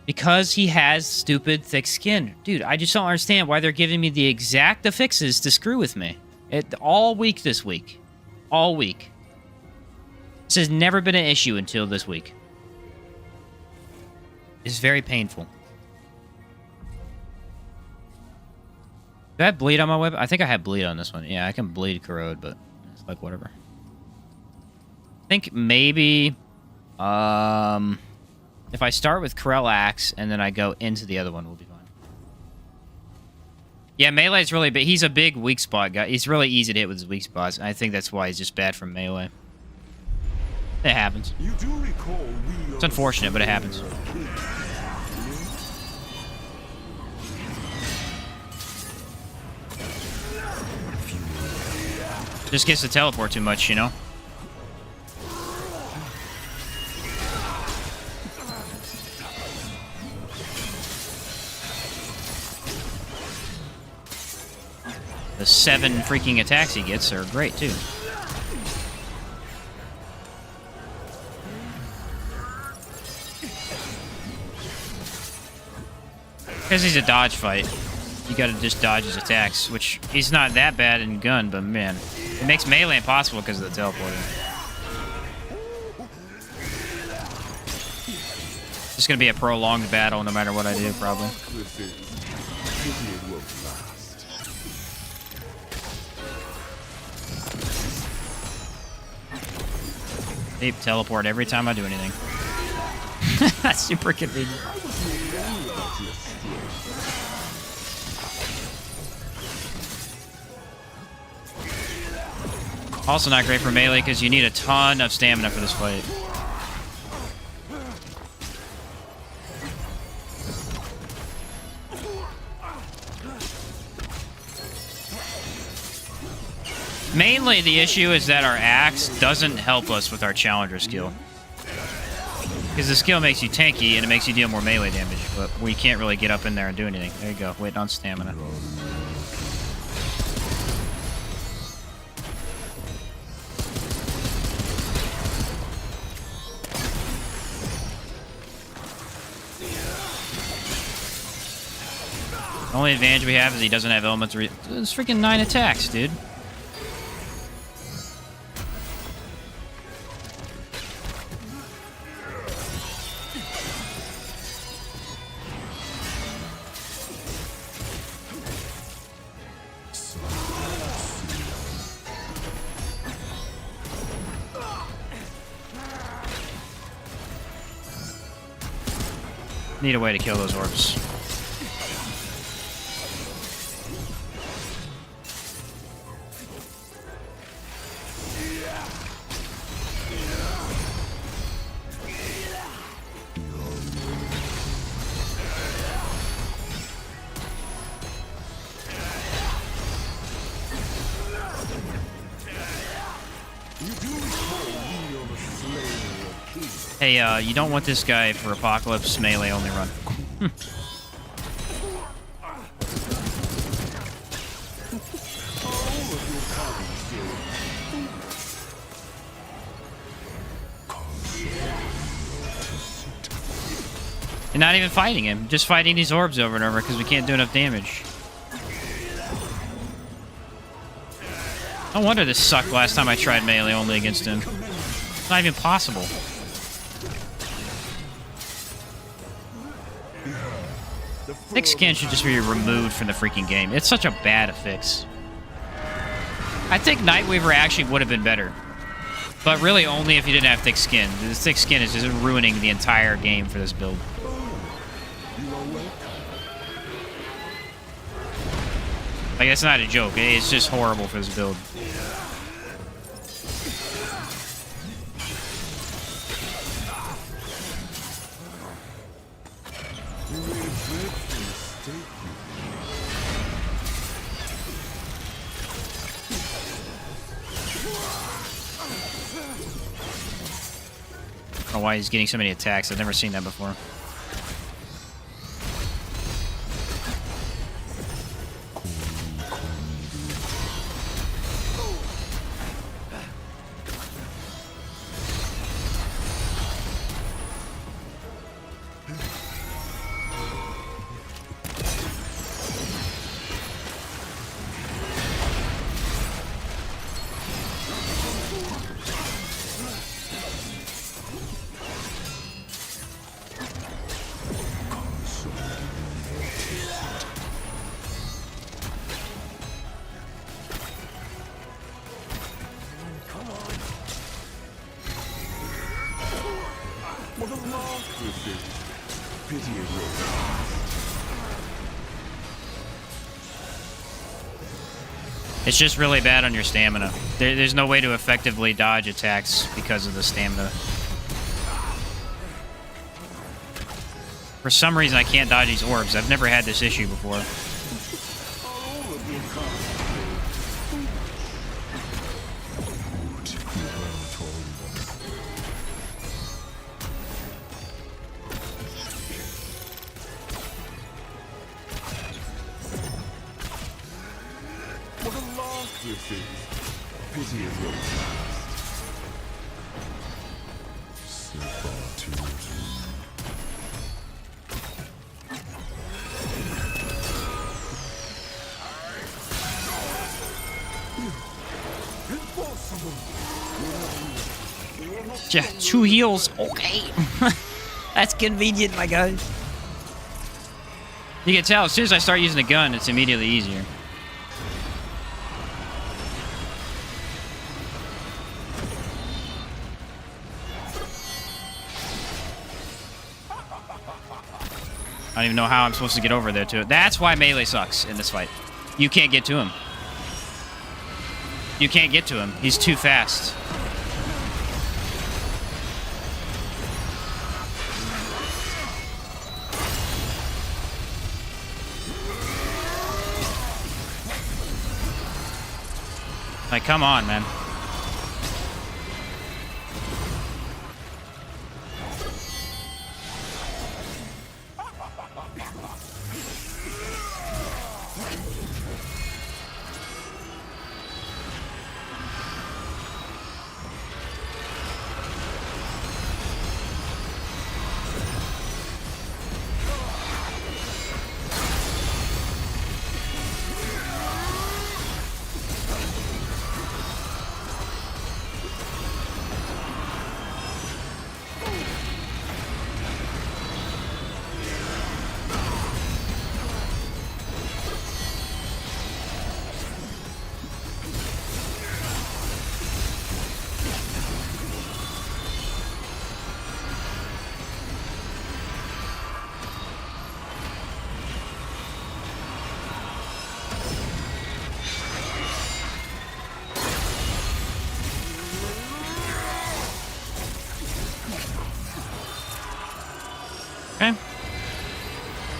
Because he has stupid, thick skin. Dude, I just don't understand why they're giving me the exact affixes to screw with me. All week this week. All week. This has never been an issue until this week. It's very painful. Do I have bleed on my weapon? I think I have bleed on this one. Yeah, I can bleed corrode, but it's like whatever. I think maybe if I start with Corel Axe and then I go into the other one, we'll be fine. Yeah, melee's really big. He's a big weak spot guy. He's really easy to hit with his weak spots. I think that's why he's just bad from melee. It happens. You do recall It's unfortunate, but it happens. Just gets to teleport too much, you know? The 7 freaking attacks he gets are great, too. Because he's a dodge fight, you gotta just dodge his attacks, which he's not that bad in gun, but man, it makes melee impossible because of the teleporting. It's gonna be a prolonged battle no matter what I do, probably. They teleport every time I do anything. That's super convenient. Also not great for melee because you need a ton of stamina for this fight. Mainly the issue is that our axe doesn't help us with our challenger skill. Because the skill makes you tanky and it makes you deal more melee damage, but we can't really get up in there and do anything. There you go, waiting on stamina. The only advantage we have is he doesn't have elements. It's freaking 9 attacks, dude. Need a way to kill those orbs. Hey, you don't want this guy for Apocalypse melee only run. And not even fighting him, just fighting these orbs over and over because we can't do enough damage. No wonder this sucked last time I tried melee only against him. It's not even possible. Thick skin should just be removed from the freaking game. It's such a bad fix. I think Nightweaver actually would have been better. But really only if you didn't have thick skin. The thick skin is just ruining the entire game for this build. Like, that's not a joke. It's just horrible for this build. I don't know why he's getting so many attacks. I've never seen that before. It's just really bad on your stamina. There's no way to effectively dodge attacks because of the stamina. For some reason, I can't dodge these orbs. I've never had this issue before. Yeah, 2 heals. Okay. That's convenient, my guys. You can tell, as soon as I start using a gun, it's immediately easier. I don't even know how I'm supposed to get over there to it. That's why melee sucks in this fight. You can't get to him. You can't get to him. He's too fast. Like, come on, man.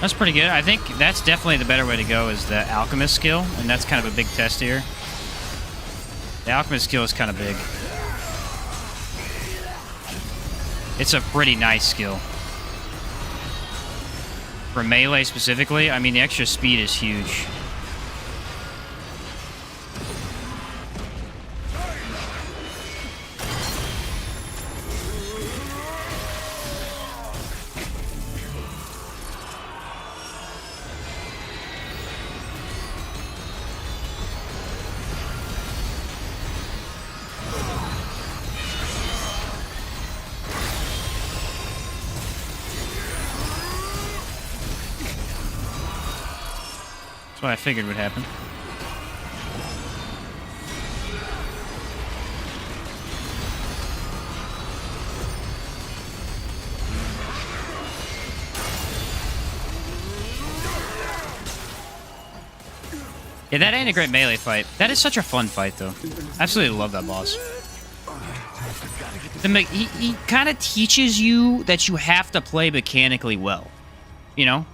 That's pretty good. I think that's definitely the better way to go is the Alchemist skill, and that's kind of a big test here. The Alchemist skill is kind of big. It's a pretty nice skill. For melee specifically, I mean, the extra speed is huge. That's what I figured would happen. Yeah, that ain't a great melee fight. That is such a fun fight, though. Absolutely love that boss. He kind of teaches you that you have to play mechanically well. You know?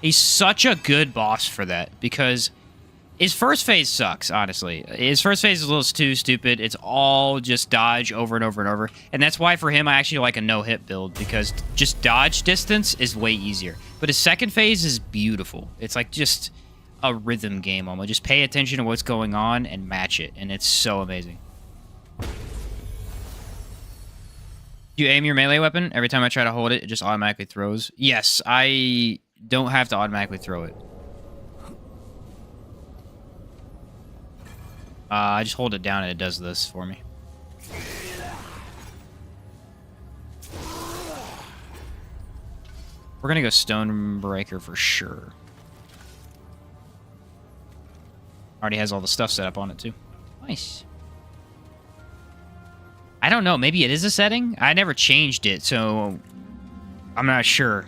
He's such a good boss for that, because his first phase sucks, honestly. His first phase is a little too stupid. It's all just dodge over and over and over. And that's why, for him, I actually like a no-hit build, because just dodge distance is way easier. But his second phase is beautiful. It's like just a rhythm game almost. Just pay attention to what's going on and match it, and it's so amazing. You aim your melee weapon, every time I try to hold it, it just automatically throws. Yes, I don't have to automatically throw it. I just hold it down and it does this for me. We're gonna go Stonebreaker for sure. Already has all the stuff set up on it too. Nice. I don't know, maybe it is a setting? I never changed it, so I'm not sure.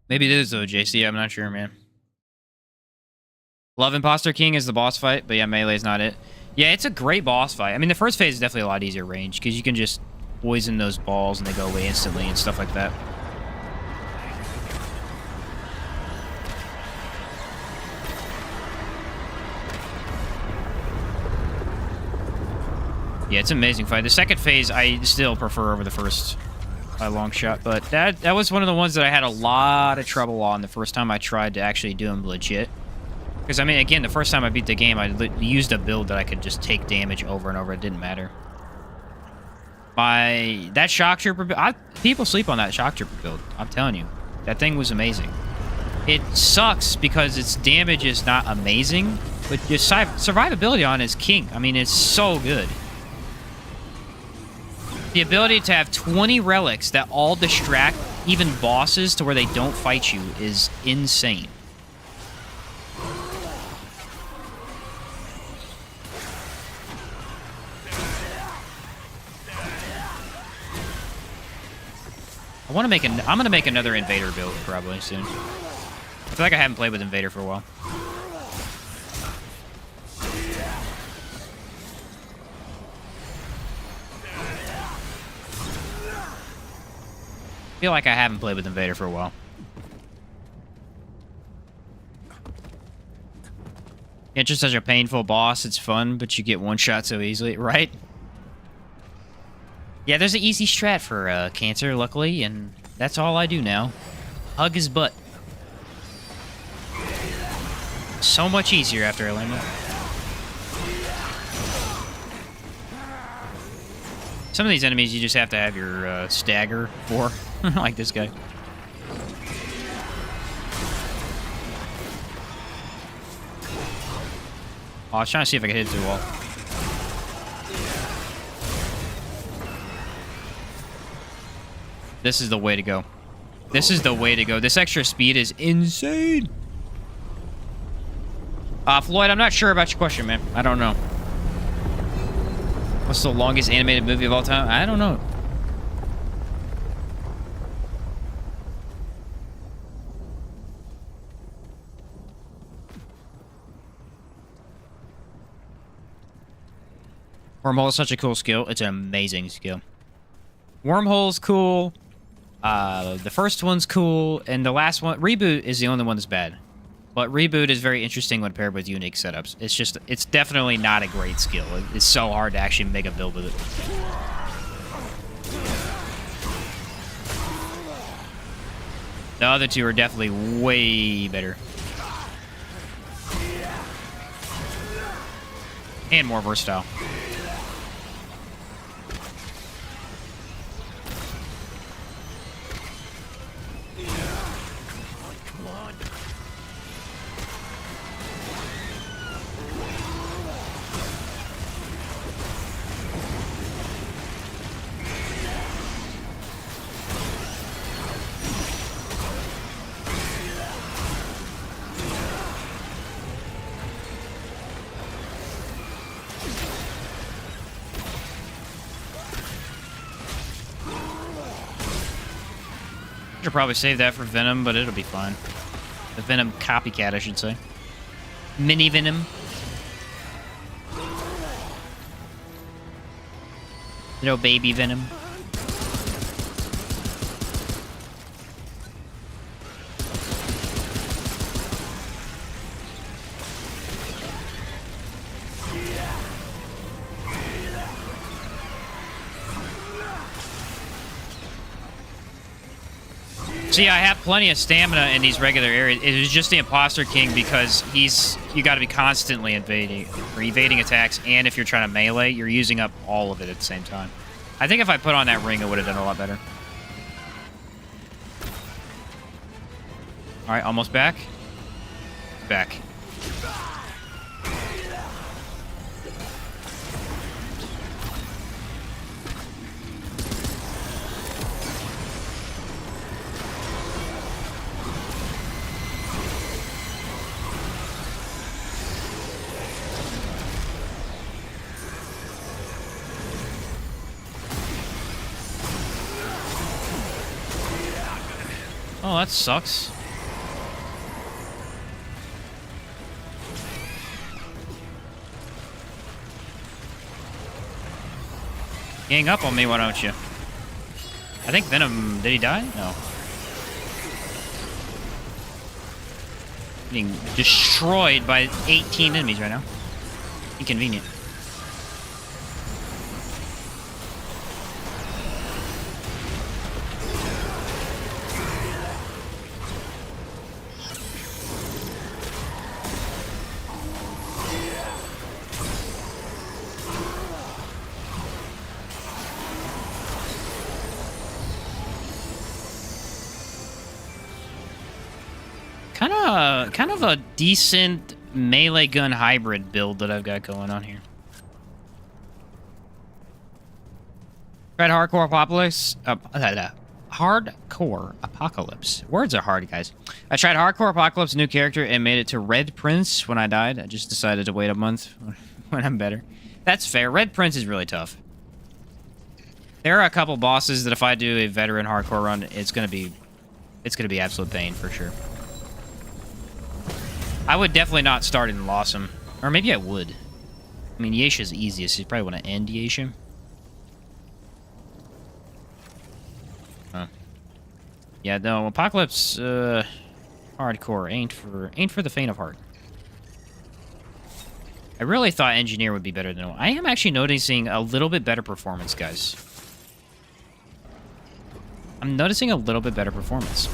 Maybe it is though, JC. I'm not sure, man. Love Imposter King is the boss fight, but yeah, melee's not it. Yeah, it's a great boss fight. I mean, the first phase is definitely a lot easier range, because you can just poison those balls and they go away instantly and stuff like that. Yeah, it's an amazing fight. The second phase, I still prefer over the first by a long shot, but that was one of the ones that I had a lot of trouble on the first time I tried to actually do them legit. Because, I mean, again, the first time I beat the game, I used a build that I could just take damage over and over. It didn't matter. That Shock Trooper build, people sleep on that Shock Trooper build. I'm telling you. That thing was amazing. It sucks because its damage is not amazing, but your survivability on it is king. I mean, it's so good. The ability to have 20 relics that all distract even bosses to where they don't fight you is insane. I want to make I'm gonna make another Invader build probably soon. I feel like I haven't played with Invader for a while. I feel like I haven't played with Invader for a while. It's just such a painful boss. It's fun, but you get one shot so easily, right? Yeah, there's an easy strat for Cancer, luckily, and that's all I do now. Hug his butt. So much easier after I learned that. Some of these enemies you just have to have your stagger for, like this guy. Oh, I was trying to see if I could hit it through the wall. This is the way to go. This is the way to go. This extra speed is insane. Floyd, I'm not sure about your question, man. I don't know. What's the longest animated movie of all time? I don't know. Wormhole is such a cool skill. It's an amazing skill. Wormhole's cool. The first one's cool, and the last one, Reboot, is the only one that's bad. But Reboot is very interesting when paired with unique setups. It's definitely not a great skill. It's so hard to actually make a build with it. The other two are definitely way better. And more versatile. Should probably save that for Venom, but it'll be fine. The Venom copycat, I should say. Mini Venom. Little baby Venom. See, I have plenty of stamina in these regular areas. It was just the Imposter King because you got to be constantly evading attacks, and if you're trying to melee, you're using up all of it at the same time. I think if I put on that ring, it would have done a lot better. All right, almost back. Back. Oh, that sucks. Gang up on me, why don't you? I think Venom... Did he die? No. Getting destroyed by 18 enemies right now. Inconvenient. Kind of a decent melee gun hybrid build that I've got going on here. Tried Hardcore Apocalypse. Hardcore Apocalypse. Words are hard, guys. I tried Hardcore Apocalypse, new character, and made it to Red Prince when I died. I just decided to wait a month when I'm better. That's fair. Red Prince is really tough. There are a couple bosses that if I do a veteran hardcore run, it's gonna be absolute pain for sure. I would definitely not start in Lawsome. Or maybe I would. I mean, Yesha's easiest, so you probably want to end Yesha. Huh. Yeah, no, Apocalypse, hardcore ain't for the faint of heart. I really thought Engineer would be better than... I am actually noticing a little bit better performance, guys. I'm noticing a little bit better performance.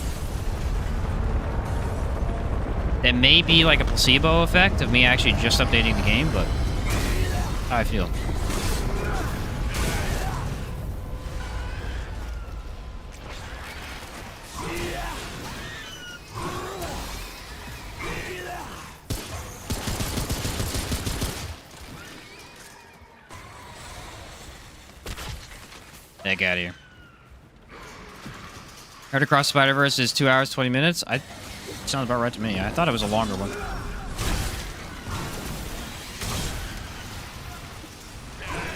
It may be like a placebo effect of me actually just updating the game, but that's how I feel. Heck out of here. Heard Across Spider-Verse is 2 hours, 20 minutes. Sounds about right to me. I thought it was a longer one.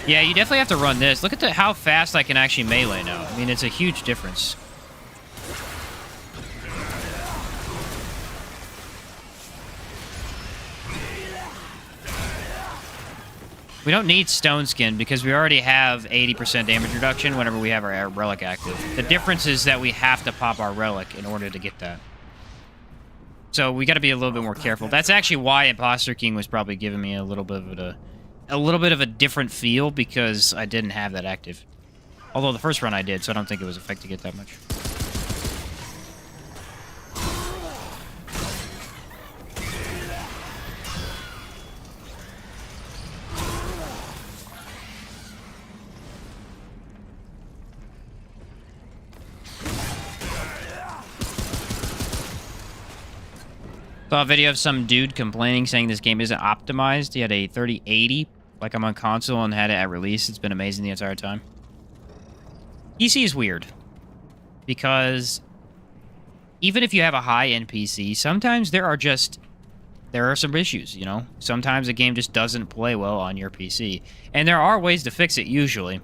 Yeah, you definitely have to run this. Look at how fast I can actually melee now. I mean, it's a huge difference. We don't need Stone Skin because we already have 80% damage reduction whenever we have our relic active. The difference is that we have to pop our relic in order to get that. So we got to be a little bit more careful. That's actually why Imposter King was probably giving me a little bit of a different feel, because I didn't have that active. Although the first run I did, so I don't think it was affecting it that much. Saw a video of some dude complaining, saying this game isn't optimized. He had a 3080, like I'm on console, and had it at release. It's been amazing the entire time. PC is weird, because even if you have a high-end PC, sometimes there are some issues, you know? Sometimes a game just doesn't play well on your PC. And there are ways to fix it, usually.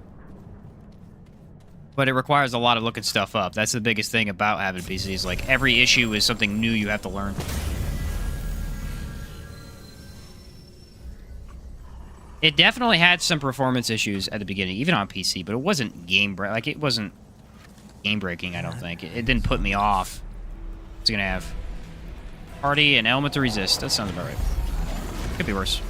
But it requires a lot of looking stuff up. That's the biggest thing about having PCs. Like, every issue is something new you have to learn. It definitely had some performance issues at the beginning, even on PC, but it wasn't it wasn't game-breaking, I don't think. It didn't put me off. It's gonna have party and element to resist. That sounds about right. Could be worse.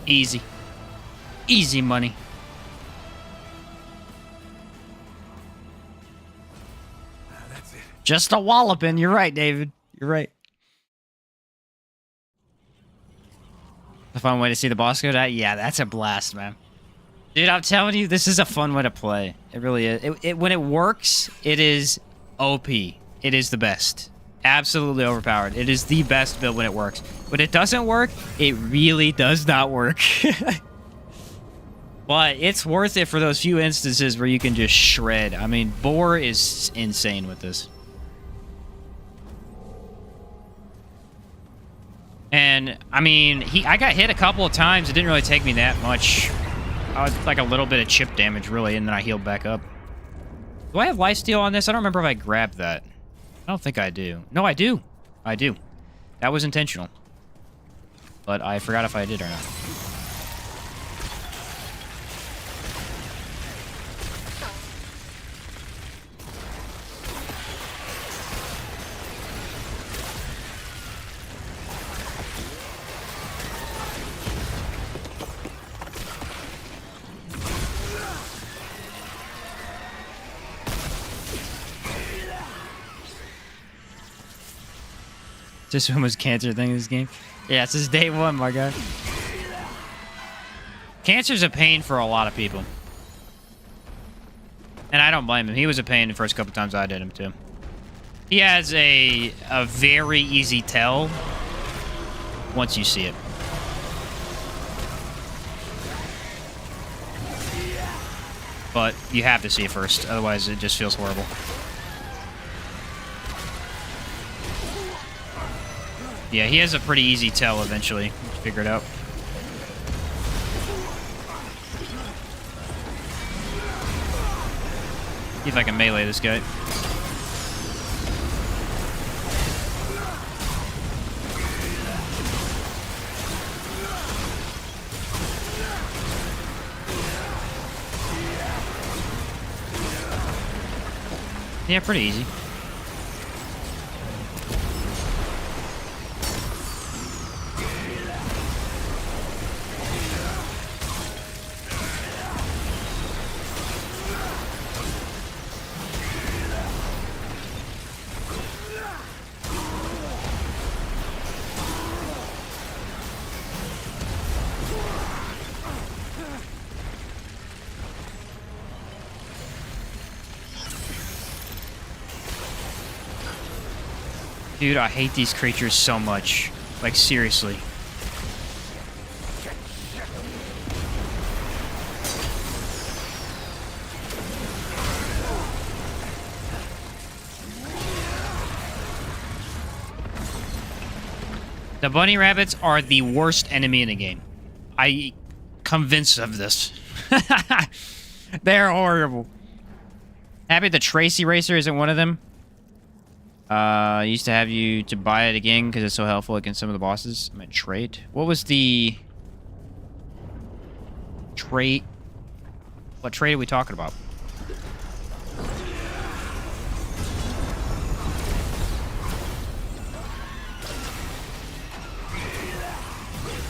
Easy. Easy money. That's it. Just a walloping. You're right, David. You're right. A fun way to see the boss go down? Yeah, that's a blast, man. Dude, I'm telling you, this is a fun way to play. It really is. When it works, it is OP. It is the best. Absolutely overpowered. It is the best build when it works. When it doesn't work, it really does not work. But it's worth it for those few instances where you can just shred. I mean, Boar is insane with this. And, I mean, I got hit a couple of times. It didn't really take me that much. I was like a little bit of chip damage, really, and then I healed back up. Do I have lifesteal on this? I don't remember if I grabbed that. I don't think I do. No, I do. I do. That was intentional. But I forgot if I did or not. This one was cancer thing in this game. Yeah, it's his day one, my guy. Cancer's a pain for a lot of people. And I don't blame him. He was a pain the first couple times I did him, too. He has a very easy tell once you see it. But you have to see it first, otherwise it just feels horrible. Yeah, he has a pretty easy tell eventually. Figure it out. See if I can melee this guy. Yeah, pretty easy. Dude, I hate these creatures so much. Like, seriously. The bunny rabbits are the worst enemy in the game. I'm convinced of this. They're horrible. Happy the Tracy Racer isn't one of them. I used to have you to buy it again because it's so helpful against some of the bosses. I meant trade. What was the trait? What trait are we talking about?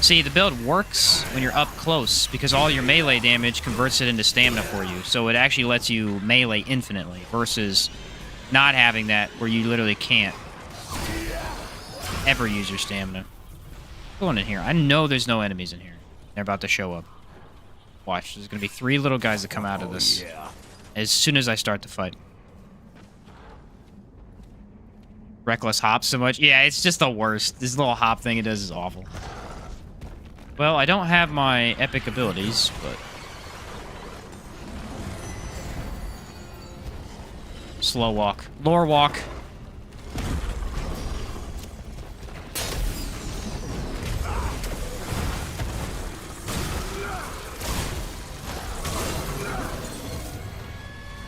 See, the build works when you're up close because all your melee damage converts it into stamina for you. So it actually lets you melee infinitely versus not having that where you literally can't ever use your stamina. Going in here. I know there's no enemies in here. They're about to show up. Watch. There's going to be 3 little guys that come out of this as soon as I start the fight. Reckless hop so much. Yeah, it's just the worst. This little hop thing it does is awful. Well, I don't have my epic abilities, but... Slow walk. Lore walk.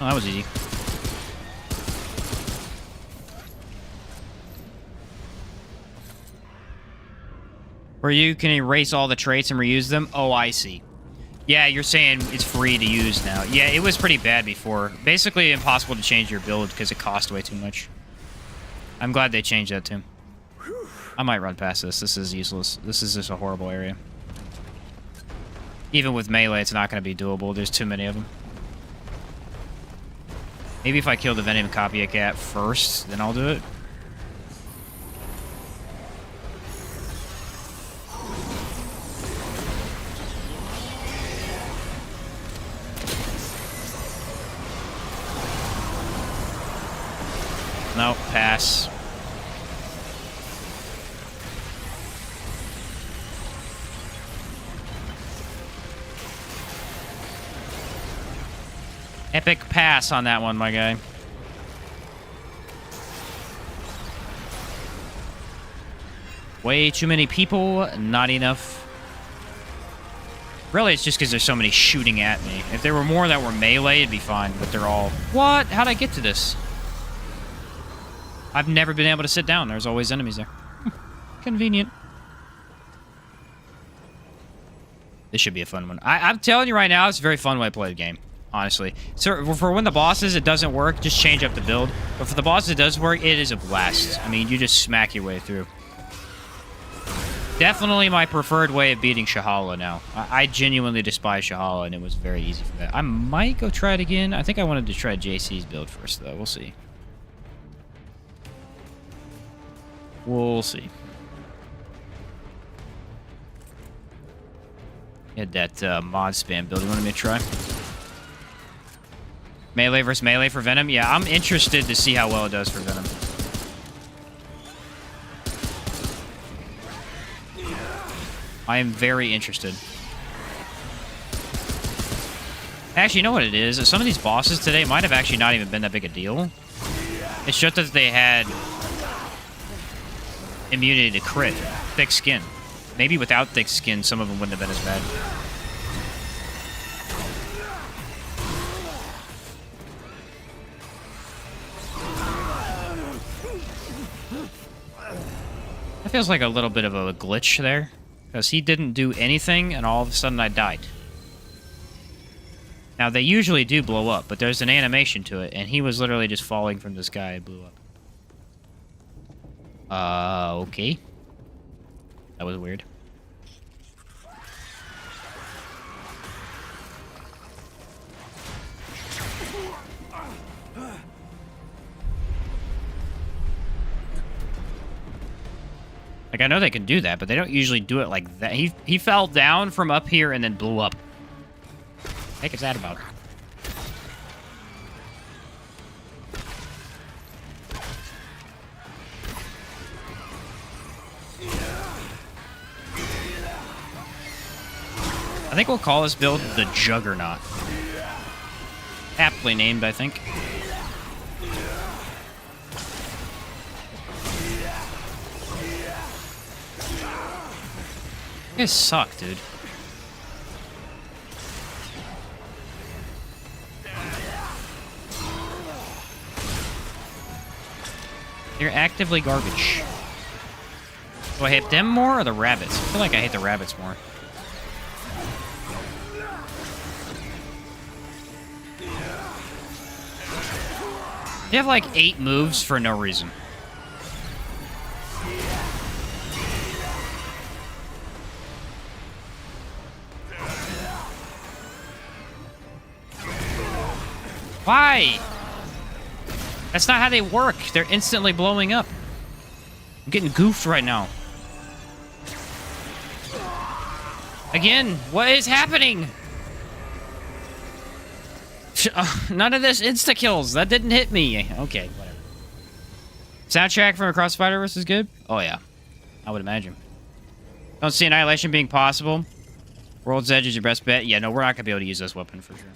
Oh, that was easy. Where you can erase all the traits and reuse them? Oh, I see. Yeah, you're saying it's free to use now. Yeah, it was pretty bad before. Basically impossible to change your build because it cost way too much. I'm glad they changed that too. I might run past this. This is useless. This is just a horrible area. Even with melee, it's not going to be doable. There's too many of them. Maybe if I kill the Venom Copycat first, then I'll do it. No, pass. Epic pass on that one, my guy. Way too many people, not enough. Really, it's just because there's so many shooting at me. If there were more that were melee, it'd be fine, but they're all... What? How'd I get to this? I've never been able to sit down. There's always enemies there. Convenient. This should be a fun one. I'm telling you right now, it's a very fun way to play the game. Honestly. So for when the bosses, it doesn't work, just change up the build. But for the bosses, it does work. It is a blast. I mean, you just smack your way through. Definitely my preferred way of beating Shahala now. I genuinely despise Shahala, and it was very easy for that. I might go try it again. I think I wanted to try JC's build first, though. We'll see. We'll see. Had that mod spam build. You wanted me to try? Melee versus melee for Venom? Yeah, I'm interested to see how well it does for Venom. I am very interested. Actually, you know what it is? Some of these bosses today might have actually not even been that big a deal. It's just that they had... immunity to crit. Thick skin. Maybe without thick skin, some of them wouldn't have been as bad. That feels like a little bit of a glitch there. Because he didn't do anything, and all of a sudden I died. Now, they usually do blow up, but there's an animation to it, and he was literally just falling from the sky and blew up. Okay. That was weird. Like, I know they can do that, but they don't usually do it like that. He fell down from up here and then blew up. What the heck is that about? I think we'll call this build the Juggernaut. Aptly named, I think. You guys suck, dude. You're actively garbage. Do I hate them more or the rabbits? I feel like I hate the rabbits more. You have like 8 moves for no reason. Why? That's not how they work. They're instantly blowing up. I'm getting goofed right now. Again, what is happening? None of this insta-kills. That didn't hit me. Okay, whatever. Soundtrack from Across the Spider-Verse is good? Oh, yeah. I would imagine. Don't see Annihilation being possible. World's Edge is your best bet. Yeah, no, we're not going to be able to use this weapon for sure.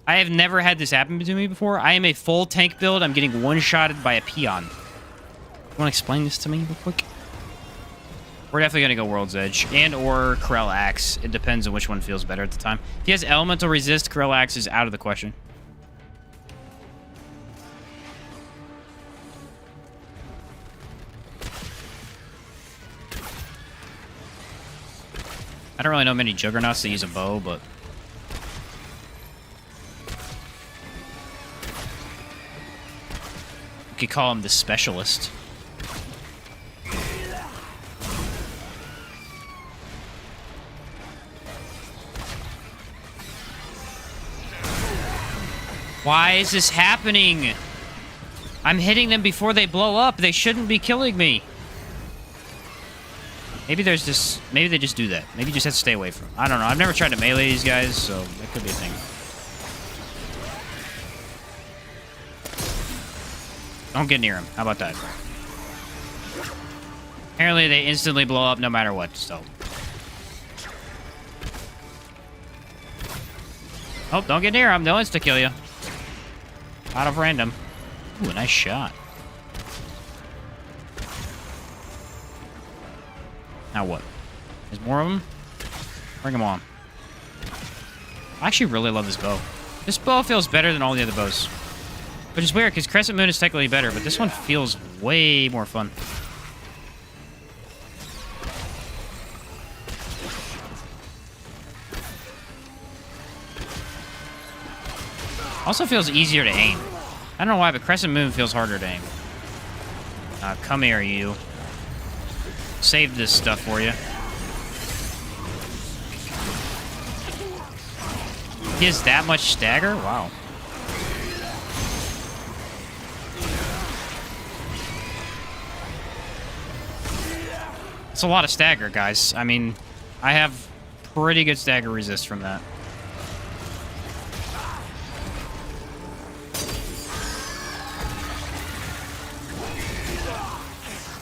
I have never had this happen to me before. I am a full tank build. I'm getting one-shotted by a peon. You want to explain this to me real quick? We're definitely going to go World's Edge and or Corel Axe. It depends on which one feels better at the time. If he has Elemental Resist, Corel Axe is out of the question. I don't really know many Juggernauts that use a bow, but... you could call him the Specialist. Why is this happening? I'm hitting them before they blow up. They shouldn't be killing me. Maybe there's just... maybe they just do that. Maybe you just have to stay away from them. I don't know. I've never tried to melee these guys, so that could be a thing. Don't get near him. How about that? Apparently they instantly blow up no matter what, so... oh, don't get near him. They'll insta-kill you. Out of random. Ooh, a nice shot. Now what? There's more of them? Bring them on. I actually really love this bow. This bow feels better than all the other bows. Which is weird, because Crescent Moon is technically better, but this one feels way more fun. Also feels easier to aim. I don't know why, but Crescent Moon feels harder to aim. Come here, you. Save this stuff for you. He has that much stagger? Wow. It's a lot of stagger, guys. I mean, I have pretty good stagger resist from that.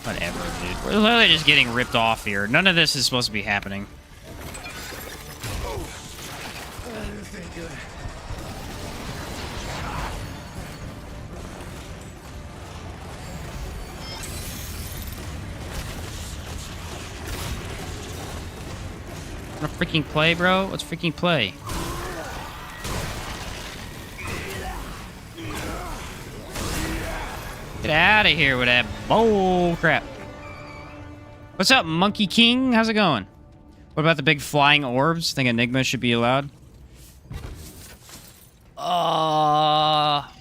Whatever, dude. We're literally just getting ripped off here. None of this is supposed to be happening. Wanna freaking play, bro? Let's freaking play. Get out of here with that bull crap. What's up, Monkey King? How's it going? What about the big flying orbs? Think Enigma should be allowed?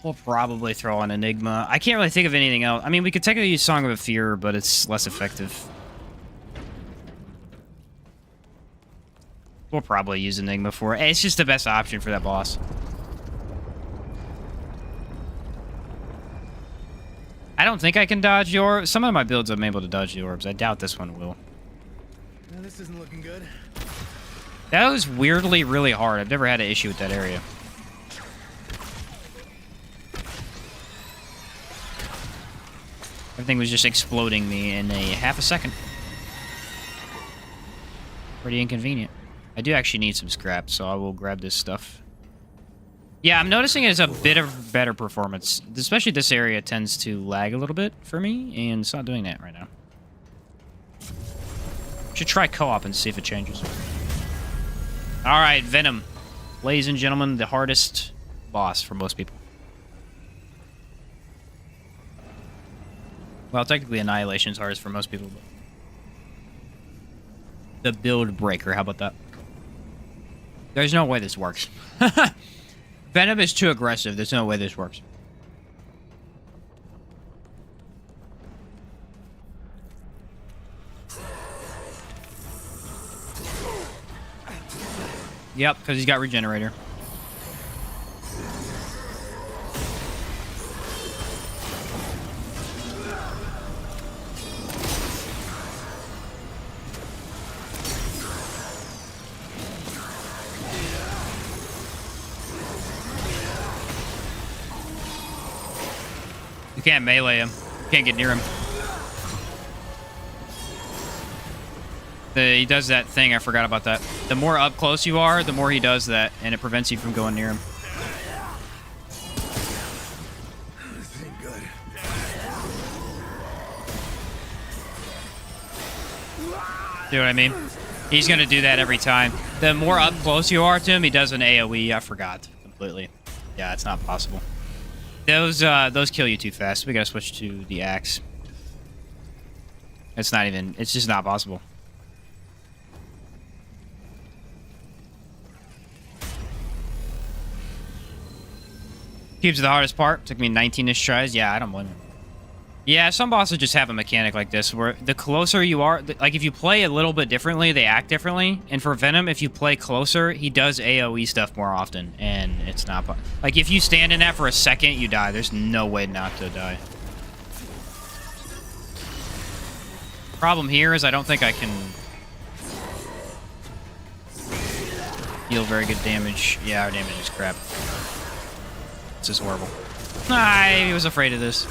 We'll probably throw on Enigma. I can't really think of anything else. I mean, we could technically use Song of Fear, but it's less effective. We'll probably use Enigma for it. It's just the best option for that boss. I don't think I can dodge the orbs. Some of my builds I'm able to dodge the orbs. I doubt this one will. Now this isn't looking good. That was weirdly really hard. I've never had an issue with that area. Everything was just exploding me in a half a second. Pretty inconvenient. I do actually need some scrap, so I will grab this stuff. Yeah, I'm noticing it's a bit of better performance. Especially this area tends to lag a little bit for me, and it's not doing that right now. Should try co-op and see if it changes. Alright, Venom. Ladies and gentlemen, the hardest boss for most people. Well, technically Annihilation's hardest for most people, but... The build breaker, how about that? There's no way this works. Venom is too aggressive. There's no way this works. Yep, because he's got Regenerator. You can't melee him. You can't get near him. He does that thing. I forgot about that. The more up close you are, the more he does that, and it prevents you from going near him. This ain't good. See what I mean? He's going to do that every time. The more up close you are to him, he does an AoE. I forgot completely. Yeah, it's not possible. Those kill you too fast. We gotta switch to the axe. It's not even... It's just not possible. Cubes are the hardest part. Took me 19-ish tries. Yeah, I don't blame him. Yeah, some bosses just have a mechanic like this, where the closer you are... Like, if you play a little bit differently, they act differently. And for Venom, if you play closer, he does AoE stuff more often. And it's not... Like, if you stand in that for a second, you die. There's no way not to die. Problem here is I don't think I can... deal very good damage. Yeah, our damage is crap. This is horrible. I was afraid of this.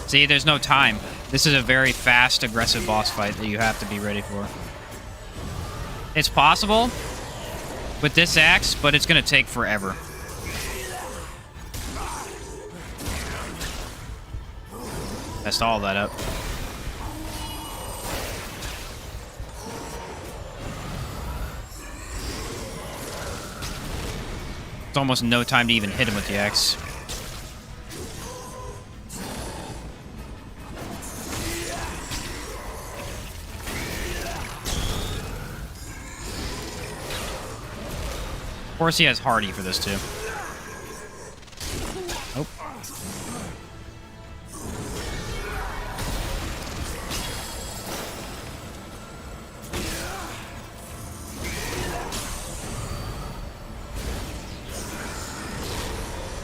See, there's no time. This is a very fast, aggressive boss fight that you have to be ready for. It's possible with this axe, but it's going to take forever. Messed all that up. It's almost no time to even hit him with the axe. Of course, he has Hardy for this, too. Oh.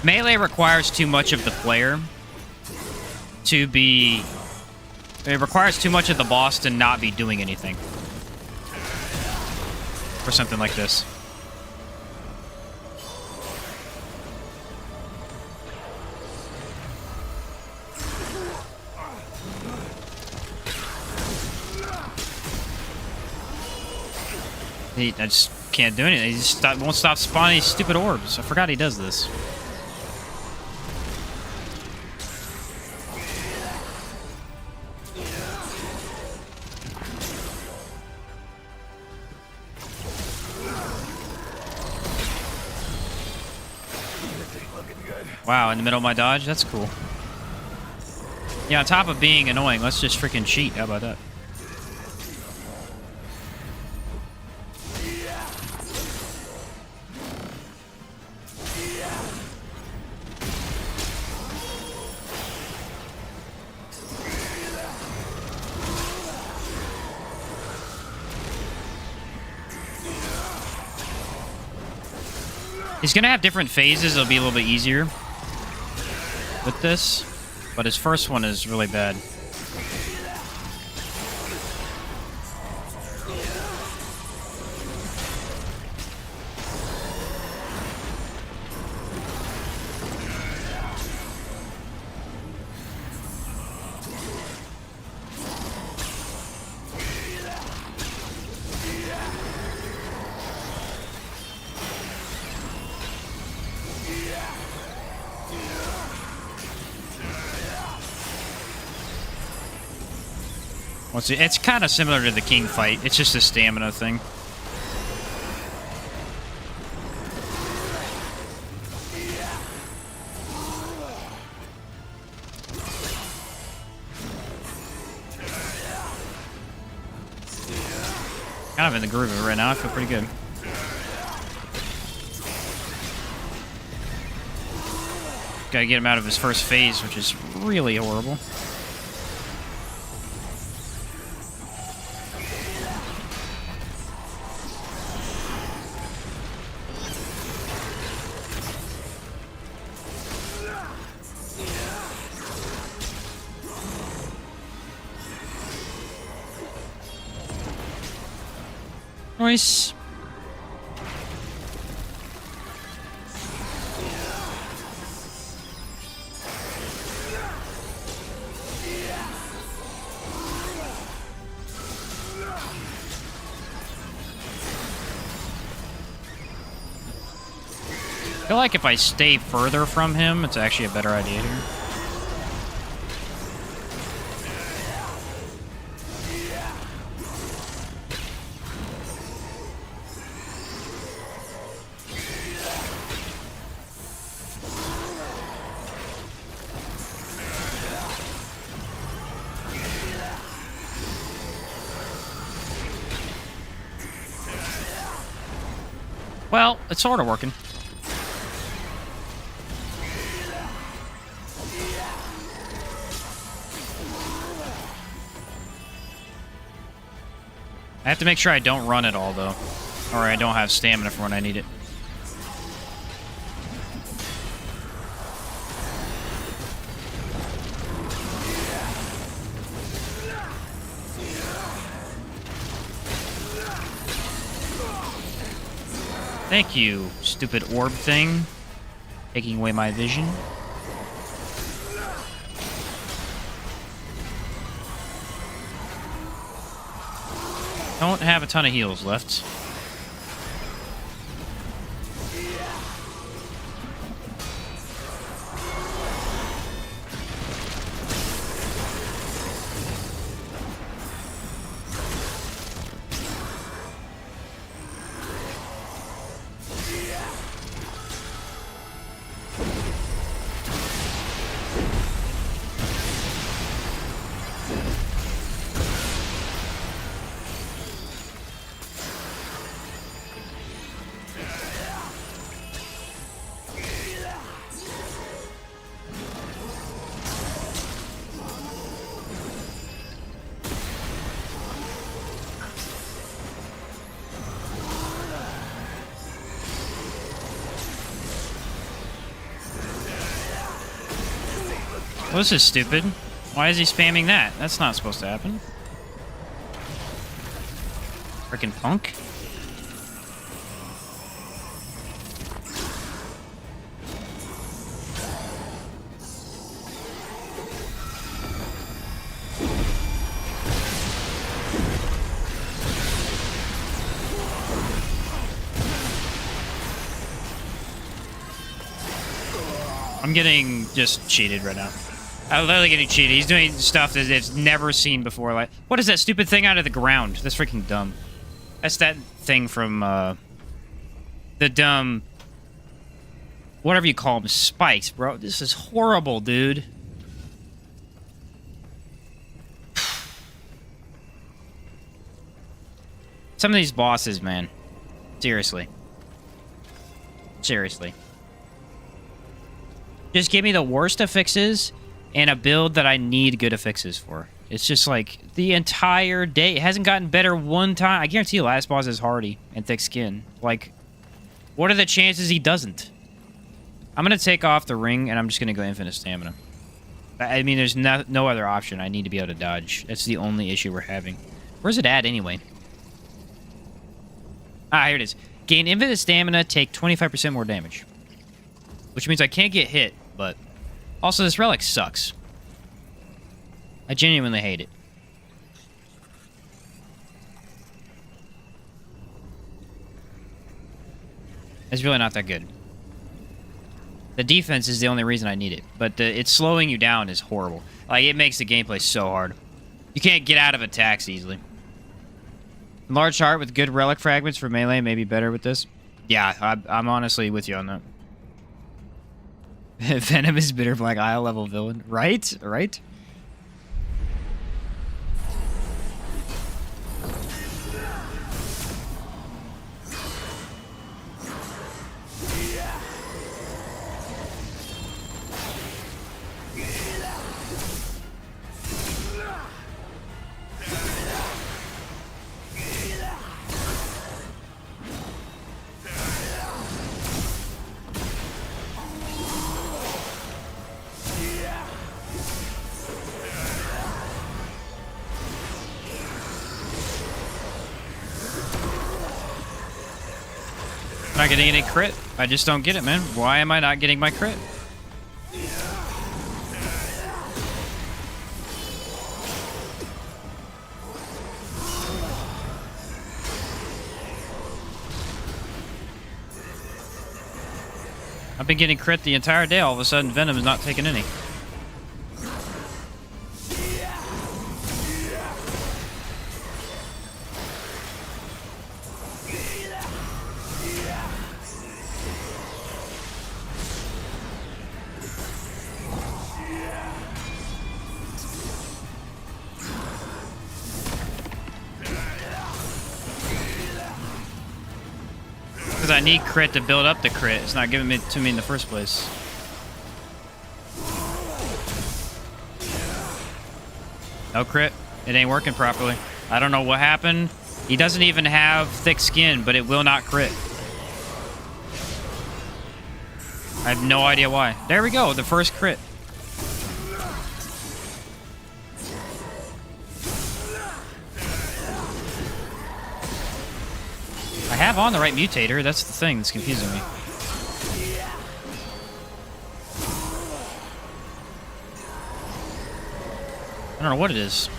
Melee requires too much of the player to be... It requires too much of the boss to not be doing anything. For something like this. I just can't do anything. He just won't stop spawning these stupid orbs. I forgot he does this. Wow, in the middle of my dodge? That's cool. Yeah, on top of being annoying, let's just freaking cheat. How about that? He's gonna have different phases. It'll be a little bit easier with this, but his first one is really bad. It's kind of similar to the king fight. It's just a stamina thing. Kind of in the groove of it right now. I feel pretty good. Gotta get him out of his first phase, which is really horrible. Nice. I feel like if I stay further from him, it's actually a better idea here. Well, it's sort of working. I have to make sure I don't run at all, though. Or I don't have stamina for when I need it. Thank you, stupid orb thing. Taking away my vision. Don't have a ton of heals left. Well, this is stupid. Why is he spamming that? That's not supposed to happen. Frickin' punk. I'm getting just cheated right now. I'm literally getting cheated. He's doing stuff that it's never seen before. Like, what is that stupid thing out of the ground? That's freaking dumb. That's that thing from, the dumb... Whatever you call them, spikes, bro. This is horrible, dude. Some of these bosses, man. Seriously. Seriously. Just give me the worst affixes and a build that I need good affixes for. It's just like the entire day. It hasn't gotten better one time. I guarantee you last boss is hardy and thick skin. Like, what are the chances he doesn't? I'm going to take off the ring and I'm just going to go infinite stamina. I mean, there's no other option. I need to be able to dodge. That's the only issue we're having. Where's it at anyway? Ah, here it is. Gain infinite stamina, take 25% more damage. Which means I can't get hit, but... Also, this relic sucks. I genuinely hate it. It's really not that good. The defense is the only reason I need it, but it's slowing you down is horrible. Like, it makes the gameplay so hard. You can't get out of attacks easily. Large heart with good relic fragments for melee may be better with this. Yeah, I'm honestly with you on that. Venom is bitter black isle level villain. Right? Right? Not getting any crit. I just don't get it, man. Why am I not getting my crit? I've been getting crit the entire day. All of a sudden, Venom is not taking any. I need crit to build up the crit. It's not giving it to me in the first place. No crit. It ain't working properly. I don't know what happened. He doesn't even have thick skin, but it will not crit. I have no idea why. There we go. The first crit. I have on the right mutator. That's the thing that's confusing me. I don't know what it is.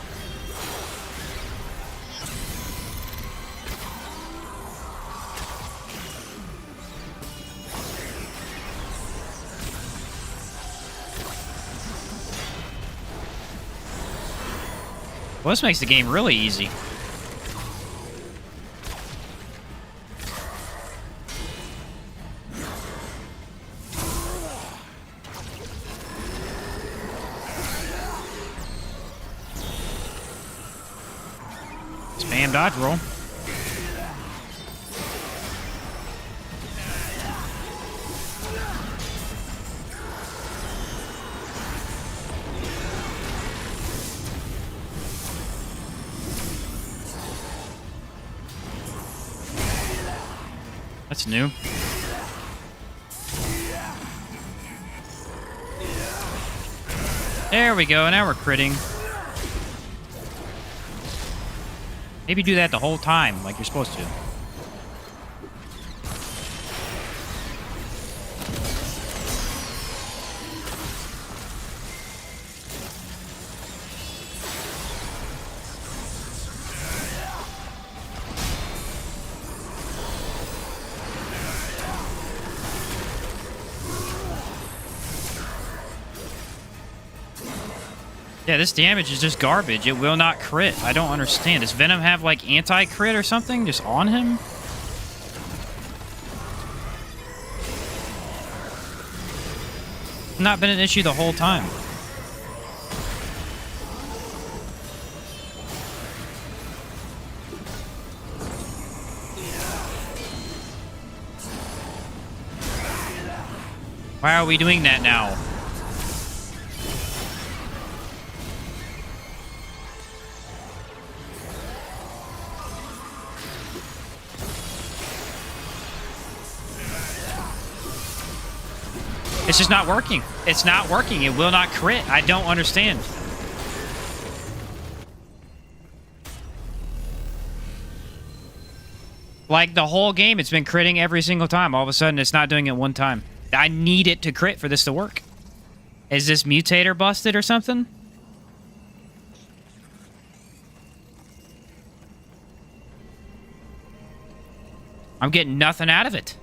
Well, this makes the game really easy. Spam dodge roll. That's new. There we go. Now we're critting. Maybe do that the whole time, like you're supposed to. Yeah, this damage is just garbage. It will not crit. I don't understand. Does Venom have, like, anti-crit or something just on him? Not been an issue the whole time. Why are we doing that now? It's just not working. It's not working. It will not crit. I don't understand. Like, the whole game, it's been critting every single time. All of a sudden, it's not doing it one time. I need it to crit for this to work. Is this mutator busted or something? I'm getting nothing out of it.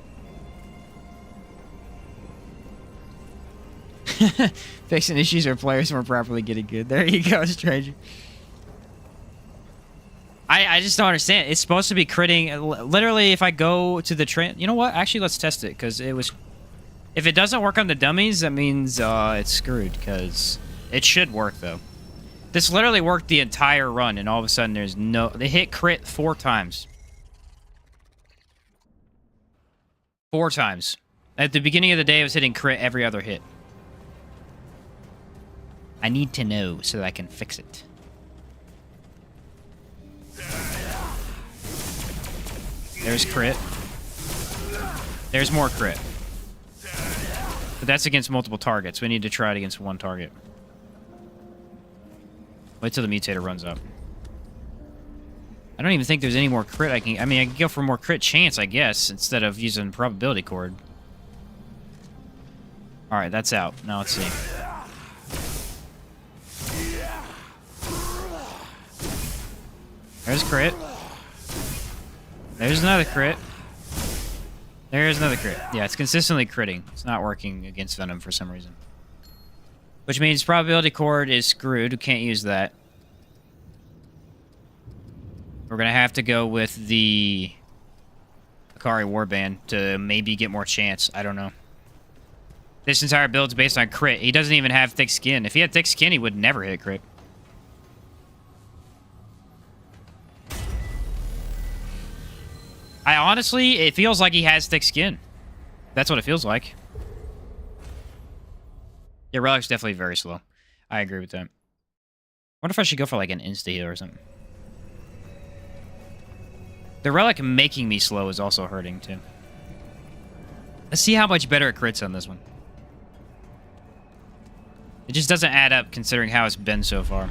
Fixing issues where players weren't properly getting good. There you go, stranger. I just don't understand. It's supposed to be critting. Literally, if I go to the you know what? Actually, let's test it, because it was... If it doesn't work on the dummies, that means it's screwed, because it should work, though. This literally worked the entire run, and all of a sudden there's no... They hit crit 4 times. 4 times. At the beginning of the day, it was hitting crit every other hit. I need to know so that I can fix it. There's crit. There's more crit. But that's against multiple targets. We need to try it against one target. Wait till the mutator runs up. I don't even think there's any more crit I can... I mean, I can go for more crit chance, I guess, instead of using probability cord. Alright, that's out. Now let's see. There's crit. There's another crit. There's another crit. Yeah, it's consistently critting. It's not working against Venom for some reason. Which means probability cord is screwed. We can't use that. We're going to have to go with the Akari Warband to maybe get more chance. I don't know. This entire build is based on crit. He doesn't even have thick skin. If he had thick skin, he would never hit crit. I honestly, it feels like he has thick skin. That's what it feels like. Yeah, Relic's definitely very slow. I agree with that. I wonder if I should go for like an insta-heal or something. The Relic making me slow is also hurting too. Let's see how much better it crits on this one. It just doesn't add up considering how it's been so far.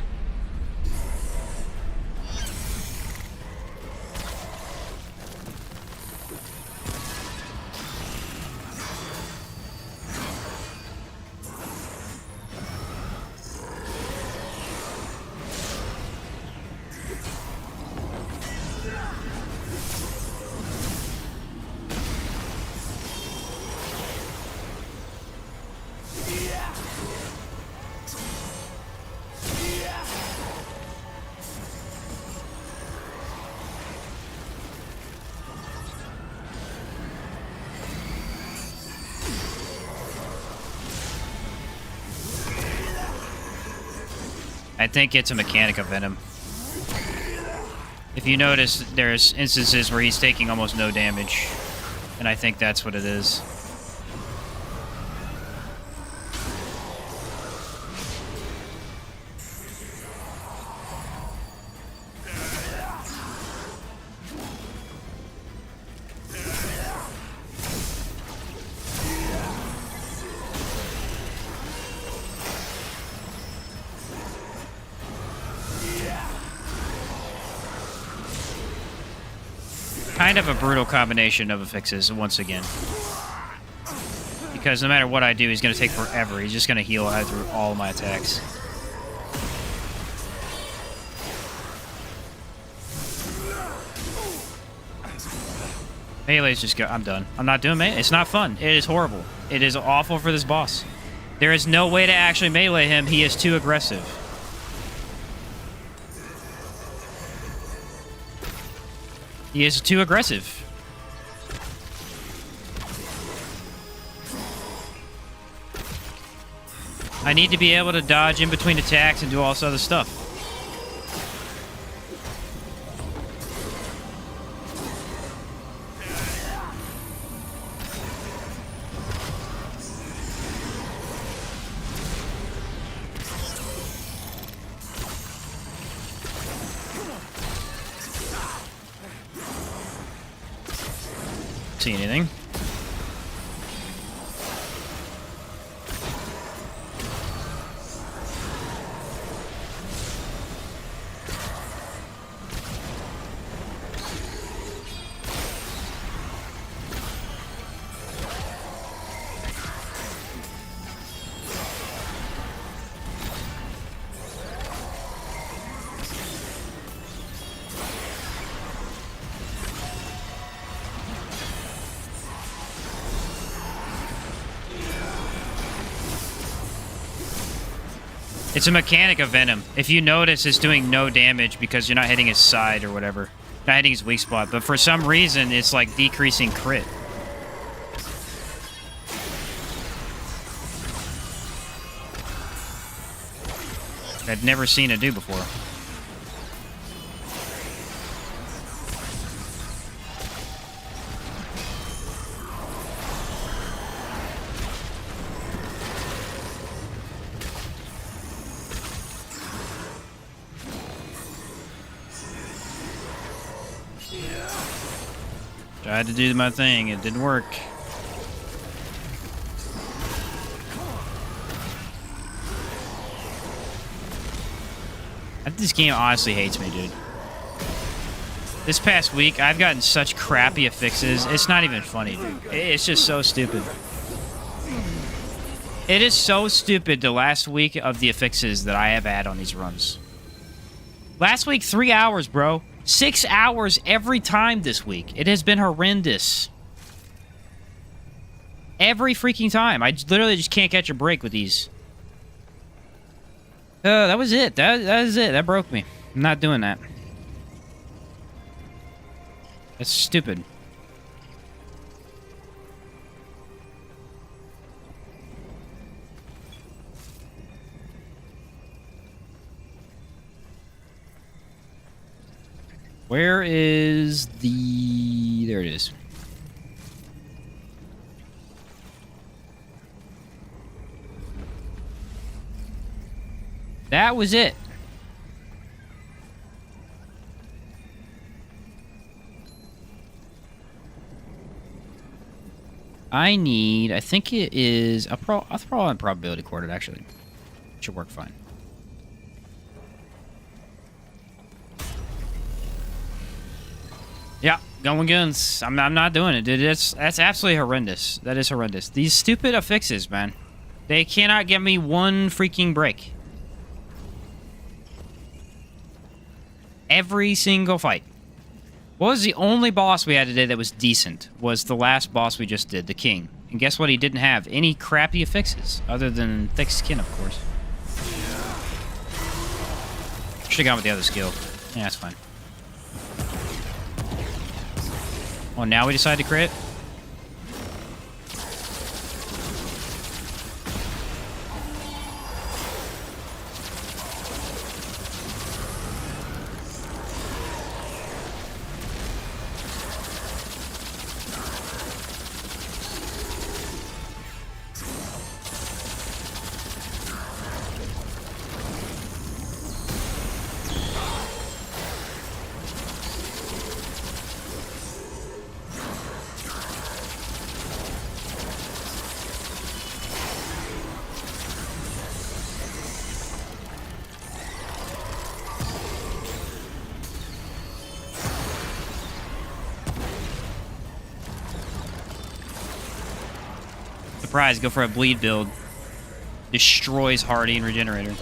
I think it's a mechanic of Venom. If you notice, there's instances where he's taking almost no damage. And I think that's what it is. Kind of a brutal combination of fixes once again. Because no matter what I do, he's going to take forever. He's just going to heal out through all my attacks. Melee's just go. I'm done. I'm not doing melee. It's not fun. It is horrible. It is awful for this boss. There is no way to actually melee him. He is too aggressive. He is too aggressive. I need to be able to dodge in between attacks and do all this other stuff. See anything? It's a mechanic of Venom. If you notice, it's doing no damage because you're not hitting his side or whatever. Not hitting his weak spot. But for some reason, it's like decreasing crit. I've never seen it do before. Tried to do my thing, it didn't work. This game honestly hates me, dude. This past week, I've gotten such crappy affixes. It's not even funny, dude. It's just so stupid. It is so stupid the last week of the affixes that I have had on these runs. Last week, 3 hours, bro. 6 hours every time this week. It has been horrendous. Every freaking time. I literally just can't catch a break with these. That was it. That was it. That broke me. I'm not doing that. That's stupid. Where is the... There it is. That was it. I need... I think it is... I'll throw on probability corded, actually. Should work fine. Yeah, going guns. I'm not doing it, dude. That's absolutely horrendous. That is horrendous. These stupid affixes, man. They cannot get me one freaking break. Every single fight. What was the only boss we had today that was decent? Was the last boss we just did, the King. And guess what? He didn't have any crappy affixes, other than thick skin, of course. Should've gone with the other skill. Yeah, that's fine. Oh, now we decide to crit? Surprise, go for a bleed build. Destroys Hardy and Regenerator.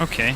Okay.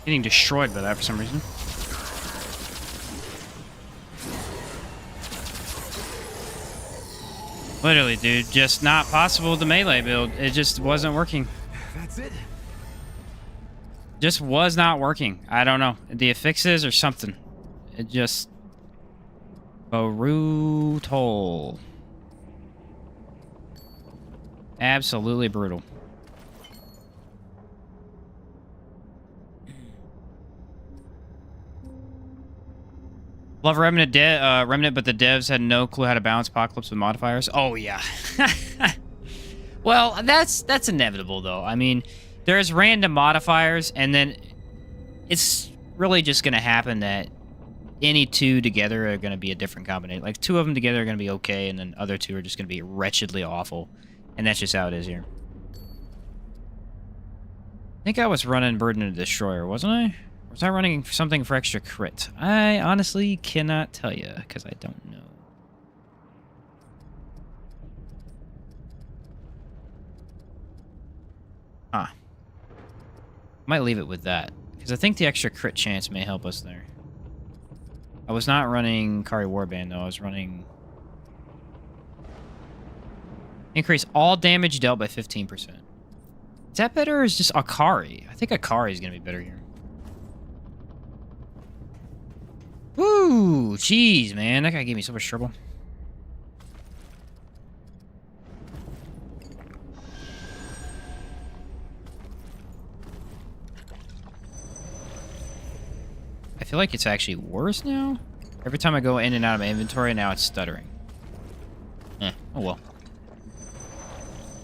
Getting destroyed by that for some reason. Literally, dude, just not possible with the melee build. It just wasn't working. That's it. Just was not working. I don't know. The affixes or something. It just... brutal. Absolutely brutal. Love Remnant, Remnant, but the devs had no clue how to balance Apocalypse with modifiers. Oh, yeah. Well, that's inevitable, though. I mean, there's random modifiers, and then it's really just going to happen that any two together are going to be a different combination. Like, two of them together are going to be okay, and then other two are just going to be wretchedly awful. And that's just how it is here. I think I was running Burden of Destroyer, wasn't I? Or was I running something for extra crit? I honestly cannot tell you, because I don't know. Huh. Might leave it with that, because I think the extra crit chance may help us there. I was not running Kari Warband, though. I was running... Increase all damage dealt by 15%. Is that better, or is just Akari? I think Akari is going to be better here. Woo! Jeez, man. That guy gave me so much trouble. I feel like it's actually worse now. Every time I go in and out of my inventory, now it's stuttering. Oh well.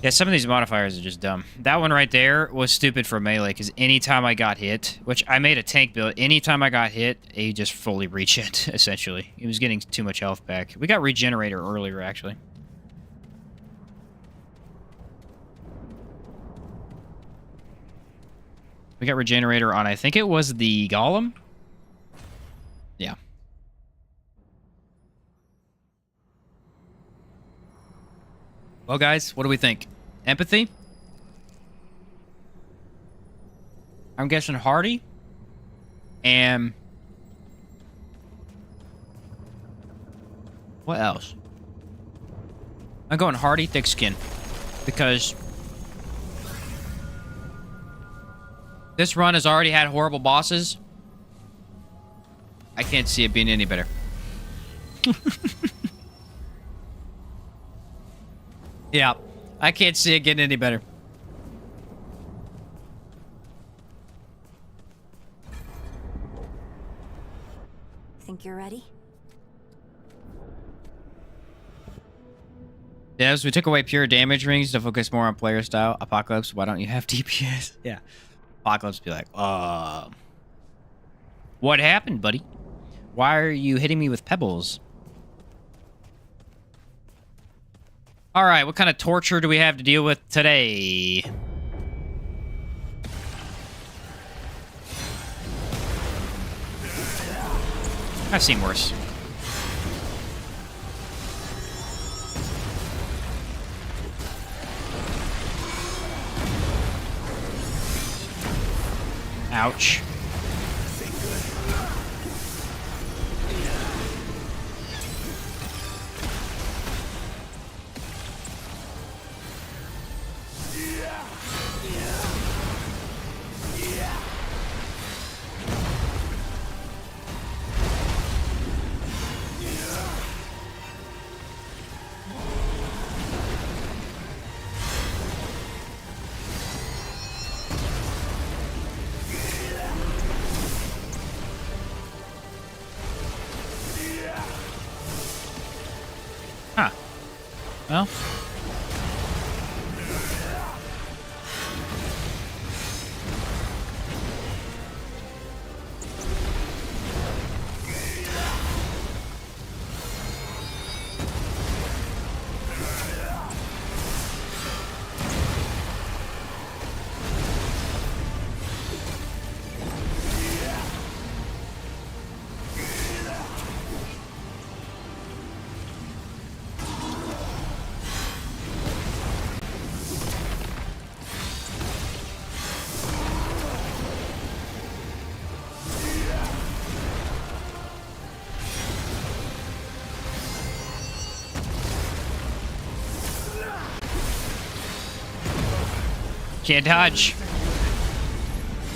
Yeah, some of these modifiers are just dumb. That one right there was stupid for melee, because anytime I got hit, which I made a tank build, anytime I got hit, he just fully regen, essentially. He was getting too much health back. We got Regenerator earlier, actually. We got Regenerator on, I think it was the Golem? Yeah. Well, guys, what do we think? Empathy? I'm guessing Hardy. And... what else? I'm going Hardy, thick skin. Because... this run has already had horrible bosses. I can't see it being any better. Yeah, I can't see it getting any better. Think you're ready? Devs, we took away pure damage rings to focus more on player style. Apocalypse, why don't you have DPS? Yeah. Apocalypse be like, what happened, buddy? Why are you hitting me with pebbles? All right, what kind of torture do we have to deal with today? I've seen worse. Ouch. Huh. Well. Can't dodge.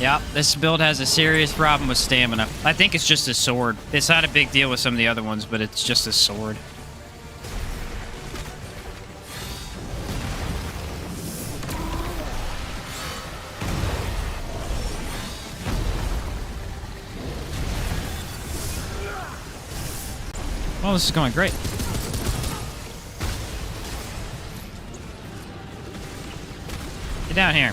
Yep, this build has a serious problem with stamina. I think it's just a sword. It's not a big deal with some of the other ones, but it's just a sword. Well, this is going great. Get down here.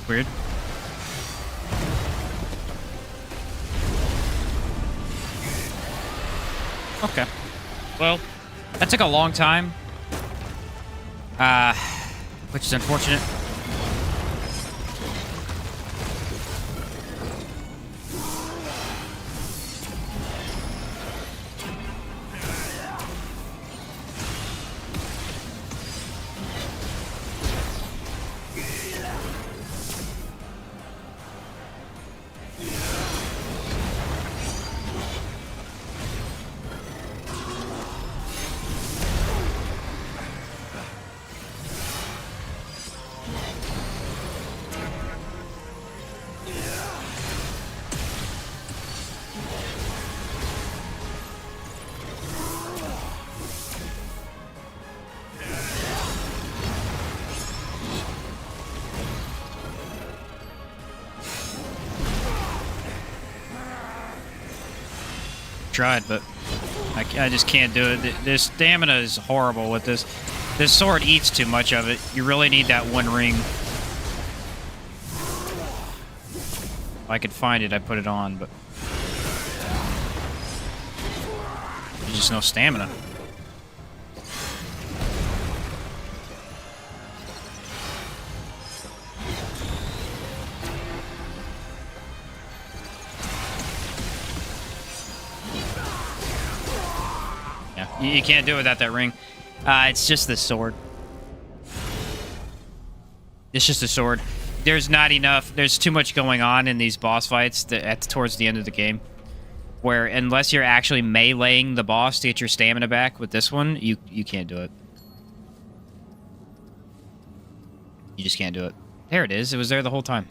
Weird. Okay. Well, that took a long time. Which is unfortunate. Tried, but I just can't do it. This stamina is horrible with this. This sword eats too much of it. You really need that one ring. If I could find it, I'd put it on, but there's just no stamina. You can't do it without that ring. It's just the sword. It's just a sword. There's not enough. There's too much going on in these boss fights towards the end of the game, where unless you're actually meleeing the boss to get your stamina back with this one, you can't do it. You just can't do it. There it is. It was there the whole time.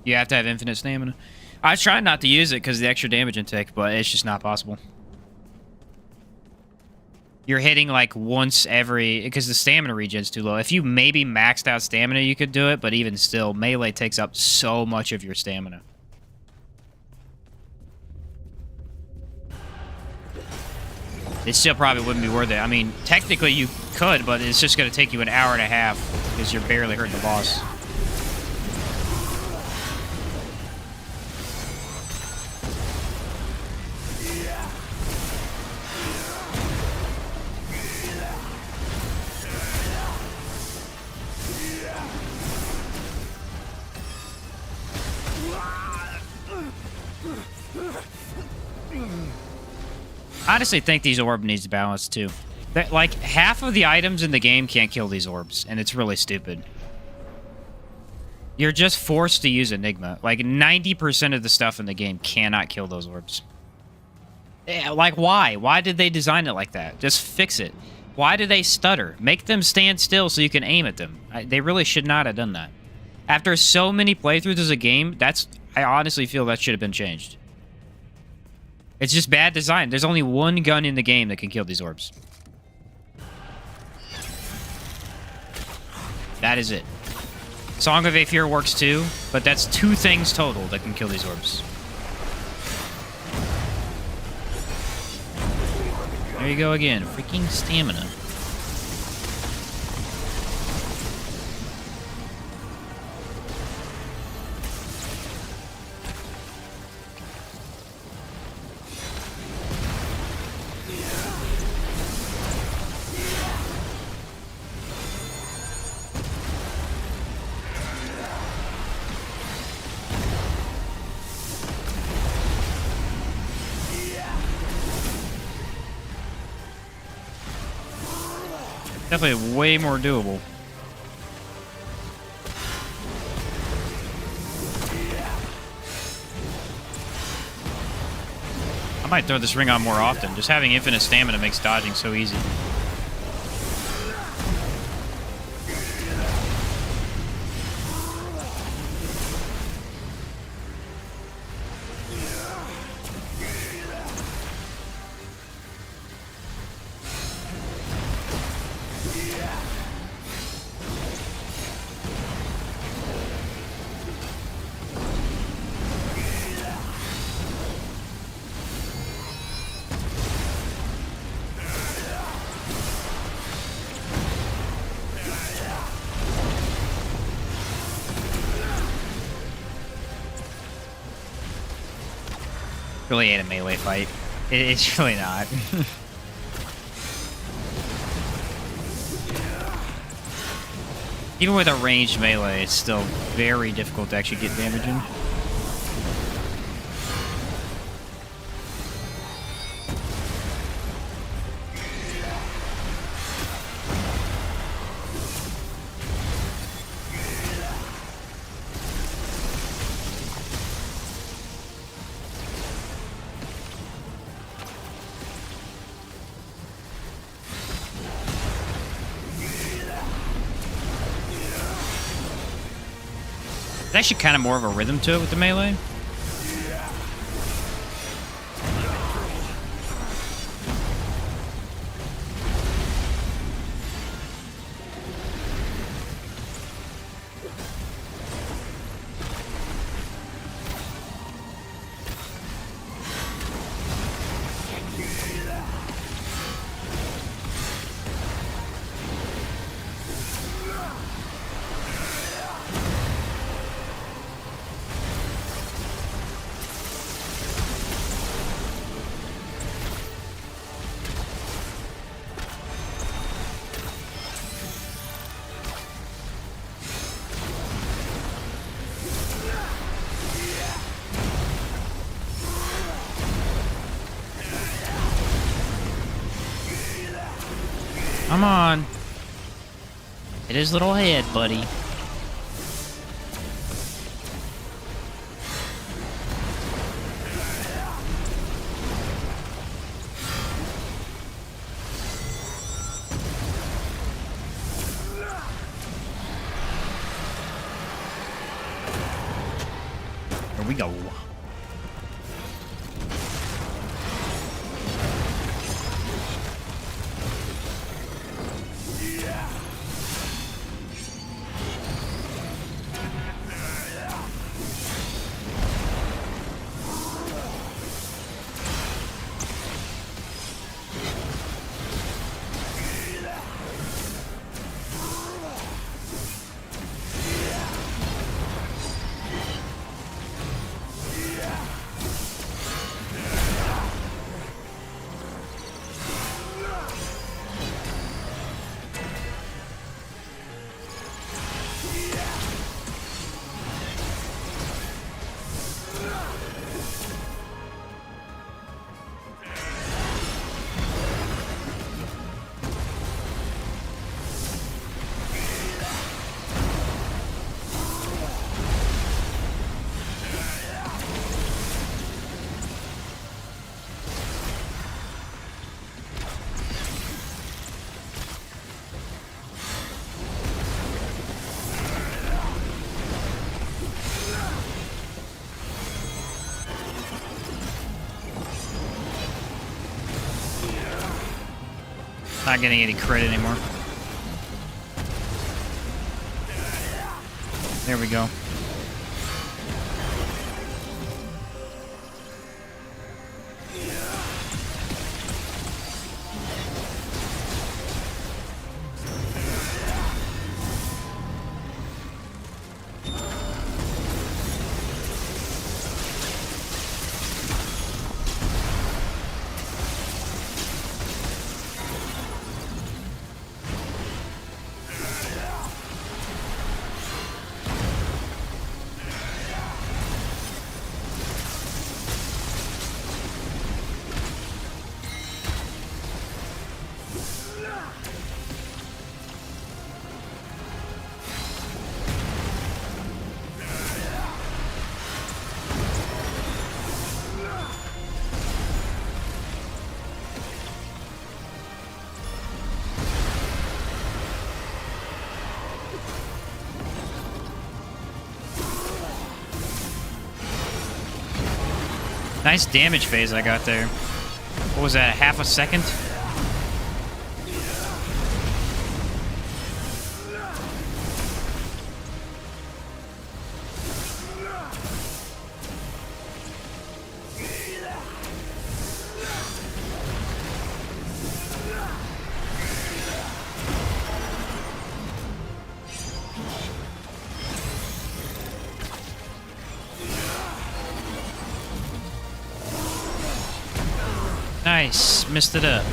You have to have infinite stamina. I was trying not to use it because of the extra damage intake, but it's just not possible. You're hitting like once every... Because the stamina regen's too low. If you maybe maxed out stamina, you could do it, but even still, melee takes up so much of your stamina. It still probably wouldn't be worth it. I mean, technically you could, but it's just going to take you an hour and a half because you're barely hurting the boss. I honestly think these orb needs balance too. Like, half of the items in the game can't kill these orbs, and it's really stupid. You're just forced to use Enigma. Like, 90% of the stuff in the game cannot kill those orbs. Yeah, like, why? Why did they design it like that? Just fix it. Why do they stutter? Make them stand still so you can aim at them. They really should not have done that. After so many playthroughs as a game, I honestly feel that should have been changed. It's just bad design. There's only one gun in the game that can kill these orbs. That is it. Song of Aether works too, but that's 2 things total that can kill these orbs. There you go again. Freaking stamina. Definitely way more doable. I might throw this ring on more often. Just having infinite stamina makes dodging so easy. Really ain't a melee fight. It's really not. Even with a ranged melee, it's still very difficult to actually get damage in. There's actually kind of more of a rhythm to it with the melee. Come on. Hit his little head, buddy. Here we go. Not getting any credit anymore. There we go. Nice damage phase I got there. What was that, half a second? Nice, missed it up.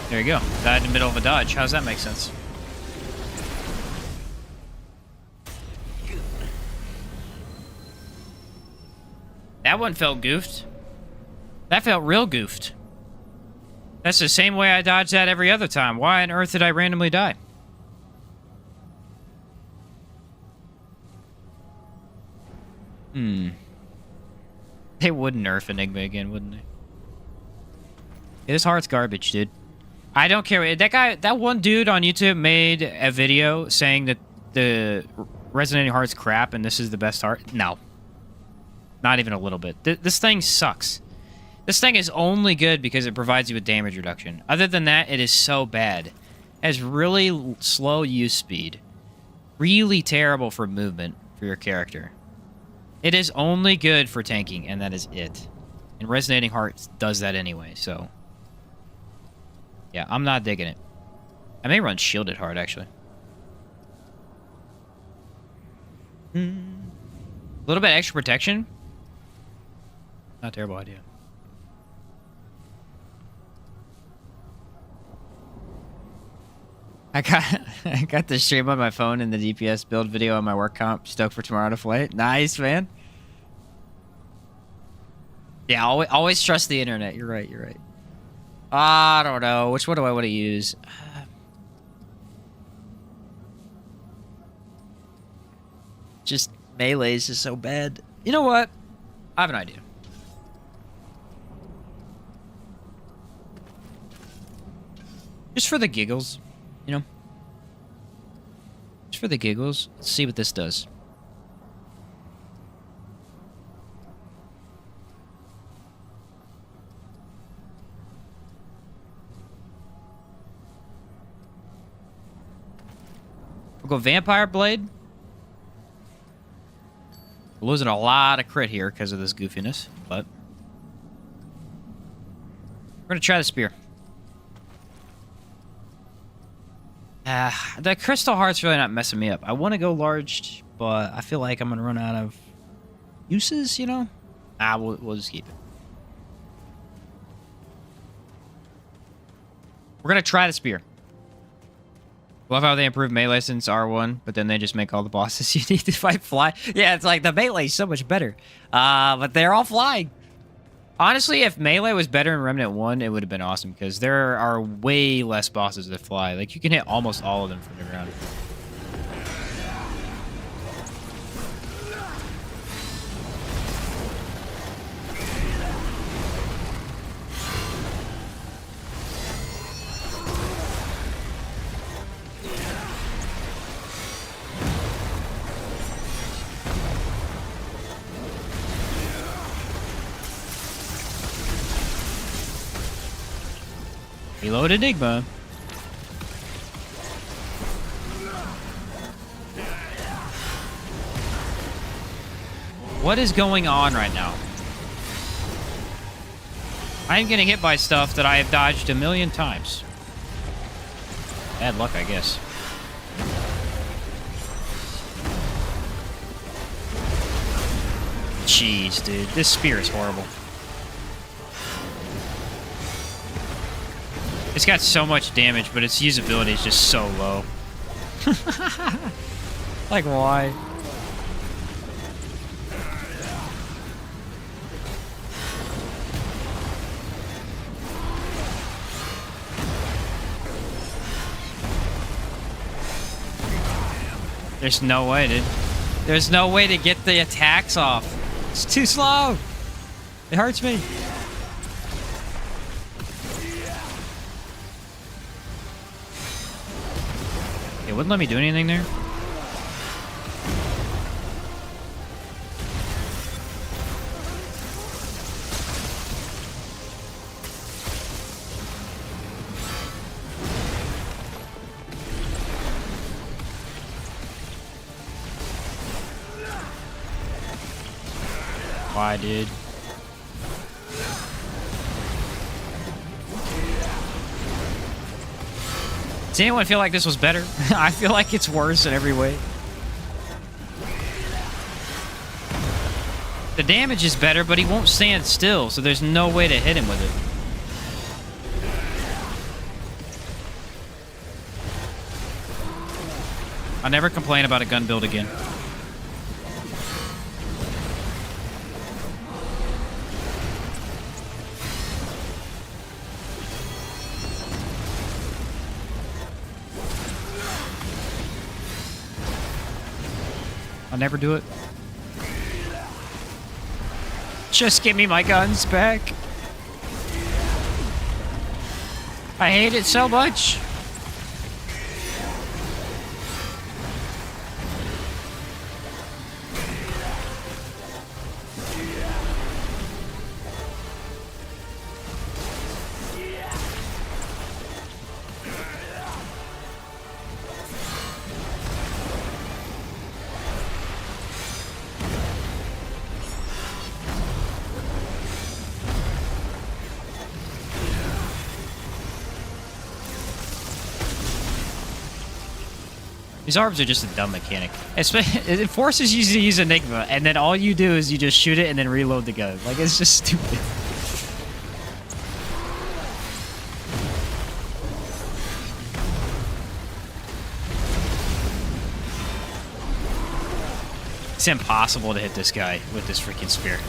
There you go. Died in the middle of a dodge. How does that make sense? That one felt goofed. That felt real goofed. That's the same way I dodged that every other time. Why on earth did I randomly die? They would nerf Enigma again, wouldn't they? This heart's garbage, dude. I don't care. That guy, that one dude on YouTube made a video saying that the Resonating Heart's crap and this is the best heart? No. Not even a little bit. This thing sucks. This thing is only good because it provides you with damage reduction. Other than that, it is so bad. It has really slow use speed. Really terrible for movement for your character. It is only good for tanking, and that is it. And Resonating Heart does that anyway, so... yeah, I'm not digging it. I may run Shielded Heart, actually. A little bit extra protection? Not a terrible idea. I got the stream on my phone and the DPS build video on my work comp. Stoked for tomorrow to play. Nice, man. Yeah, always trust the internet. You're right, you're right. I don't know. Which one do I want to use? Just melee is just so bad. You know what? I have an idea. Just for the giggles, you know? Just for the giggles. Let's see what this does. We'll go Vampire Blade. We're losing a lot of crit here because of this goofiness, but... we're gonna try the Spear. The Crystal Heart's really not messing me up. I want to go large, but I feel like I'm going to run out of uses, you know? We'll just keep it. We're going to try the Spear. Love how they improved melee since R1, but then they just make all the bosses you need to fight fly. Yeah, it's like the melee is so much better. But they're all flying. Honestly, if melee was better in Remnant 1, it would have been awesome, because there are way less bosses that fly. Like, you can hit almost all of them from the ground. Reload Enigma. What is going on right now? I am getting hit by stuff that I have dodged a million times. Bad luck, I guess. Jeez, dude. This spear is horrible. It's got so much damage, but its usability is just so low. Like, why? There's no way, dude. There's no way to get the attacks off. It's too slow. It hurts me. It wouldn't let me do anything there. Why, dude? Does anyone feel like this was better? I feel like it's worse in every way. The damage is better, but he won't stand still, so there's no way to hit him with it. I'll never complain about a gun build again. I'll never do it. Just give me my guns back. I hate it so much. These orbs are just a dumb mechanic. It forces you to use Enigma, and then all you do is you just shoot it and then reload the gun. Like, it's just stupid. It's impossible to hit this guy with this freaking spear.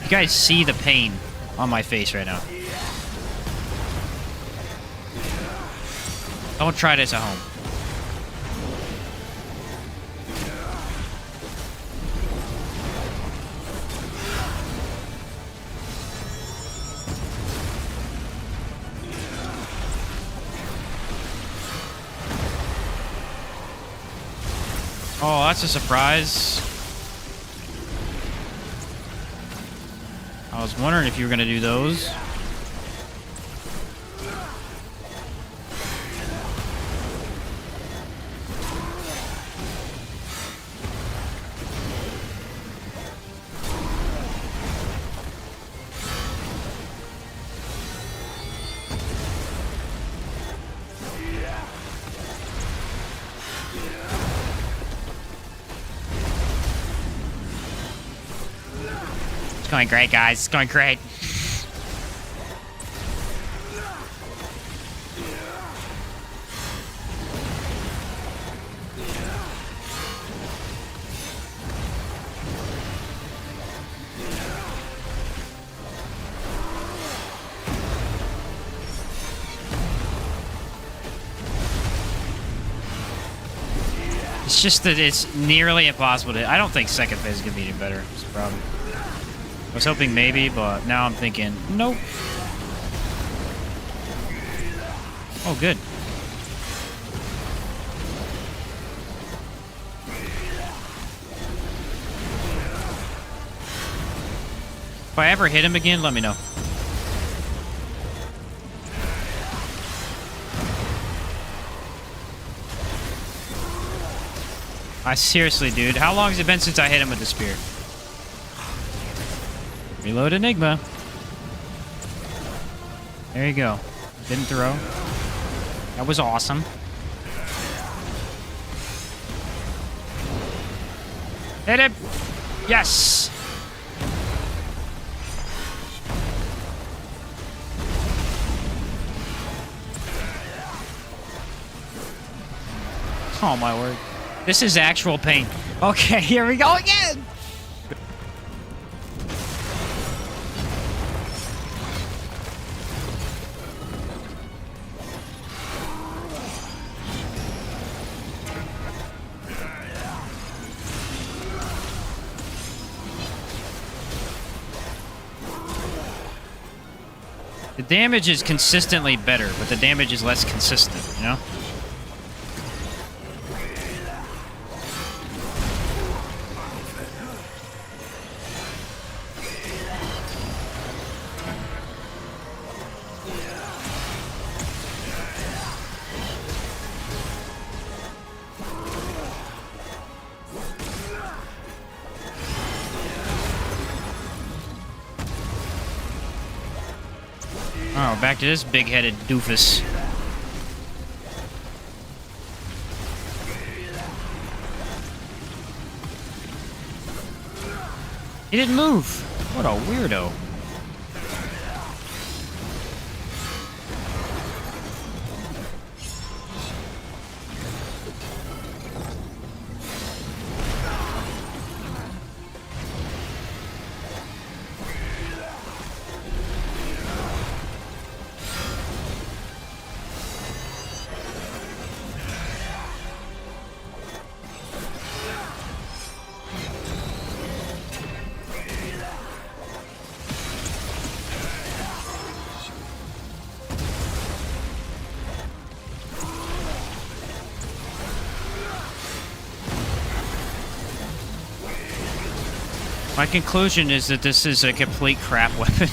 You guys see the pain on my face right now. Don't try this at home. Oh, that's a surprise. I was wondering if you were going to do those. It's going great, guys. It's going great. It's just that it's nearly impossible to... I don't think second phase is going to be any better. That's the problem. I was hoping maybe, but now I'm thinking, nope. Oh, good. If I ever hit him again, let me know. Seriously, dude. How long has it been since I hit him with the spear? Reload Enigma. There you go. Didn't throw. That was awesome. Hit him! Yes! Oh my word. This is actual pain. Okay, here we go again! The damage is consistently better, but the damage is less consistent, you know? Oh, back to this big-headed doofus. He didn't move. What a weirdo. My conclusion is that this is a complete crap weapon.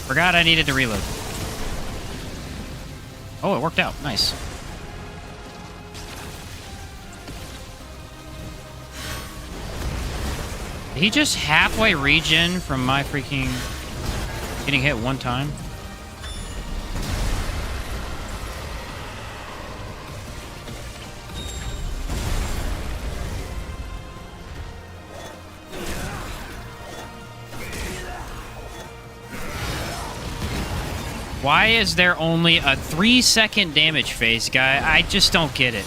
Forgot I needed to reload. Oh, it worked out. Nice. Did he just halfway regen from my freaking getting hit one time? Why is there only a 3-second damage phase, guy? I just don't get it.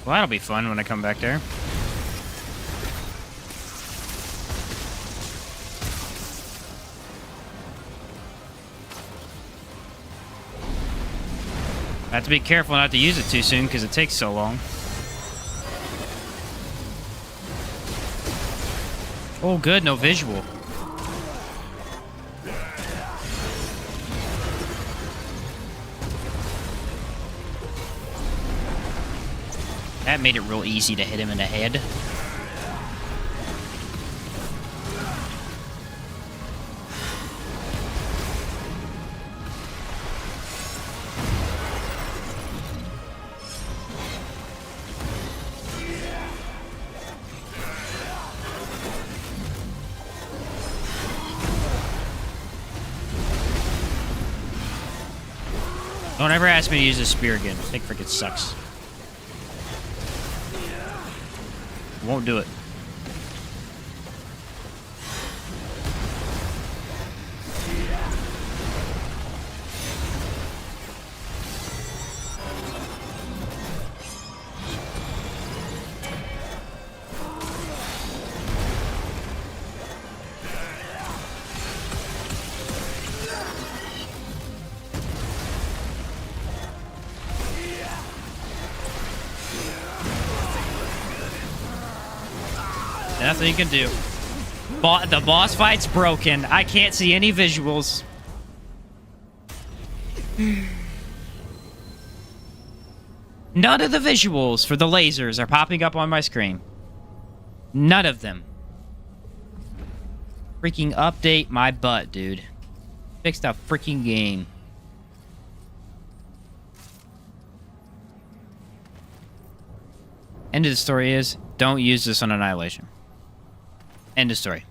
Well, that'll be fun when I come back there. I have to be careful not to use it too soon because it takes so long. Oh, good. No visual. That made it real easy to hit him in the head. Don't ever ask me to use this spear again. I think freaking sucks. Won't do it. Nothing you can do. The boss fight's broken. I can't see any visuals. None of the visuals for the lasers are popping up on my screen. None of them. Freaking update my butt, dude. Fix the freaking game. End of the story is, don't use this on Annihilation. End of story.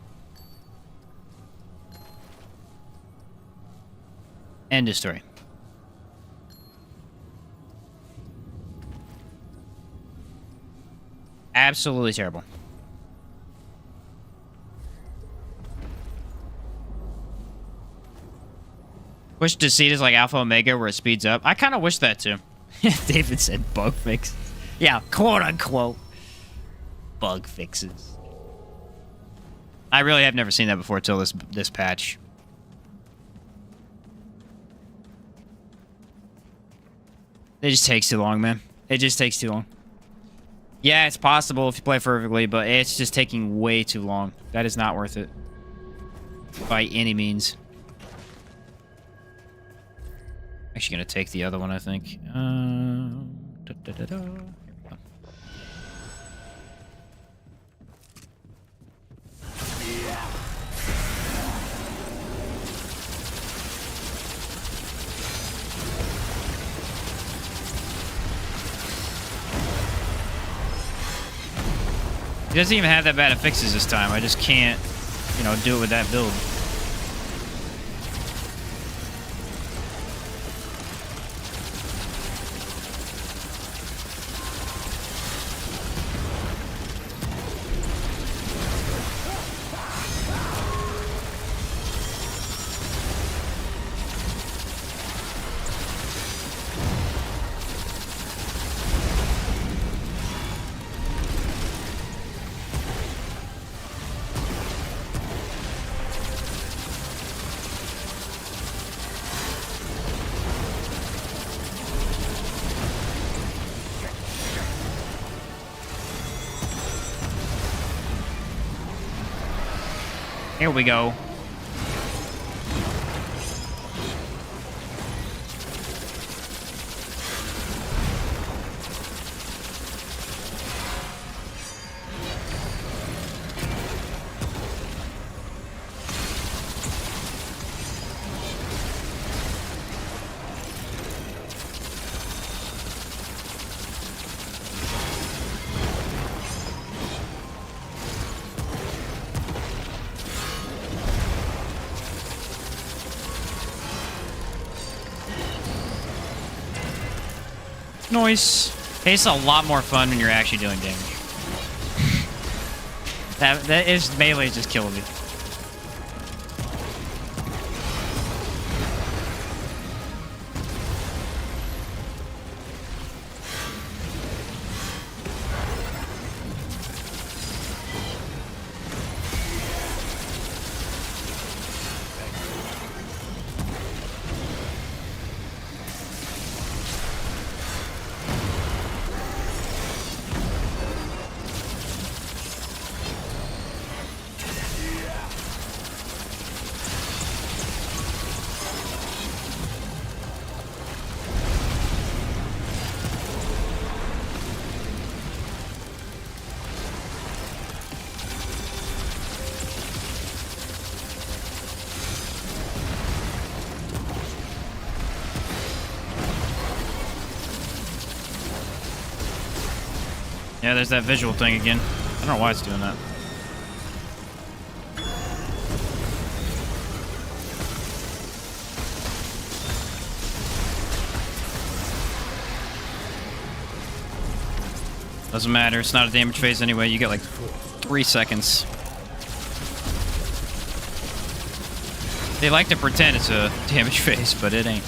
End of story. Absolutely terrible. Wish Deceit is like Alpha Omega where it speeds up. I kind of wish that too. David said bug fix. Yeah, quote unquote. Bug fixes. I really have never seen that before till this patch. It just takes too long, man. It just takes too long. Yeah, it's possible if you play perfectly, but it's just taking way too long. That is not worth it. By any means. Actually gonna take the other one, I think. He doesn't even have that bad of fixes this time. I just can't, you know, do it with that build. Here we go. Nice. It's a lot more fun when you're actually doing damage. that is melee just killing me. Yeah, there's that visual thing again. I don't know why it's doing that. Doesn't matter. It's not a damage phase anyway. You get like 3 seconds. They like to pretend it's a damage phase, but it ain't.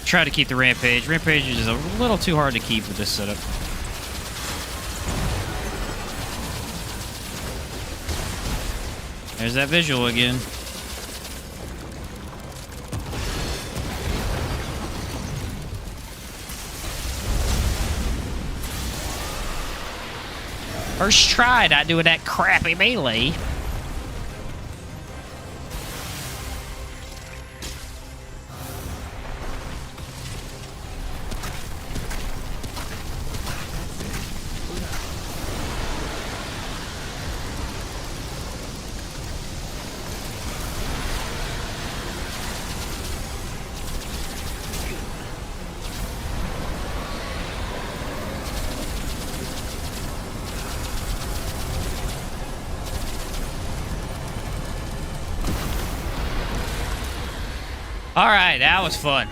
Try to keep the rampage. Rampage is a little too hard to keep with this setup. There's that visual again. First try not doing that crappy melee. All right, that was fun.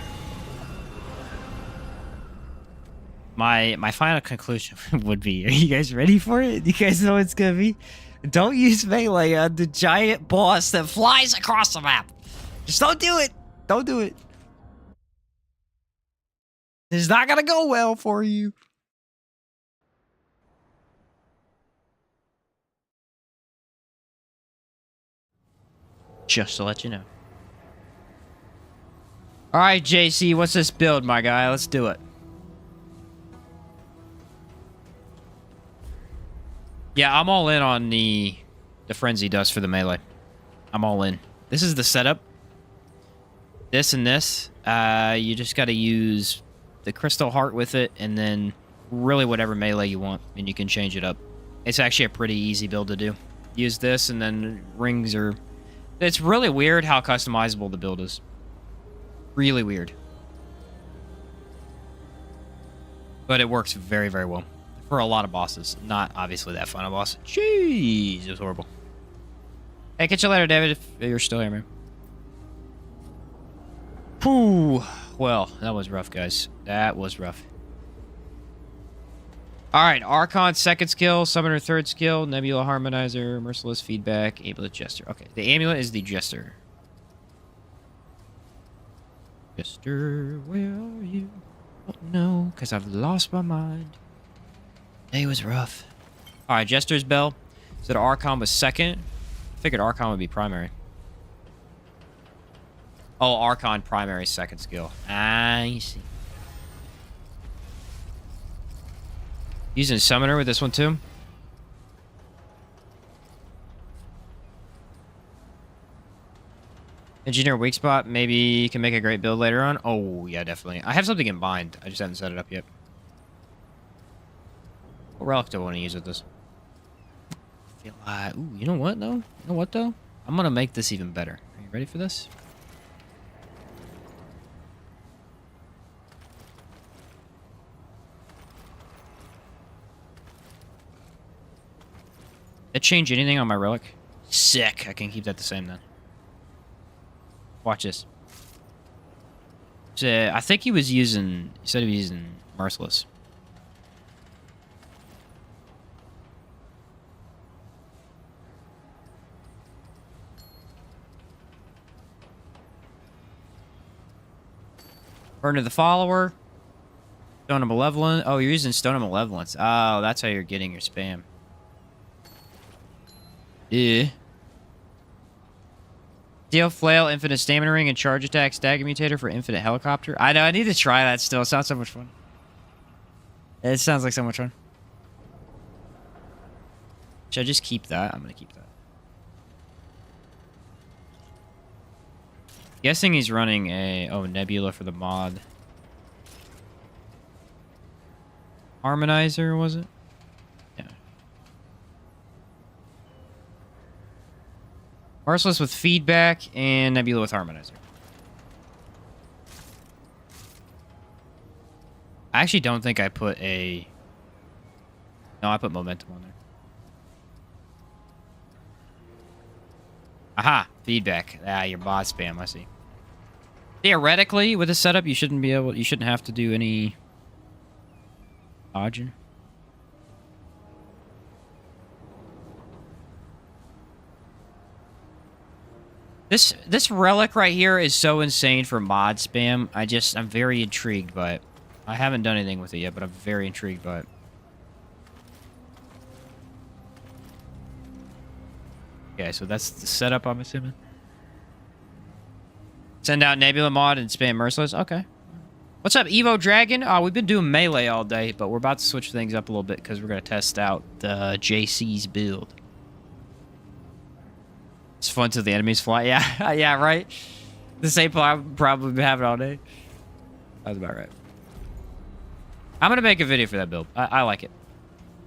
My final conclusion would be, are you guys ready for it? You guys know what it's gonna be? Don't use melee on the giant boss that flies across the map. Just don't do it. Don't do it. It's not gonna go well for you. Just to let you know. All right, JC, what's this build, my guy? Let's do it. Yeah, I'm all in on the frenzy dust for the melee. I'm all in. This is the setup. This and this. You just got to use the crystal heart with it, and then really whatever melee you want, and you can change it up. It's actually a pretty easy build to do. Use this, and then rings are... It's really weird how customizable the build is. Really weird. But it works very, very well. For a lot of bosses. Not obviously that final boss. Jeez, it was horrible. Hey, catch you later, David, if you're still here, man. Whew. Well, that was rough, guys. That was rough. Alright, Archon, second skill. Summoner, third skill. Nebula, Harmonizer. Merciless, Feedback. Amulet, Jester. Okay, the Amulet is the Jester. Jester, where are you? Oh, no, because I've lost my mind. Day was rough. Alright, Jester's Bell. So the Archon was second. I figured Archon would be primary. Oh, Archon primary second skill. I see. Using Summoner with this one too. Engineer weak spot. Maybe you can make a great build later on. Oh, yeah, definitely. I have something in mind. I just haven't set it up yet. What relic do I want to use with this? I feel like... Ooh, you know what, though? You know what, though? I'm going to make this even better. Are you ready for this? Did it change anything on my relic? Sick. I can keep that the same then. Watch this. So, I think he was using... He said he was using Merciless. Burn of the Follower. Stone of Malevolence. Oh, you're using Stone of Malevolence. Oh, that's how you're getting your spam. Yeah. Steel Flail, Infinite Stamina Ring, and Charge Attack Stagger Mutator for Infinite Helicopter. I know, I need to try that still. It sounds so much fun. It sounds like so much fun. Should I just keep that? I'm going to keep that. Guessing he's running a... Oh, Nebula for the mod. Harmonizer, was it? Yeah. Merciless with Feedback and Nebula with Harmonizer. I actually don't think I put a... No, I put Momentum on there. Aha! Feedback. Ah, your bot spam, I see. Theoretically, with this setup, you shouldn't be able... You shouldn't have to do any... dodging. This relic right here is so insane for mod spam. I'm very intrigued by it. I haven't done anything with it yet, but I'm very intrigued by it. Okay, so that's the setup, I'm assuming. Send out Nebula mod and spam Merciless. Okay. What's up, Evo Dragon? We've been doing melee all day, but we're about to switch things up a little bit because we're going to test out the JC's build. It's fun till the enemies fly. Yeah, yeah, right? The same play I've probably been having all day. That's about right. I'm going to make a video for that build. I like it.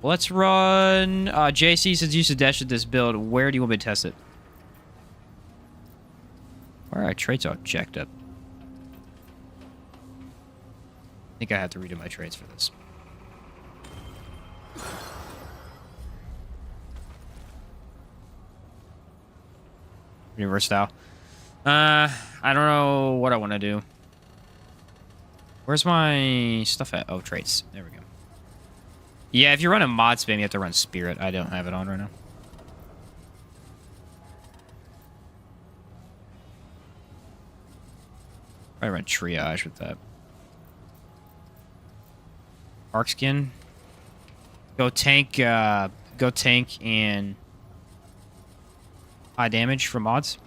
Let's run... JC, since you suggested this build, where do you want me to test it? Where are our traits all checked up? I think I have to redo my traits for this. Pretty versatile. I don't know what I want to do. Where's my stuff at? Oh, traits. There we go. Yeah, if you're running mod spam, you have to run Spirit. I don't have it on right now. I run Triage with that. Arc Skin. Go tank and high damage for mods.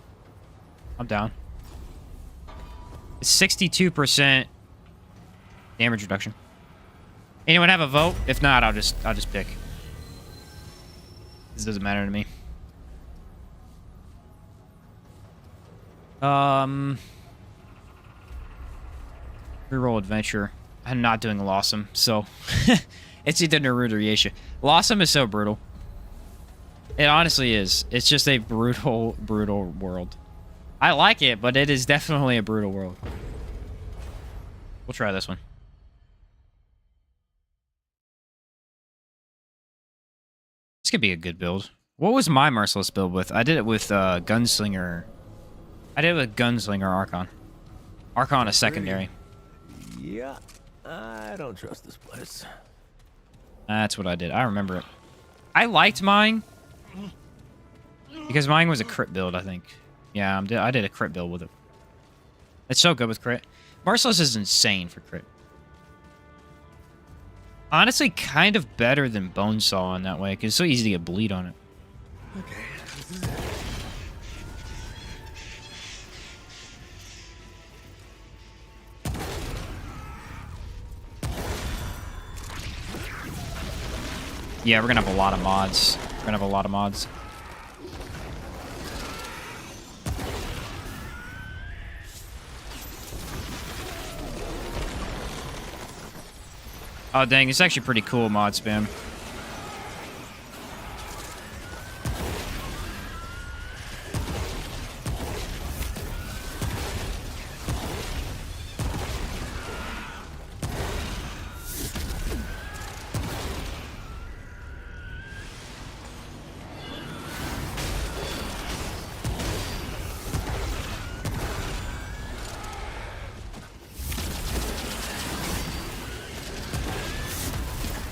I'm down. It's 62% damage reduction. Anyone have a vote? If not, I'll just pick. This doesn't matter to me. Reroll Adventure. I'm not doing Lawsome, so it's either Naruto or Yesha. Lawsome is so brutal. It honestly is. It's just a brutal, brutal world. I like it, but it is definitely a brutal world. We'll try this one. This could be a good build. What was my Merciless build with? I did it with Gunslinger. I did it with Gunslinger Archon. Archon a secondary. Yeah, I don't trust this place. That's what I did. I remember it. I liked mine. Because mine was a crit build, I think. Yeah, I did a crit build with it. It's so good with crit. Merciless is insane for crit. Honestly, kind of better than Bonesaw in that way, because it's so easy to get bleed on it. Okay, this is it. Yeah, we're gonna have a lot of mods. We're gonna have a lot of mods. Oh, dang, it's actually pretty cool mod spam.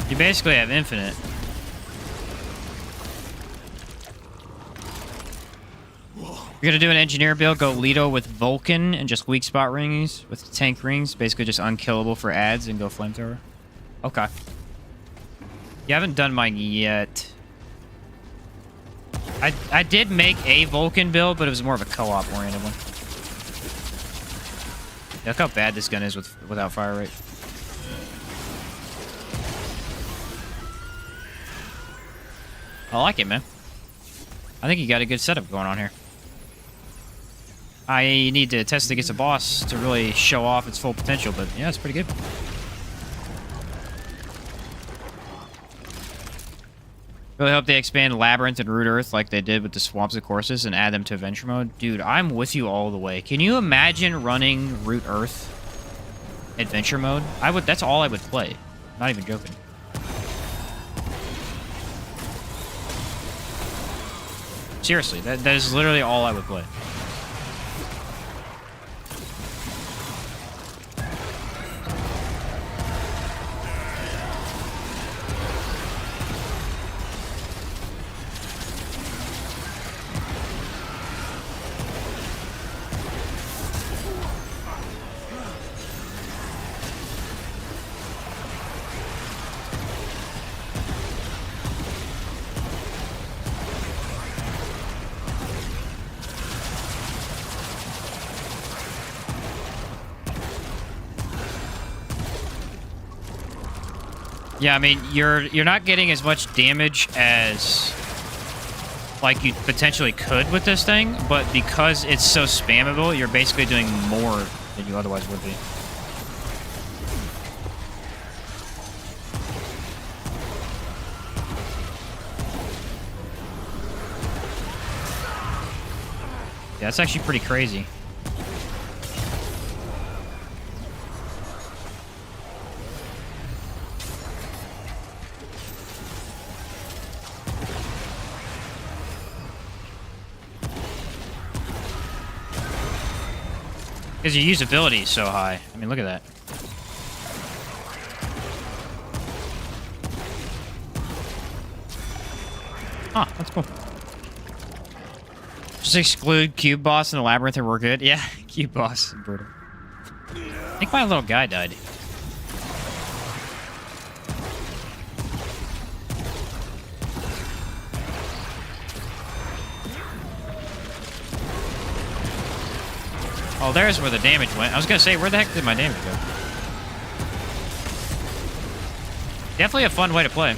You basically have infinite. You're gonna do an engineer build, go Leto with Vulcan and just weak spot rings with tank rings, basically just unkillable for ads, and go flamethrower. Okay. You haven't done mine yet. I did make a Vulcan build, but it was more of a co-op oriented one. Yeah, look how bad this gun is without fire rate. I like it, man. I think you got a good setup going on here. I need to test it against a boss to really show off its full potential, but yeah, it's pretty good. Really hope they expand Labyrinth and Root Earth like they did with the Swamps and Courses and add them to Adventure Mode. Dude, I'm with you all the way. Can you imagine running Root Earth Adventure Mode? That's all I would play. Not even joking. Seriously, that is literally all I would play. Yeah, I mean, you're not getting as much damage as like you potentially could with this thing, but because it's so spammable, you're basically doing more than you otherwise would be. Yeah, that's actually pretty crazy. Because your usability is so high. I mean, look at that. Huh, that's cool. Just exclude Cube Boss and the Labyrinth and we're good. Yeah, Cube Boss. Brutal. I think my little guy died. Oh, there's where the damage went. I was gonna say, where the heck did my damage go? Definitely a fun way to play.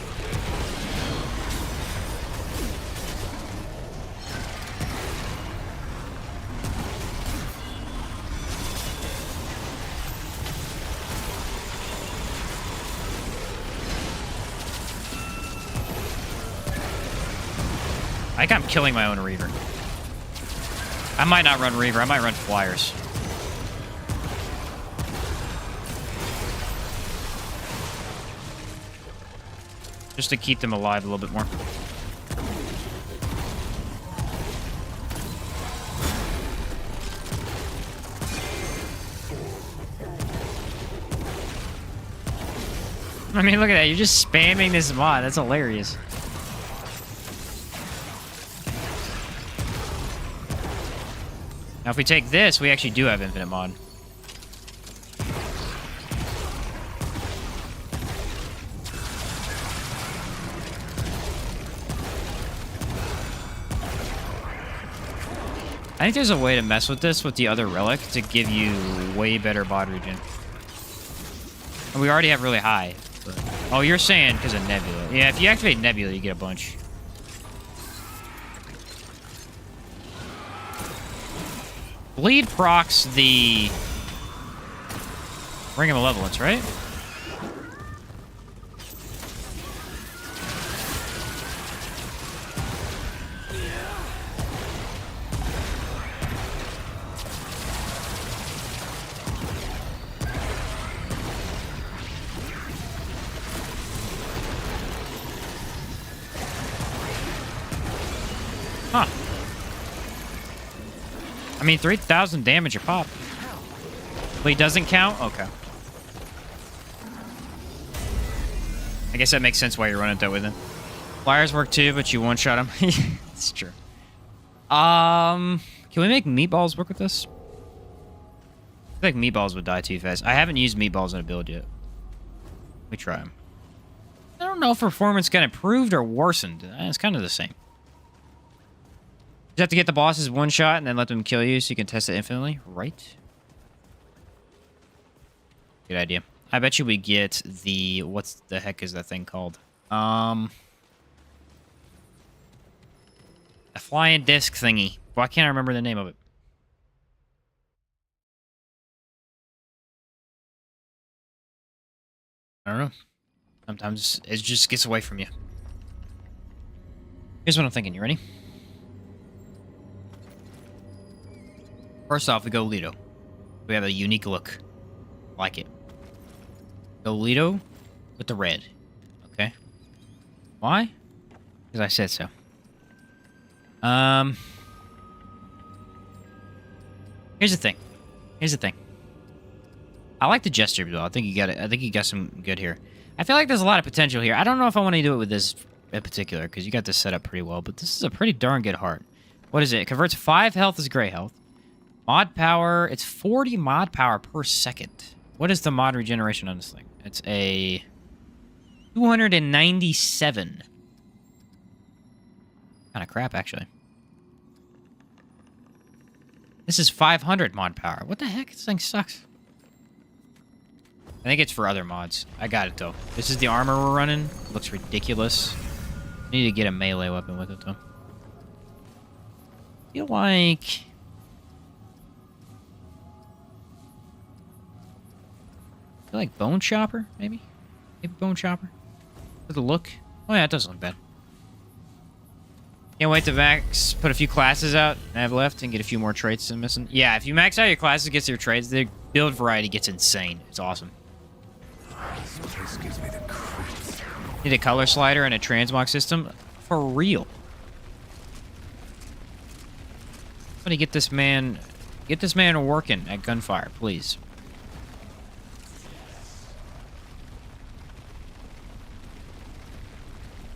I think I'm killing my own Reaver. I might not run Reaver. I might run Flyers. Just to keep them alive a little bit more. I mean, look at that. You're just spamming this mod. That's hilarious. Now, if we take this, we actually do have infinite mod. I think there's a way to mess with this with the other relic to give you way better bod regen. And we already have really high. But... Oh, you're saying because of Nebula. Yeah, if you activate Nebula, you get a bunch. Bleed procs the Ring of Malevolence, right? Huh. I mean, 3,000 damage a pop. Bleed doesn't count? Okay. I guess that makes sense why you're running that with him. Flyers work too, but you one-shot him. It's true. Can we make meatballs work with this? I feel like meatballs would die too fast. I haven't used meatballs in a build yet. Let me try them. I don't know if performance got improved or worsened. It's kind of the same. You have to get the bosses one shot and then let them kill you so you can test it infinitely, right? Good idea. I bet you we get the... What's the heck is that thing called? A flying disc thingy. Why can't I remember the name of it? I don't know. Sometimes it just gets away from you. Here's what I'm thinking. You ready? First off, we go Lido. We have a unique look. Like it. Go Lido with the red. Okay. Why? Because I said so. Here's the thing. Here's the thing. I like the Jester build. I think you got it. I think you got some good here. I feel like there's a lot of potential here. I don't know if I want to do it with this in particular, because you got this set up pretty well, but this is a pretty darn good heart. What is it? It converts 5 health as gray health. Mod power, it's 40 mod power per second. What is the mod regeneration on this thing? It's a 297. Kind of crap, actually. This is 500 mod power. What the heck? This thing sucks. I think it's for other mods. I got it, though. This is the armor we're running. It looks ridiculous. I need to get a melee weapon with it, though. I feel like... Bone Chopper, maybe? Maybe Bone Chopper? For the look? Oh, yeah, it doesn't look bad. Can't wait to max, put a few classes out I have left and get a few more traits I'm missing. Yeah, if you max out your classes, get your traits, the build variety gets insane. It's awesome. This place gives me the creeps. Need a color slider and a transmog system? For real. Somebody get this man working at gunfire, please.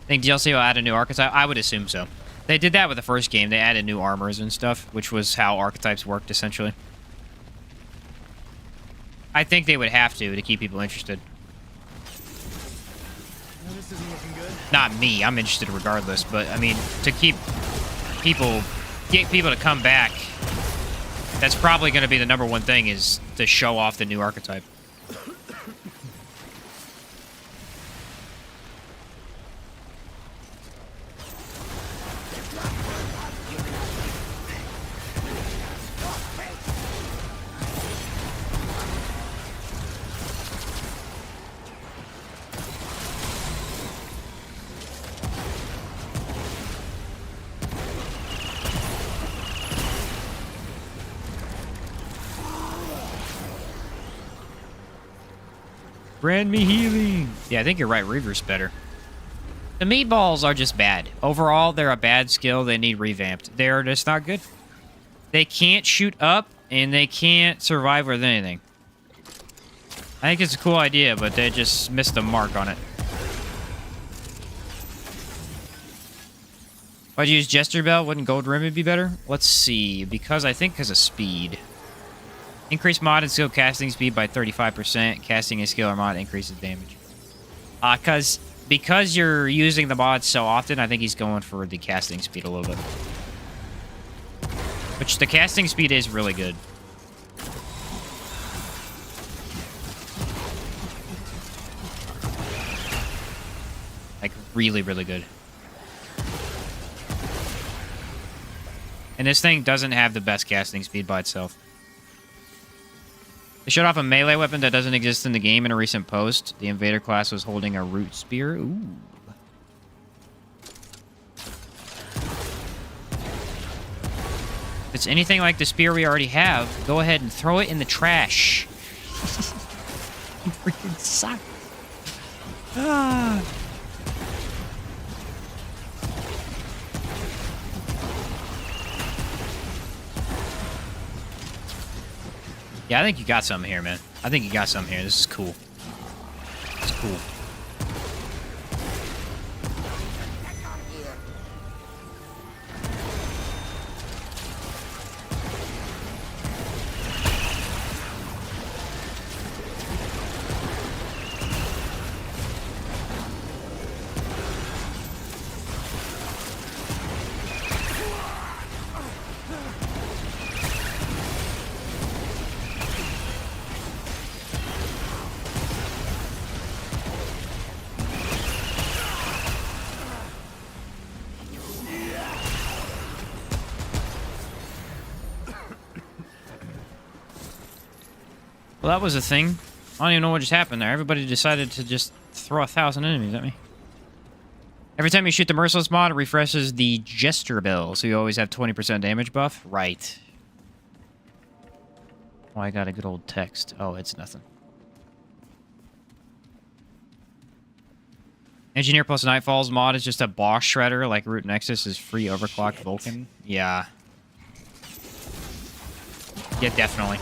Think DLC will add a new archetype? I would assume so. They did that with the first game. They added new armors and stuff, which was how archetypes worked, essentially. I think they would have to keep people interested. Well, this isn't looking good. Not me. I'm interested regardless. But, I mean, to keep people... Get people to come back, that's probably going to be the #1 thing, is to show off the new archetype. Grant me healing. Yeah, I think you're right. Reaver's better. The meatballs are just bad. Overall, they're a bad skill. They need revamped. They're just not good. They can't shoot up, and they can't survive with anything. I think it's a cool idea, but they just missed the mark on it. If I'd use Jester Bell, wouldn't Gold Remnant be better? Let's see. Because of speed. Increase mod and skill casting speed by 35%. Casting a skill or mod increases damage. Because you're using the mod so often, I think he's going for the casting speed a little bit. Which the casting speed is really good. Like, really, really good. And this thing doesn't have the best casting speed by itself. They showed off a melee weapon that doesn't exist in the game in a recent post. The invader class was holding a root spear. Ooh. If it's anything like the spear we already have, go ahead and throw it in the trash. You freaking suck. Ah. Yeah, I think you got something here, man. I think you got something here. This is cool. It's cool. Well, that was a thing. I don't even know what just happened there. Everybody decided to just throw 1,000 enemies at me. Every time you shoot the Merciless mod, it refreshes the Jester Bell, so you always have 20% damage buff. Right. Oh, I got a good old text. Oh, it's nothing. Engineer plus Nightfalls mod is just a boss shredder, like Root Nexus is free overclocked Vulcan. Yeah. Yeah, definitely.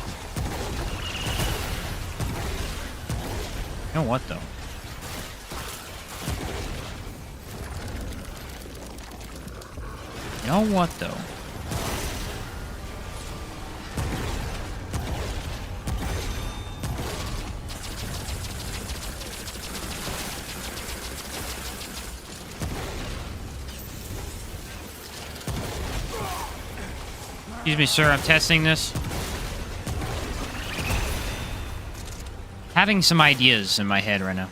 You know what, though? You know what, though? Excuse me, sir. I'm testing this. Having some ideas in my head right now.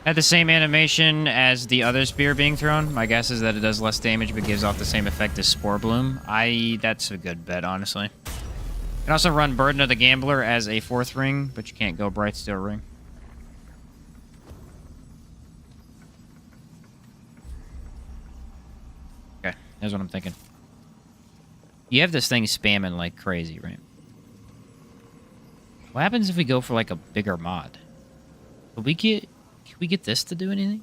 Had the same animation as the other spear being thrown. My guess is that it does less damage but gives off the same effect as Spore Bloom. That's a good bet, honestly. You can also run Burden of the Gambler as a 4th ring, but you can't go Bright Steel Ring. Okay, here's what I'm thinking. You have this thing spamming like crazy, right? What happens if we go for like a bigger mod? Can we get this to do anything?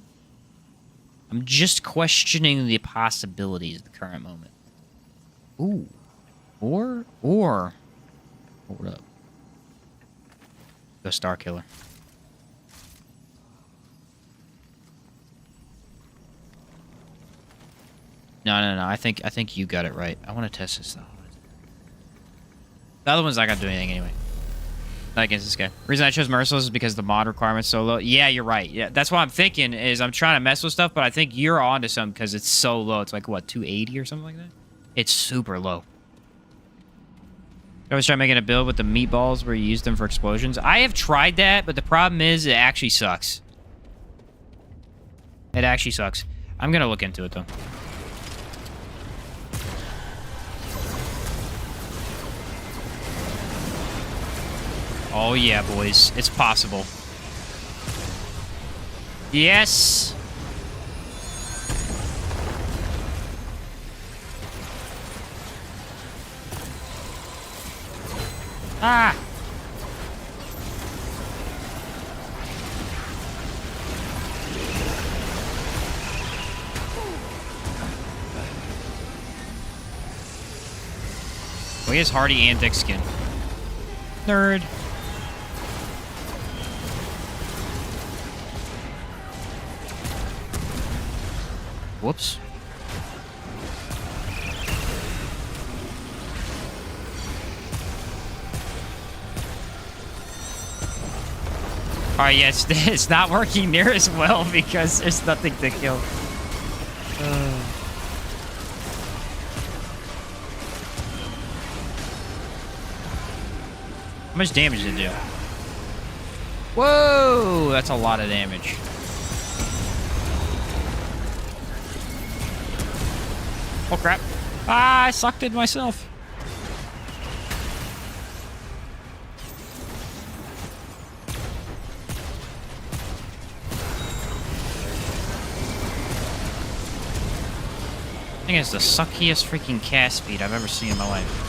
I'm just questioning the possibilities at the current moment. Ooh. Or hold up. Go Star Killer. No. I think you got it right. I want to test this though. The other one's not gonna do anything anyway. Not against this guy. The reason I chose Merciless is because the mod requirement's so low. Yeah, you're right. Yeah, that's what I'm thinking is I'm trying to mess with stuff, but I think you're onto something because it's so low. It's like, what, 280 or something like that? It's super low. I always try making a build with the meatballs where you use them for explosions. I have tried that, but the problem is it actually sucks. It actually sucks. I'm going to look into it, though. Oh, yeah, boys. It's possible. Yes! Ah! he has hardy and thick skin. Nerd. Whoops. Alright, yeah, it's not working near as well because there's nothing to kill. How much damage did it do? Whoa! That's a lot of damage. Oh, crap. Ah, I sucked it myself. I think it's the suckiest freaking cast speed I've ever seen in my life.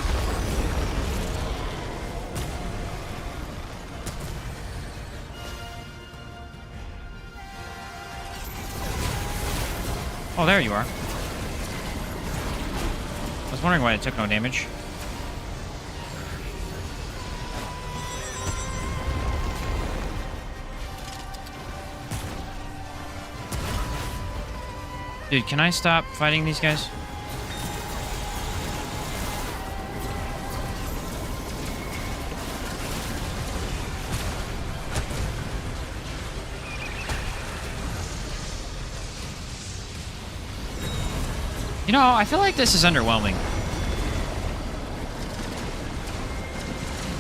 Oh, there you are. I was wondering why it took no damage. Dude, can I stop fighting these guys? You know, I feel like this is underwhelming.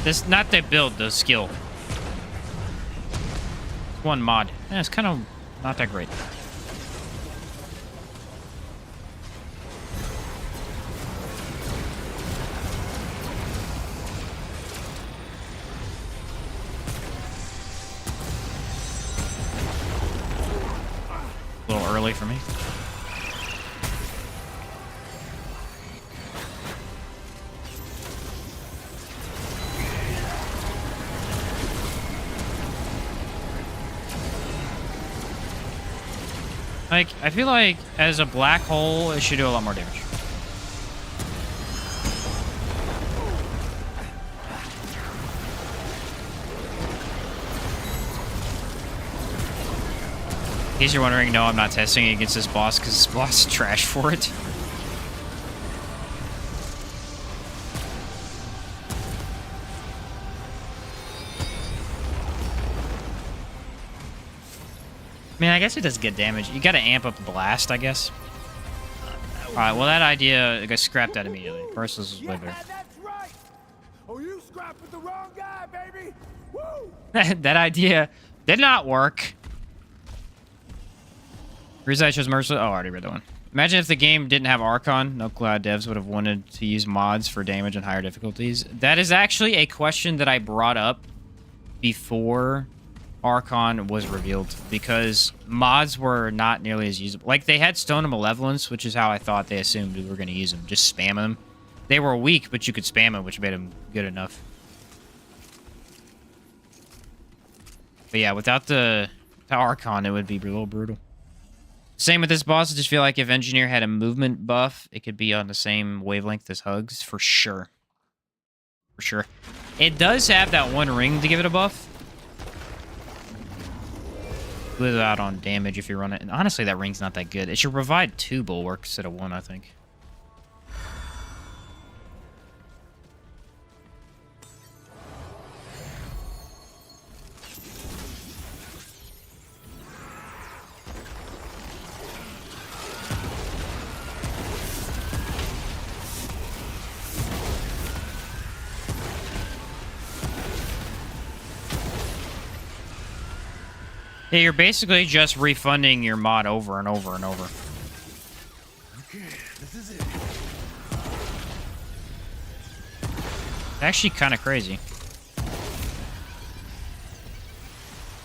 This, not the build, the skill. One mod. Yeah, it's kind of not that great. A little early for me. Like, I feel like as a black hole, it should do a lot more damage. In case you're wondering, no, I'm not testing it against this boss because this boss is trash for it. I mean, I guess it does good damage. You gotta amp up the blast, I guess. Alright, well, that idea got scrapped out immediately. First was way better. That's right. Oh, you scrapped with the wrong guy, baby. Woo! That idea did not work. Reason I chose Merciless. Oh, I already read that one. Imagine if the game didn't have Archon. No Cloud devs would have wanted to use mods for damage on higher difficulties. That is actually a question that I brought up before Archon was revealed, because mods were not nearly as usable. Like, they had Stone of Malevolence, which is how I thought they assumed we were going to use them. Just spam them. They were weak, but you could spam them, which made them good enough. But yeah, without the Archon, it would be a little brutal. Same with this boss. I just feel like if Engineer had a movement buff, it could be on the same wavelength as Hugs, for sure. For sure. It does have that one ring to give it a buff. Lose out on damage if you run it. And honestly, that ring's not that good. It should provide 2 bulwarks instead of 1, I think. Yeah, you're basically just refunding your mod over and over and over. Okay, this is it. Actually kind of crazy.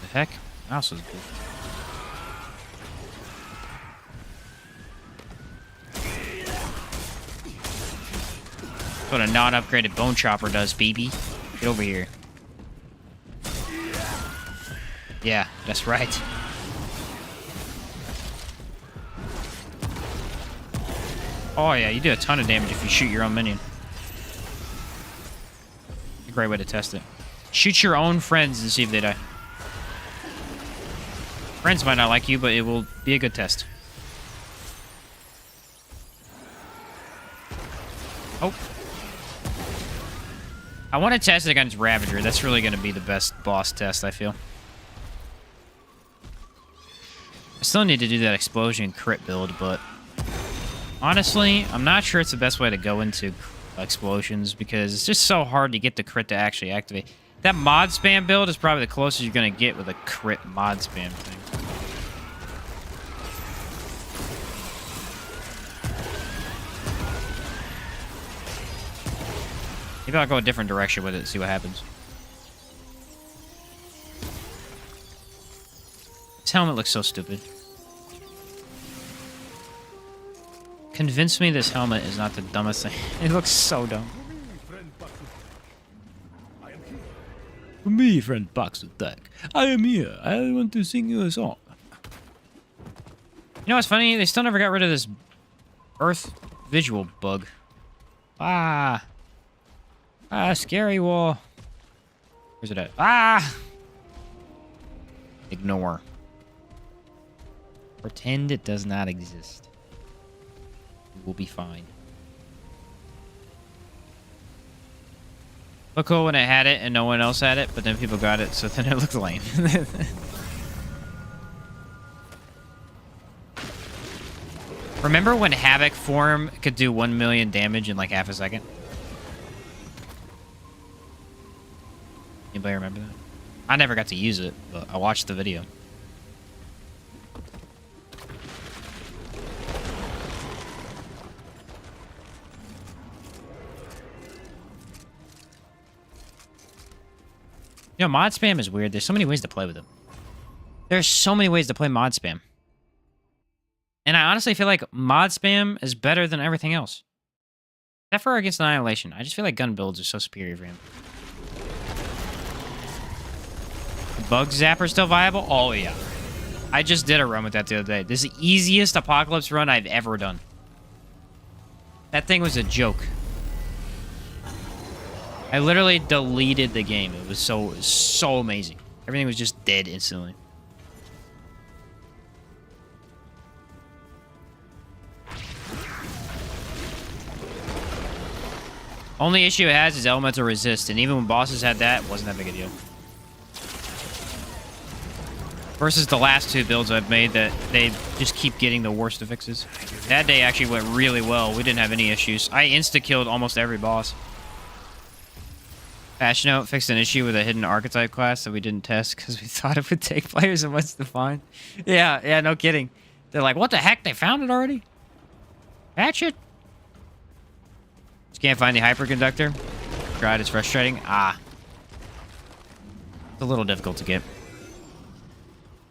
The heck? Mouse is good. That's what a non-upgraded bone chopper does, baby. Get over here. Yeah, that's right. Oh yeah, you do a ton of damage if you shoot your own minion. Great way to test it. Shoot your own friends and see if they die. Friends might not like you, but it will be a good test. Oh. I want to test it against Ravager. That's really going to be the best boss test, I feel. I still need to do that explosion crit build, but honestly, I'm not sure it's the best way to go into explosions because it's just so hard to get the crit to actually activate. That mod spam build is probably the closest you're going to get with a crit mod spam thing. Maybe I'll go a different direction with it, see what happens. This helmet looks so stupid. Convince me this helmet is not the dumbest thing. It looks so dumb. For me, friend Box of Deck. I am here. I want to sing you a song. You know what's funny? They still never got rid of this Earth visual bug. Scary wall. Where's it at? Ignore. Pretend it does not exist. We'll be fine. Look cool when it had it and no one else had it, but then people got it, so then it looked lame. Remember when Havoc form could do 1 million damage in like half a second? Anybody remember that? I never got to use it, but I watched the video. You know, mod spam is weird. There's so many ways to play with it. There's so many ways to play mod spam. And I honestly feel like mod spam is better than everything else. Except for against Annihilation. I just feel like gun builds are so superior for him. Bug Zapper still viable? Oh, yeah. I just did a run with that the other day. This is the easiest Apocalypse run I've ever done. That thing was a joke. I literally deleted the game. It was so amazing. Everything was just dead instantly. Only issue it has is elemental resist, and even when bosses had that, it wasn't that big a deal. Versus the last two builds I've made that they just keep getting the worst of fixes. That day actually went really well. We didn't have any issues. I insta-killed almost every boss. Patch note fixed an issue with a hidden archetype class that we didn't test because we thought it would take players a month to find. Yeah, no kidding. They're like, what the heck? They found it already? Patch it? Just can't find the hyperconductor. Tried, it's frustrating. It's a little difficult to get.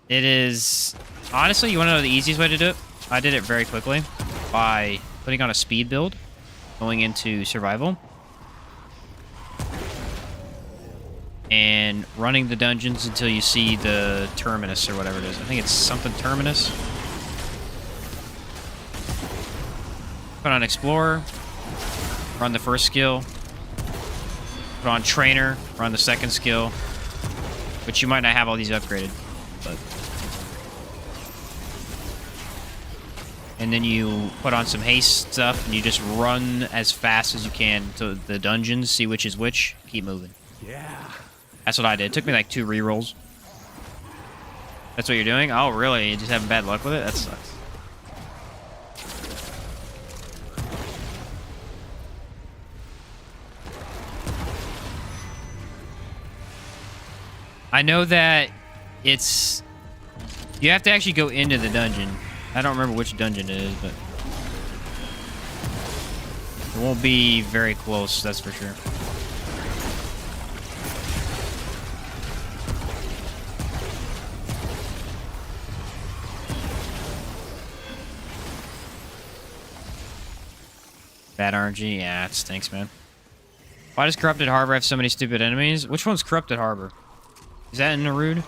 It is... Honestly, you want to know the easiest way to do it? I did it very quickly by putting on a speed build, going into survival, and running the dungeons until you see the terminus or whatever it is. I think it's something terminus. Put on Explorer, run the first skill, put on Trainer, run the second skill, which you might not have all these upgraded, but... And then you put on some haste stuff, and you just run as fast as you can to the dungeons, see which is which, keep moving. Yeah. That's what I did. It took me like 2 rerolls. That's what you're doing? Oh, really? You just having bad luck with it? That sucks. I know that it's... You have to actually go into the dungeon. I don't remember which dungeon it is, but... It won't be very close, that's for sure. Bad RNG? Yeah, it stinks, man. Why does Corrupted Harbor have so many stupid enemies? Which one's Corrupted Harbor? Is that in Narude? I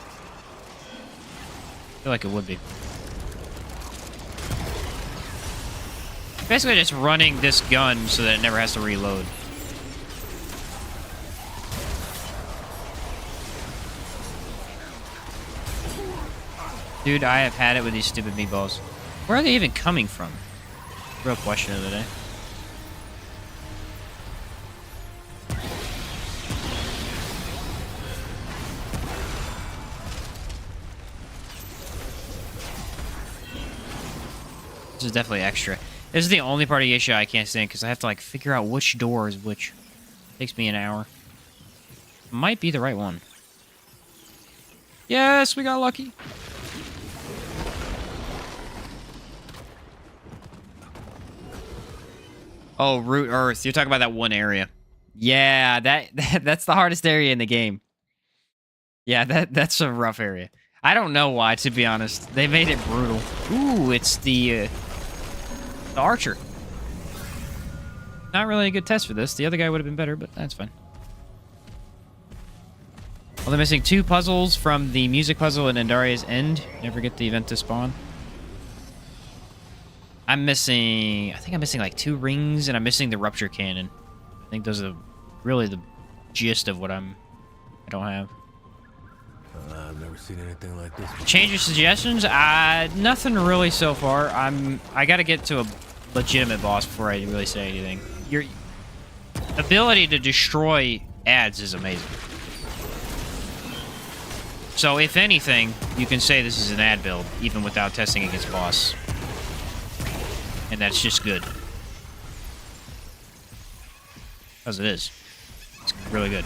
feel like it would be. Basically just running this gun so that it never has to reload. Dude, I have had it with these stupid meatballs. Where are they even coming from? Real question of the day. This is definitely extra. This is the only part of Yesha I can't stand because I have to like figure out which door is which. Takes me an hour. Might be the right one. Yes, we got lucky. Oh, Root Earth. You're talking about that one area. Yeah, that's the hardest area in the game. Yeah, that's a rough area. I don't know why, to be honest. They made it brutal. Ooh, it's the archer. Not really a good test for this. The other guy would have been better, but that's fine. Well, they're missing 2 puzzles from the music puzzle in Andaria's End. Never get the event to spawn. I think I'm missing like 2 rings, and I'm missing the rupture cannon. I think those are really the gist of what I don't have. I've never seen anything like this before. Change your suggestions? Nothing really so far. I gotta get to a legitimate boss before I really say anything. Your ability to destroy ads is amazing. So if anything, you can say this is an ad build, even without testing against boss. And that's just good. Because it is. It's really good.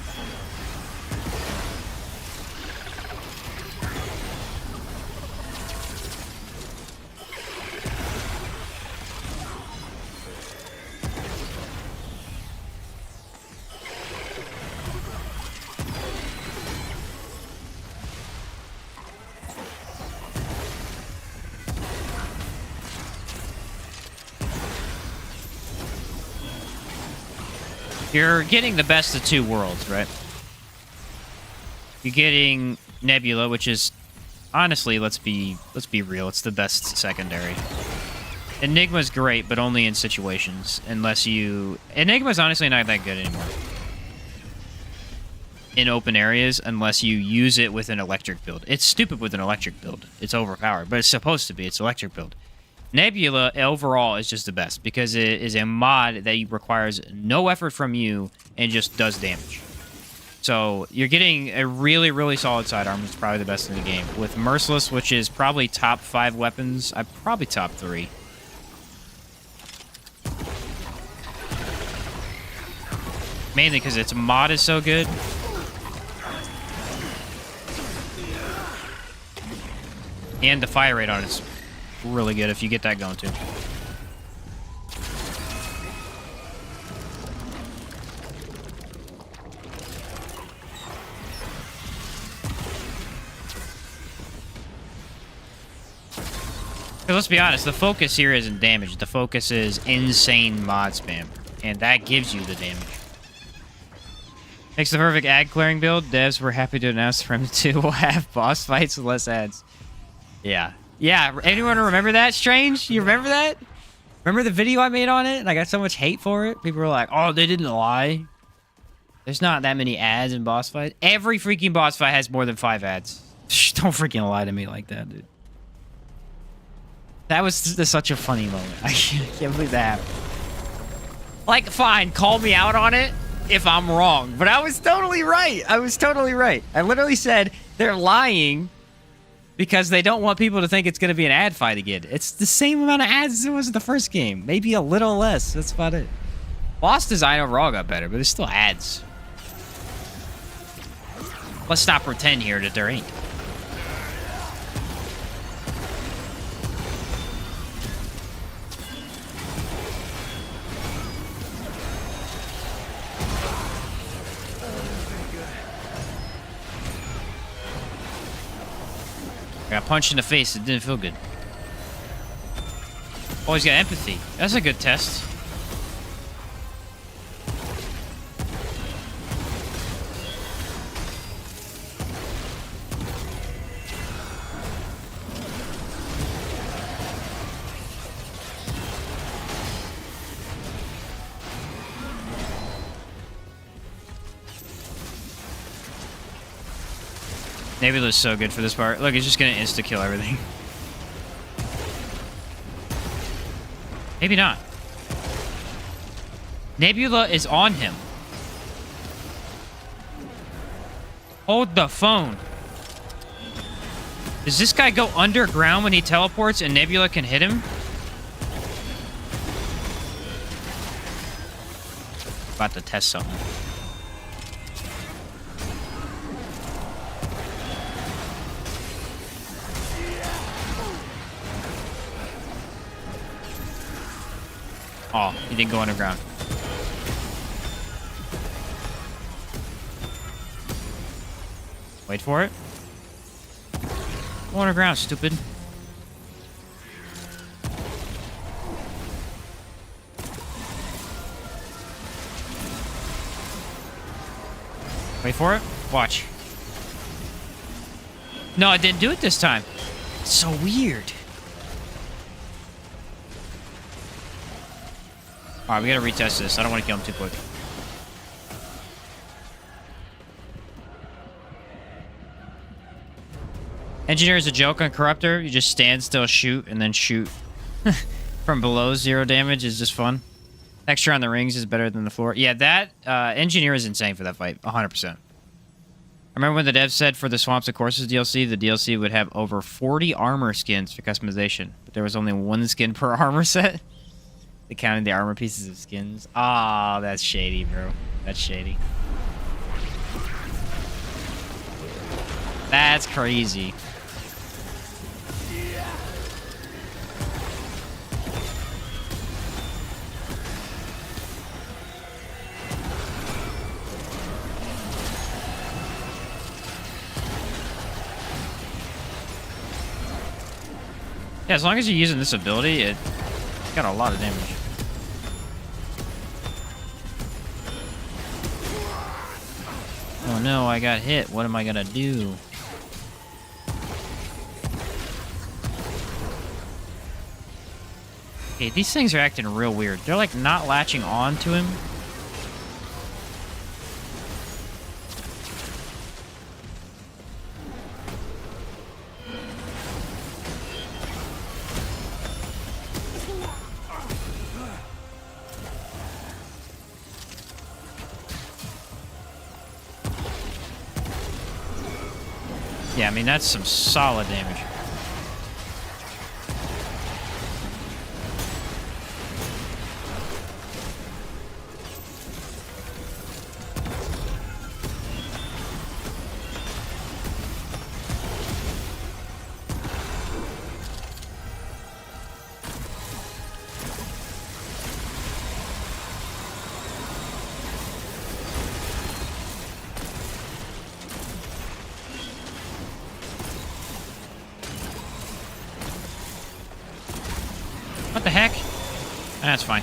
You're getting the best of 2 worlds, right? You're getting Nebula, which is honestly, let's be real, it's the best secondary. Enigma's great, but only in situations. Enigma's honestly not that good anymore. In open areas, unless you use it with an electric build. It's stupid with an electric build. It's overpowered, but it's supposed to be. It's electric build. Nebula overall is just the best because it is a mod that requires no effort from you and just does damage. So you're getting a really, really solid sidearm. It's probably the best in the game. With Merciless, which is probably top 5 weapons. Probably top 3. Mainly because its mod is so good. And the fire rate on it's really good if you get that going too. Let's be honest, the focus here isn't damage. The focus is insane mod spam. And that gives you the damage. Makes the perfect ad clearing build. Devs were happy to announce Remnant 2 will have boss fights with less ads. Yeah. Yeah, anyone remember that, Strange? You remember that? Remember the video I made on it? And I got so much hate for it? People were like, oh, they didn't lie. There's not that many ads in boss fights. Every freaking boss fight has more than 5 ads. Don't freaking lie to me like that, dude. That was such a funny moment. I can't believe that happened. Like, fine, call me out on it if I'm wrong. But I was totally right. I was totally right. I literally said they're lying because they don't want people to think it's going to be an ad fight again. It's the same amount of ads as it was in the first game. Maybe a little less. That's about it. Boss design overall got better, but there's still ads. Let's not pretend here that there ain't. I got punched in the face. It didn't feel good. Oh, he's got empathy. That's a good test. Nebula's so good for this part. Look, it's just gonna insta-kill everything. Maybe not. Nebula is on him. Hold the phone. Does this guy go underground when he teleports and Nebula can hit him? About to test something. Oh, he didn't go underground. Wait for it. Go underground, stupid. Wait for it. Watch. No, I didn't do it this time. It's so weird. Alright, we gotta retest this. I don't want to kill him too quick. Engineer is a joke on Corruptor. You just stand still, shoot, and then shoot. From below, 0 damage is just fun. Texture on the rings is better than the floor. Yeah, that Engineer is insane for that fight. 100%. I remember when the devs said for the Swamps and Courses DLC, the DLC would have over 40 armor skins for customization. But there was only 1 skin per armor set. They counted the armor pieces of skins. Ah, oh, that's shady, bro. That's shady. That's crazy. Yeah, as long as you're using this ability, it's got a lot of damage. Oh no, I got hit. What am I gonna do? Okay, these things are acting real weird. They're like not latching on to him. Yeah, I mean, that's some solid damage. What the heck? That's fine.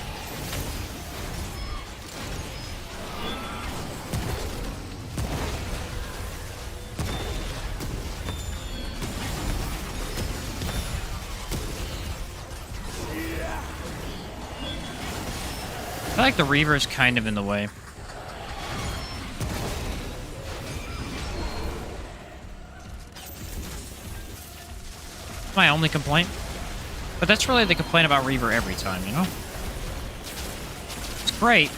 I feel like the Reaver is kind of in the way. My only complaint. But that's really the complaint about Reaver every time, you know? It's great.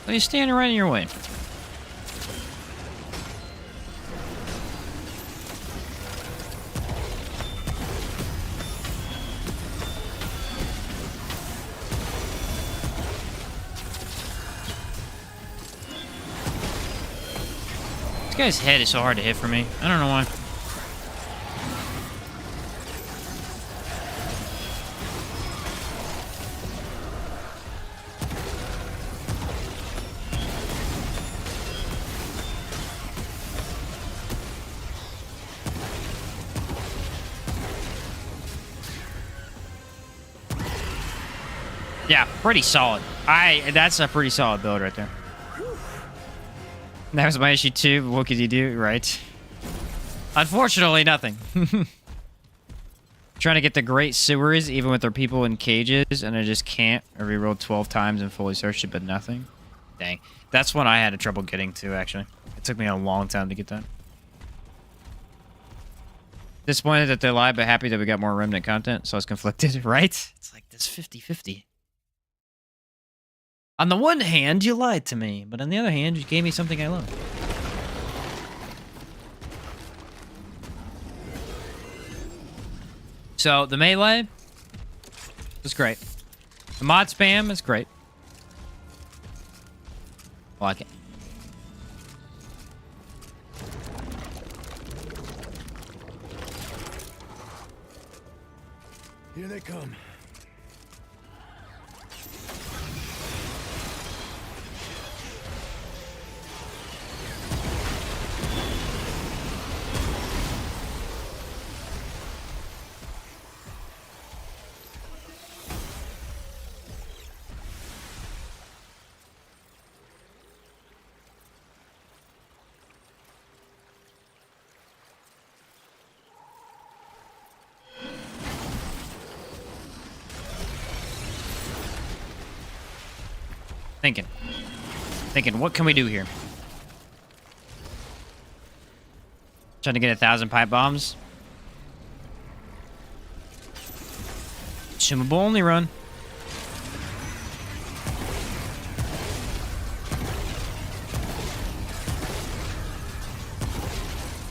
But he's standing right in your way. This guy's head is so hard to hit for me. I don't know why. Yeah, pretty solid. That's a pretty solid build right there. That was my issue too. What could you do? Right. Unfortunately, nothing. Trying to get the Great Sewers, even with their people in cages, and I just can't. I rerolled 12 times and fully searched it, but nothing. Dang. That's one I had trouble getting to, actually. It took me a long time to get that. Disappointed that they lied, but happy that we got more Remnant content, so I was conflicted, right? It's like this 50-50. On the one hand, you lied to me, but on the other hand, you gave me something I love. So, the melee is great. The mod spam is great. I like it. Here they come. Thinking, what can we do here? Trying to get 1,000 pipe bombs. Consumable only run.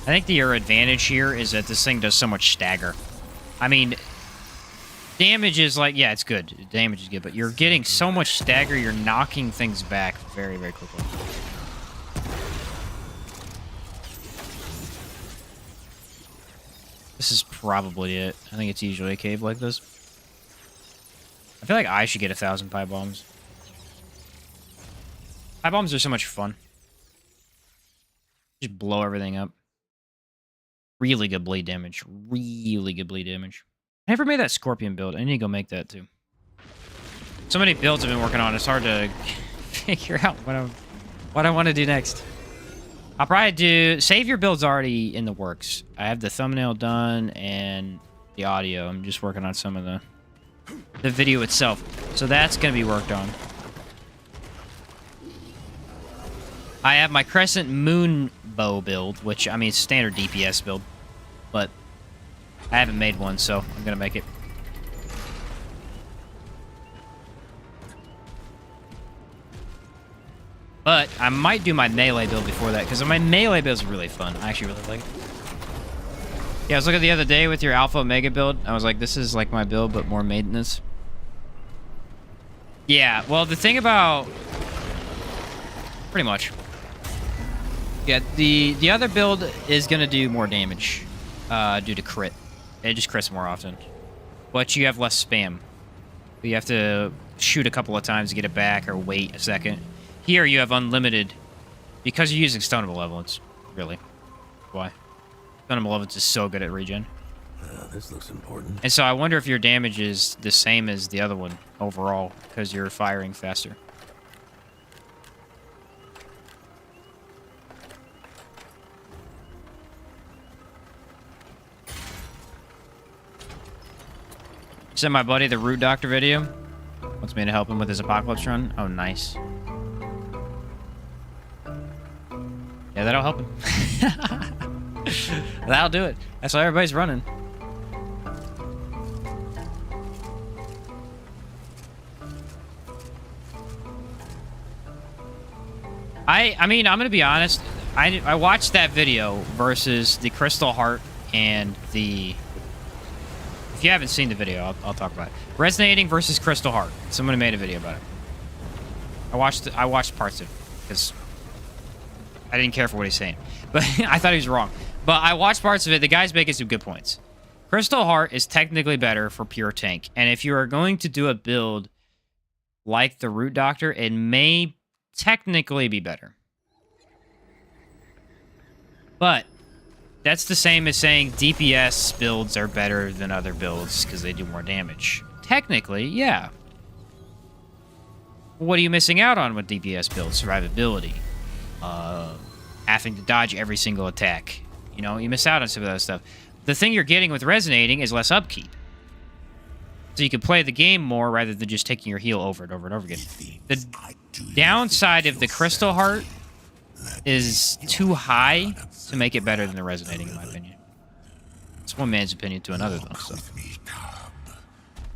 I think your advantage here is that this thing does so much stagger. I mean, damage is like, yeah, it's good. Damage is good, but you're getting so much stagger, you're knocking things back very, very quickly. This is probably it. I think it's usually a cave like this. I feel like I should get 1,000 pipe bombs. Pipe bombs are so much fun. Just blow everything up. Really good bleed damage. Really good bleed damage. I never made that scorpion build. I need to go make that too. So many builds I've been working on. It's hard to figure out what I want to do next. I'll probably do... Save your build's already in the works. I have the thumbnail done and the audio. I'm just working on some of the video itself. So that's going to be worked on. I have my Crescent Moon bow build, which, I mean, it's standard DPS build. But I haven't made one, so I'm going to make it. But I might do my melee build before that, because my melee build is really fun. I actually really like it. Yeah, I was looking the other day with your Alpha Omega build. I was like, this is like my build, but more maintenance. Yeah, well, the thing about... Pretty much. Yeah, the other build is going to do more damage due to crit. It just crits more often. But you have less spam. You have to shoot a couple of times to get it back or wait a second. Here you have unlimited, because you're using Stone of Malevolence, really. Why? Stone of Malevolence is so good at regen. This looks important. And so I wonder if your damage is the same as the other one overall, because you're firing faster. Sent my buddy the Root Doctor video. Wants me to help him with his Apocalypse run. Oh, nice. Yeah, that'll help him. That'll do it. That's why everybody's running. I mean, I'm gonna be honest. I watched that video versus the Crystal Heart and the... If you haven't seen the video, I'll talk about it. Resonating versus Crystal Heart. Someone made a video about it. I watched parts of it because I didn't care for what he's saying, but I thought he was wrong. But I watched parts of it. The guy's making some good points. Crystal Heart is technically better for pure tank, and if you are going to do a build like the Root Doctor, it may technically be better. But that's the same as saying DPS builds are better than other builds because they do more damage. Technically, yeah. What are you missing out on with DPS builds? Survivability. Having to dodge every single attack. You know, you miss out on some of that stuff. The thing you're getting with Resonating is less upkeep. So you can play the game more rather than just taking your heal over and over and over again. The downside of the Crystal Heart is too high to make it better than the Resonating, in my opinion. That's It's one man's opinion to another, though. So. With me, cub.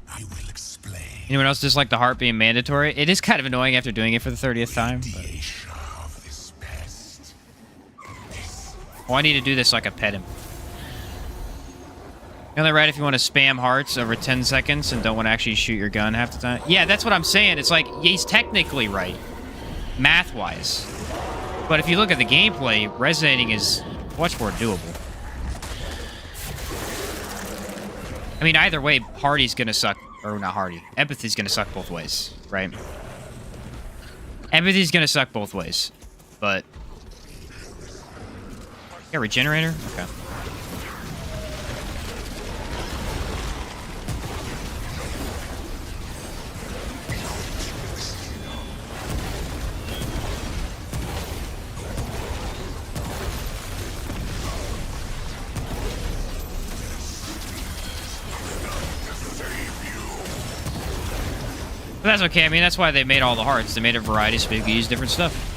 I will explain. Anyone else dislike the heart being mandatory? It is kind of annoying after doing it for the 30th time. But... Of this pest. Oh, I need to do this so I can pet him. You're only right if you want to spam hearts over 10 seconds and don't want to actually shoot your gun half the time. Yeah, that's what I'm saying. It's like, he's technically right, math-wise. But if you look at the gameplay, resonating is much more doable. I mean, either way, Hardy's gonna suck, or not Hardy. Empathy's gonna suck both ways, right? Empathy's gonna suck both ways, but... Yeah, regenerator? Okay. But that's okay. I mean, that's why they made all the hearts. They made a variety so you can use different stuff.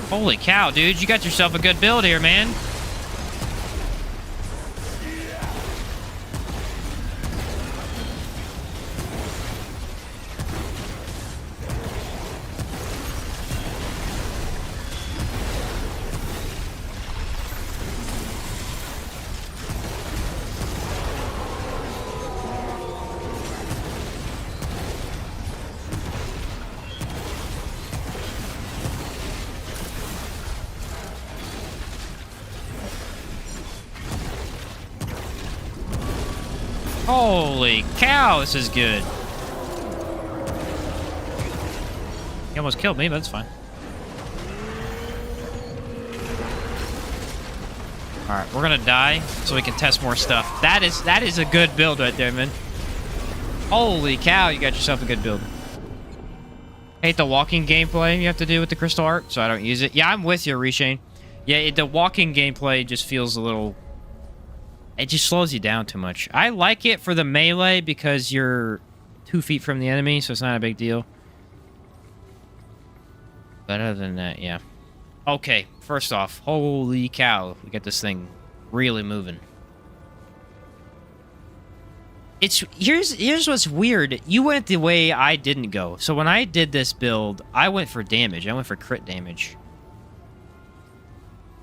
Holy cow, dude. You got yourself a good build here, man. Holy cow, this is good. He almost killed me, but that's fine. Alright, we're gonna die so we can test more stuff. That is a good build right there, man. Holy cow, you got yourself a good build. Hate the walking gameplay you have to do with the crystal art, so I don't use it. Yeah, I'm with you, Reshane. Yeah, the walking gameplay just feels a little... It just slows you down too much. I like it for the melee because you're 2 feet from the enemy, so it's not a big deal. But other than that, yeah. Okay, first off, holy cow, we got this thing really moving. Here's what's weird. You went the way I didn't go. So when I did this build, I went for damage. I went for crit damage.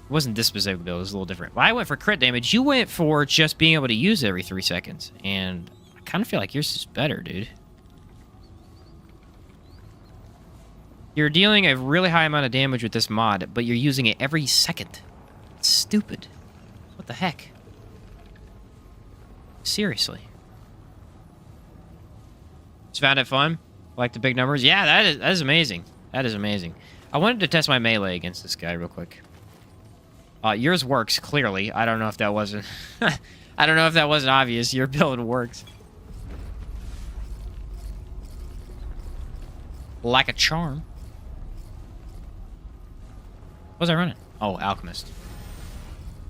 It wasn't this specific build, it was a little different. But I went for crit damage. You went for just being able to use it every 3 seconds. And I kind of feel like yours is better, dude. You're dealing a really high amount of damage with this mod, but you're using it every second. It's stupid. What the heck? Seriously. Just found it fun? Like the big numbers? Yeah, that is amazing. That is amazing. I wanted to test my melee against this guy real quick. Yours works, clearly. I don't know if that wasn't... I don't know if that wasn't obvious. Your build works. Like a charm. What was I running? Oh, Alchemist.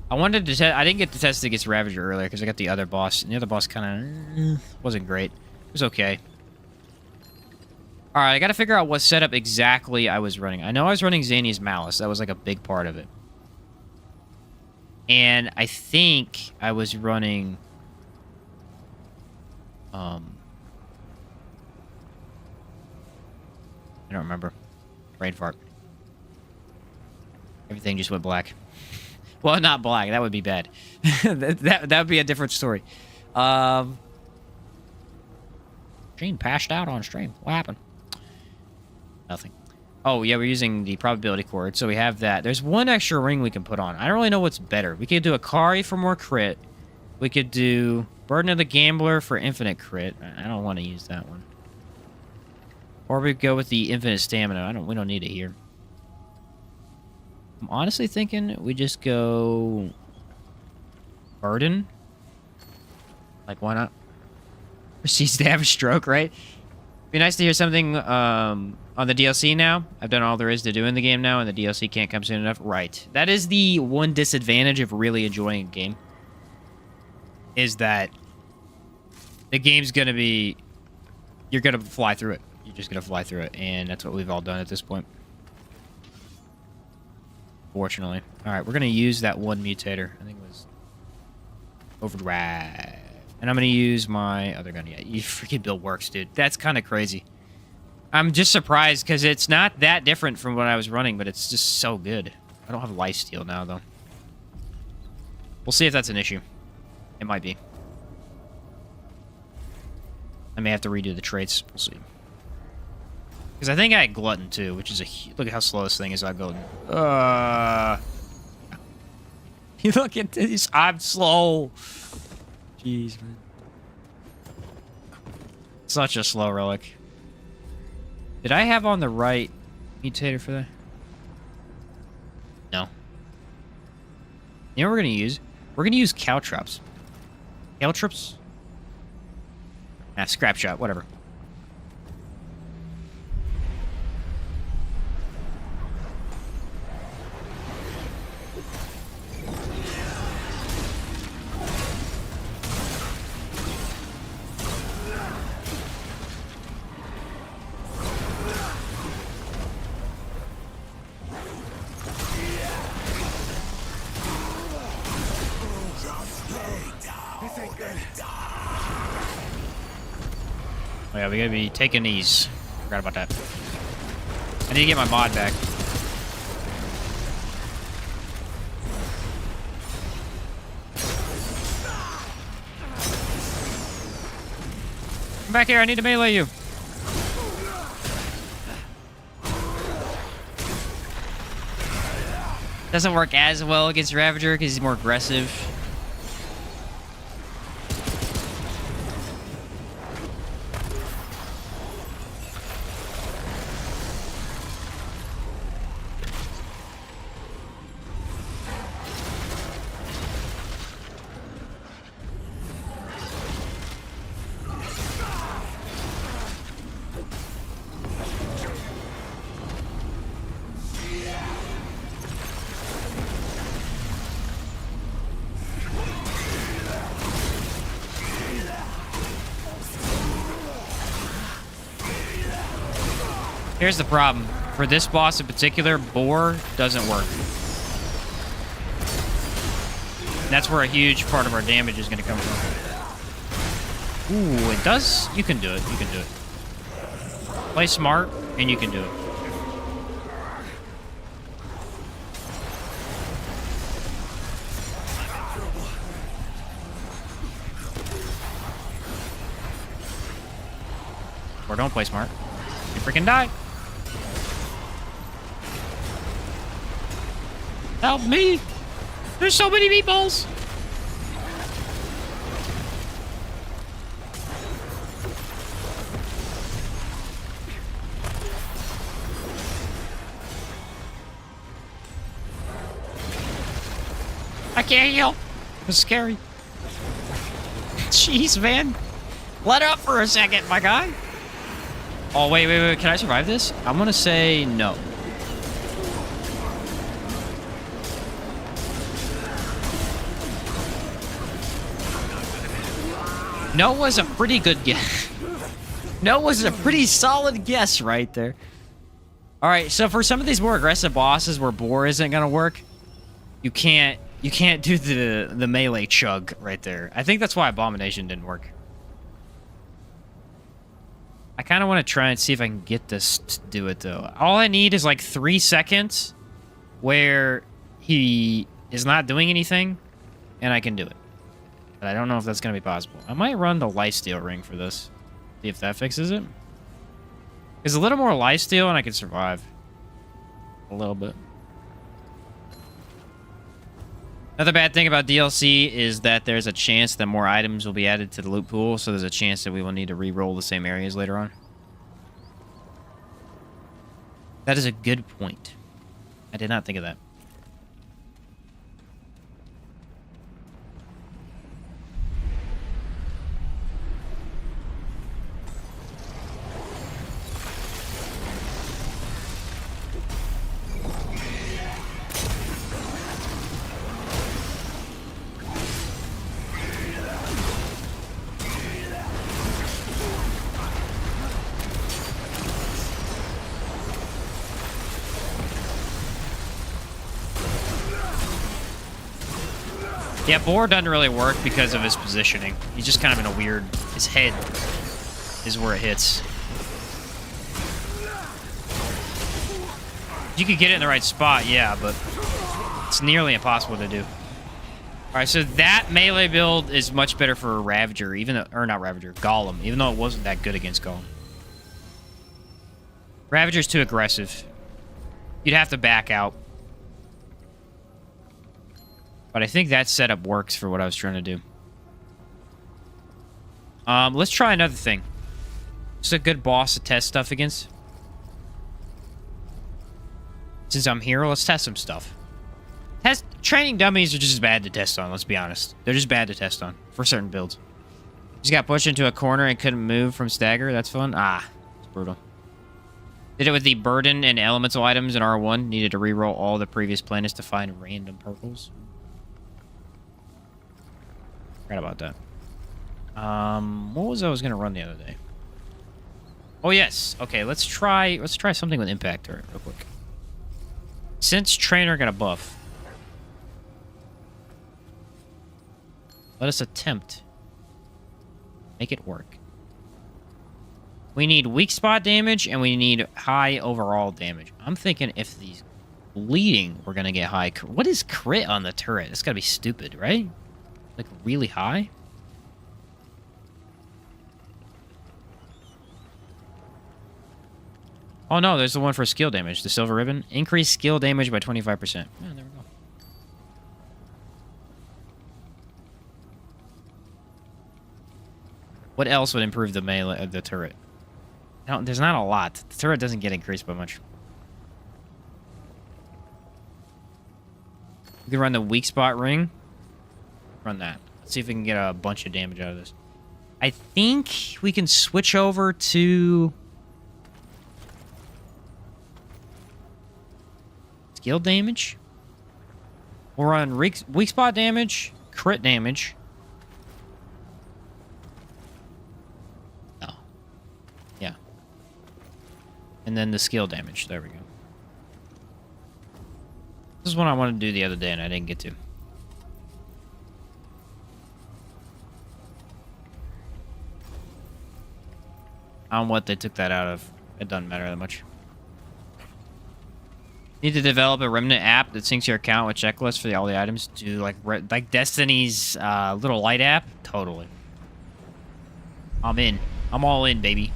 I wanted to test... I didn't get to test it against Ravager earlier because I got the other boss. And the other boss kind of... wasn't great. It was okay. Alright, I gotta figure out what setup exactly I was running. I know I was running Zani's Malice. That was like a big part of it. And I think I was running... I don't remember. Brain fart. Everything just went black. Well, not black. That would be bad. that would be a different story. Gene passed out on stream. What happened? Nothing. Oh, yeah, we're using the probability cord, so we have that. There's one extra ring we can put on. I don't really know what's better. We could do Akari for more crit. We could do Burden of the Gambler for infinite crit. I don't want to use that one. Or we go with the infinite stamina. We don't need it here. I'm honestly thinking we just go Burden. Like, why not? Proceeds to have a stroke, right? Be nice to hear something on the DLC now. I've done all there is to do in the game now, and the DLC can't come soon enough. Right. That is the one disadvantage of really enjoying a game. Is that the game's going to be... You're going to fly through it. You're just going to fly through it, and that's what we've all done at this point. Fortunately. Alright, we're going to use that one mutator. I think it was... Overdrive. And I'm going to use my other gun. Yeah, you freaking build works, dude. That's kind of crazy. I'm just surprised because it's not that different from what I was running, but it's just so good. I don't have lifesteal now, though. We'll see if that's an issue. It might be. I may have to redo the traits. We'll see. Because I think I had Glutton, too, which is a... Look at how slow this thing is. I go... You look at this. I'm slow. Jeez, man. Such a slow relic. Did I have on the right mutator for that? No. You know what we're going to use? We're going to use Caltrops. Caltrops? Ah, scrap shot, whatever. Oh yeah, we gotta be taking these. Forgot about that. I need to get my mod back. Come back here, I need to melee you. Doesn't work as well against Ravager because he's more aggressive. Here's the problem. For this boss in particular, Boar doesn't work. And that's where a huge part of our damage is going to come from. Ooh, it does? You can do it. You can do it. Play smart, and you can do it. Or don't play smart. You freaking die. Help me! There's so many meatballs! I can't heal. It's scary. Jeez, man. Let up for a second, my guy. Oh, wait. Can I survive this? I'm gonna say no. No was a pretty good guess. No was a pretty solid guess right there. All right, so for some of these more aggressive bosses where Boar isn't gonna work, you can't do the melee chug right there. I think that's why Abomination didn't work. I kind of want to try and see if I can get this to do it though. All I need is like 3 seconds where he is not doing anything, and I can do it. But I don't know if that's going to be possible. I might run the lifesteal ring for this. See if that fixes it. There's a little more lifesteal and I can survive. A little bit. Another bad thing about DLC is that there's a chance that more items will be added to the loot pool, so there's a chance that we will need to re-roll the same areas later on. That is a good point. I did not think of that. Yeah, Boar doesn't really work because of his positioning. He's just kind of in a weird... His head is where it hits. You could get it in the right spot, yeah, but it's nearly impossible to do. Alright, so that melee build is much better for Ravager, even though... Or not Ravager, Golem, even though it wasn't that good against Golem. Ravager's too aggressive. You'd have to back out. But I think that setup works for what I was trying to do. Let's try another thing. It's a good boss to test stuff against. Since I'm here, let's test some stuff. Training dummies are just bad to test on, let's be honest. They're just bad to test on for certain builds. Just got pushed into a corner and couldn't move from stagger. That's fun. Ah, it's brutal. Did it with the burden and elemental items in R1. Needed to reroll all the previous planets to find random purples. Forgot about that. What was I was gonna run the other day? Oh yes. Okay, let's try something with impact real quick. Since trainer got a buff, let us attempt make it work. We need weak spot damage and we need high overall damage. I'm thinking if these bleeding, we're gonna get high. What is crit on the turret? It's gotta be stupid, right? Like really high? Oh no, there's the one for skill damage. The silver ribbon. Increase skill damage by 25%. Yeah, there we go. What else would improve the melee of the turret? No, there's not a lot. The turret doesn't get increased by much. We can run the weak spot ring. Run that. Let's see if we can get a bunch of damage out of this. I think we can switch over to skill damage. We'll run weak spot damage, crit damage. No. Yeah. And then the skill damage. There we go. This is what I wanted to do the other day and I didn't get to. On what they took that out of. It doesn't matter that much. Need to develop a Remnant app that syncs your account with checklists for all the items. Do like Destiny's little light app? Totally. I'm in. I'm all in, baby.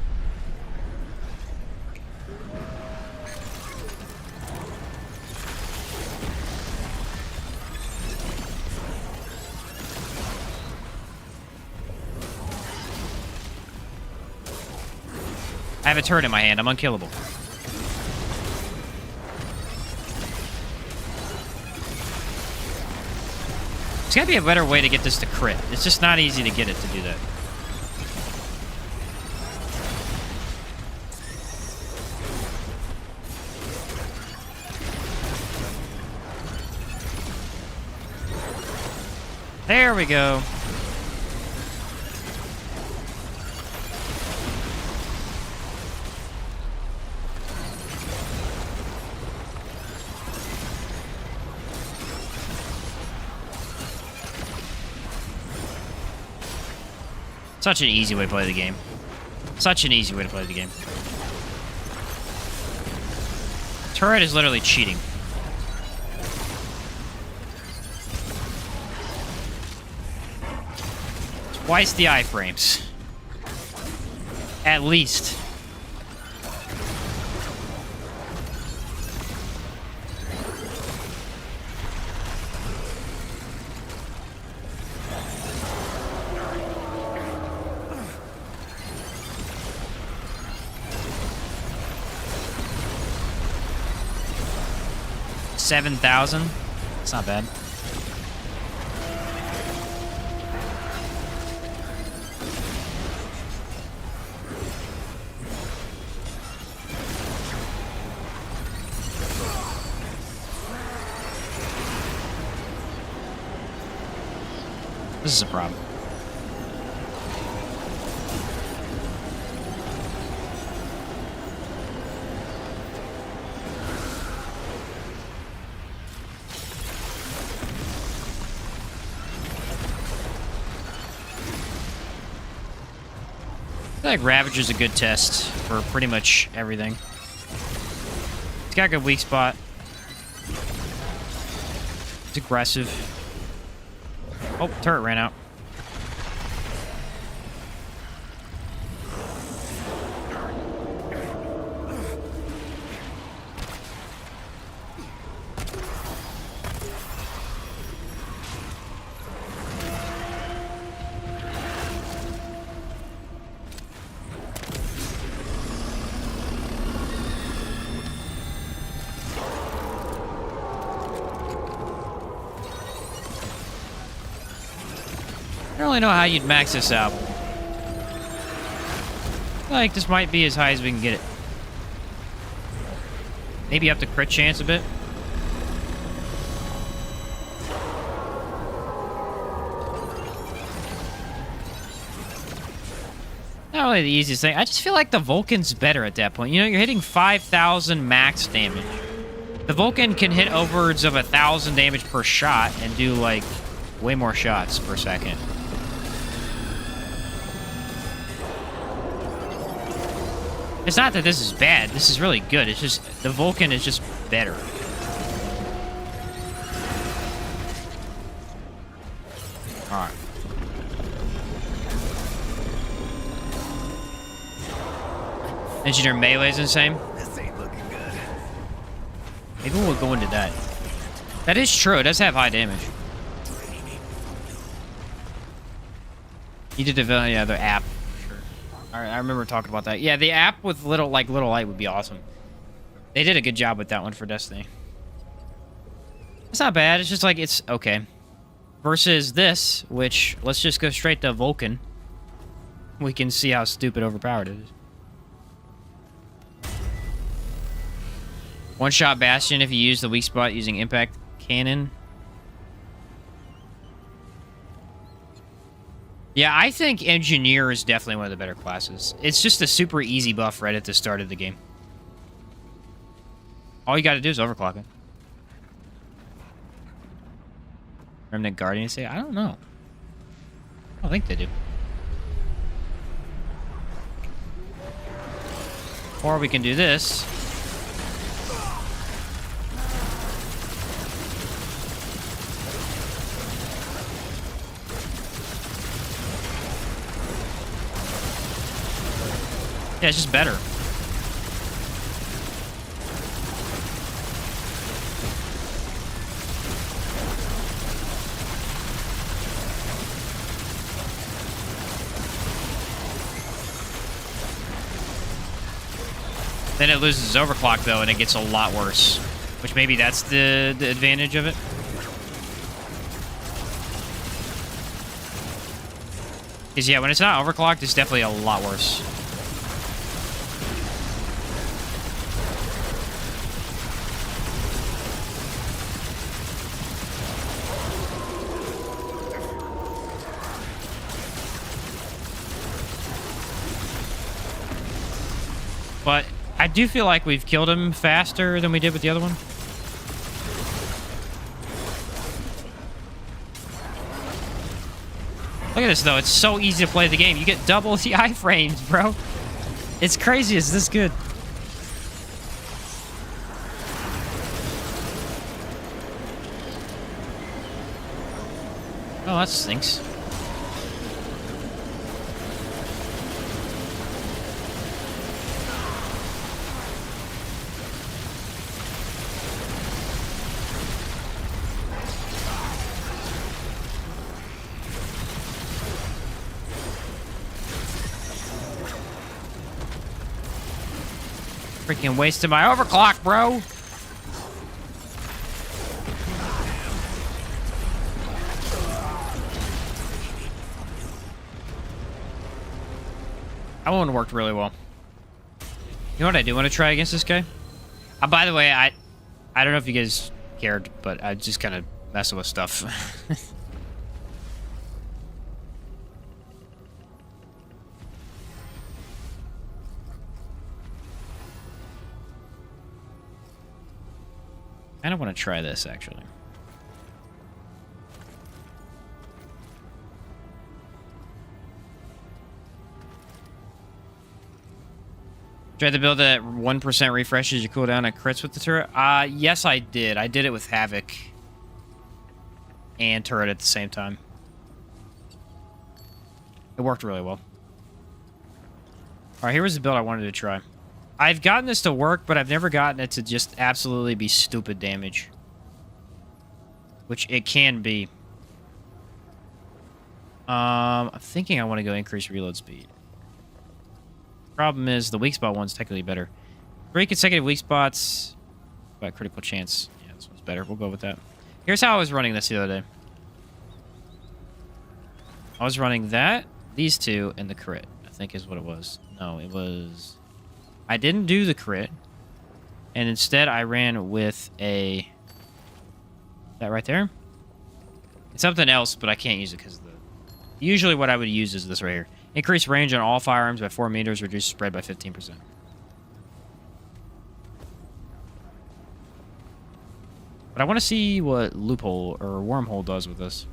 I have a turret in my hand. I'm unkillable. There's gotta be a better way to get this to crit. It's just not easy to get it to do that. There we go. Such an easy way to play the game. Such an easy way to play the game. Turret is literally cheating. Twice the iframes. At least. $7,000. It's not bad. This is a problem. I feel like Ravager's a good test for pretty much everything. It's got a good weak spot. It's aggressive. Oh, turret ran out. I don't really know how you'd max this out. Like, this might be as high as we can get it. Maybe up to crit chance a bit. Not really the easiest thing. I just feel like the Vulcan's better at that point. You know, you're hitting 5,000 max damage. The Vulcan can hit upwards of 1,000 damage per shot and do, like, way more shots per second. It's not that this is bad. This is really good. It's just the Vulcan is just better. All right. Engineer melee's insane. This ain't looking good. Maybe we'll go into that. That is true. It does have high damage. You did develop, yeah, the app. Sure. I remember talking about that. Yeah, the app with little light would be awesome. They did a good job with that one for Destiny. It's not bad. It's just like it's okay. Versus this, which let's just go straight to Vulcan. We can see how stupid overpowered it is. One-shot Bastion if you use the weak spot using impact cannon. Yeah, I think Engineer is definitely one of the better classes. It's just a super easy buff right at the start of the game. All you gotta do is overclock it. Remnant Guardian say? I don't know. I don't think they do. Or we can do this. Yeah, it's just better. Then it loses its overclock, though, and it gets a lot worse. Which maybe that's the advantage of it. Because, yeah, when it's not overclocked, it's definitely a lot worse. But I do feel like we've killed him faster than we did with the other one. Look at this, though. It's so easy to play the game. You get double the iframes, bro. It's crazy. It's this good. Oh, that stinks. Freaking wasted my overclock, bro. That one worked really well. You know what I do want to try against this guy? By the way, I don't know if you guys cared, but I just kind of messing with stuff. I don't want to try this, actually. Try to build that 1% refreshes your cooldown and crits with the turret? Yes, I did. I did it with Havoc and turret at the same time. It worked really well. Alright, here was the build I wanted to try. I've gotten this to work, but I've never gotten it to just absolutely be stupid damage. Which it can be. I'm thinking I want to go increase reload speed. Problem is, the weak spot one's technically better. 3 consecutive weak spots by critical chance. Yeah, this one's better. We'll go with that. Here's how I was running this the other day. I was running that, these two, and the crit, I think is what it was. No, it was... I didn't do the crit, and instead I ran with a... That right there? It's something else, but I can't use it because of the... Usually what I would use is this right here. Increase range on all firearms by 4 meters, reduce spread by 15%. But I want to see what loophole or wormhole does with this.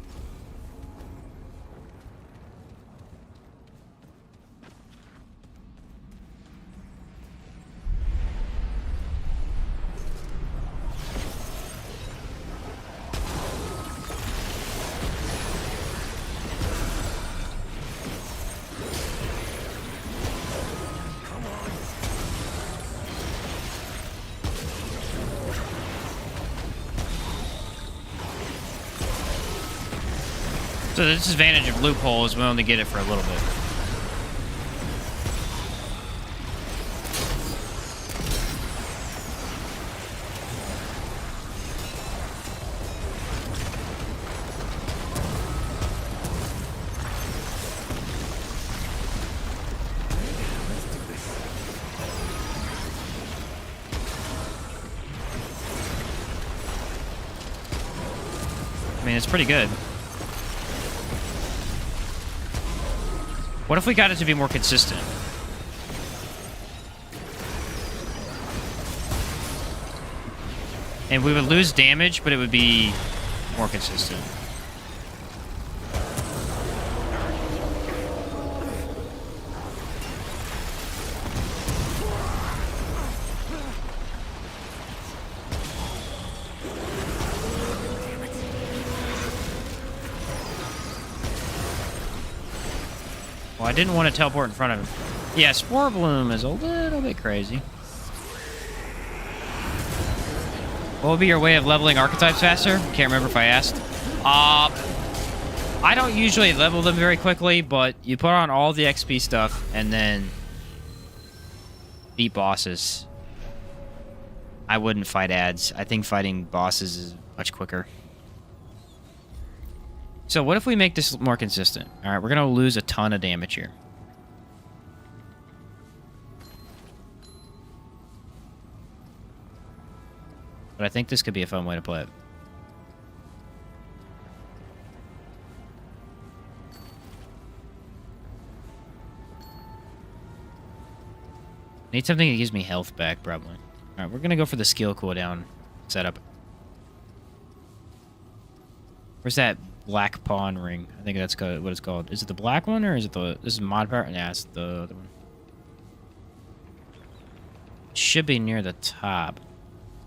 So the disadvantage of loophole is we only get it for a little bit. I mean, it's pretty good. What if we got it to be more consistent? And we would lose damage, but it would be more consistent. Well, I didn't want to teleport in front of him. Yeah, Spore Bloom is a little bit crazy. What would be your way of leveling archetypes faster? Can't remember if I asked. I don't usually level them very quickly, but you put on all the XP stuff and then beat bosses. I wouldn't fight ads. I think fighting bosses is much quicker. So what if we make this more consistent? All right, we're going to lose a ton of damage here. But I think this could be a fun way to play it. Need something that gives me health back, probably. All right, we're going to go for the skill cooldown setup. Where's that black pawn ring? I think that's what it's called. Is it the black one or is it the... This is mod power? Yeah, it's the other one. It should be near the top.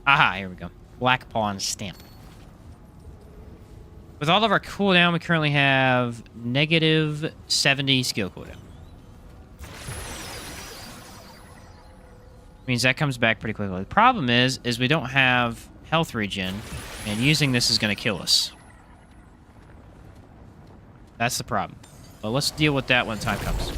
Aha, here we go. Black pawn stamp. With all of our cooldown, we currently have negative 70 skill cooldown. Means that comes back pretty quickly. The problem is we don't have health regen, and using this is going to kill us. That's the problem. But let's deal with that when time comes.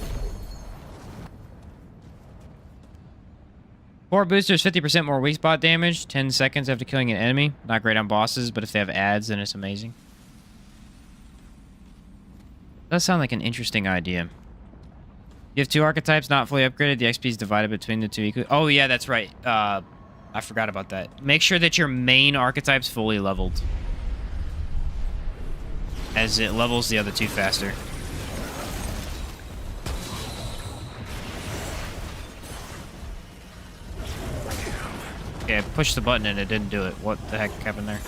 Core boosters 50% more weak spot damage, 10 seconds after killing an enemy. Not great on bosses, but if they have ads, then it's amazing. Does sound like an interesting idea. You have 2 archetypes not fully upgraded. The XP is divided between the 2 equally. Oh, yeah, that's right. I forgot about that. Make sure that your main archetype's fully leveled, as it levels the other 2 faster. Okay, I pushed the button and it didn't do it. What the heck happened there?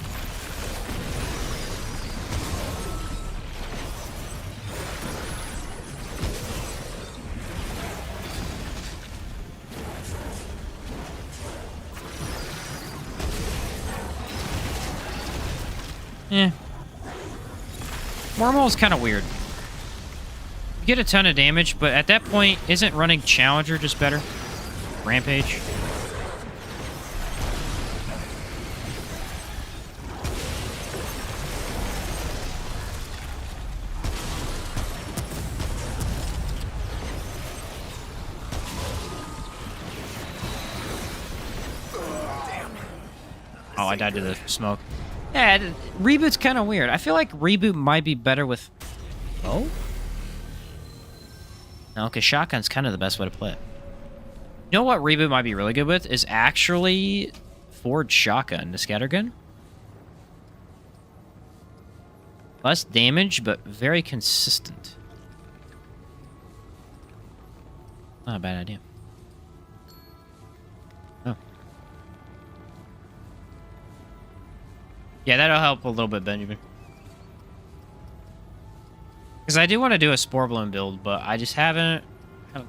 Wormhole's kind of weird. You get a ton of damage, but at that point, isn't running Challenger just better? Rampage. Oh, I died to the smoke. Yeah, Reboot's kind of weird. I feel like Reboot might be better with... Oh? No, because Shotgun's kind of the best way to play it. You know what Reboot might be really good with? Is actually Forged Shotgun, the Scattergun. Less damage, but very consistent. Not a bad idea. Oh. Yeah, that'll help a little bit, Benjamin. Because I do want to do a Spore Balloon build, but I just haven't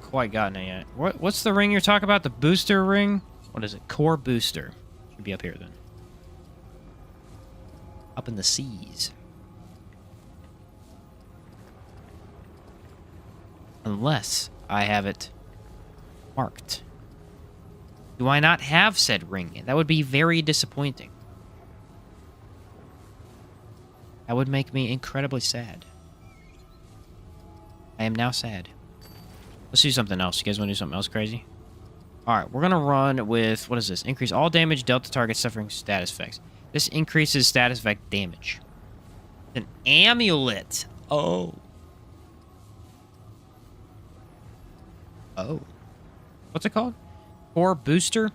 quite gotten it yet. What's the ring you're talking about? The booster ring? What is it? Core booster. Should be up here then. Up in the seas. Unless I have it marked. Do I not have said ring? That would be very disappointing. That would make me incredibly sad. I am now sad. Let's do something else. You guys want to do something else crazy? Alright, we're going to run with... What is this? Increase all damage dealt to target suffering status effects. This increases status effect damage. An amulet. Oh. Oh. What's it called? Core booster?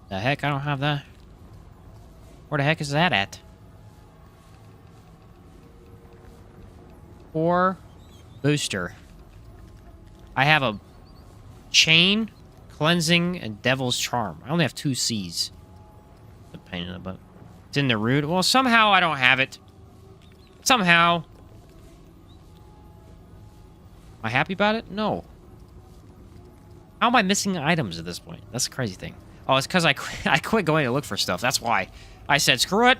The heck? I don't have that. Where the heck is that at? Core booster. I have a chain, cleansing, and devil's charm. I only have 2 C's. The pain in the butt. It's in the root. Well, somehow I don't have it. Somehow. Am I happy about it? No. How am I missing items at this point? That's the crazy thing. Oh, it's because I quit going to look for stuff. That's why. I said, screw it.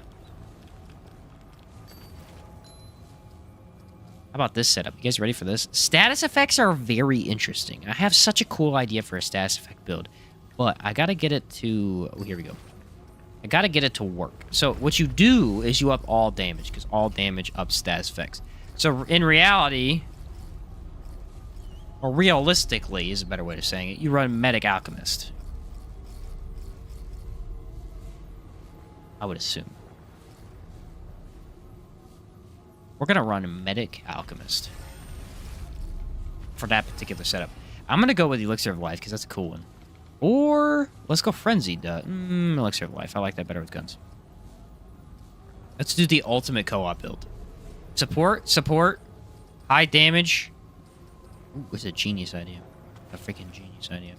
How about this setup? You guys ready for this? Status effects are very interesting. I have such a cool idea for a status effect build, but I gotta get it to... Oh, here we go. I gotta get it to work. So what you do is you up all damage, because all damage ups status effects. So in reality, or realistically is a better way of saying it, you run Medic Alchemist. I would assume. We're going to run a Medic Alchemist for that particular setup. I'm going to go with Elixir of Life because that's a cool one. Or let's go Frenzied. Elixir of Life. I like that better with guns. Let's do the ultimate co-op build. Support, high damage. Ooh, it's a genius idea. A freaking genius idea.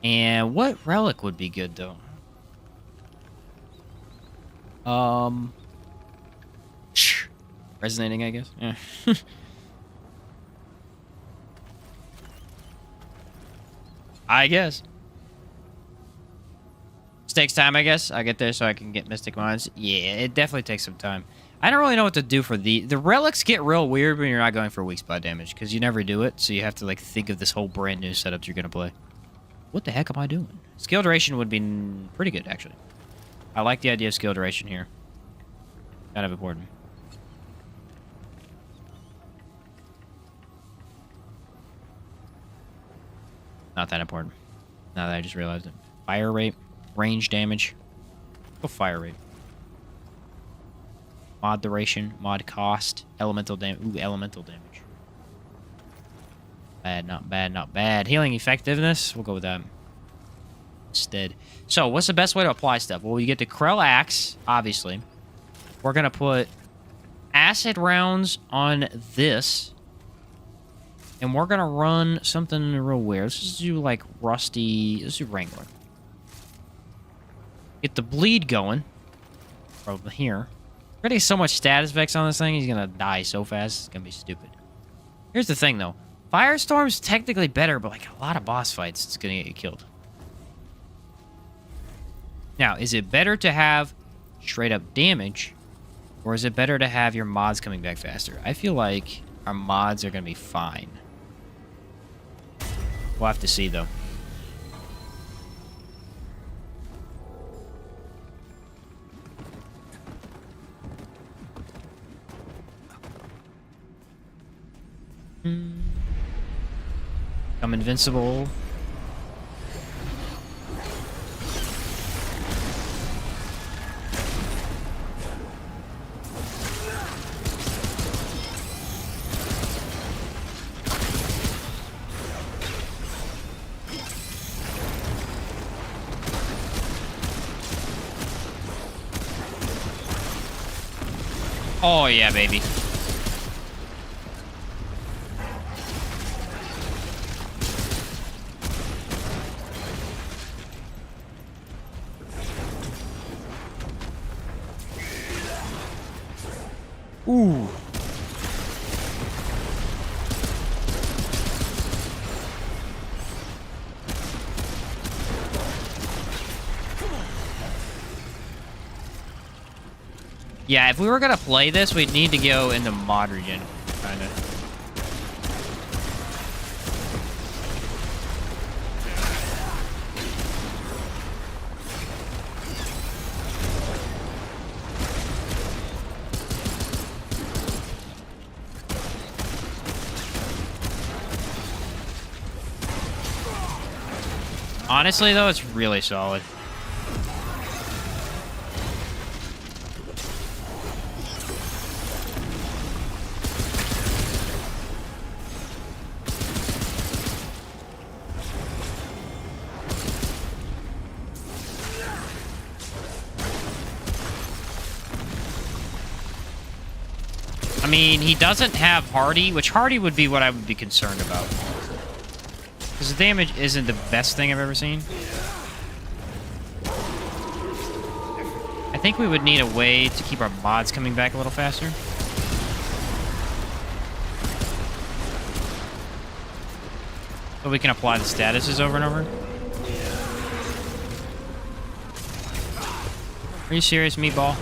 And what relic would be good, though? Resonating, I guess. Yeah. I guess. This takes time, I guess. I get there so I can get Mystic Mines. Yeah, it definitely takes some time. I don't really know what to do for the relics get real weird when you're not going for weak spot damage because you never do it, so you have to like think of this whole brand new setup you're gonna play. What the heck am I doing? Skill duration would be pretty good, actually. I like the idea of skill duration here. Kind of important. Not that important. Now that I just realized it. Fire rate, range damage. Go fire rate. Mod duration, mod cost, elemental damage. Ooh, elemental damage. Bad, not bad, not bad. Healing effectiveness, we'll go with that instead. So, what's the best way to apply stuff? Well, you get the Krell Axe, obviously. We're going to put acid rounds on this. And we're going to run something real weird. Let's just do, like, rusty... Let's do Wrangler. Get the bleed going. From here. We're getting so much status effects on this thing, he's going to die so fast. It's going to be stupid. Here's the thing, though. Firestorm's technically better, but, like, a lot of boss fights, it's going to get you killed. Now, is it better to have straight up damage? Or is it better to have your mods coming back faster? I feel like our mods are going to be fine. We'll have to see, though. I'm invincible. Oh yeah, baby. Ooh. Yeah, if we were gonna play this, we'd need to go in the mod region, kinda. Honestly, though, it's really solid. I mean, he doesn't have Hardy, which Hardy would be what I would be concerned about. Because the damage isn't the best thing I've ever seen. I think we would need a way to keep our mods coming back a little faster. So we can apply the statuses over and over. Are you serious, meatball?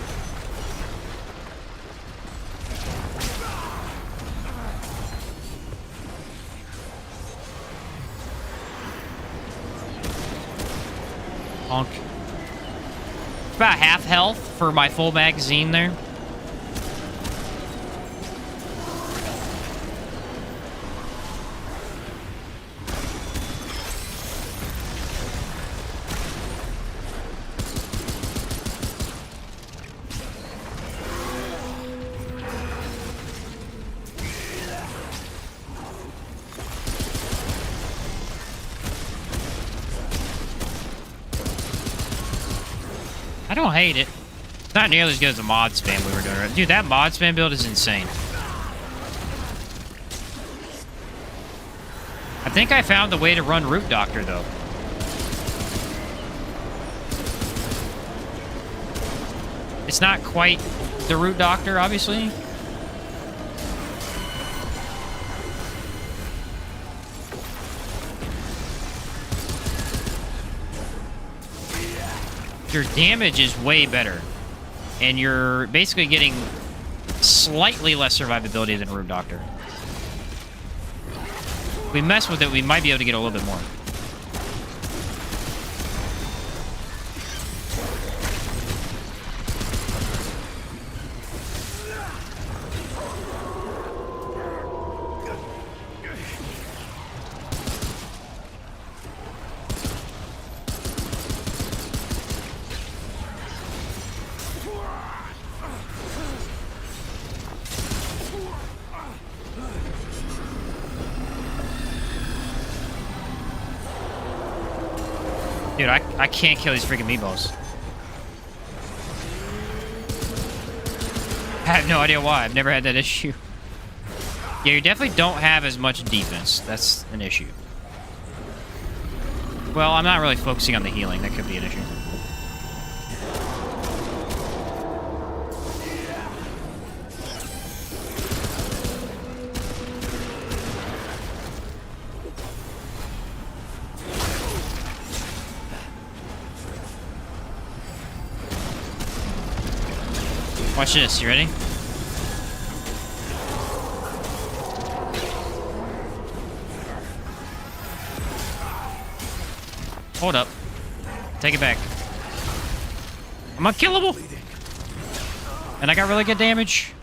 Honk. About half health for my full magazine there. I don't hate it. It's not nearly as good as the mod spam we were doing. Dude, that mod spam build is insane. I think I found the way to run Root Doctor, though. It's not quite the Root Doctor, obviously. Your damage is way better. And you're basically getting slightly less survivability than Root Doctor. If we mess with it, we might be able to get a little bit more. Dude, I can't kill these freaking meatballs. I have no idea why. I've never had that issue. Yeah, you definitely don't have as much defense. That's an issue. Well, I'm not really focusing on the healing. That could be an issue. Watch this. You ready? Hold up. Take it back. I'm unkillable. And I got really good damage.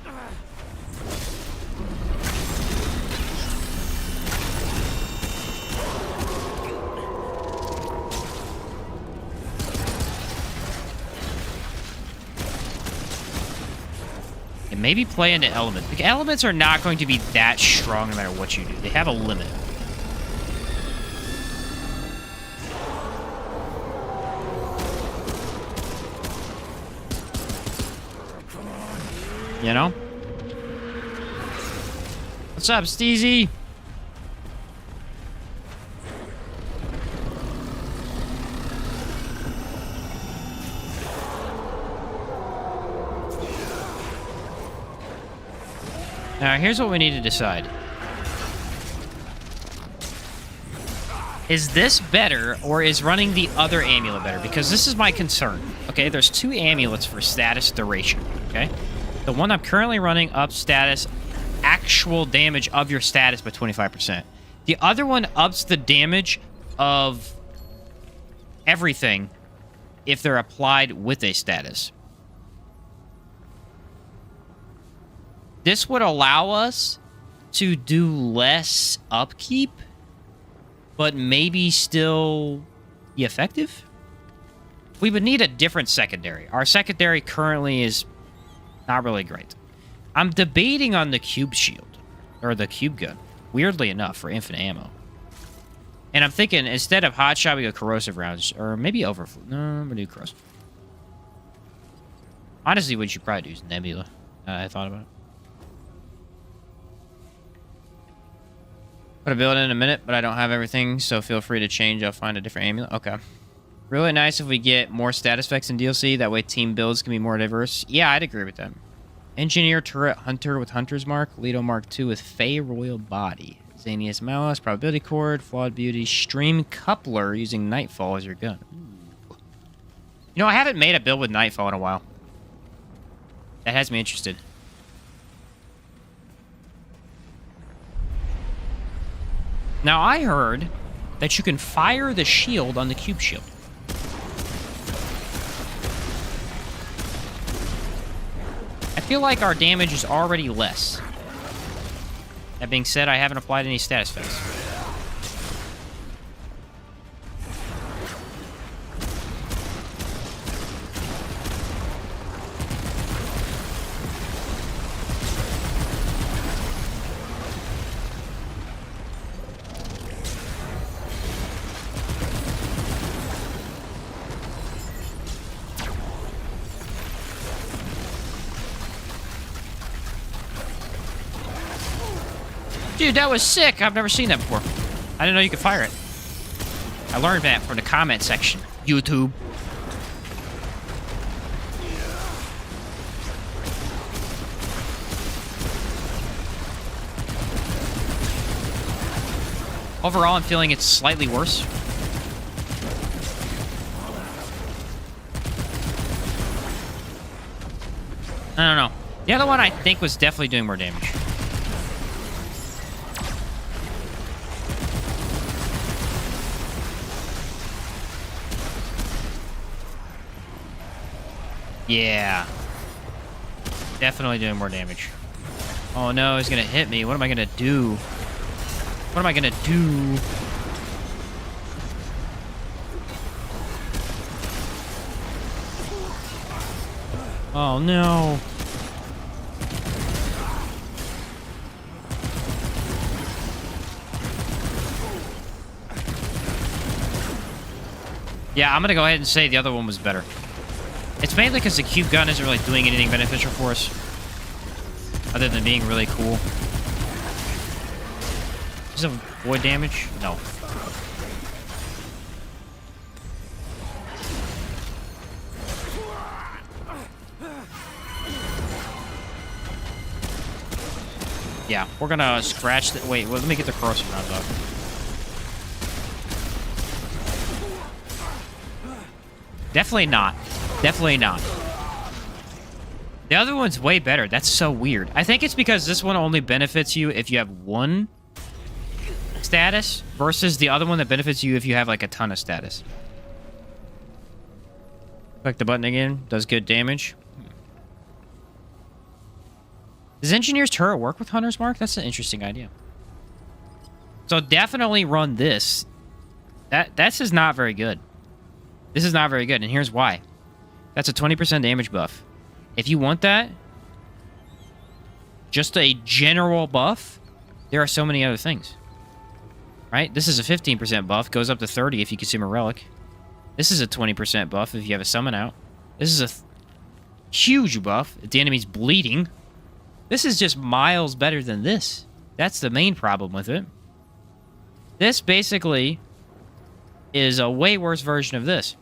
And maybe play into elements. The elements are not going to be that strong no matter what you do. They have a limit. You know? What's up, Steezy? Now, here's what we need to decide. Is this better, or is running the other amulet better? Because this is my concern. Okay, there's 2 amulets for status duration. Okay? The one I'm currently running ups status, actual damage of your status by 25%. The other one ups the damage of everything if they're applied with a status. This would allow us to do less upkeep, but maybe still be effective. We would need a different secondary. Our secondary currently is not really great. I'm debating on the cube shield, or the cube gun, weirdly enough, for infinite ammo. And I'm thinking, instead of hot shot, we go corrosive rounds, or maybe overflow. No, I'm gonna do corrosive. Honestly, what you should probably do is nebula. I thought about it. Put a build in a minute, but I don't have everything, so feel free to change. I'll find a different amulet. Okay. Really nice if we get more status effects in DLC. That way team builds can be more diverse. Yeah, I'd agree with that. Engineer turret hunter with Hunter's Mark. Leto Mark II with Fey Royal Body. Xanius Malice, Probability Cord, Flawed Beauty, Stream Coupler using Nightfall as your gun. Ooh. You know, I haven't made a build with Nightfall in a while. That has me interested. Now, I heard that you can fire the shield on the cube shield. I feel like our damage is already less. That being said, I haven't applied any status effects. Dude, that was sick. I've never seen that before. I didn't know you could fire it. I learned that from the comment section. YouTube. Overall, I'm feeling it's slightly worse. I don't know. The other one I think was definitely doing more damage. Yeah. Definitely doing more damage. Oh no, he's gonna hit me. What am I gonna do? What am I gonna do? Oh no. Yeah, I'm gonna go ahead and say the other one was better. It's mainly because the cube gun isn't really doing anything beneficial for us. Other than being really cool. Does it avoid damage? No. Yeah, we're gonna scratch the... Wait, well, let me get the corrosive rounds up. Definitely not. Definitely not. The other one's way better. That's so weird. I think it's because this one only benefits you if you have one status versus the other one that benefits you if you have like a ton of status. Click the button again. Does good damage. Does Engineer's Turret work with Hunter's Mark? That's an interesting idea. So definitely run this. This is not very good. This is not very good, and here's why. That's a 20% damage buff. If you want that, just a general buff, there are so many other things. Right? This is a 15% buff. Goes up to 30 if you consume a relic. This is a 20% buff if you have a summon out. This is a huge buff if the enemy's bleeding. This is just miles better than this. That's the main problem with it. This basically is a way worse version of this.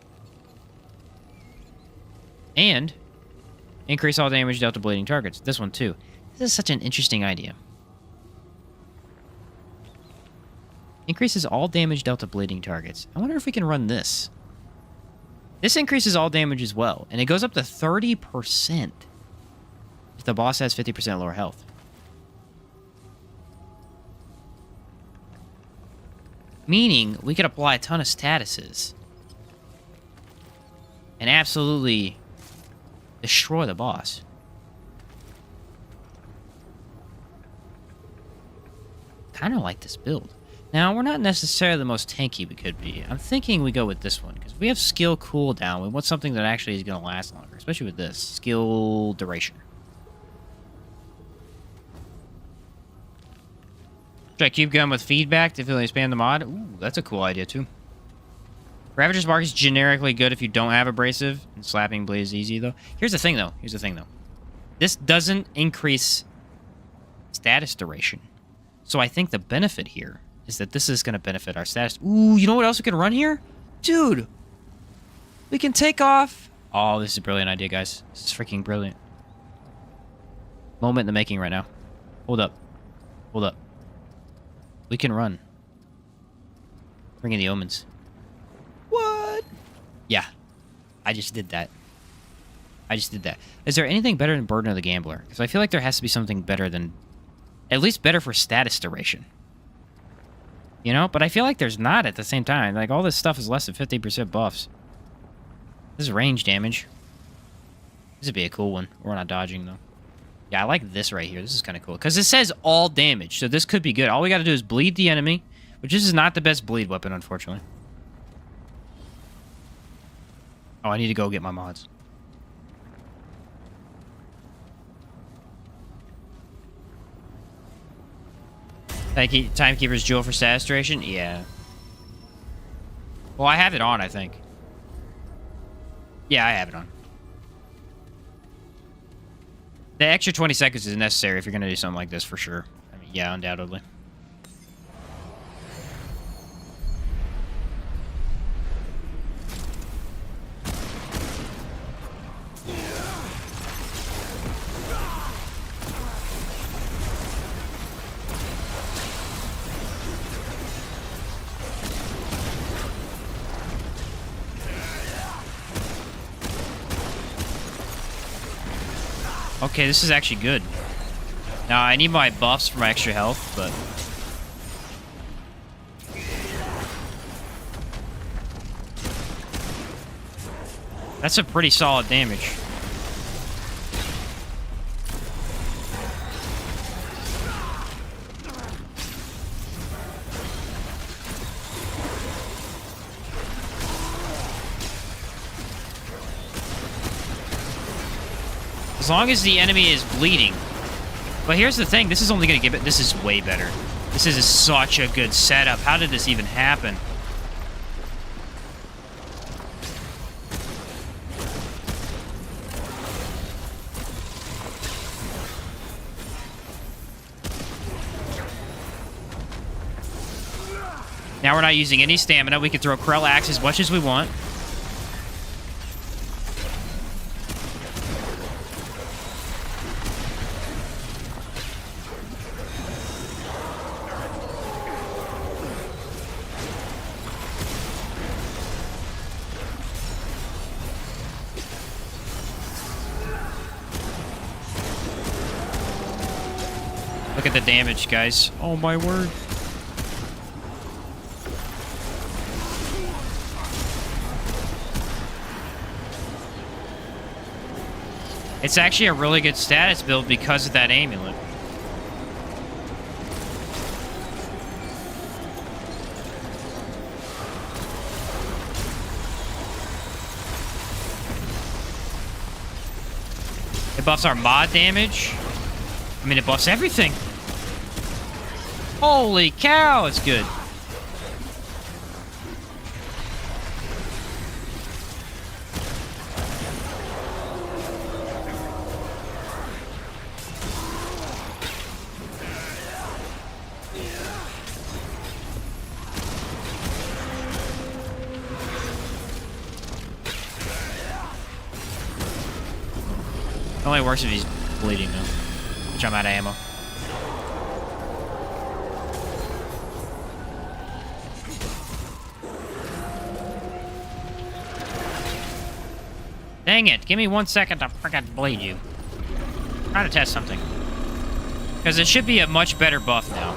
And increase all damage dealt to bleeding targets. This one too. This is such an interesting idea. Increases all damage dealt to bleeding targets. I wonder if we can run this. This increases all damage as well. And it goes up to 30% if the boss has 50% lower health. Meaning, we could apply a ton of statuses. And absolutely destroy the boss. Kind of like this build. Now, we're not necessarily the most tanky we could be. I'm thinking we go with this one, because we have skill cooldown. We want something that actually is going to last longer, especially with this. Skill duration. Should I keep going with feedback to fully expand the mod? Ooh, that's a cool idea, too. Ravager's Mark is generically good if you don't have abrasive, and slapping blade is easy, though. Here's the thing, though. This doesn't increase status duration. So I think the benefit here is that this is going to benefit our status. Ooh, you know what else we can run here? Dude! We can take off... Oh, this is a brilliant idea, guys. This is freaking brilliant. Moment in the making right now. Hold up. Hold up. We can run. Bring in the omens. What? Yeah. I just did that. Is there anything better than Burden of the Gambler? Because I feel like there has to be something better than... At least better for status duration. You know? But I feel like there's not at the same time. Like, all this stuff is less than 50% buffs. This is range damage. This would be a cool one. We're not dodging, though. Yeah, I like this right here. This is kind of cool. Because it says all damage, so this could be good. All we got to do is bleed the enemy, which this is not the best bleed weapon, unfortunately. Oh, I need to go get my mods. Thank you, Timekeeper's Jewel for status duration? Yeah. Well, I have it on, I think. Yeah, I have it on. The extra 20 seconds is necessary if you're going to do something like this, for sure. I mean, yeah, undoubtedly. Okay, this is actually good. Now, I need my buffs for my extra health, but... That's a pretty solid damage. As long as the enemy is bleeding. But here's the thing, this is only going to give it... This is way better. This is such a good setup. How did this even happen? Now we're not using any stamina. We can throw Krell Axe as much as we want. Look at the damage, guys. Oh my word. It's actually a really good status build because of that amulet. It buffs our mod damage. I mean, it buffs everything. Holy cow, it's good. It only works if he's bleeding, though. Which I'm out of ammo. Dang it. Give me 1 second to freaking bleed you. I'm trying to test something. Because it should be a much better buff now.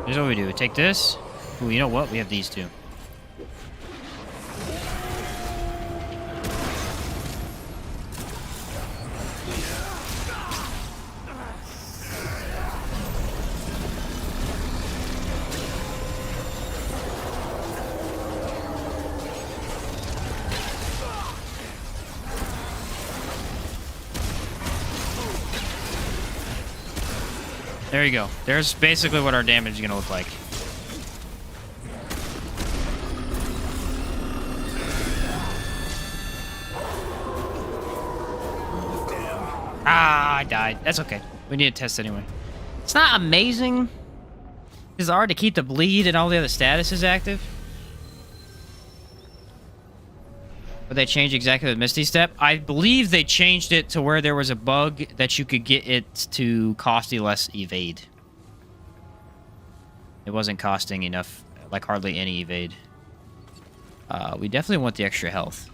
Here's what we do. We take this. Ooh, you know what? We have these two. There you go. There's basically what our damage is going to look like. Ah, I died. That's okay. We need to test anyway. It's not amazing. It's hard to keep the bleed and all the other statuses active. But they changed exactly the Misty Step. I believe they changed it to where there was a bug that you could get it to cost you less evade. It wasn't costing enough, like hardly any evade. We definitely want the extra health.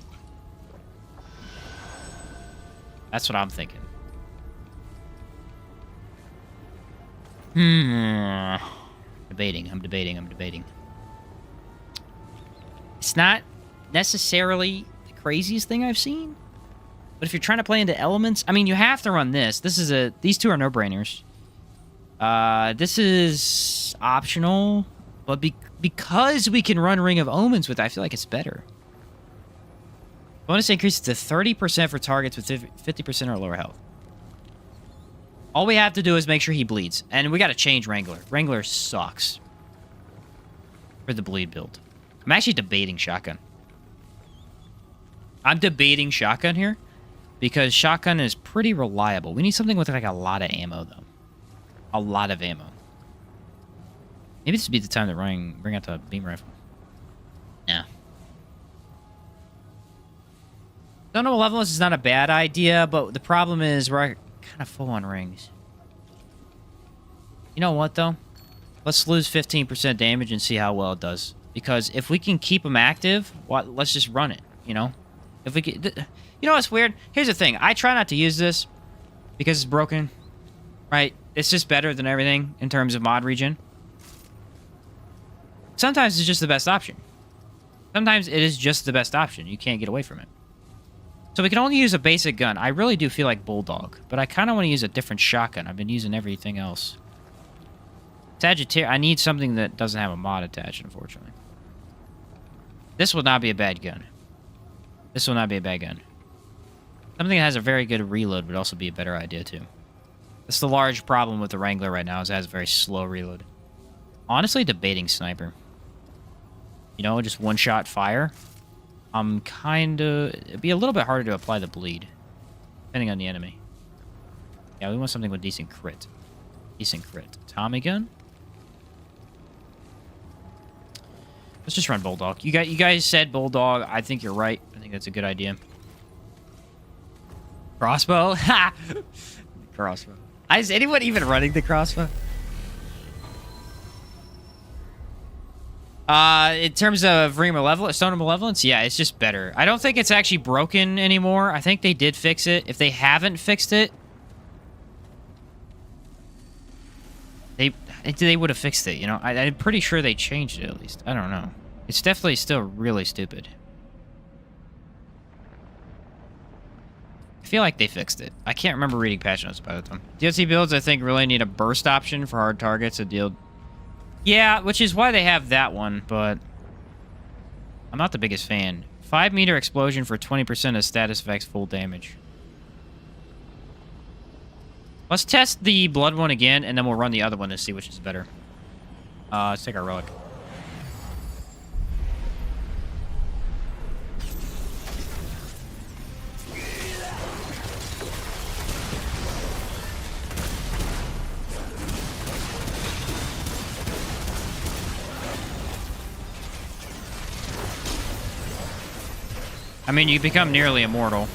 That's what I'm thinking. I'm debating. It's not necessarily the craziest thing I've seen. But if you're trying to play into elements, I mean, you have to run this. These two are no-brainers. This is optional, but because we can run Ring of Omens with it, I feel like it's better. Bonus increases to 30% for targets with 50% or lower health. All we have to do is make sure he bleeds. And we got to change Wrangler. Wrangler sucks for the bleed build. I'm actually debating shotgun. I'm debating shotgun here because shotgun is pretty reliable. We need something with like a lot of ammo, though. A lot of ammo. Maybe this would be the time to bring out the beam rifle. Yeah. Don't know, malevolence is not a bad idea, but the problem is we're kind of full on rings. You know what, though? Let's lose 15% damage and see how well it does. Because if we can keep them active, let's just run it, you know? If we can, you know what's weird? Here's the thing. I try not to use this because it's broken, right? It's just better than everything in terms of mod regen. Sometimes it's just the best option. Sometimes it is just the best option. You can't get away from it. So we can only use a basic gun. I really do feel like Bulldog, but I kind of want to use a different shotgun. I've been using everything else. Sagittarius, I need something that doesn't have a mod attached, unfortunately. This will not be a bad gun. This will not be a bad gun. Something that has a very good reload would also be a better idea, too. That's the large problem with the Wrangler right now, is it has a very slow reload. Honestly, debating sniper. You know, just one-shot fire. I'm kind of... It'd be a little bit harder to apply the bleed, depending on the enemy. Yeah, we want something with decent crit. Decent crit. Tommy gun? Let's just run Bulldog. You guys said Bulldog. I think you're right. I think that's a good idea. Crossbow? Ha! Crossbow. Is anyone even running the crossbow? In terms of Stone of Malevolence, yeah, it's just better. I don't think it's actually broken anymore. I think they did fix it. If they haven't fixed it, They would have fixed it, you know? I'm pretty sure they changed it, at least. I don't know. It's definitely still really stupid. I feel like they fixed it. I can't remember reading patch notes about it, though. DLC builds, I think, really need a burst option for hard targets to deal... Yeah, which is why they have that one, but... I'm not the biggest fan. 5-meter explosion for 20% of status effects full damage. Let's test the blood one again, and then we'll run the other one to see which is better. Let's take our relic. I mean, you become nearly immortal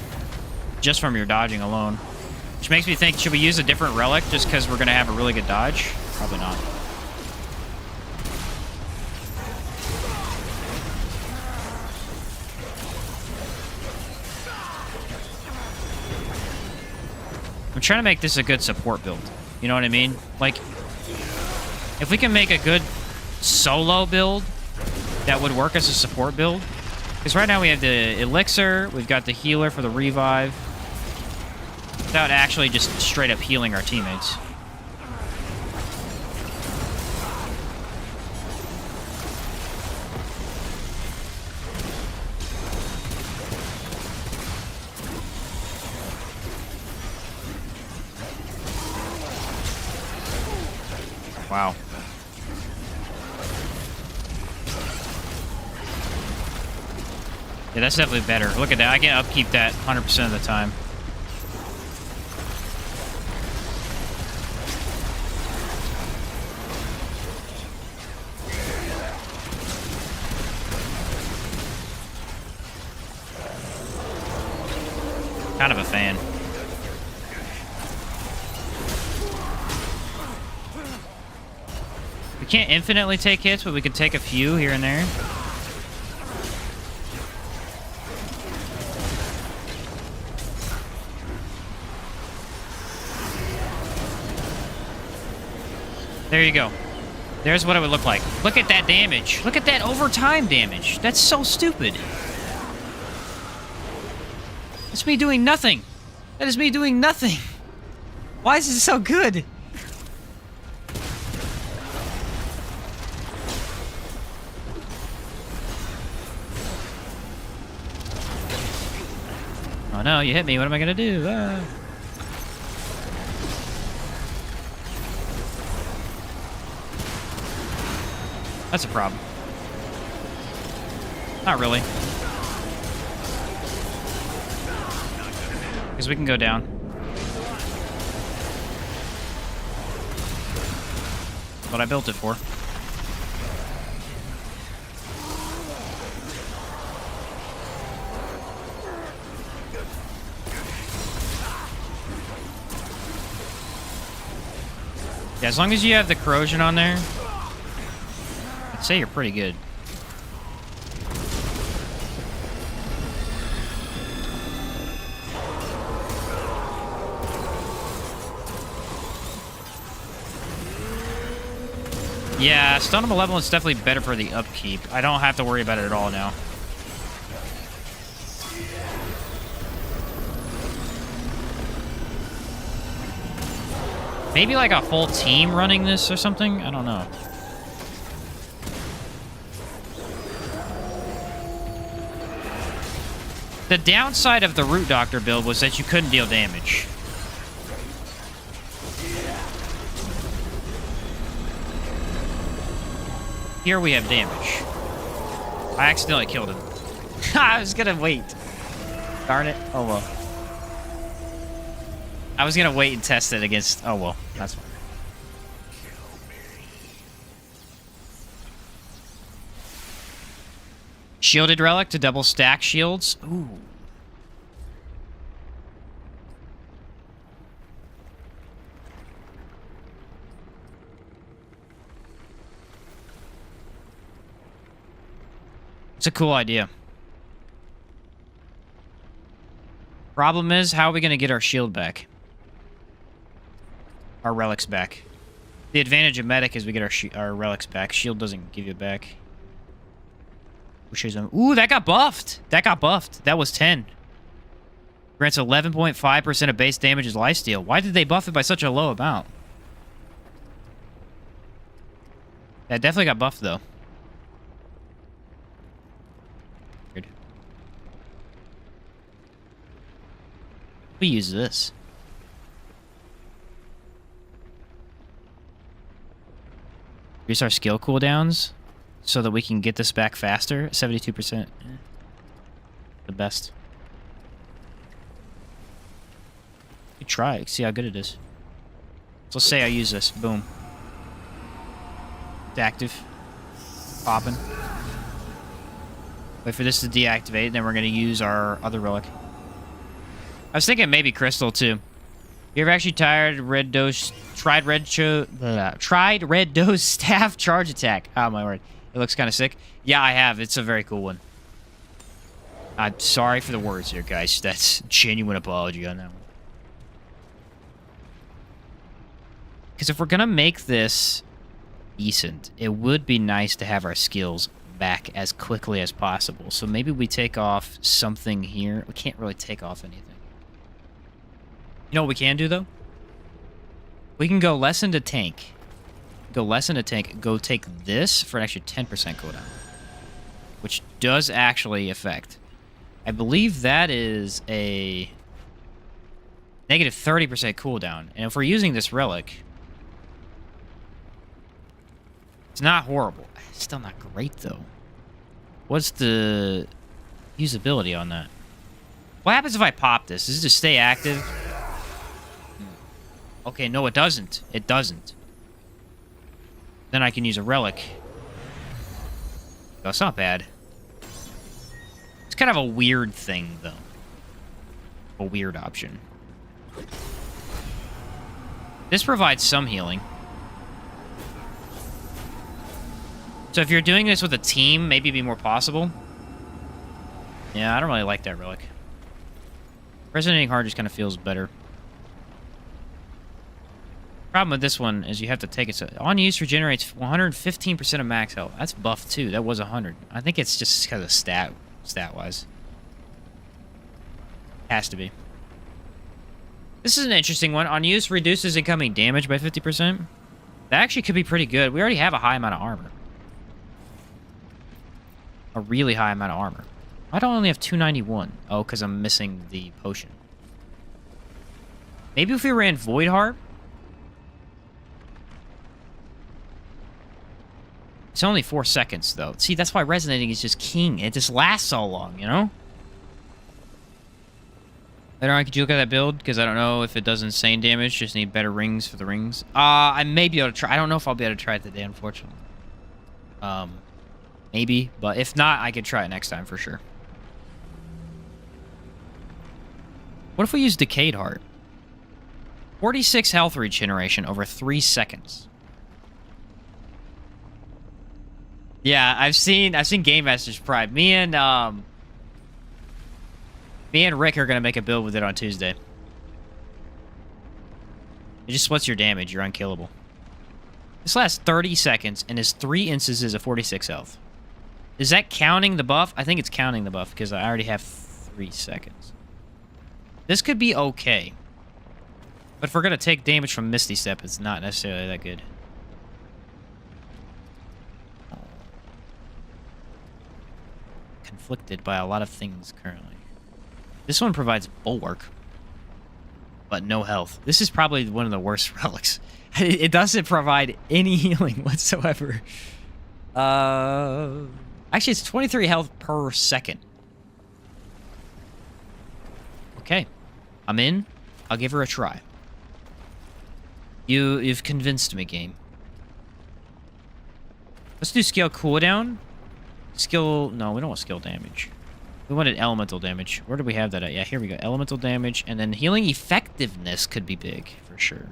just from your dodging alone. Which makes me think, should we use a different relic just because we're going to have a really good dodge? Probably not. I'm trying to make this a good support build. You know what I mean? Like, if we can make a good solo build that would work as a support build. Because right now we have the elixir, we've got the healer for the revive. Without actually just straight up healing our teammates. Wow. Yeah, that's definitely better. Look at that. I can upkeep that 100% of the time. Kind of a fan. We can't infinitely take hits, but we can take a few here and there. There you go. There's what it would look like. Look at that damage. Look at that overtime damage. That's so stupid. That's me doing nothing. That is me doing nothing. Why is it so good? Oh no, you hit me. What am I gonna do? That's a problem. Not really. Because we can go down. That's what I built it for. Yeah, as long as you have the corrosion on there, I'd say you're pretty good. Yeah, stun malevolence is definitely better for the upkeep. I don't have to worry about it at all now. Maybe like a full team running this or something? I don't know. The downside of the Root Doctor build was that you couldn't deal damage. Here we have damage. I accidentally killed him. I was gonna wait. Darn it. Oh well. I was gonna wait and test it against... Oh well, that's fine. Shielded Relic to double stack shields. Ooh. It's a cool idea. Problem is, how are we going to get our shield back? Our relics back. The advantage of medic is we get our relics back. Shield doesn't give you it back. Ooh, that got buffed. That got buffed. That was 10. Grants 11.5% of base damage as lifesteal. Why did they buff it by such a low amount? That definitely got buffed, though. Weird. We use this. Reduce our skill cooldowns so that we can get this back faster. 72%. The best. You try it. See how good it is. So let's say I use this. Boom. It's active. Popping. Wait for this to deactivate, then we're going to use our other relic. I was thinking maybe crystal, too. You ever actually tried red dose staff charge attack? Oh, my word. It looks kind of sick. Yeah, I have. It's a very cool one. I'm sorry for the words here, guys. That's genuine apology on that one. Because if we're going to make this decent, it would be nice to have our skills back as quickly as possible. So maybe we take off something here. We can't really take off anything. You know what we can do, though? We can go less into tank. Go less into tank. Go take this for an extra 10% cooldown. Which does actually affect. I believe that is a negative 30% cooldown. And if we're using this relic, it's not horrible. It's still not great, though. What's the usability on that? What happens if I pop this? Does it just stay active? Okay, no, it doesn't. It doesn't. Then I can use a relic. That's not bad. It's kind of a weird thing, though. A weird option. This provides some healing. So if you're doing this with a team, maybe it'd be more possible. Yeah, I don't really like that relic. Resonating Heart just kind of feels better. Problem with this one is you have to take it. So on use regenerates 115% of max health. That's buffed too. That was 100. I think it's just because of stat wise. Has to be. This is an interesting one. On use reduces incoming damage by 50%. That actually could be pretty good. We already have a high amount of armor. A really high amount of armor. I don't only have 291. Oh, because I'm missing the potion. Maybe if we ran Void Heart. It's only 4 seconds, though. See, that's why resonating is just king. It just lasts so long, you know? Later on, could you look at that build? Because I don't know if it does insane damage. Just need better rings for the rings. I may be able to try. I don't know if I'll be able to try it today, unfortunately. Maybe. But if not, I could try it next time for sure. What if we use Decayed Heart? 46 health regeneration over 3 seconds. Yeah, I've seen Game Master's Pride. Me and Rick are gonna make a build with it on Tuesday. It just splits your damage. You're unkillable. This lasts 30 seconds and is 3 instances of 46 health. Is that counting the buff? I think it's counting the buff because I already have 3 seconds. This could be okay. But if we're gonna take damage from Misty Step, it's not necessarily that good. Conflicted by a lot of things currently. This one provides bulwark, but no health. This is probably one of the worst relics. It doesn't provide any healing whatsoever. Actually, it's 23 health per second. Okay, I'm in. I'll give her a try. You've convinced me, game. Let's do skill cooldown. Skill... No, we don't want skill damage. We wanted elemental damage. Where do we have that at? Yeah, here we go. Elemental damage. And then healing effectiveness could be big, for sure.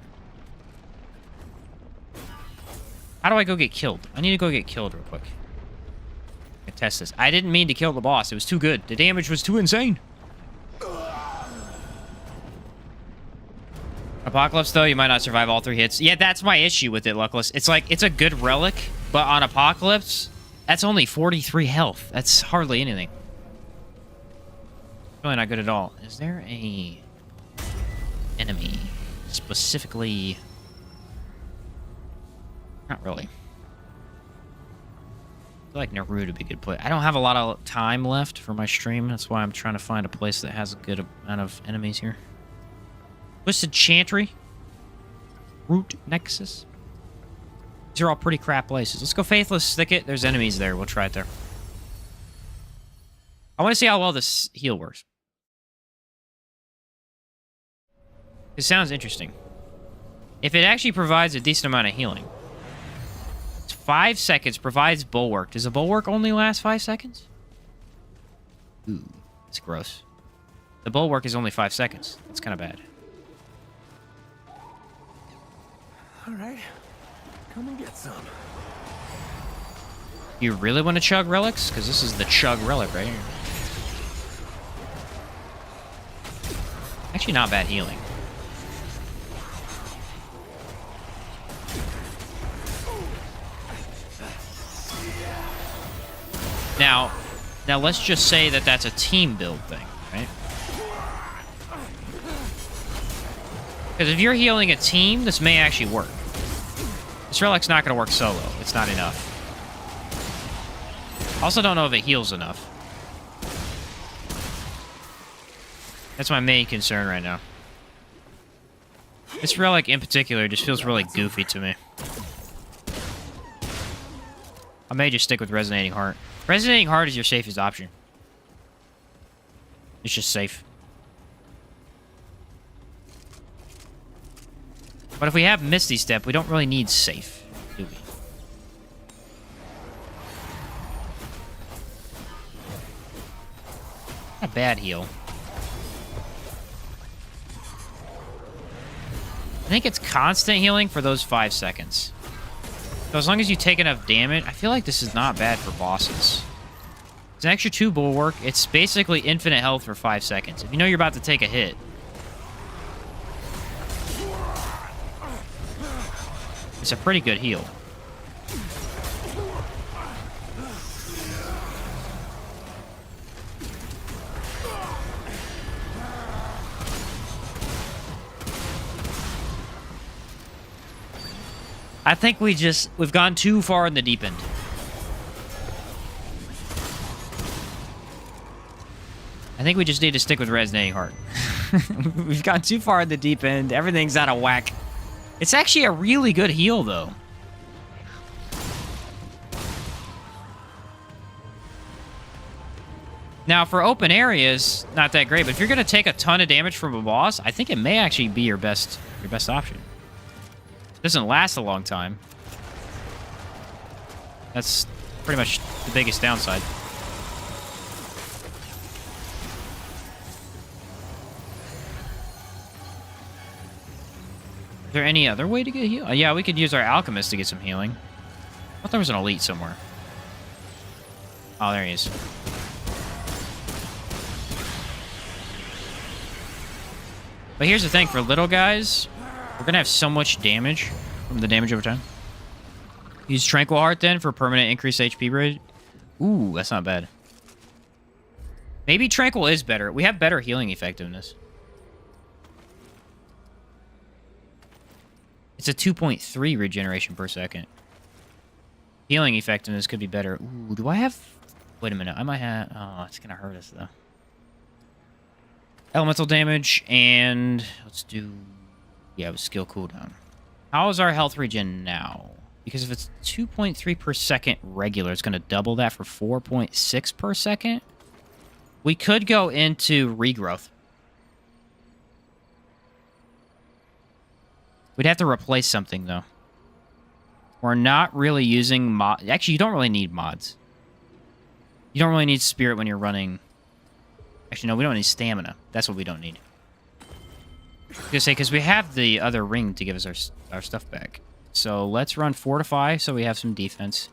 How do I go get killed? I need to go get killed real quick. I can test this. I didn't mean to kill the boss. It was too good. The damage was too insane. Apocalypse, though, you might not survive all 3 hits. Yeah, that's my issue with it, Luckless. It's like, it's a good relic, but on Apocalypse, that's only 43 health. That's hardly anything. Really not good at all. Is there a enemy specifically? Not really. I feel like Naru would be a good place. I don't have a lot of time left for my stream. That's why I'm trying to find a place that has a good amount of enemies here. Twisted Chantry. Root Nexus. These are all pretty crap places. Let's go Faithless Thicket. There's enemies there. We'll try it there. I want to see how well this heal works. It sounds interesting. If it actually provides a decent amount of healing. 5 seconds, provides Bulwark. Does a Bulwark only last 5 seconds? Ooh, that's gross. The Bulwark is only 5 seconds. That's kind of bad. All right, come and get some. You really want to chug relics? Because this is the chug relic right here. Actually, not bad healing. Now let's just say that that's a team build thing, right? Because if you're healing a team, this may actually work. This relic's not going to work solo. It's not enough. Also don't know if it heals enough. That's my main concern right now. This relic in particular just feels really goofy to me. I may just stick with Resonating Heart. Resonating Heart is your safest option. It's just safe. But if we have Misty Step, we don't really need safe, do we? Not a bad heal. I think it's constant healing for those 5 seconds. So as long as you take enough damage, I feel like this is not bad for bosses. It's an extra 2 Bulwark. It's basically infinite health for 5 seconds. If you know you're about to take a hit. It's a pretty good heal. I think we've gone too far in the deep end. I think we just need to stick with Resonating Heart. We've gone too far in the deep end. Everything's out of whack. It's actually a really good heal, though. Now, for open areas, not that great. But if you're going to take a ton of damage from a boss, I think it may actually be your best option. It doesn't last a long time. That's pretty much the biggest downside. Is there any other way to get healed? Yeah, we could use our Alchemist to get some healing. I thought there was an elite somewhere. Oh, there he is. But here's the thing, for little guys, we're going to have so much damage from the damage over time. Use Tranquil Heart then for permanent increased HP rate. Ooh, that's not bad. Maybe Tranquil is better. We have better healing effectiveness. It's a 2.3 regeneration per second. Healing effectiveness could be better. Ooh, do I have... Wait a minute. I might have... Oh, it's going to hurt us, though. Elemental damage, and... Let's do... Yeah, with skill cooldown. How is our health regen now? Because if it's 2.3 per second regular, it's going to double that for 4.6 per second. We could go into regrowth. We'd have to replace something, though. We're not really using mod... Actually, you don't really need mods. You don't really need spirit when you're running... Actually, no, we don't need stamina. That's what we don't need. I was gonna say, because we have the other ring to give us our stuff back. So let's run Fortify so we have some defense.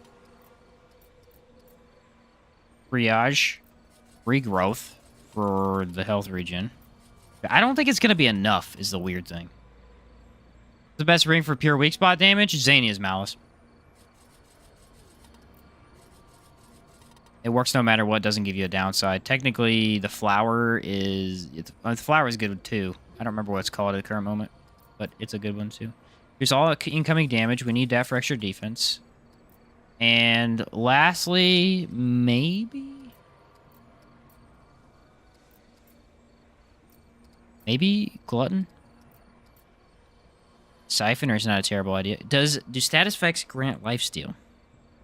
Triage. Regrowth for the health regen. I don't think it's going to be enough, is the weird thing. The best ring for pure weak spot damage? Xania's Malice. It works no matter what, doesn't give you a downside. Technically, the flower is... the flower is good too. I don't remember what it's called at the current moment, but it's a good one too. Here's all incoming damage. We need that for extra defense. And lastly, maybe Glutton? Siphoner is not a terrible idea. Do status effects grant lifesteal?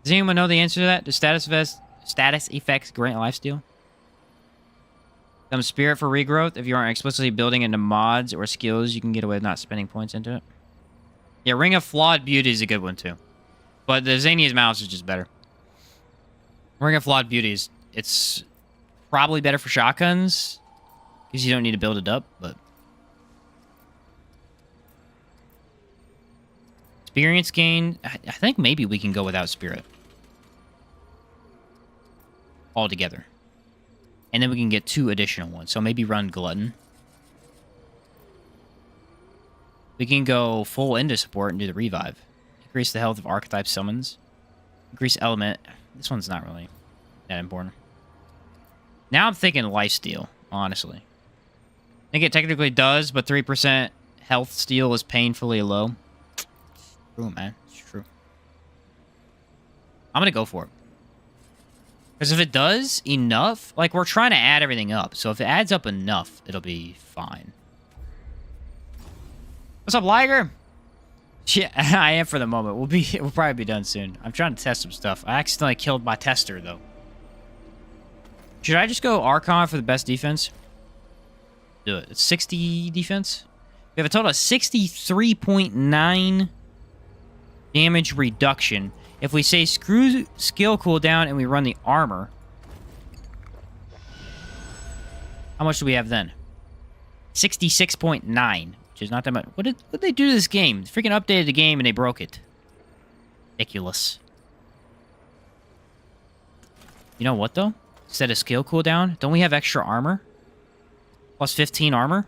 Does anyone know the answer to that? Do status effects grant lifesteal? Some spirit for regrowth. If you aren't explicitly building into mods or skills, you can get away with not spending points into it. Yeah, Ring of Flawed Beauty is a good one too. But the Xania's Mouse is just better. Ring of Flawed Beauty is... it's probably better for shotguns. Because you don't need to build it up, but... Experience gain... I think maybe we can go without Spirit. Altogether. And then we can get 2 additional ones. So maybe run Glutton. We can go full into support and do the revive. Increase the health of archetype summons. Increase element. This one's not really that important. Now I'm thinking lifesteal, honestly. I think it technically does, but 3% health steal is painfully low. It's true, man. It's true. I'm going to go for it. Because if it does enough, like, we're trying to add everything up. So if it adds up enough, it'll be fine. What's up, Liger? Yeah, I am for the moment. We'll probably be done soon. I'm trying to test some stuff. I accidentally killed my tester, though. Should I just go Archon for the best defense? Do it. It's 60 defense. We have a total of 63.9 damage reduction. If we say screw skill cooldown and we run the armor, how much do we have then? 66.9. Which is not that much. What did they do to this game? They freaking updated the game and they broke it. Ridiculous. You know what, though? Instead of skill cooldown, don't we have extra armor? Plus 15 armor?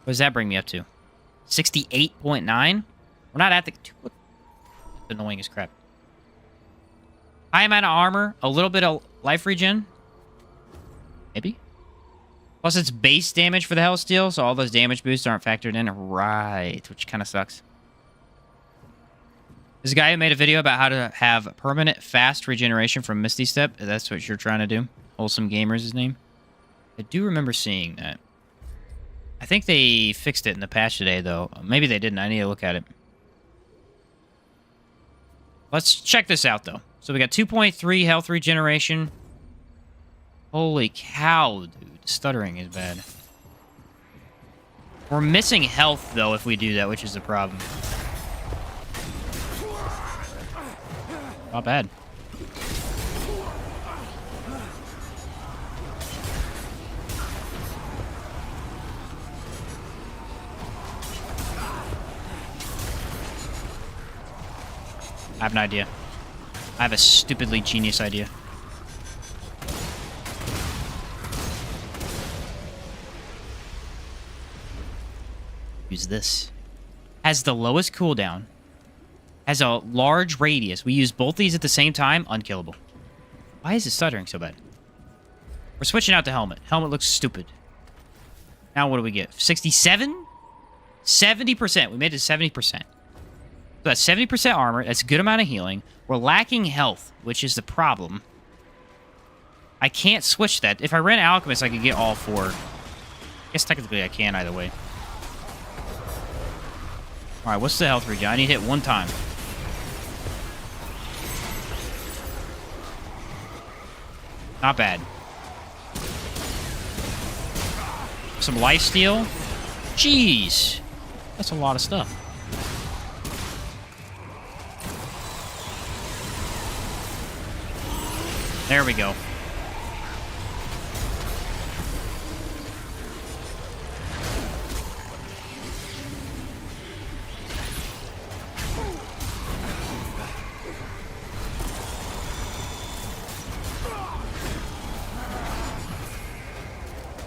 What does that bring me up to? 68.9? We're not at the... That's annoying as crap. High amount of armor, a little bit of life regen. Maybe? Plus, it's base damage for the health steal, so all those damage boosts aren't factored in. Right, which kind of sucks. This guy who made a video about how to have permanent fast regeneration from Misty Step. That's what you're trying to do. Wholesome Gamer is his name. I do remember seeing that. I think they fixed it in the patch today, though. Maybe they didn't. I need to look at it. Let's check this out, though. So we got 2.3 health regeneration. Holy cow, dude. Stuttering is bad. We're missing health, though, if we do that, which is the problem. Not bad. I have an idea. I have a stupidly genius idea. Use this. Has the lowest cooldown. Has a large radius. We use both these at the same time. Unkillable. Why is it stuttering so bad? We're switching out the helmet. Helmet looks stupid. Now what do we get? 67? 70%. We made it 70%. So that's 70% armor. That's a good amount of healing. We're lacking health, which is the problem. I can't switch that. If I ran Alchemist, I could get all 4. I guess technically I can either way. Alright, what's the health regen? I need to hit 1 time. Not bad. Some lifesteal. Jeez. That's a lot of stuff. There we go.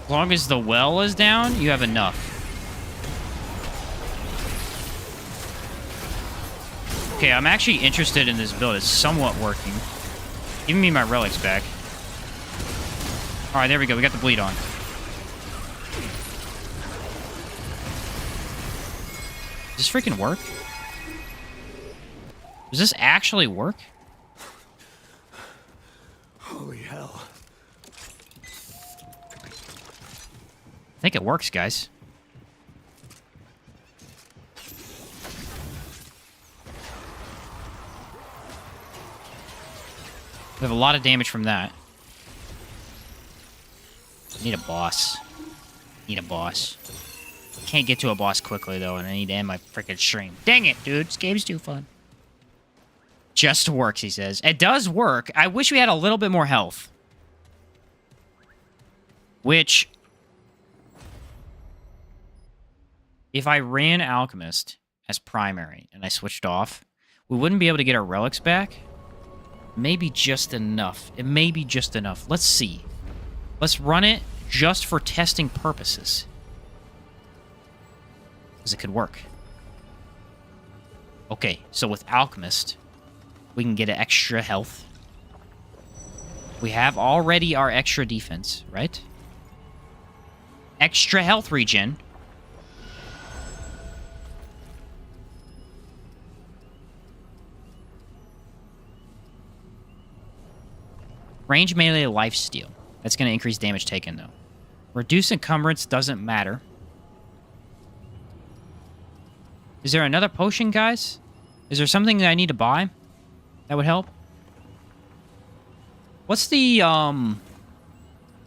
As long as the well is down, you have enough. Okay, I'm actually interested in this build. It's somewhat working. Giving me my relics back. Alright, there we go. We got the bleed on. Does this freaking work? Does this actually work? Holy hell. I think it works, guys. We have a lot of damage from that. Need a boss. Need a boss. Can't get to a boss quickly, though, and I need to end my freaking stream. Dang it, dude. This game's too fun. Just works, he says. It does work. I wish we had a little bit more health. Which... if I ran Alchemist as primary and I switched off, we wouldn't be able to get our relics back. Maybe just enough. It may be just enough. Let's see. Let's run it just for testing purposes. Because it could work. Okay, so with Alchemist, we can get extra health. We have already our extra defense, right? Extra health regen. Range melee lifesteal. That's going to increase damage taken, though. Reduce encumbrance doesn't matter. Is there another potion, guys? Is there something that I need to buy that would help? What's the,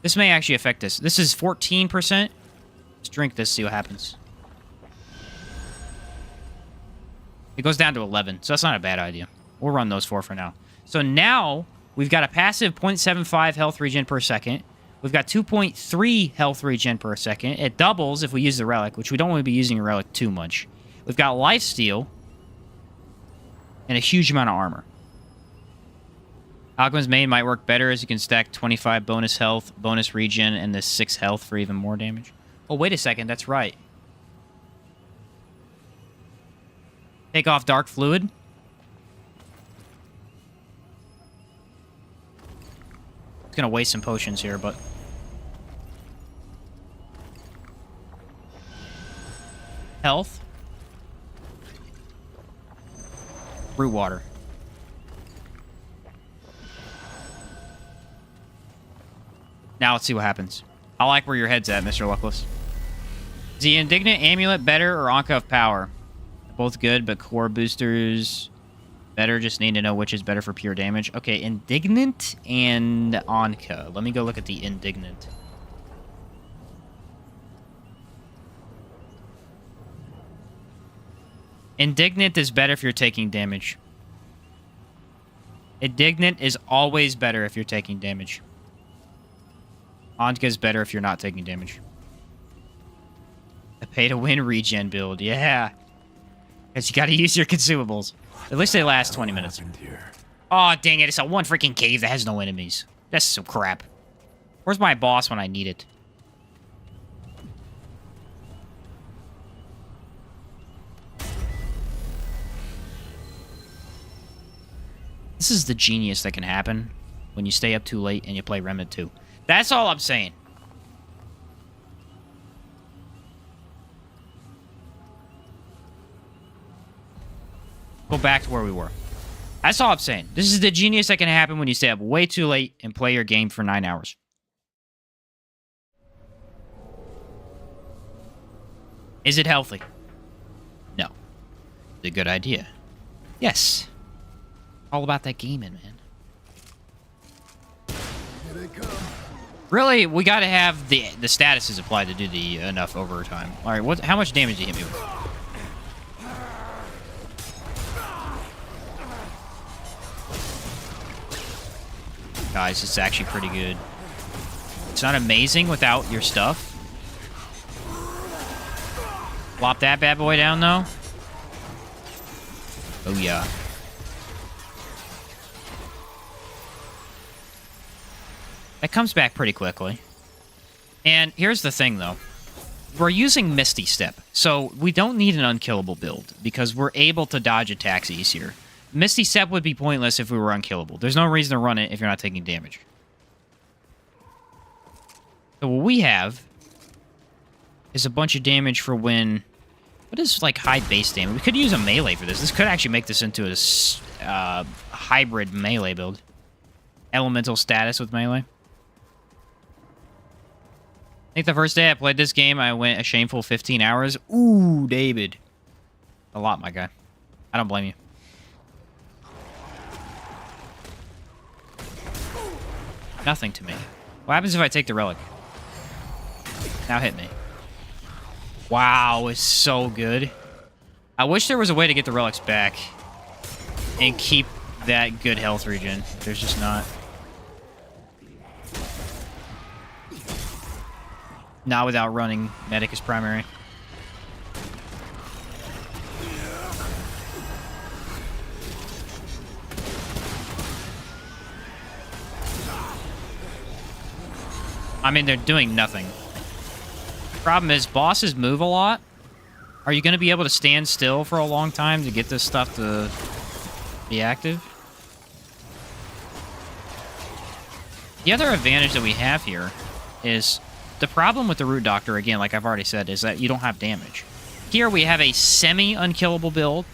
this may actually affect this. This is 14%. Let's drink this, see what happens. It goes down to 11, so that's not a bad idea. We'll run those four for now. So now... we've got a passive 0.75 health regen per second. We've got 2.3 health regen per second. It doubles if we use the relic, which we don't want to be using a relic too much. We've got lifesteal and a huge amount of armor. Alchemist's main might work better as you can stack 25 bonus health, bonus regen, and the 6 health for even more damage. Oh, wait a second. That's right. Take off Dark Fluid. Gonna waste some potions here, but health, root water. Now let's see what happens. I like where your head's at, Mr. Luckless. Is the Indignant Amulet better or Anka of Power? Both good, but core boosters better. Just need to know which is better for pure damage. Okay, Indignant and Anka. Let me go look at the Indignant. Indignant is better if you're taking damage. Indignant is always better if you're taking damage. Anka is better if you're not taking damage. A pay-to-win regen build. Yeah. Because you gotta use your consumables. At least they last 20 minutes. Oh, dang it. It's a one freaking cave that has no enemies. That's some crap. Where's my boss when I need it? This is the genius that can happen when you stay up too late and you play Remnant 2. That's all I'm saying. Go back to where we were. That's all I'm saying. This is the genius that can happen when you stay up way too late and play your game for 9 hours. Is it healthy? No. It's a good idea. Yes. All about that gaming, man. Here they come. Really, we gotta have the statuses applied to do the enough overtime. Alright, what? How much damage did he hit me with? Guys, it's actually pretty good. It's not amazing without your stuff. Plop that bad boy down, though. Oh, yeah. That comes back pretty quickly. And here's the thing, though. we're using Misty Step, so we don't need an unkillable build because we're able to dodge attacks easier. Misty Step would be pointless if we were unkillable. There's no reason to run it if you're not taking damage. So what we have is a bunch of damage for when... What is, like, high base damage? We could use a melee for this. This could actually make this into a hybrid melee build. Elemental status with melee. I think the first day I played this game, I went a shameful 15 hours. Ooh, David. A lot, my guy. I don't blame you. Nothing to me. What happens if I take the relic? Now hit me. Wow, it's so good. I wish there was a way to get the relics back and keep that good health regen. There's just not. Not without running medic as primary. I mean, they're doing nothing. Problem is, bosses move a lot. Are you going to be able to stand still for a long time to get this stuff to be active? The other advantage that we have here is the problem with the Root Doctor, again, like I've already said, is that you don't have damage. Here we have a semi-unkillable build,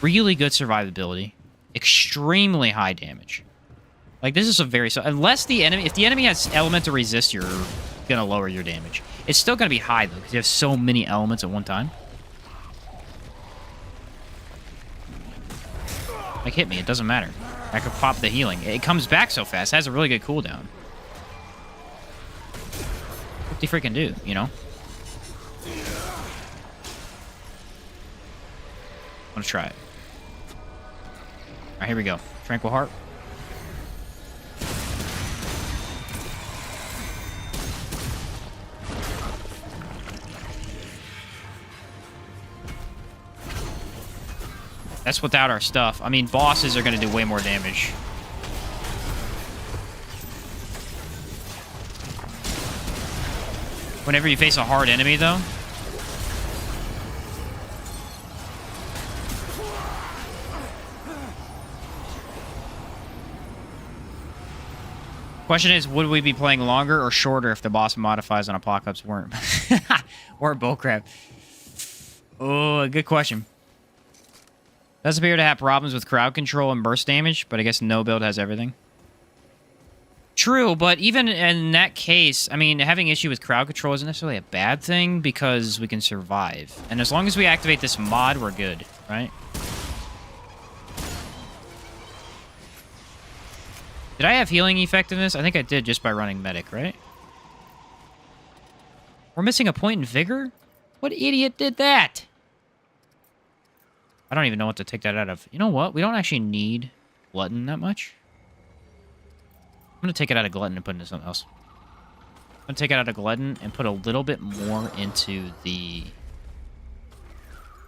really good survivability, extremely high damage. Like, this is a very... Unless the enemy... If the enemy has elemental resist, you're going to lower your damage. It's still going to be high, though, because you have so many elements at one time. Like, hit me. It doesn't matter. I could pop the healing. It comes back so fast. It has a really good cooldown. What do you freaking do, you know? I'm gonna try it. Alright, here we go. Tranquil Heart. That's without our stuff. I mean, bosses are going to do way more damage. Whenever you face a hard enemy, though. Question is, would we be playing longer or shorter if the boss modifies on Apocalypse weren't? Or bullcrap? Oh, good question. Does appear to have problems with crowd control and burst damage, but I guess no build has everything. True, but even in that case, I mean, having issue with crowd control isn't necessarily a bad thing because we can survive. And as long as we activate this mod, we're good, right? Did I have healing effectiveness? I think I did just by running medic, right? We're missing a point in vigor? What idiot did that? I don't even know what to take that out of. You know what? We don't actually need glutton that much. I'm going to take it out of glutton and put it into something else. I'm going to take it out of glutton and put a little bit more into the...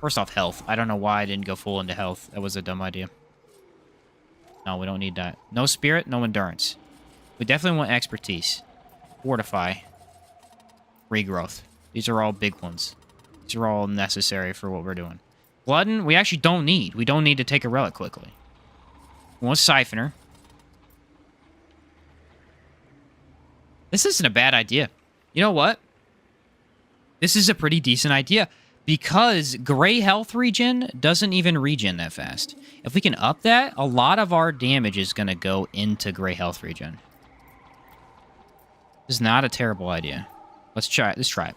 First off, health. I don't know why I didn't go full into health. That was a dumb idea. No, we don't need that. No spirit, no endurance. We definitely want expertise. Fortify. Regrowth. These are all big ones. These are all necessary for what we're doing. Glutton, we actually don't need. We don't need to take a relic quickly. We want Siphoner. This isn't a bad idea. You know what? This is a pretty decent idea because gray health regen doesn't even regen that fast. If we can up that, a lot of our damage is going to go into gray health regen. This is not a terrible idea. Let's try it. Let's try it.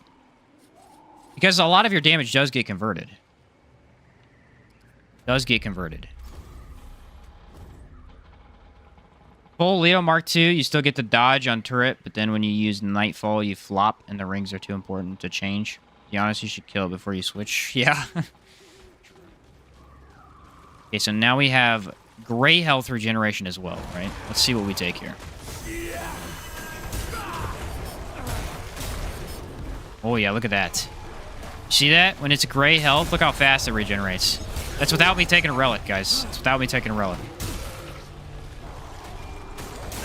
Because a lot of your damage does get converted. Does get converted. Full Leo Mark II, you still get the dodge on turret, but then when you use Nightfall, you flop, and the rings are too important to change. To be honest, you should kill it before you switch. Yeah. Okay, so now we have gray health regeneration as well, right? Let's see what we take here. Oh, yeah, look at that. See that? When it's gray health, look how fast it regenerates. That's without me taking a relic, guys. It's without me taking a relic.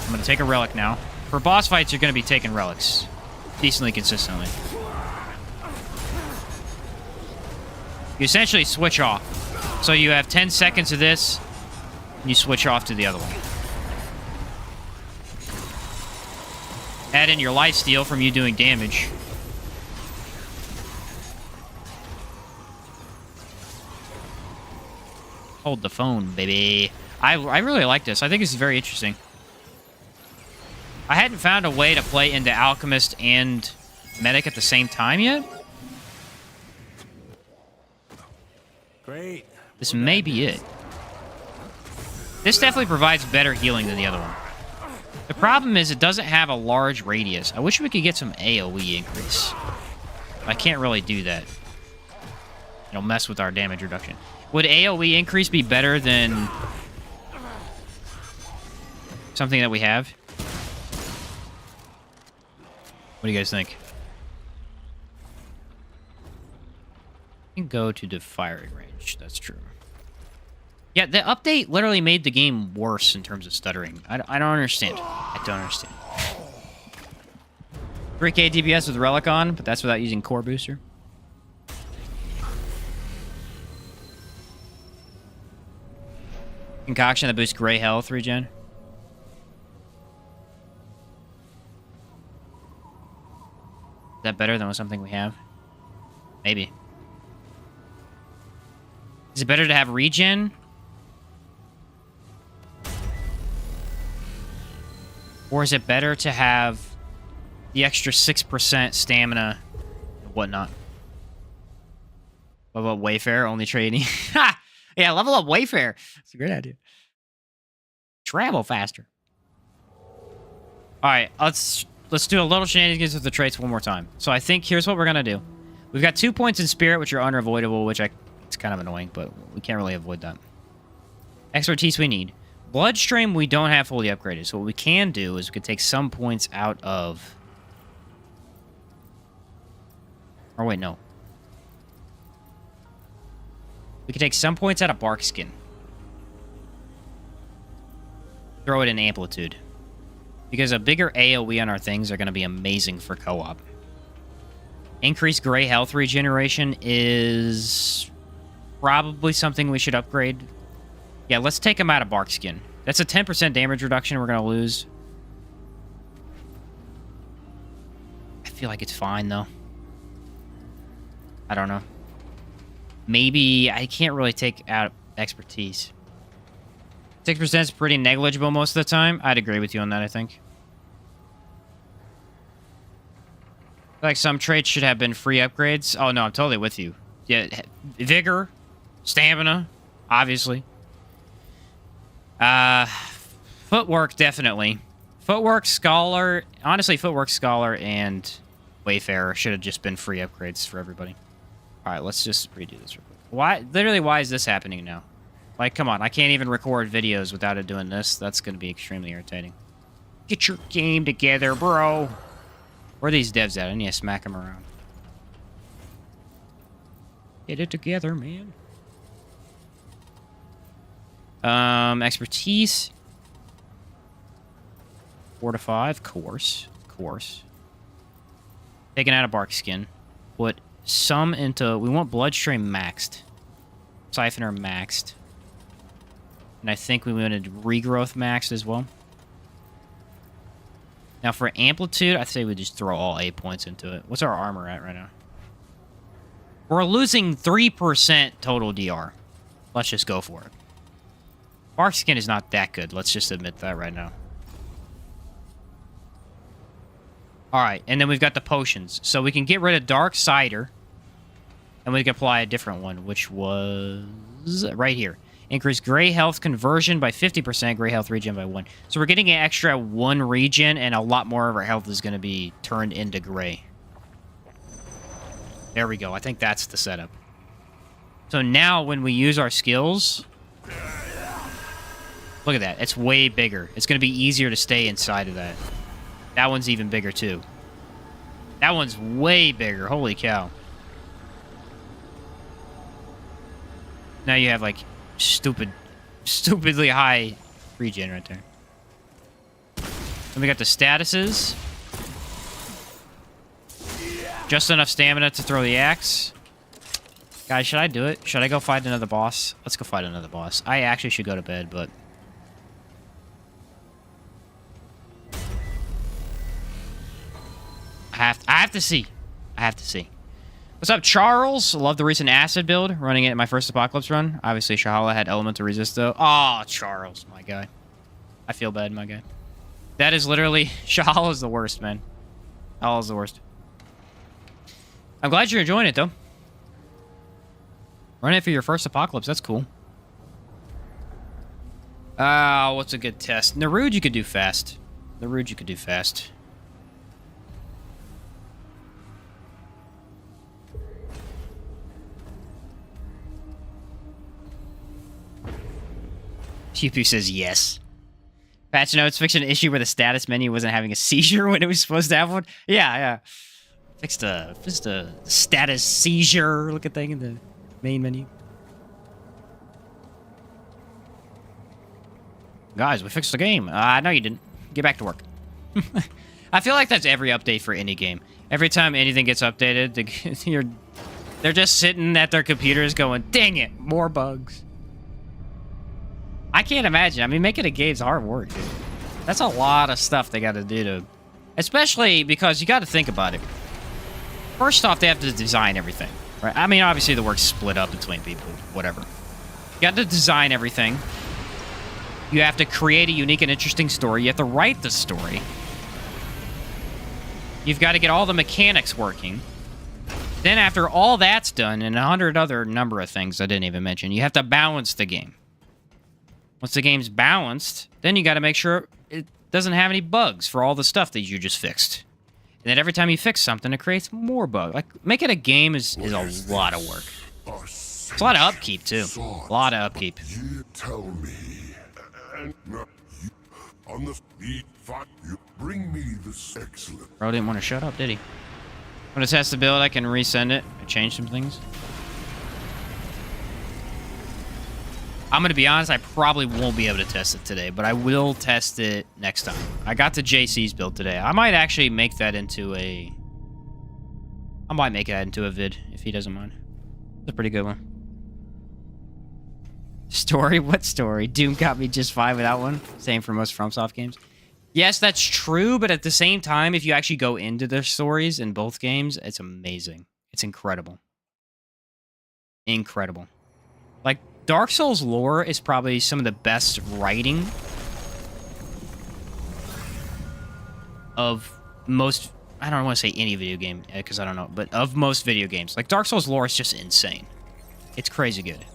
I'm going to take a relic now. For boss fights, you're going to be taking relics. Decently consistently. You essentially switch off. So you have 10 seconds of this, and you switch off to the other one. Add in your lifesteal from you doing damage. Hold the phone, baby. I really like this. I think it's very interesting. I hadn't found a way to play into Alchemist and Medic at the same time yet. Great. This may be it. This definitely provides better healing than the other one. The problem is it doesn't have a large radius. I wish we could get some AoE increase. I can't really do that. It'll mess with our damage reduction. Would AoE increase be better than something that we have? What do you guys think? You can go to the firing range. That's true. Yeah, the update literally made the game worse in terms of stuttering. I don't understand. I don't understand. 3K DPS with Relic on, but that's without using Core Booster. Concoction that boosts Gray Health regen. Is that better than something we have? Maybe. Is it better to have regen? Or is it better to have the extra 6% stamina and whatnot? Level up Wayfarer, only trading. Ha! Yeah, level up Wayfarer. It's a great idea. Travel faster. All right, let's do a little shenanigans with the traits one more time. So I think here's what we're gonna do. We've got 2 points in Spirit, which are unavoidable, which it's kind of annoying, but we can't really avoid that. Expertise we need. Bloodstream we don't have fully upgraded, so what we can do is we could take some points out of... Or wait, no. We could take some points out of Bark Skin. Throw it in Amplitude. Because a bigger AoE on our things are going to be amazing for co-op. Increased Gray Health regeneration is probably something we should upgrade. Yeah, let's take him out of Bark Skin. That's a 10% damage reduction we're going to lose. I feel like it's fine, though. I don't know. Maybe I can't really take out expertise. 6% is pretty negligible most of the time. I'd agree with you on that, I think. I feel like some traits should have been free upgrades. Oh, no, I'm totally with you. Yeah, Vigor, Stamina, obviously. Footwork, definitely. Footwork, Scholar. Honestly, Footwork, Scholar, and Wayfarer should have just been free upgrades for everybody. All right, let's just redo this real quick. Why? Literally, why is this happening now? Like, come on. I can't even record videos without it doing this. That's going to be extremely irritating. Get your game together, bro. Where are these devs at? I need to smack them around. Get it together, man. Expertise. 4 to 5. Course. Taking out a Bark Skin. Put some into... We want Bloodstream maxed. Siphoner maxed. And I think we wanted Regrowth maxed as well. Now for Amplitude, I'd say we just throw all 8 points into it. What's our armor at right now? We're losing 3% total DR. Let's just go for it. Bark Skin is not that good. Let's just admit that right now. Alright, and then we've got the potions. So we can get rid of Dark Cider. And we can apply a different one, which was right here. Increase Gray Health conversion by 50%, Gray Health regen by 1. So we're getting an extra 1 regen, and a lot more of our health is going to be turned into Gray. There we go. I think that's the setup. So now when we use our skills... Look at that. It's way bigger. It's going to be easier to stay inside of that. That one's even bigger, too. That one's way bigger. Holy cow. Now you have, like, stupidly high regen right there. Then we got the statuses. Just enough stamina to throw the axe. Guys, should I do it? Should I go fight another boss? Let's go fight another boss. I actually should go to bed, but... I have to see. I have to see. What's up, Charles? Love the recent acid build. Running it in my first Apocalypse run. Obviously, Shahala had elemental resist, though. Oh, Charles, my guy. I feel bad, my guy. That is literally... Shahala's the worst, man. Shahala's the worst. I'm glad you're enjoying it, though. Run it for your first Apocalypse. That's cool. What's a good test? Narude you could do fast. Narude you could do fast. TP says yes. Patch notes, fixed an issue where the status menu wasn't having a seizure when it was supposed to have one. Yeah. Fixed a status seizure looking thing in the main menu. Guys, we fixed the game. No, you didn't. Get back to work. I feel like that's every update for any game. Every time anything gets updated, they're just sitting at their computers going, dang it, more bugs. I can't imagine. I mean, making a game's hard work, dude. That's a lot of stuff they got to do to... Especially because you got to think about it. First off, they have to design everything, right? I mean, obviously the work's split up between people, whatever. You got to design everything. You have to create a unique and interesting story. You have to write the story. You've got to get all the mechanics working. Then after all that's done, and 100 other number of things I didn't even mention, you have to balance the game. Once the game's balanced, then you got to make sure it doesn't have any bugs for all the stuff that you just fixed. And then every time you fix something, it creates more bugs. Like, making a game is a lot of work. It's a lot of upkeep, too. A lot of upkeep. You tell me. On the feet, you bring me this excellent. Bro didn't want to shut up, did he? When it test the build, I can resend it. I changed some things. I'm going to be honest, I probably won't be able to test it today, but I will test it next time. I got the JC's build today. I might actually make that into a... I might make that into a vid, if he doesn't mind. It's a pretty good one. Story? What story? Doom got me just fine without one. Same for most FromSoft games. Yes, that's true, but at the same time, if you actually go into their stories in both games, it's amazing. It's incredible. Incredible. Like, Dark Souls lore is probably some of the best writing of most... I don't want to say any video game, because I don't know, but of most video games. Like, Dark Souls lore is just insane. It's crazy good.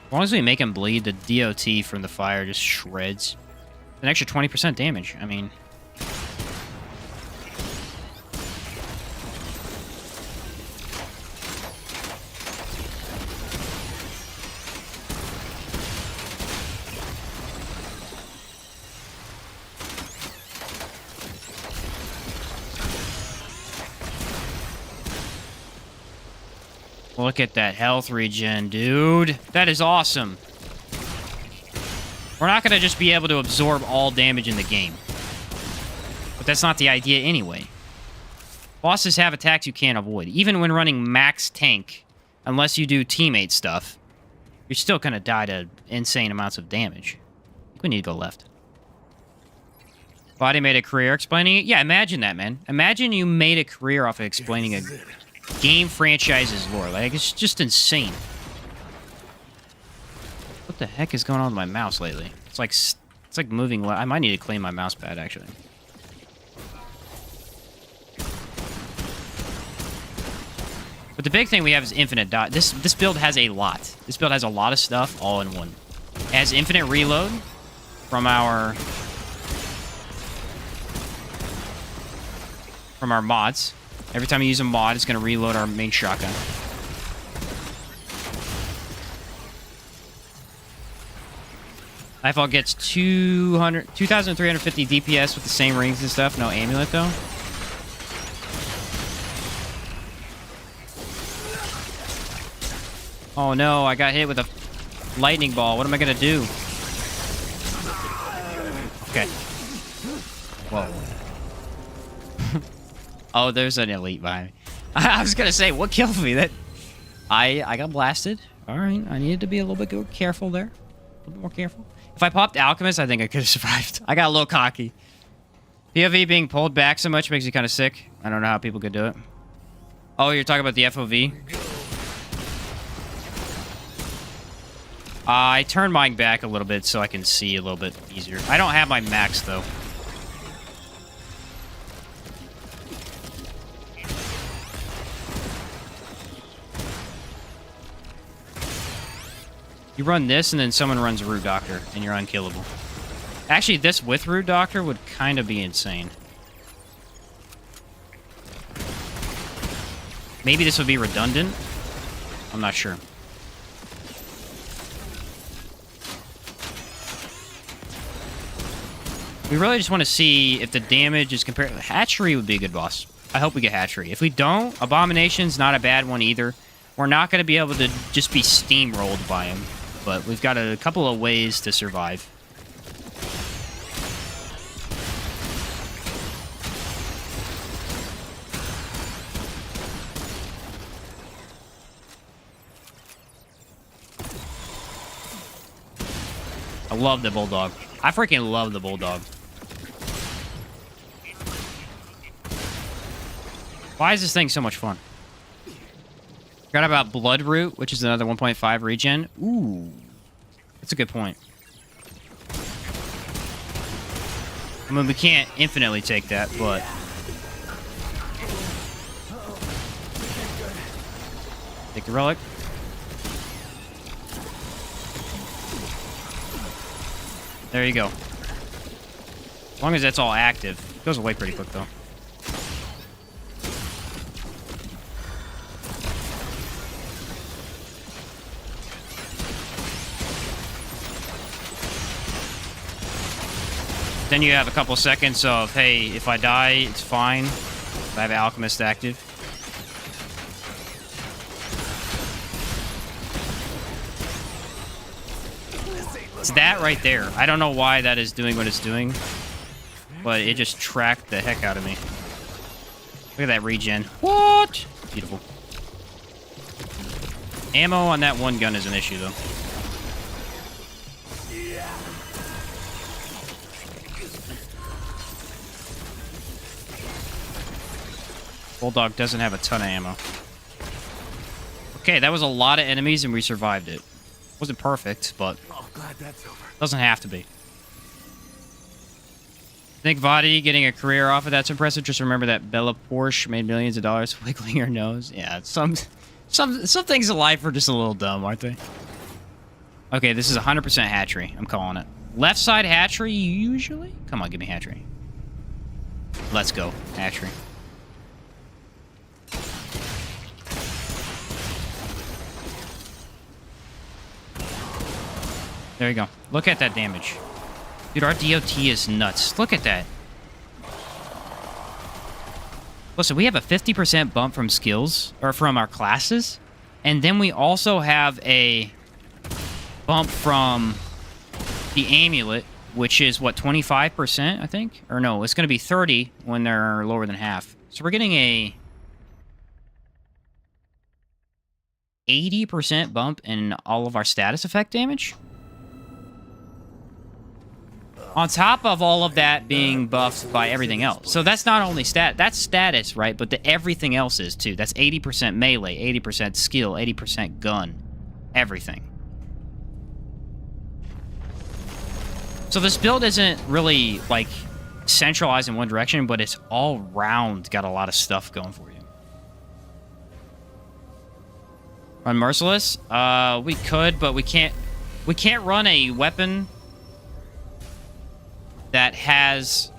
As long as we make him bleed, the DOT from the fire just shreds. An extra 20% damage. I mean... Look at that health regen, dude. That is awesome. We're not going to just be able to absorb all damage in the game. But that's not the idea anyway. Bosses have attacks you can't avoid. Even when running max tank, unless you do teammate stuff, you're still going to die to insane amounts of damage. I think we need to go left. Body made a career explaining it? Yeah, imagine that, man. Imagine you made a career off of explaining a game franchise's lore. Like, it's just insane. What the heck is going on with my mouse lately? It's like moving. I might need to clean my mouse pad, actually. But the big thing we have is infinite dot. This build has a lot. This build has a lot of stuff all in one. It has infinite reload from our mods. Every time you use a mod, it's going to reload our main shotgun. Nightfall gets 2,350 DPS with the same rings and stuff. No amulet, though. Oh no, I got hit with a lightning ball. What am I gonna do? Okay. Whoa. Oh, there's an elite behind me. I was gonna say, what killed me? That I got blasted. All right, I needed to be a little bit careful there. A little bit more careful. If I popped Alchemist, I think I could have survived. I got a little cocky. POV being pulled back so much makes me kind of sick. I don't know how people could do it. Oh, you're talking about the FOV? I turned mine back a little bit so I can see a little bit easier. I don't have my max, though. You run this, and then someone runs Root Doctor, and you're unkillable. Actually, this with Root Doctor would kind of be insane. Maybe this would be redundant. I'm not sure. We really just want to see if the damage is compared. Hatchery would be a good boss. I hope we get Hatchery. If we don't, Abomination's not a bad one either. We're not going to be able to just be steamrolled by him. But we've got a couple of ways to survive. I love the Bulldog. I freaking love the Bulldog. Why is this thing so much fun? Forgot about Bloodroot, which is another 1.5 regen. Ooh. That's a good point. I mean, we can't infinitely take that, but... Take the relic. There you go. As long as that's all active. It goes away pretty quick, though. Then you have a couple seconds of, hey, if I die, it's fine. I have Alchemist active. It's that right there. I don't know why that is doing what it's doing, but it just tracked the heck out of me. Look at that regen. What? Beautiful. Ammo on that one gun is an issue, though. Bulldog doesn't have a ton of ammo. Okay, that was a lot of enemies, and we survived it. Wasn't perfect, but Glad that's over. doesn't have to be. Think Vadi getting a career off of that's impressive. Just remember that Bella Porsche made millions of dollars wiggling her nose. Yeah, some things in life are just a little dumb, aren't they? Okay, this is 100% hatchery. I'm calling it. Left side hatchery, usually? Come on, give me hatchery. Let's go, hatchery. There you go. Look at that damage. Dude, our DOT is nuts. Look at that. Listen, we have a 50% bump from skills, or from our classes, and then we also have a bump from the amulet, which is, what, 25%, I think? Or no, it's going to be 30 when they're lower than half. So we're getting a 80% bump in all of our status effect damage. On top of all of that being buffed by everything else. So that's not only that's status, right? But everything else is too. That's 80% melee, 80% skill, 80% gun. Everything. So this build isn't really, like, centralized in one direction, but it's all round got a lot of stuff going for you. Run Merciless? We could, but we can't run a weapon that has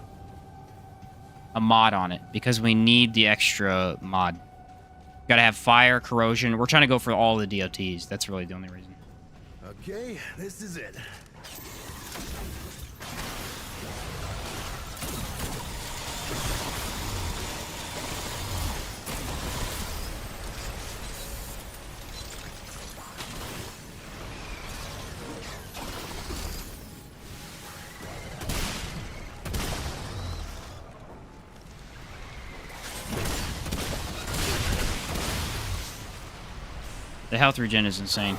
a mod on it because we need the extra mod. Gotta have fire, corrosion. We're trying to go for all the DOTs. That's really the only reason. Okay, this is it. The health regen is insane.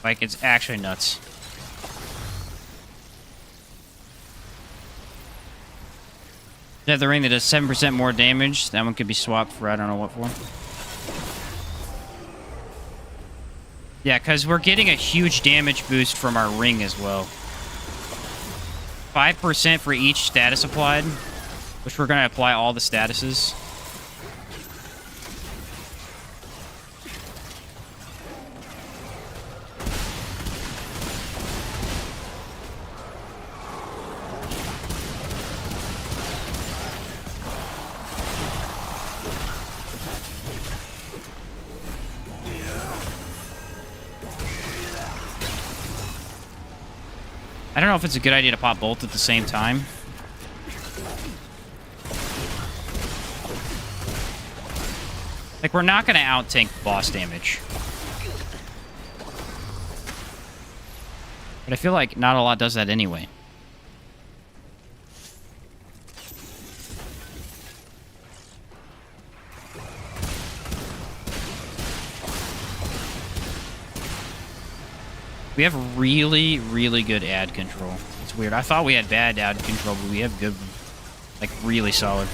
Like, it's actually nuts. They have the ring that does 7% more damage. That one could be swapped for I don't know what for. Yeah, because we're getting a huge damage boost from our ring as well. 5% for each status applied, which we're going to apply all the statuses. I don't know if it's a good idea to pop both at the same time. Like, we're not going to out-tank boss damage. But I feel like not a lot does that anyway. We have really, really good ad control. It's weird. I thought we had bad ad control, but we have good, like, really solid.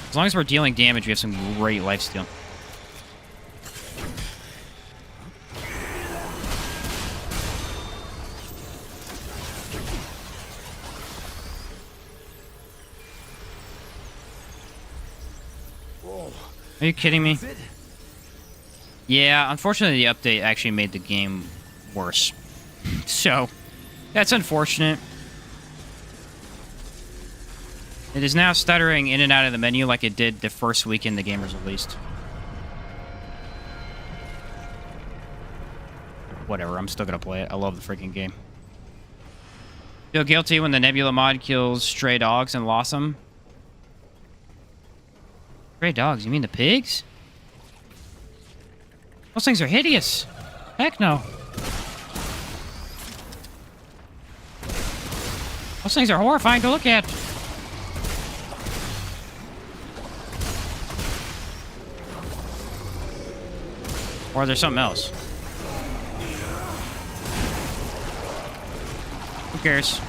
As long as we're dealing damage, we have some great lifesteal. Are you kidding me? Yeah, unfortunately the update actually made the game worse. So, that's unfortunate. It is now stuttering in and out of the menu like it did the first weekend the game was released. Whatever, I'm still gonna play it. I love the freaking game. Feel guilty when the Nebula mod kills stray dogs and lost them. Stray dogs? You mean the pigs? Those things are hideous. Heck no. Those things are horrifying to look at. Or there's something else. Who cares?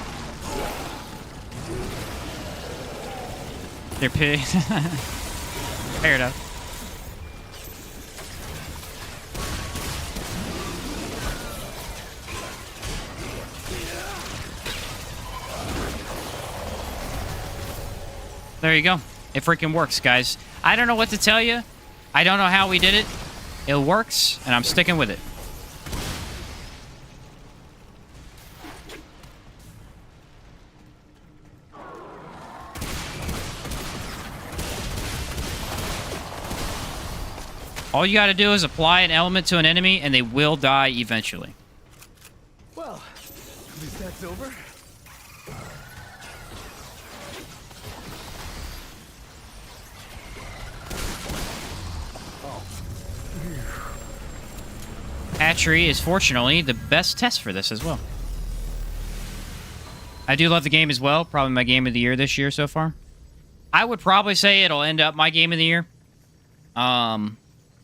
They're pigs. Fair enough. There you go. It freaking works, guys. I don't know what to tell you. I don't know how we did it. It works, and I'm sticking with it. All you gotta do is apply an element to an enemy, and they will die eventually. Well, at least that's over. Hatchery is fortunately the best test for this as well. I do love the game as well. Probably my game of the year this year so far. I would probably say it'll end up my game of the year.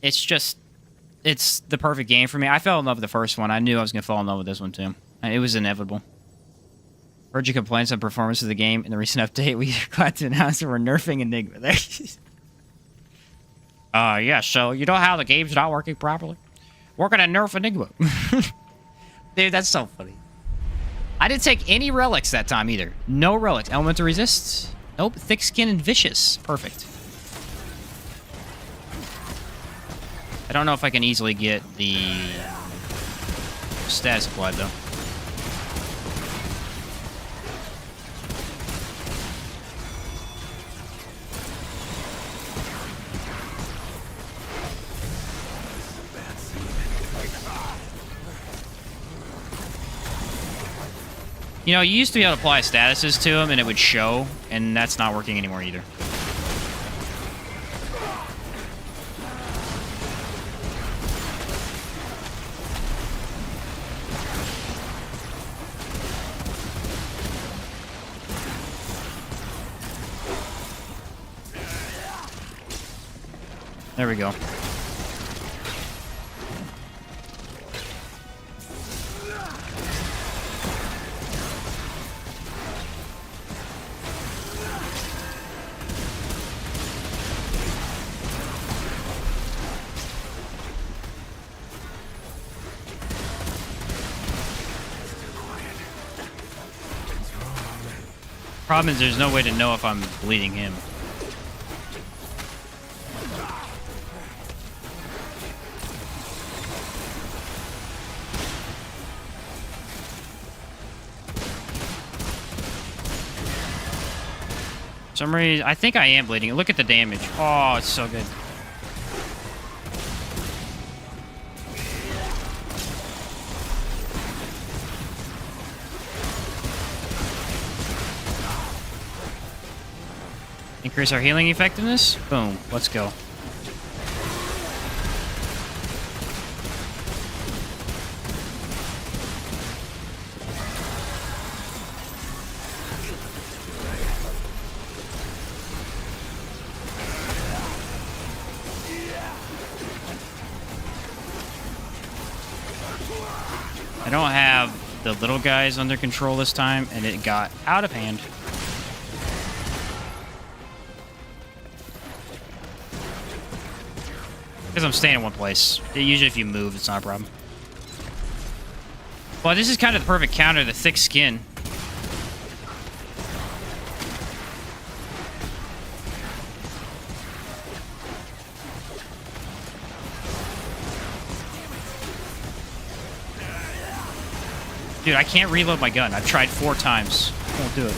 It's the perfect game for me. I fell in love with the first one. I knew I was going to fall in love with this one too. It was inevitable. Heard your complaints on performance of the game. In the recent update, we are glad to announce that we're nerfing Enigma. Yeah, so you know how the game's not working properly? We're going to nerf Enigma. Dude, that's so funny. I didn't take any relics that time either. No relics. Element to resist? Nope. Thick skin and vicious. Perfect. I don't know if I can easily get the status applied, though. You know, you used to be able to apply statuses to him and it would show, and that's not working anymore either. There we go. Problem is there's no way to know if I'm bleeding him. For some reason, I think I am bleeding. Look at the damage. Oh, it's so good. Increase our healing effectiveness. Boom. Let's go. I don't have the little guys under control this time, and it got out of hand. Because I'm staying in one place. Usually if you move, it's not a problem. Well, this is kind of the perfect counter to the thick skin. Dude, I can't reload my gun. I've tried 4 times. Won't do it.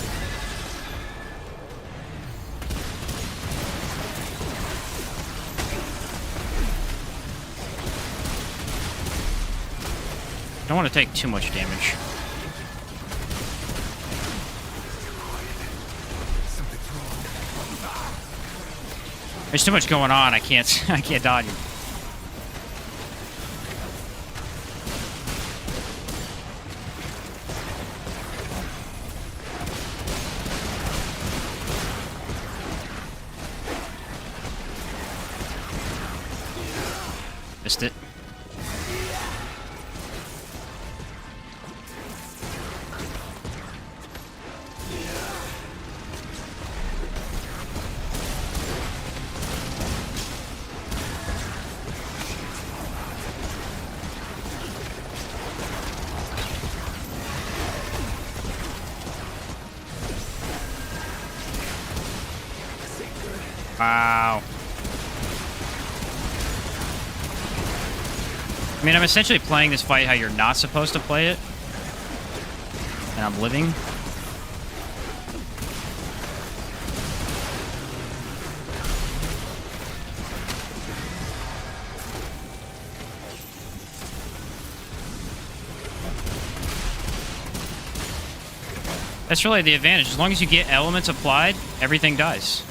I don't want to take too much damage. There's too much going on. I can't dodge it. Missed it. Wow. I mean, I'm essentially playing this fight how you're not supposed to play it. And I'm living. That's really the advantage. As long as you get elements applied, everything dies.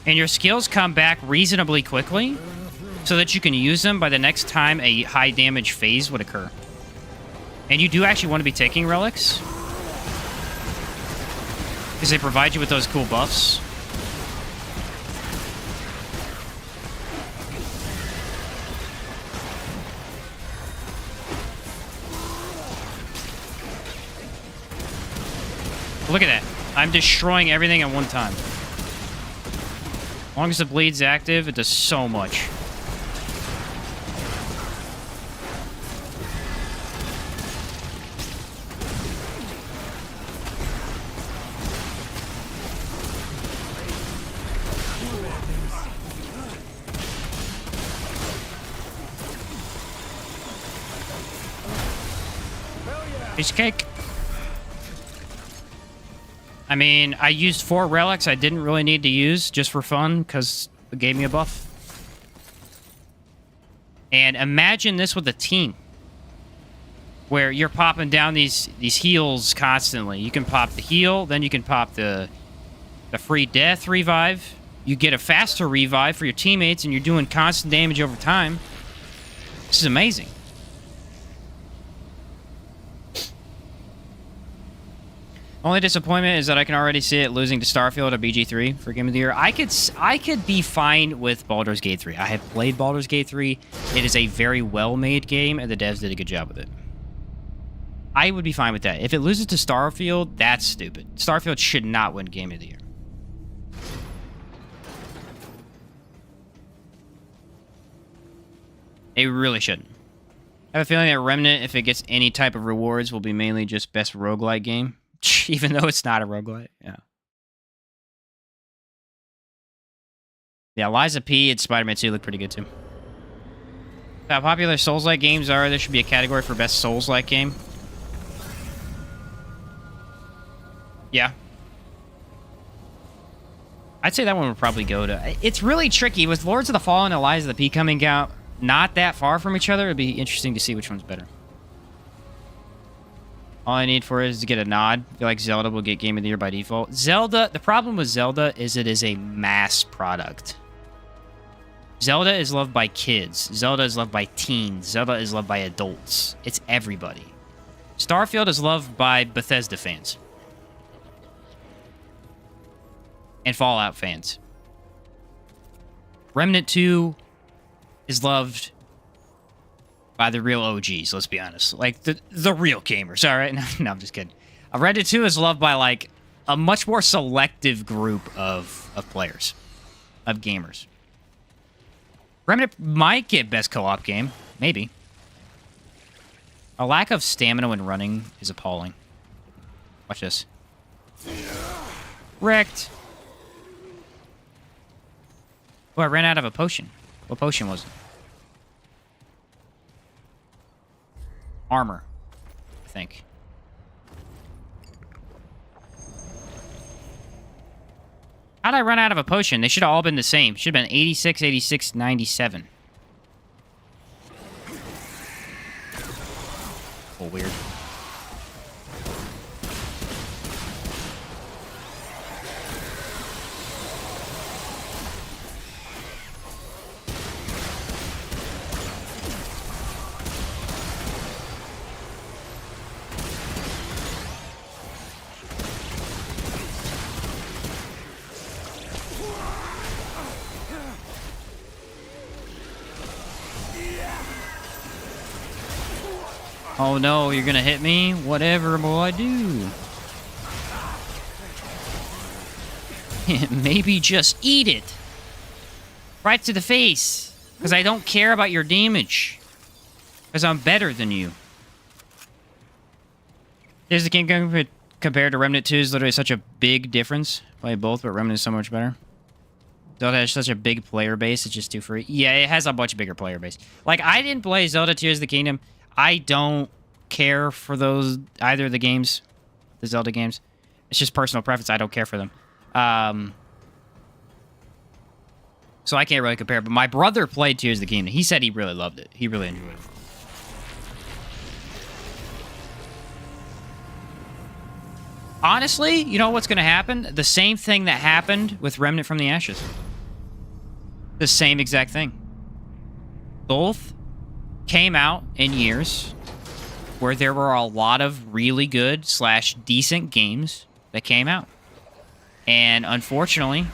And your skills come back reasonably quickly so that you can use them by the next time a high damage phase would occur. And you do actually want to be taking relics because they provide you with those cool buffs. Look at that. I'm destroying everything at one time. As long as the bleed's active, it does so much. Piece of cake. I mean, I used 4 relics I didn't really need to use just for fun because it gave me a buff. And imagine this with a team where you're popping down these heals constantly. You can pop the heal, then you can pop the free death revive. You get a faster revive for your teammates, and you're doing constant damage over time. This is amazing. Only disappointment is that I can already see it losing to Starfield or BG3 for Game of the Year. I could be fine with Baldur's Gate 3. I have played Baldur's Gate 3. It is a very well-made game, and the devs did a good job with it. I would be fine with that. If it loses to Starfield, that's stupid. Starfield should not win Game of the Year. It really shouldn't. I have a feeling that Remnant, if it gets any type of rewards, will be mainly just best roguelike game. Even though it's not a roguelike. Yeah. Yeah, Liza P and Spider-Man 2 look pretty good too. How popular Souls-like games are, there should be a category for best Souls-like game. Yeah. I'd say that one would probably go to... It's really tricky. With Lords of the Fallen and Lies of the P coming out not that far from each other, it'd be interesting to see which one's better. All I need for it is to get a nod. I feel like Zelda will get Game of the Year by default. Zelda... The problem with Zelda is it is a mass product. Zelda is loved by kids. Zelda is loved by teens. Zelda is loved by adults. It's everybody. Starfield is loved by Bethesda fans. And Fallout fans. Remnant 2 is loved by the real OGs, let's be honest. Like, the real gamers, alright? No, I'm just kidding. Remnant 2 is loved by, like, a much more selective group of players. Of gamers. Remnant might get best co-op game. Maybe. A lack of stamina when running is appalling. Watch this. Wrecked. Oh, I ran out of a potion. What potion was it? Armor, I think. How'd I run out of a potion? They should have all been the same. Should have been 86, 86, 97. Oh, weird. Oh no, you're gonna hit me? Whatever will I do? Maybe just eat it. Right to the face. Because I don't care about your damage. Because I'm better than you. Is the King compared to Remnant 2 is literally such a big difference. Play both, but Remnant is so much better. Zelda has such a big player base, it's just too free. Yeah, it has a much bigger player base. Like, I didn't play Zelda Tears of the Kingdom. I don't care for either of the games, the Zelda games. It's just personal preference. I don't care for them. So I can't really compare. But my brother played Tears of the Kingdom. He said he really loved it. He really enjoyed it. Honestly, you know what's going to happen? The same thing that happened with Remnant from the Ashes. The same exact thing. Both came out in years where there were a lot of really good / decent games that came out. And unfortunately,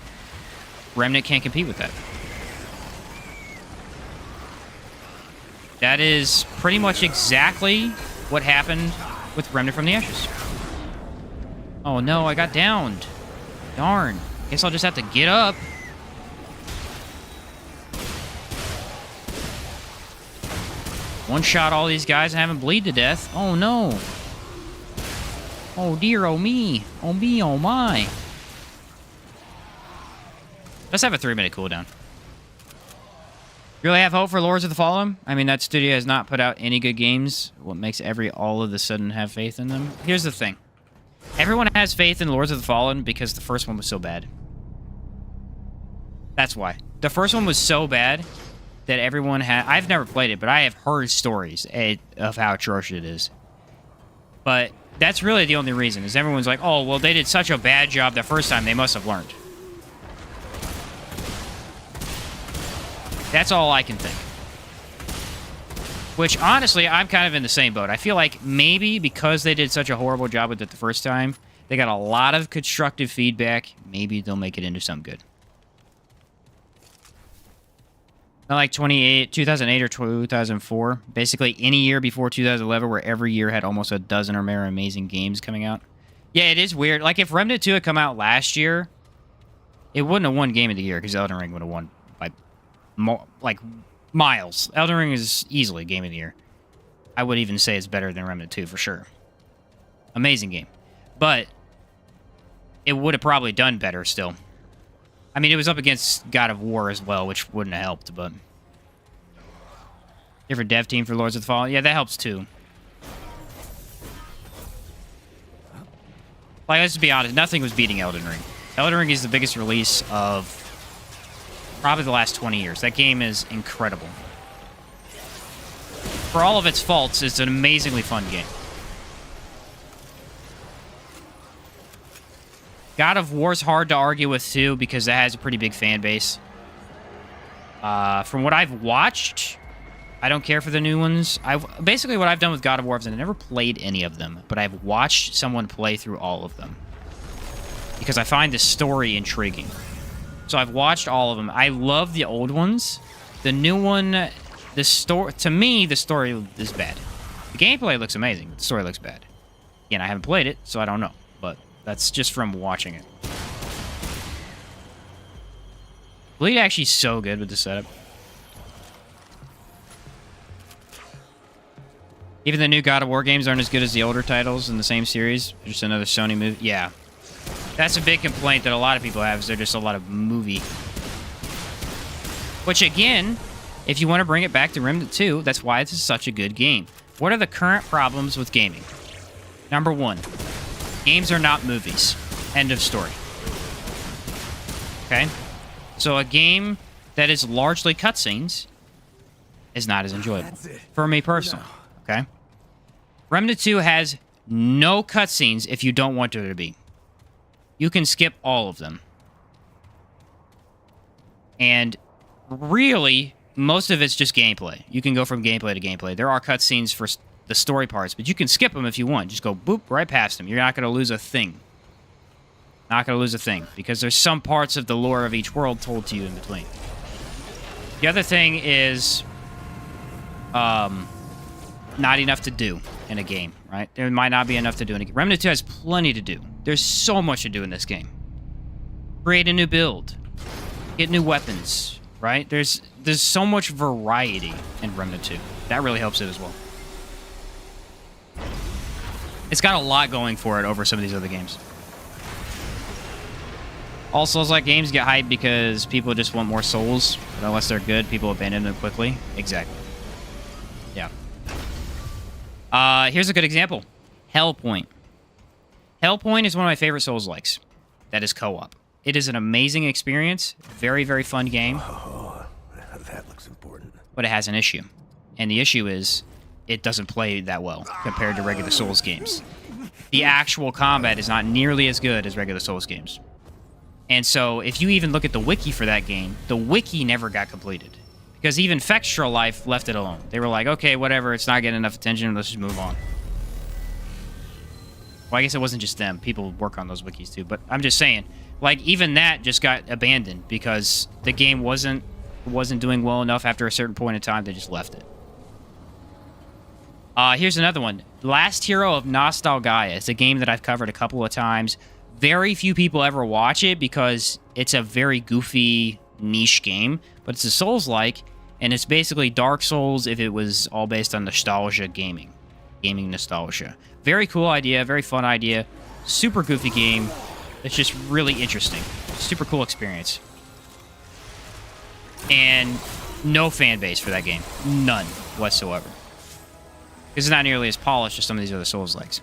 Remnant can't compete with that. That is pretty much exactly what happened with Remnant from the Ashes. Oh no, I got downed. Darn. Guess I'll just have to get up. One-shot all these guys and have them bleed to death. Oh, no. Oh, dear, oh, me. Oh, me, oh, my. Let's have a 3-minute cooldown. Really have hope for Lords of the Fallen? I mean, that studio has not put out any good games. What makes all of a sudden have faith in them? Here's the thing. Everyone has faith in Lords of the Fallen because the first one was so bad. That's why. The first one was so bad that everyone had. I've never played it, but I have heard stories of how atrocious it is. But that's really the only reason, is everyone's like, oh, well, they did such a bad job the first time, they must have learned. That's all I can think. Which, honestly, I'm kind of in the same boat. I feel like maybe because they did such a horrible job with it the first time, they got a lot of constructive feedback. Maybe they'll make it into something good. Not like 2008 or 2004. Basically, any year before 2011, where every year had almost a dozen or more amazing games coming out. Yeah, it is weird. Like, if Remnant 2 had come out last year, it wouldn't have won Game of the Year, because Elden Ring would have won by, like, miles. Elden Ring is easily Game of the Year. I would even say it's better than Remnant 2, for sure. Amazing game. But it would have probably done better still. I mean, it was up against God of War as well, which wouldn't have helped, but... Different dev team for Lords of the Fallen. Yeah, that helps too. Like, let's be honest, nothing was beating Elden Ring. Elden Ring is the biggest release of probably the last 20 years. That game is incredible. For all of its faults, it's an amazingly fun game. God of War's hard to argue with, too, because that has a pretty big fan base. From what I've watched, I don't care for the new ones. Basically, what I've done with God of War is I've never played any of them, but I've watched someone play through all of them. Because I find the story intriguing. So I've watched all of them. I love the old ones. The new one, to me, the story is bad. The gameplay looks amazing, but the story looks bad. Again, I haven't played it, so I don't know. But that's just from watching it. Bleed actually so good with the setup. Even the new God of War games aren't as good as the older titles in the same series. Just another Sony movie. Yeah. That's a big complaint that a lot of people have, is they're just a lot of movie. Which, again, if you want to bring it back to Remnant 2, that's why it's such a good game. What are the current problems with gaming? Number one, games are not movies. End of story. Okay? So a game that is largely cutscenes is not as enjoyable. For me personally. Okay? Remnant 2 has no cutscenes if you don't want there to be. You can skip all of them. And really, most of it's just gameplay. You can go from gameplay to gameplay. There are cutscenes for the story parts, but you can skip them if you want. Just go boop right past them. You're not going to lose a thing. Not going to lose a thing, because there's some parts of the lore of each world told to you in between. The other thing is not enough to do in a game, right? There might not be enough to do in a game. Remnant 2 has plenty to do. There's so much to do in this game. Create a new build. Get new weapons, right? There's so much variety in Remnant 2. That really helps it as well. It's got a lot going for it over some of these other games. All Souls-like games get hyped because people just want more Souls. But unless they're good, people abandon them quickly. Exactly. Yeah. Here's a good example. Hellpoint. Hellpoint is one of my favorite Souls-likes. That is co-op. It is an amazing experience. Very, very fun game. Oh, that looks important. But it has an issue. And the issue is, it doesn't play that well compared to regular Souls games. The actual combat is not nearly as good as regular Souls games. And so, if you even look at the wiki for that game, the wiki never got completed. Because even Fextra Life left it alone. They were like, okay, whatever, it's not getting enough attention, let's just move on. Well, I guess it wasn't just them. People work on those wikis too. But I'm just saying, like, even that just got abandoned because the game wasn't doing well enough after a certain point in time. They just left it. Here's another one. Last Hero of Nostalgaia. It's a game that I've covered a couple of times. Very few people ever watch it because it's a very goofy, niche game. But it's a Souls-like, and it's basically Dark Souls if it was all based on nostalgia gaming. Gaming nostalgia. Very cool idea, very fun idea. Super goofy game. It's just really interesting. Super cool experience. And no fan base for that game. None whatsoever. It's not nearly as polished as some of these other Souls-likes.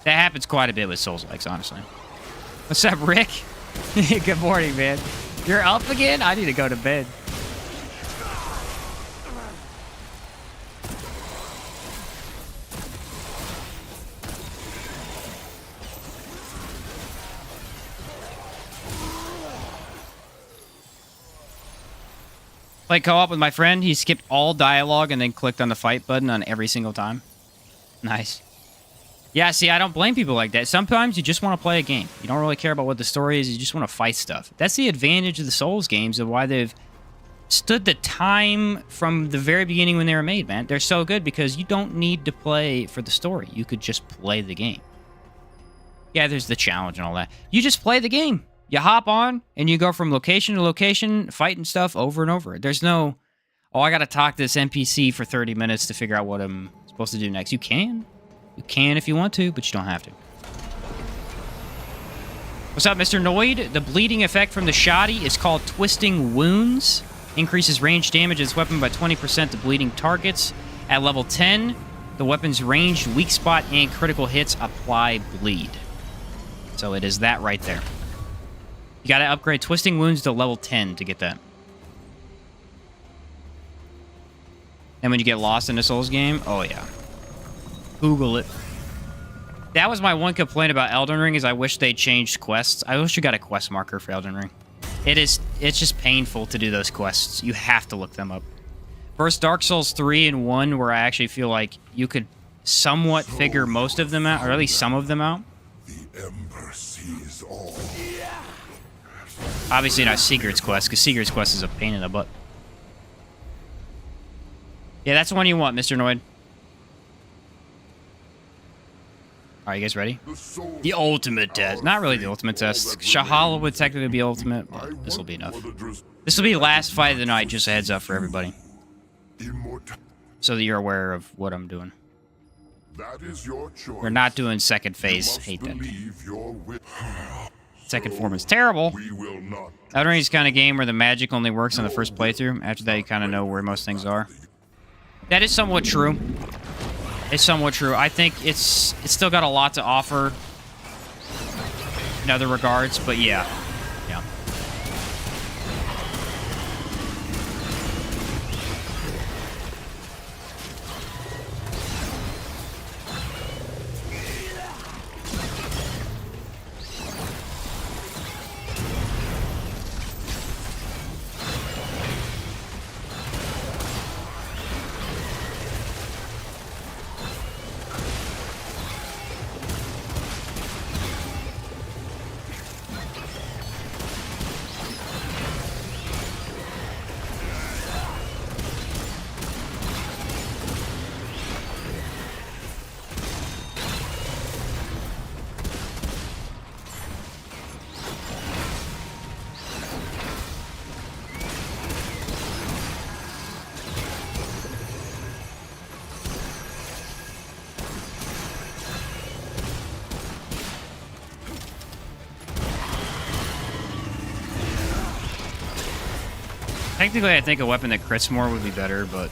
That happens quite a bit with Souls-likes, honestly. What's up, Rick? Good morning, man. You're up again? I need to go to bed. Play co-op with my friend. He skipped all dialogue and then clicked on the fight button on every single time. Nice. Yeah, see, I don't blame people like that. Sometimes you just want to play a game. You don't really care about what the story is. You just want to fight stuff. That's the advantage of the Souls games and why they've stood the time from the very beginning when they were made, man. They're so good because you don't need to play for the story. You could just play the game. Yeah, there's the challenge and all that. You just play the game. You hop on, and you go from location to location, fighting stuff over and over. There's no, oh, I got to talk to this NPC for 30 minutes to figure out what I'm supposed to do next. You can. You can if you want to, but you don't have to. What's up, Mr. Noid? The bleeding effect from the shoddy is called Twisting Wounds. Increases range damage of this weapon by 20% to bleeding targets. At level 10, the weapon's ranged, weak spot, and critical hits apply bleed. So it is that right there. You gotta upgrade Twisting Wounds to level 10 to get that. And when you get lost in a Souls game, oh yeah. Google it. That was my one complaint about Elden Ring is I wish they changed quests. I wish you got a quest marker for Elden Ring. It's just painful to do those quests. You have to look them up. First Dark Souls 3 and 1 where I actually feel like you could somewhat figure most of them out, or at least some of them out. The Ember sees all. Obviously not Sigurd's Quest, because Sigurd's Quest is a pain in the butt. Yeah, that's the one you want, Mr. Noid. Are you guys ready? The ultimate test. Not really the ultimate test. Shahala would technically be ultimate, but this will be enough. This will be last fight of the night, just a heads up for everybody. So that you're aware of what I'm doing. That is your choice. We're not doing second phase. Hate that. Second form is terrible. Elden Ring is kind of game where the magic only works on the first playthrough. After that, you kind of know where most things are. That is somewhat true. It's somewhat true. I think it's still got a lot to offer in other regards, but yeah. Yeah. Technically, I think a weapon that crits more would be better, but...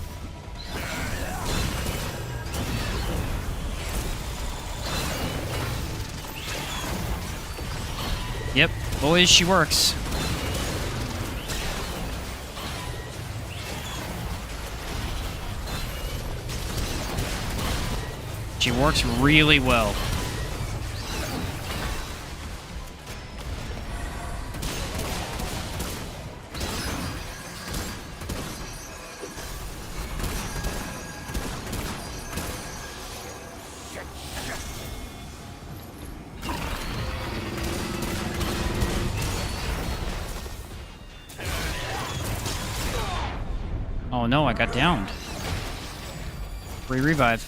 Yep, boys, she works. She works really well. Oh no, I got downed. Free revive.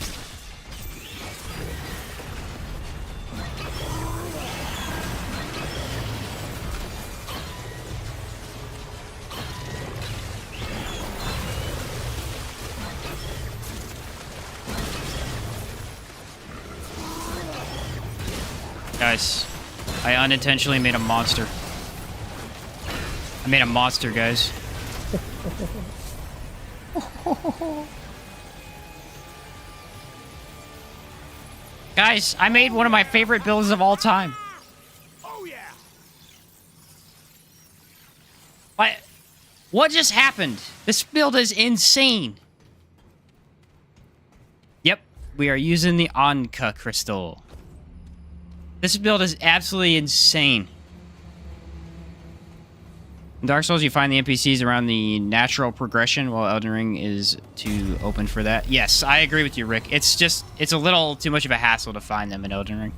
Guys, I unintentionally made a monster. I made a monster, guys. Guys, I made one of my favorite builds of all time. Oh yeah. What just happened? This build is insane. Yep, we are using the Anka crystal. This build is absolutely insane. In Dark Souls, you find the NPCs around the natural progression, while Elden Ring is too open for that. Yes, I agree with you, Rick. It's a little too much of a hassle to find them in Elden Ring.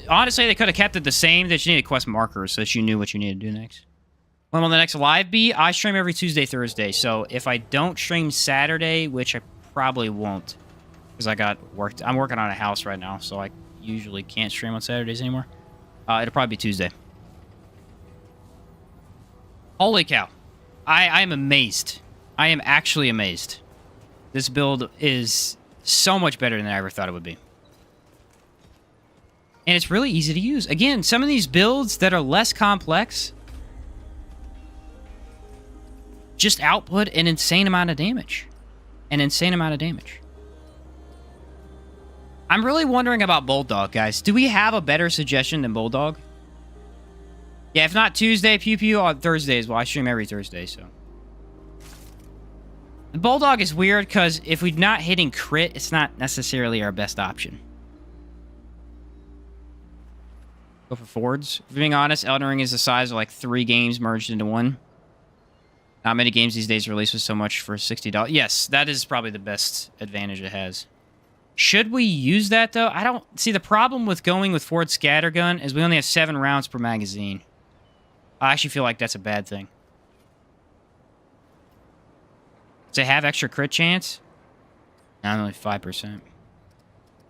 Honestly, they could have kept it the same. They just needed quest markers so that you knew what you needed to do next. When will the next live be? I stream every Tuesday, Thursday. So if I don't stream Saturday, which I probably won't, because I'm working on a house right now, so I usually can't stream on Saturdays anymore. It'll probably be Tuesday. Holy cow. I am amazed. I am actually amazed. This build is so much better than I ever thought it would be. And it's really easy to use. Again, some of these builds that are less complex just output an insane amount of damage. An insane amount of damage. I'm really wondering about Bulldog, guys. Do we have a better suggestion than Bulldog? Yeah, if not Tuesday, Pew Pew on Thursdays. Well, I stream every Thursday, so. The Bulldog is weird because if we're not hitting crit, it's not necessarily our best option. Go for Fords. If being honest, Elden Ring is the size of like 3 games merged into one. Not many games these days release with so much for $60. Yes, that is probably the best advantage it has. Should we use that, though? I don't... See, the problem with going with Ford Scattergun is we only have 7 rounds per magazine. I actually feel like that's a bad thing. Does it have extra crit chance? Not only 5%.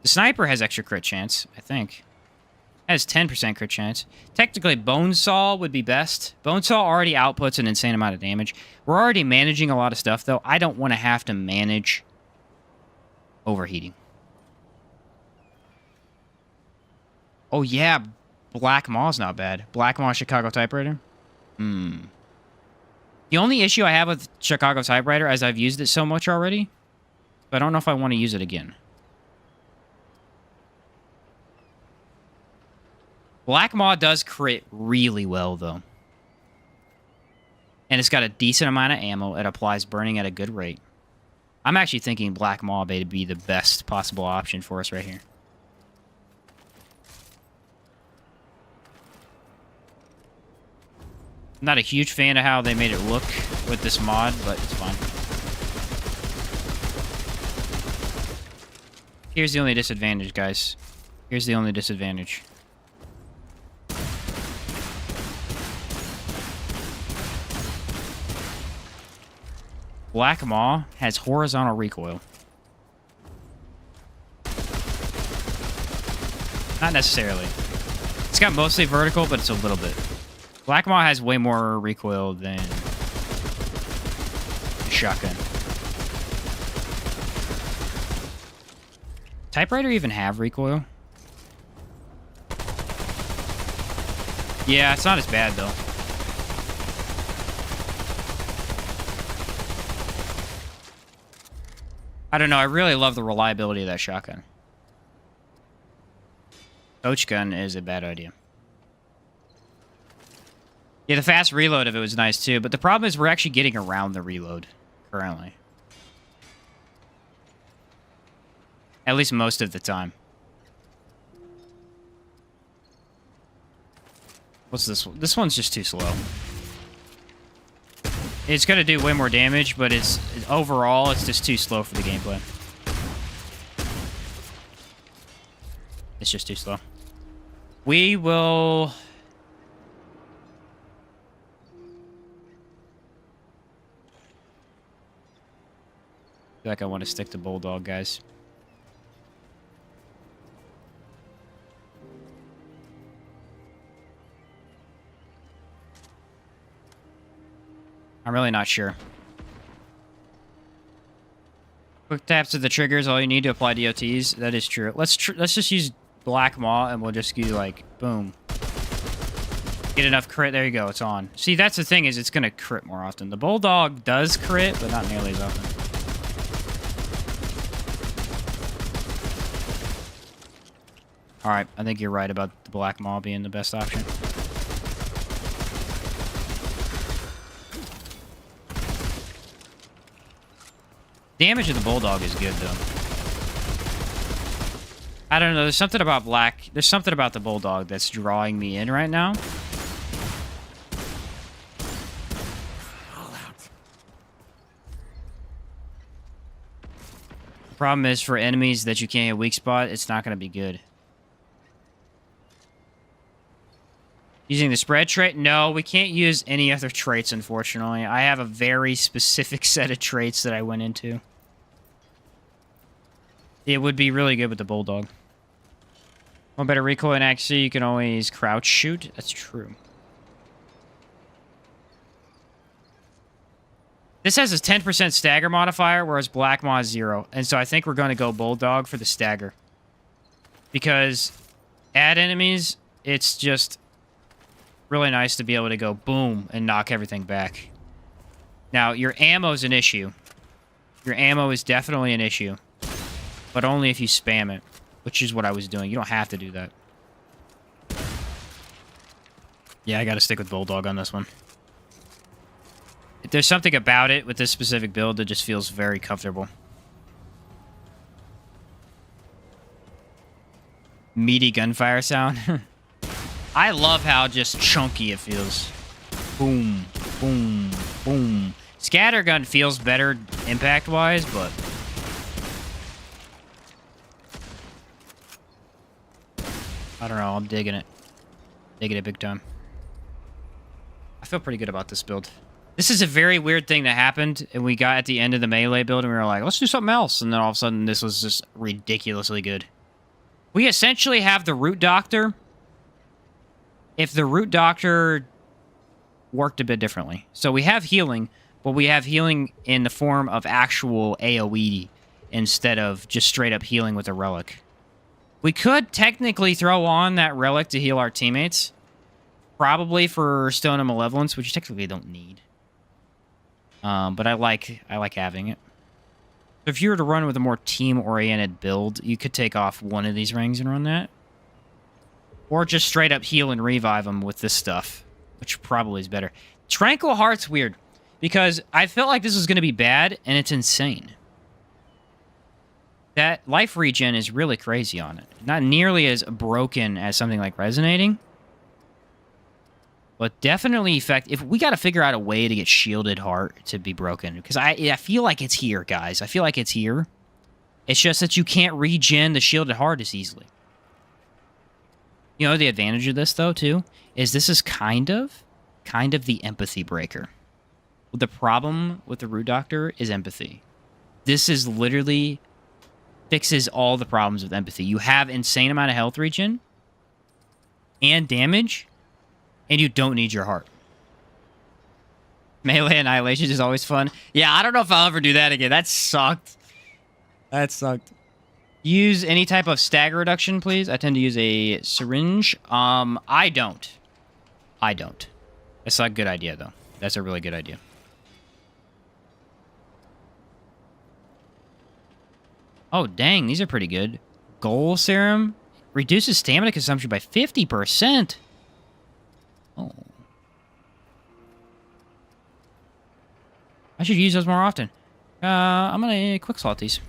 The Sniper has extra crit chance, I think. It has 10% crit chance. Technically, Bonesaw would be best. Bonesaw already outputs an insane amount of damage. We're already managing a lot of stuff, though. I don't want to have to manage overheating. Oh, yeah. Black Maw's not bad. Black Maw Chicago Typewriter? The only issue I have with Chicago Typewriter is I've used it so much already. But I don't know if I want to use it again. Black Maw does crit really well, though. And it's got a decent amount of ammo. It applies burning at a good rate. I'm actually thinking Black Maw may be the best possible option for us right here. I'm not a huge fan of how they made it look with this mod, but it's fine. Here's the only disadvantage, guys. Here's the only disadvantage. Black Maw has horizontal recoil. Not necessarily. It's got mostly vertical, but it's a little bit. Black Maw has way more recoil than the shotgun. Typewriter even have recoil? Yeah, it's not as bad, though. I don't know. I really love the reliability of that shotgun. Coach gun is a bad idea. Yeah, the fast reload of it was nice, too. But the problem is we're actually getting around the reload currently. At least most of the time. What's this one? This one's just too slow. It's going to do way more damage, but overall, it's just too slow for the gameplay. It's just too slow. We will... I feel like I want to stick to Bulldog, guys. I'm really not sure. Quick taps of the triggers, all you need to apply DOTs. That is true. Let's just use Black Maw, and we'll just do, like, boom. Get enough crit. There you go. It's on. See, that's the thing, is it's going to crit more often. The Bulldog does crit, but not nearly as often. Alright, I think you're right about the Black Maw being the best option. Damage of the Bulldog is good, though. I don't know. There's something about black. There's something about the Bulldog that's drawing me in right now. The problem is for enemies that you can't hit weak spot, it's not going to be good. Using the spread trait? No, we can't use any other traits, unfortunately. I have a very specific set of traits that I went into. It would be really good with the Bulldog. One better recoil and accuracy, you can always crouch shoot. That's true. This has a 10% stagger modifier, whereas Black Maw is 0. And so I think we're going to go Bulldog for the stagger. Because at enemies, it's just really nice to be able to go boom and knock everything back. Now, your ammo is an issue. Your ammo is definitely an issue. But only if you spam it, which is what I was doing. You don't have to do that. Yeah, I got to stick with Bulldog on this one. There's something about it with this specific build that just feels very comfortable. Meaty gunfire sound. I love how just chunky it feels. Boom, boom, boom. Scattergun feels better impact-wise, but... I don't know, I'm digging it. Digging it big time. I feel pretty good about this build. This is a very weird thing that happened, and we got at the end of the melee build, and we were like, let's do something else. And then all of a sudden, this was just ridiculously good. We essentially have the Root Doctor... if the Root Doctor worked a bit differently. So we have healing, but we have healing in the form of actual AoE instead of just straight up healing with a relic. We could technically throw on that relic to heal our teammates. Probably for Stone of Malevolence, which you technically don't need. But I like having it. So if you were to run with a more team-oriented build, you could take off one of these rings and run that. Or just straight up heal and revive them with this stuff, which probably is better. Tranquil Heart's weird, because I felt like this was going to be bad, and it's insane. That life regen is really crazy on it. Not nearly as broken as something like Resonating, but definitely effective. If we got to figure out a way to get Shielded Heart to be broken, because I feel like it's here, guys. I feel like it's here. It's just that you can't regen the Shielded Heart as easily. You know, the advantage of this, though, too, is this is kind of the empathy breaker. The problem with the Root Doctor is empathy. This is literally fixes all the problems with empathy. You have insane amount of health regen and damage, and you don't need your heart. Melee Annihilation is always fun. Yeah, I don't know if I'll ever do that again. That sucked. That sucked. Use any type of stagger reduction, please. I tend to use a syringe. I don't. That's not a good idea, though. That's a really good idea. Oh, dang. These are pretty good. Goal Serum. Reduces stamina consumption by 50%. Oh. I should use those more often. I'm going to quick slot these.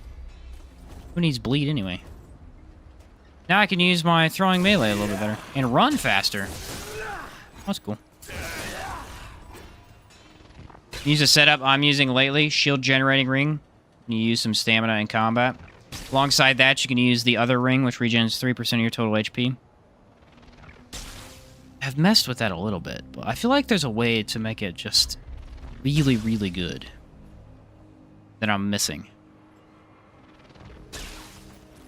Who needs bleed anyway? Now I can use my throwing melee a little bit better. And run faster. That's cool. Use a setup I'm using lately. Shield generating ring. You use some stamina in combat. Alongside that, you can use the other ring, which regens 3% of your total HP. I've messed with that a little bit, but I feel like there's a way to make it just really, really good that I'm missing.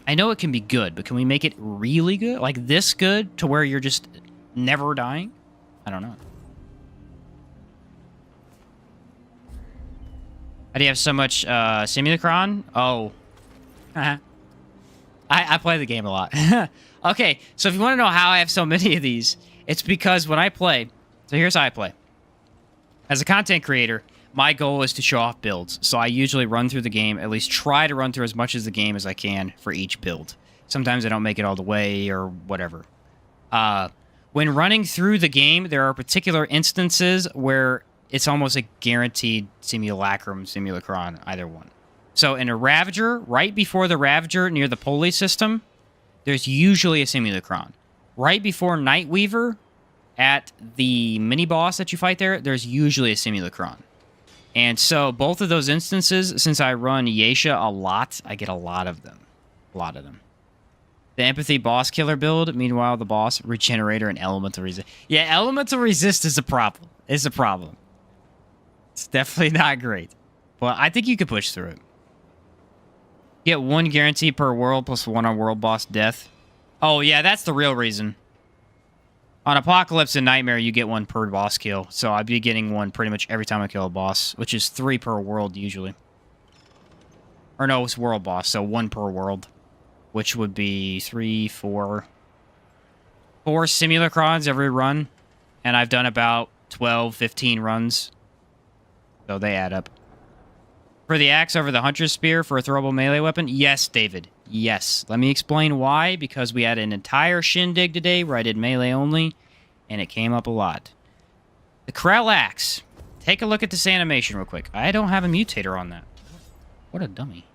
I know it can be good, but can we make it really good? Like this good to where you're just never dying? I don't know. How do you have so much Simulacron? Oh. I play the game a lot. Okay, so if you want to know how I have so many of these, it's because when I play... So here's how I play. As a content creator, my goal is to show off builds. So I usually run through the game, at least try to run through as much of the game as I can for each build. Sometimes I don't make it all the way or whatever. When running through the game, there are particular instances where it's almost a guaranteed simulacrum, simulacron, either one. So in a Ravager, right before the Ravager near the pulley system, there's usually a Simulacron. Right before Nightweaver, at the mini-boss that you fight there, there's usually a Simulacron. And so both of those instances, since I run Yesha a lot, I get a lot of them. A lot of them. The Empathy Boss Killer build, meanwhile, the boss, Regenerator, and Elemental Resist. Yeah, Elemental Resist is a problem. It's a problem. It's definitely not great. But I think you could push through it. Get 1 guarantee per world plus 1 on world boss death. Oh, yeah, that's the real reason. On Apocalypse and Nightmare, you get 1 per boss kill. So I'd be getting 1 pretty much every time I kill a boss, which is 3 per world usually. Or no, it's world boss, so 1 per world. Which would be 3, 4... 4 Simulacrons every run. And I've done about 12, 15 runs. So they add up. For the axe over the Hunter's Spear for a throwable melee weapon? Yes, David. Yes. Let me explain why. Because we had an entire shindig today where I did melee only, and it came up a lot. The Krell Axe. Take a look at this animation real quick. I don't have a mutator on that. What a dummy.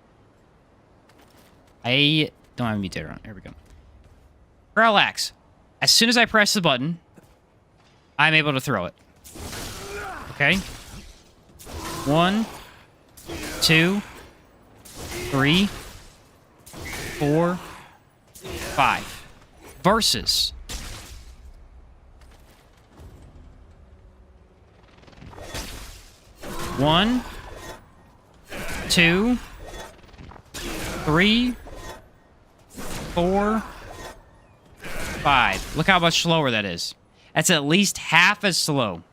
I don't have a mutator on. There we go. Krell Axe. As soon as I press the button, I'm able to throw it. Okay? 1, 2, 3, 4, 5. Versus 1, 2, 3, 4, 5. Look how much slower that is. That's at least half as slow.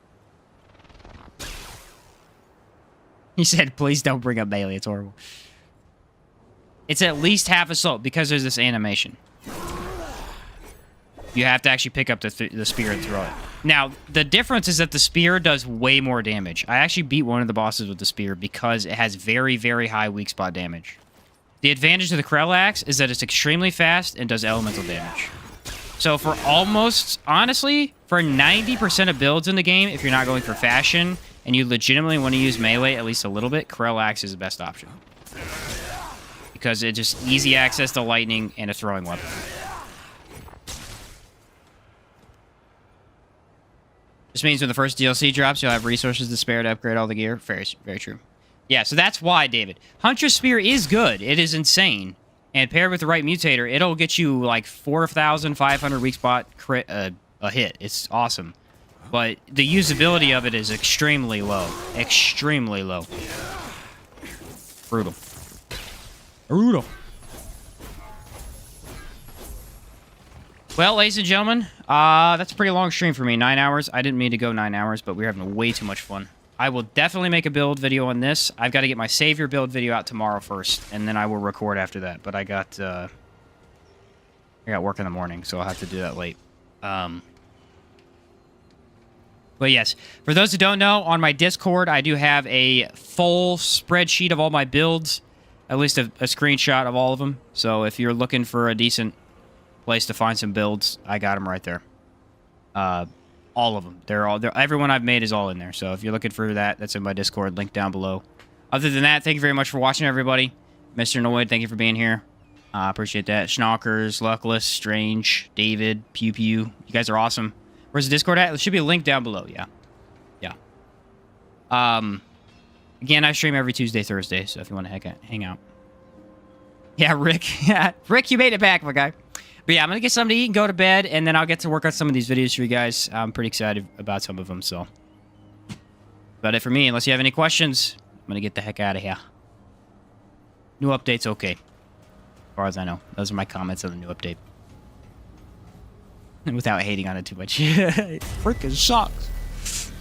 He said, please don't bring up melee. It's horrible. It's at least half as slow because there's this animation. You have to actually pick up the spear and throw it. Now, the difference is that the spear does way more damage. I actually beat one of the bosses with the spear because it has very, very high weak spot damage. The advantage of the Krell Axe is that it's extremely fast and does elemental damage. So for almost, honestly, for 90% of builds in the game, if you're not going for fashion, and you legitimately want to use melee at least a little bit, Krell Axe is the best option. Because it's just easy access to lightning and a throwing weapon. This means when the first DLC drops, you'll have resources to spare to upgrade all the gear. Very, very true. Yeah, so that's why, David. Hunter's Spear is good. It is insane. And paired with the right mutator, it'll get you like 4,500 weak spot crit a hit. It's awesome. But the usability of it is extremely low. Extremely low. Brutal. Brutal. Well, ladies and gentlemen, that's a pretty long stream for me. 9 hours. I didn't mean to go 9 hours, but we're having way too much fun. I will definitely make a build video on this. I've got to get my Savior build video out tomorrow first, and then I will record after that. But I got work in the morning, so I'll have to do that late. But yes, for those who don't know, on my Discord, I do have a full spreadsheet of all my builds, at least a screenshot of all of them. So if you're looking for a decent place to find some builds, I got them right there. All of them. Everyone I've made is all in there. So if you're looking for that, that's in my Discord, link down below. Other than that, thank you very much for watching, everybody. Mr. Noid, thank you for being here. Appreciate that. Schnockers, Luckless, Strange, David, Pew Pew. You guys are awesome. Where's the Discord at? There should be a link down below. Yeah. Yeah. Again, I stream every Tuesday, Thursday, so if you want to hang out. Yeah, Rick. Yeah, Rick, you made it back, my guy. But yeah, I'm going to get something to eat and go to bed, and then I'll get to work on some of these videos for you guys. I'm pretty excited about some of them, so. About it for me. Unless you have any questions, I'm going to get the heck out of here. New update's okay. As far as I know. Those are my comments on the new update. Without hating on it too much. It freaking sucks.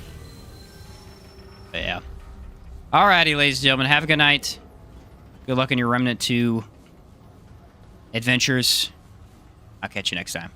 But yeah. Alrighty, ladies and gentlemen. Have a good night. Good luck in your Remnant 2 adventures. I'll catch you next time.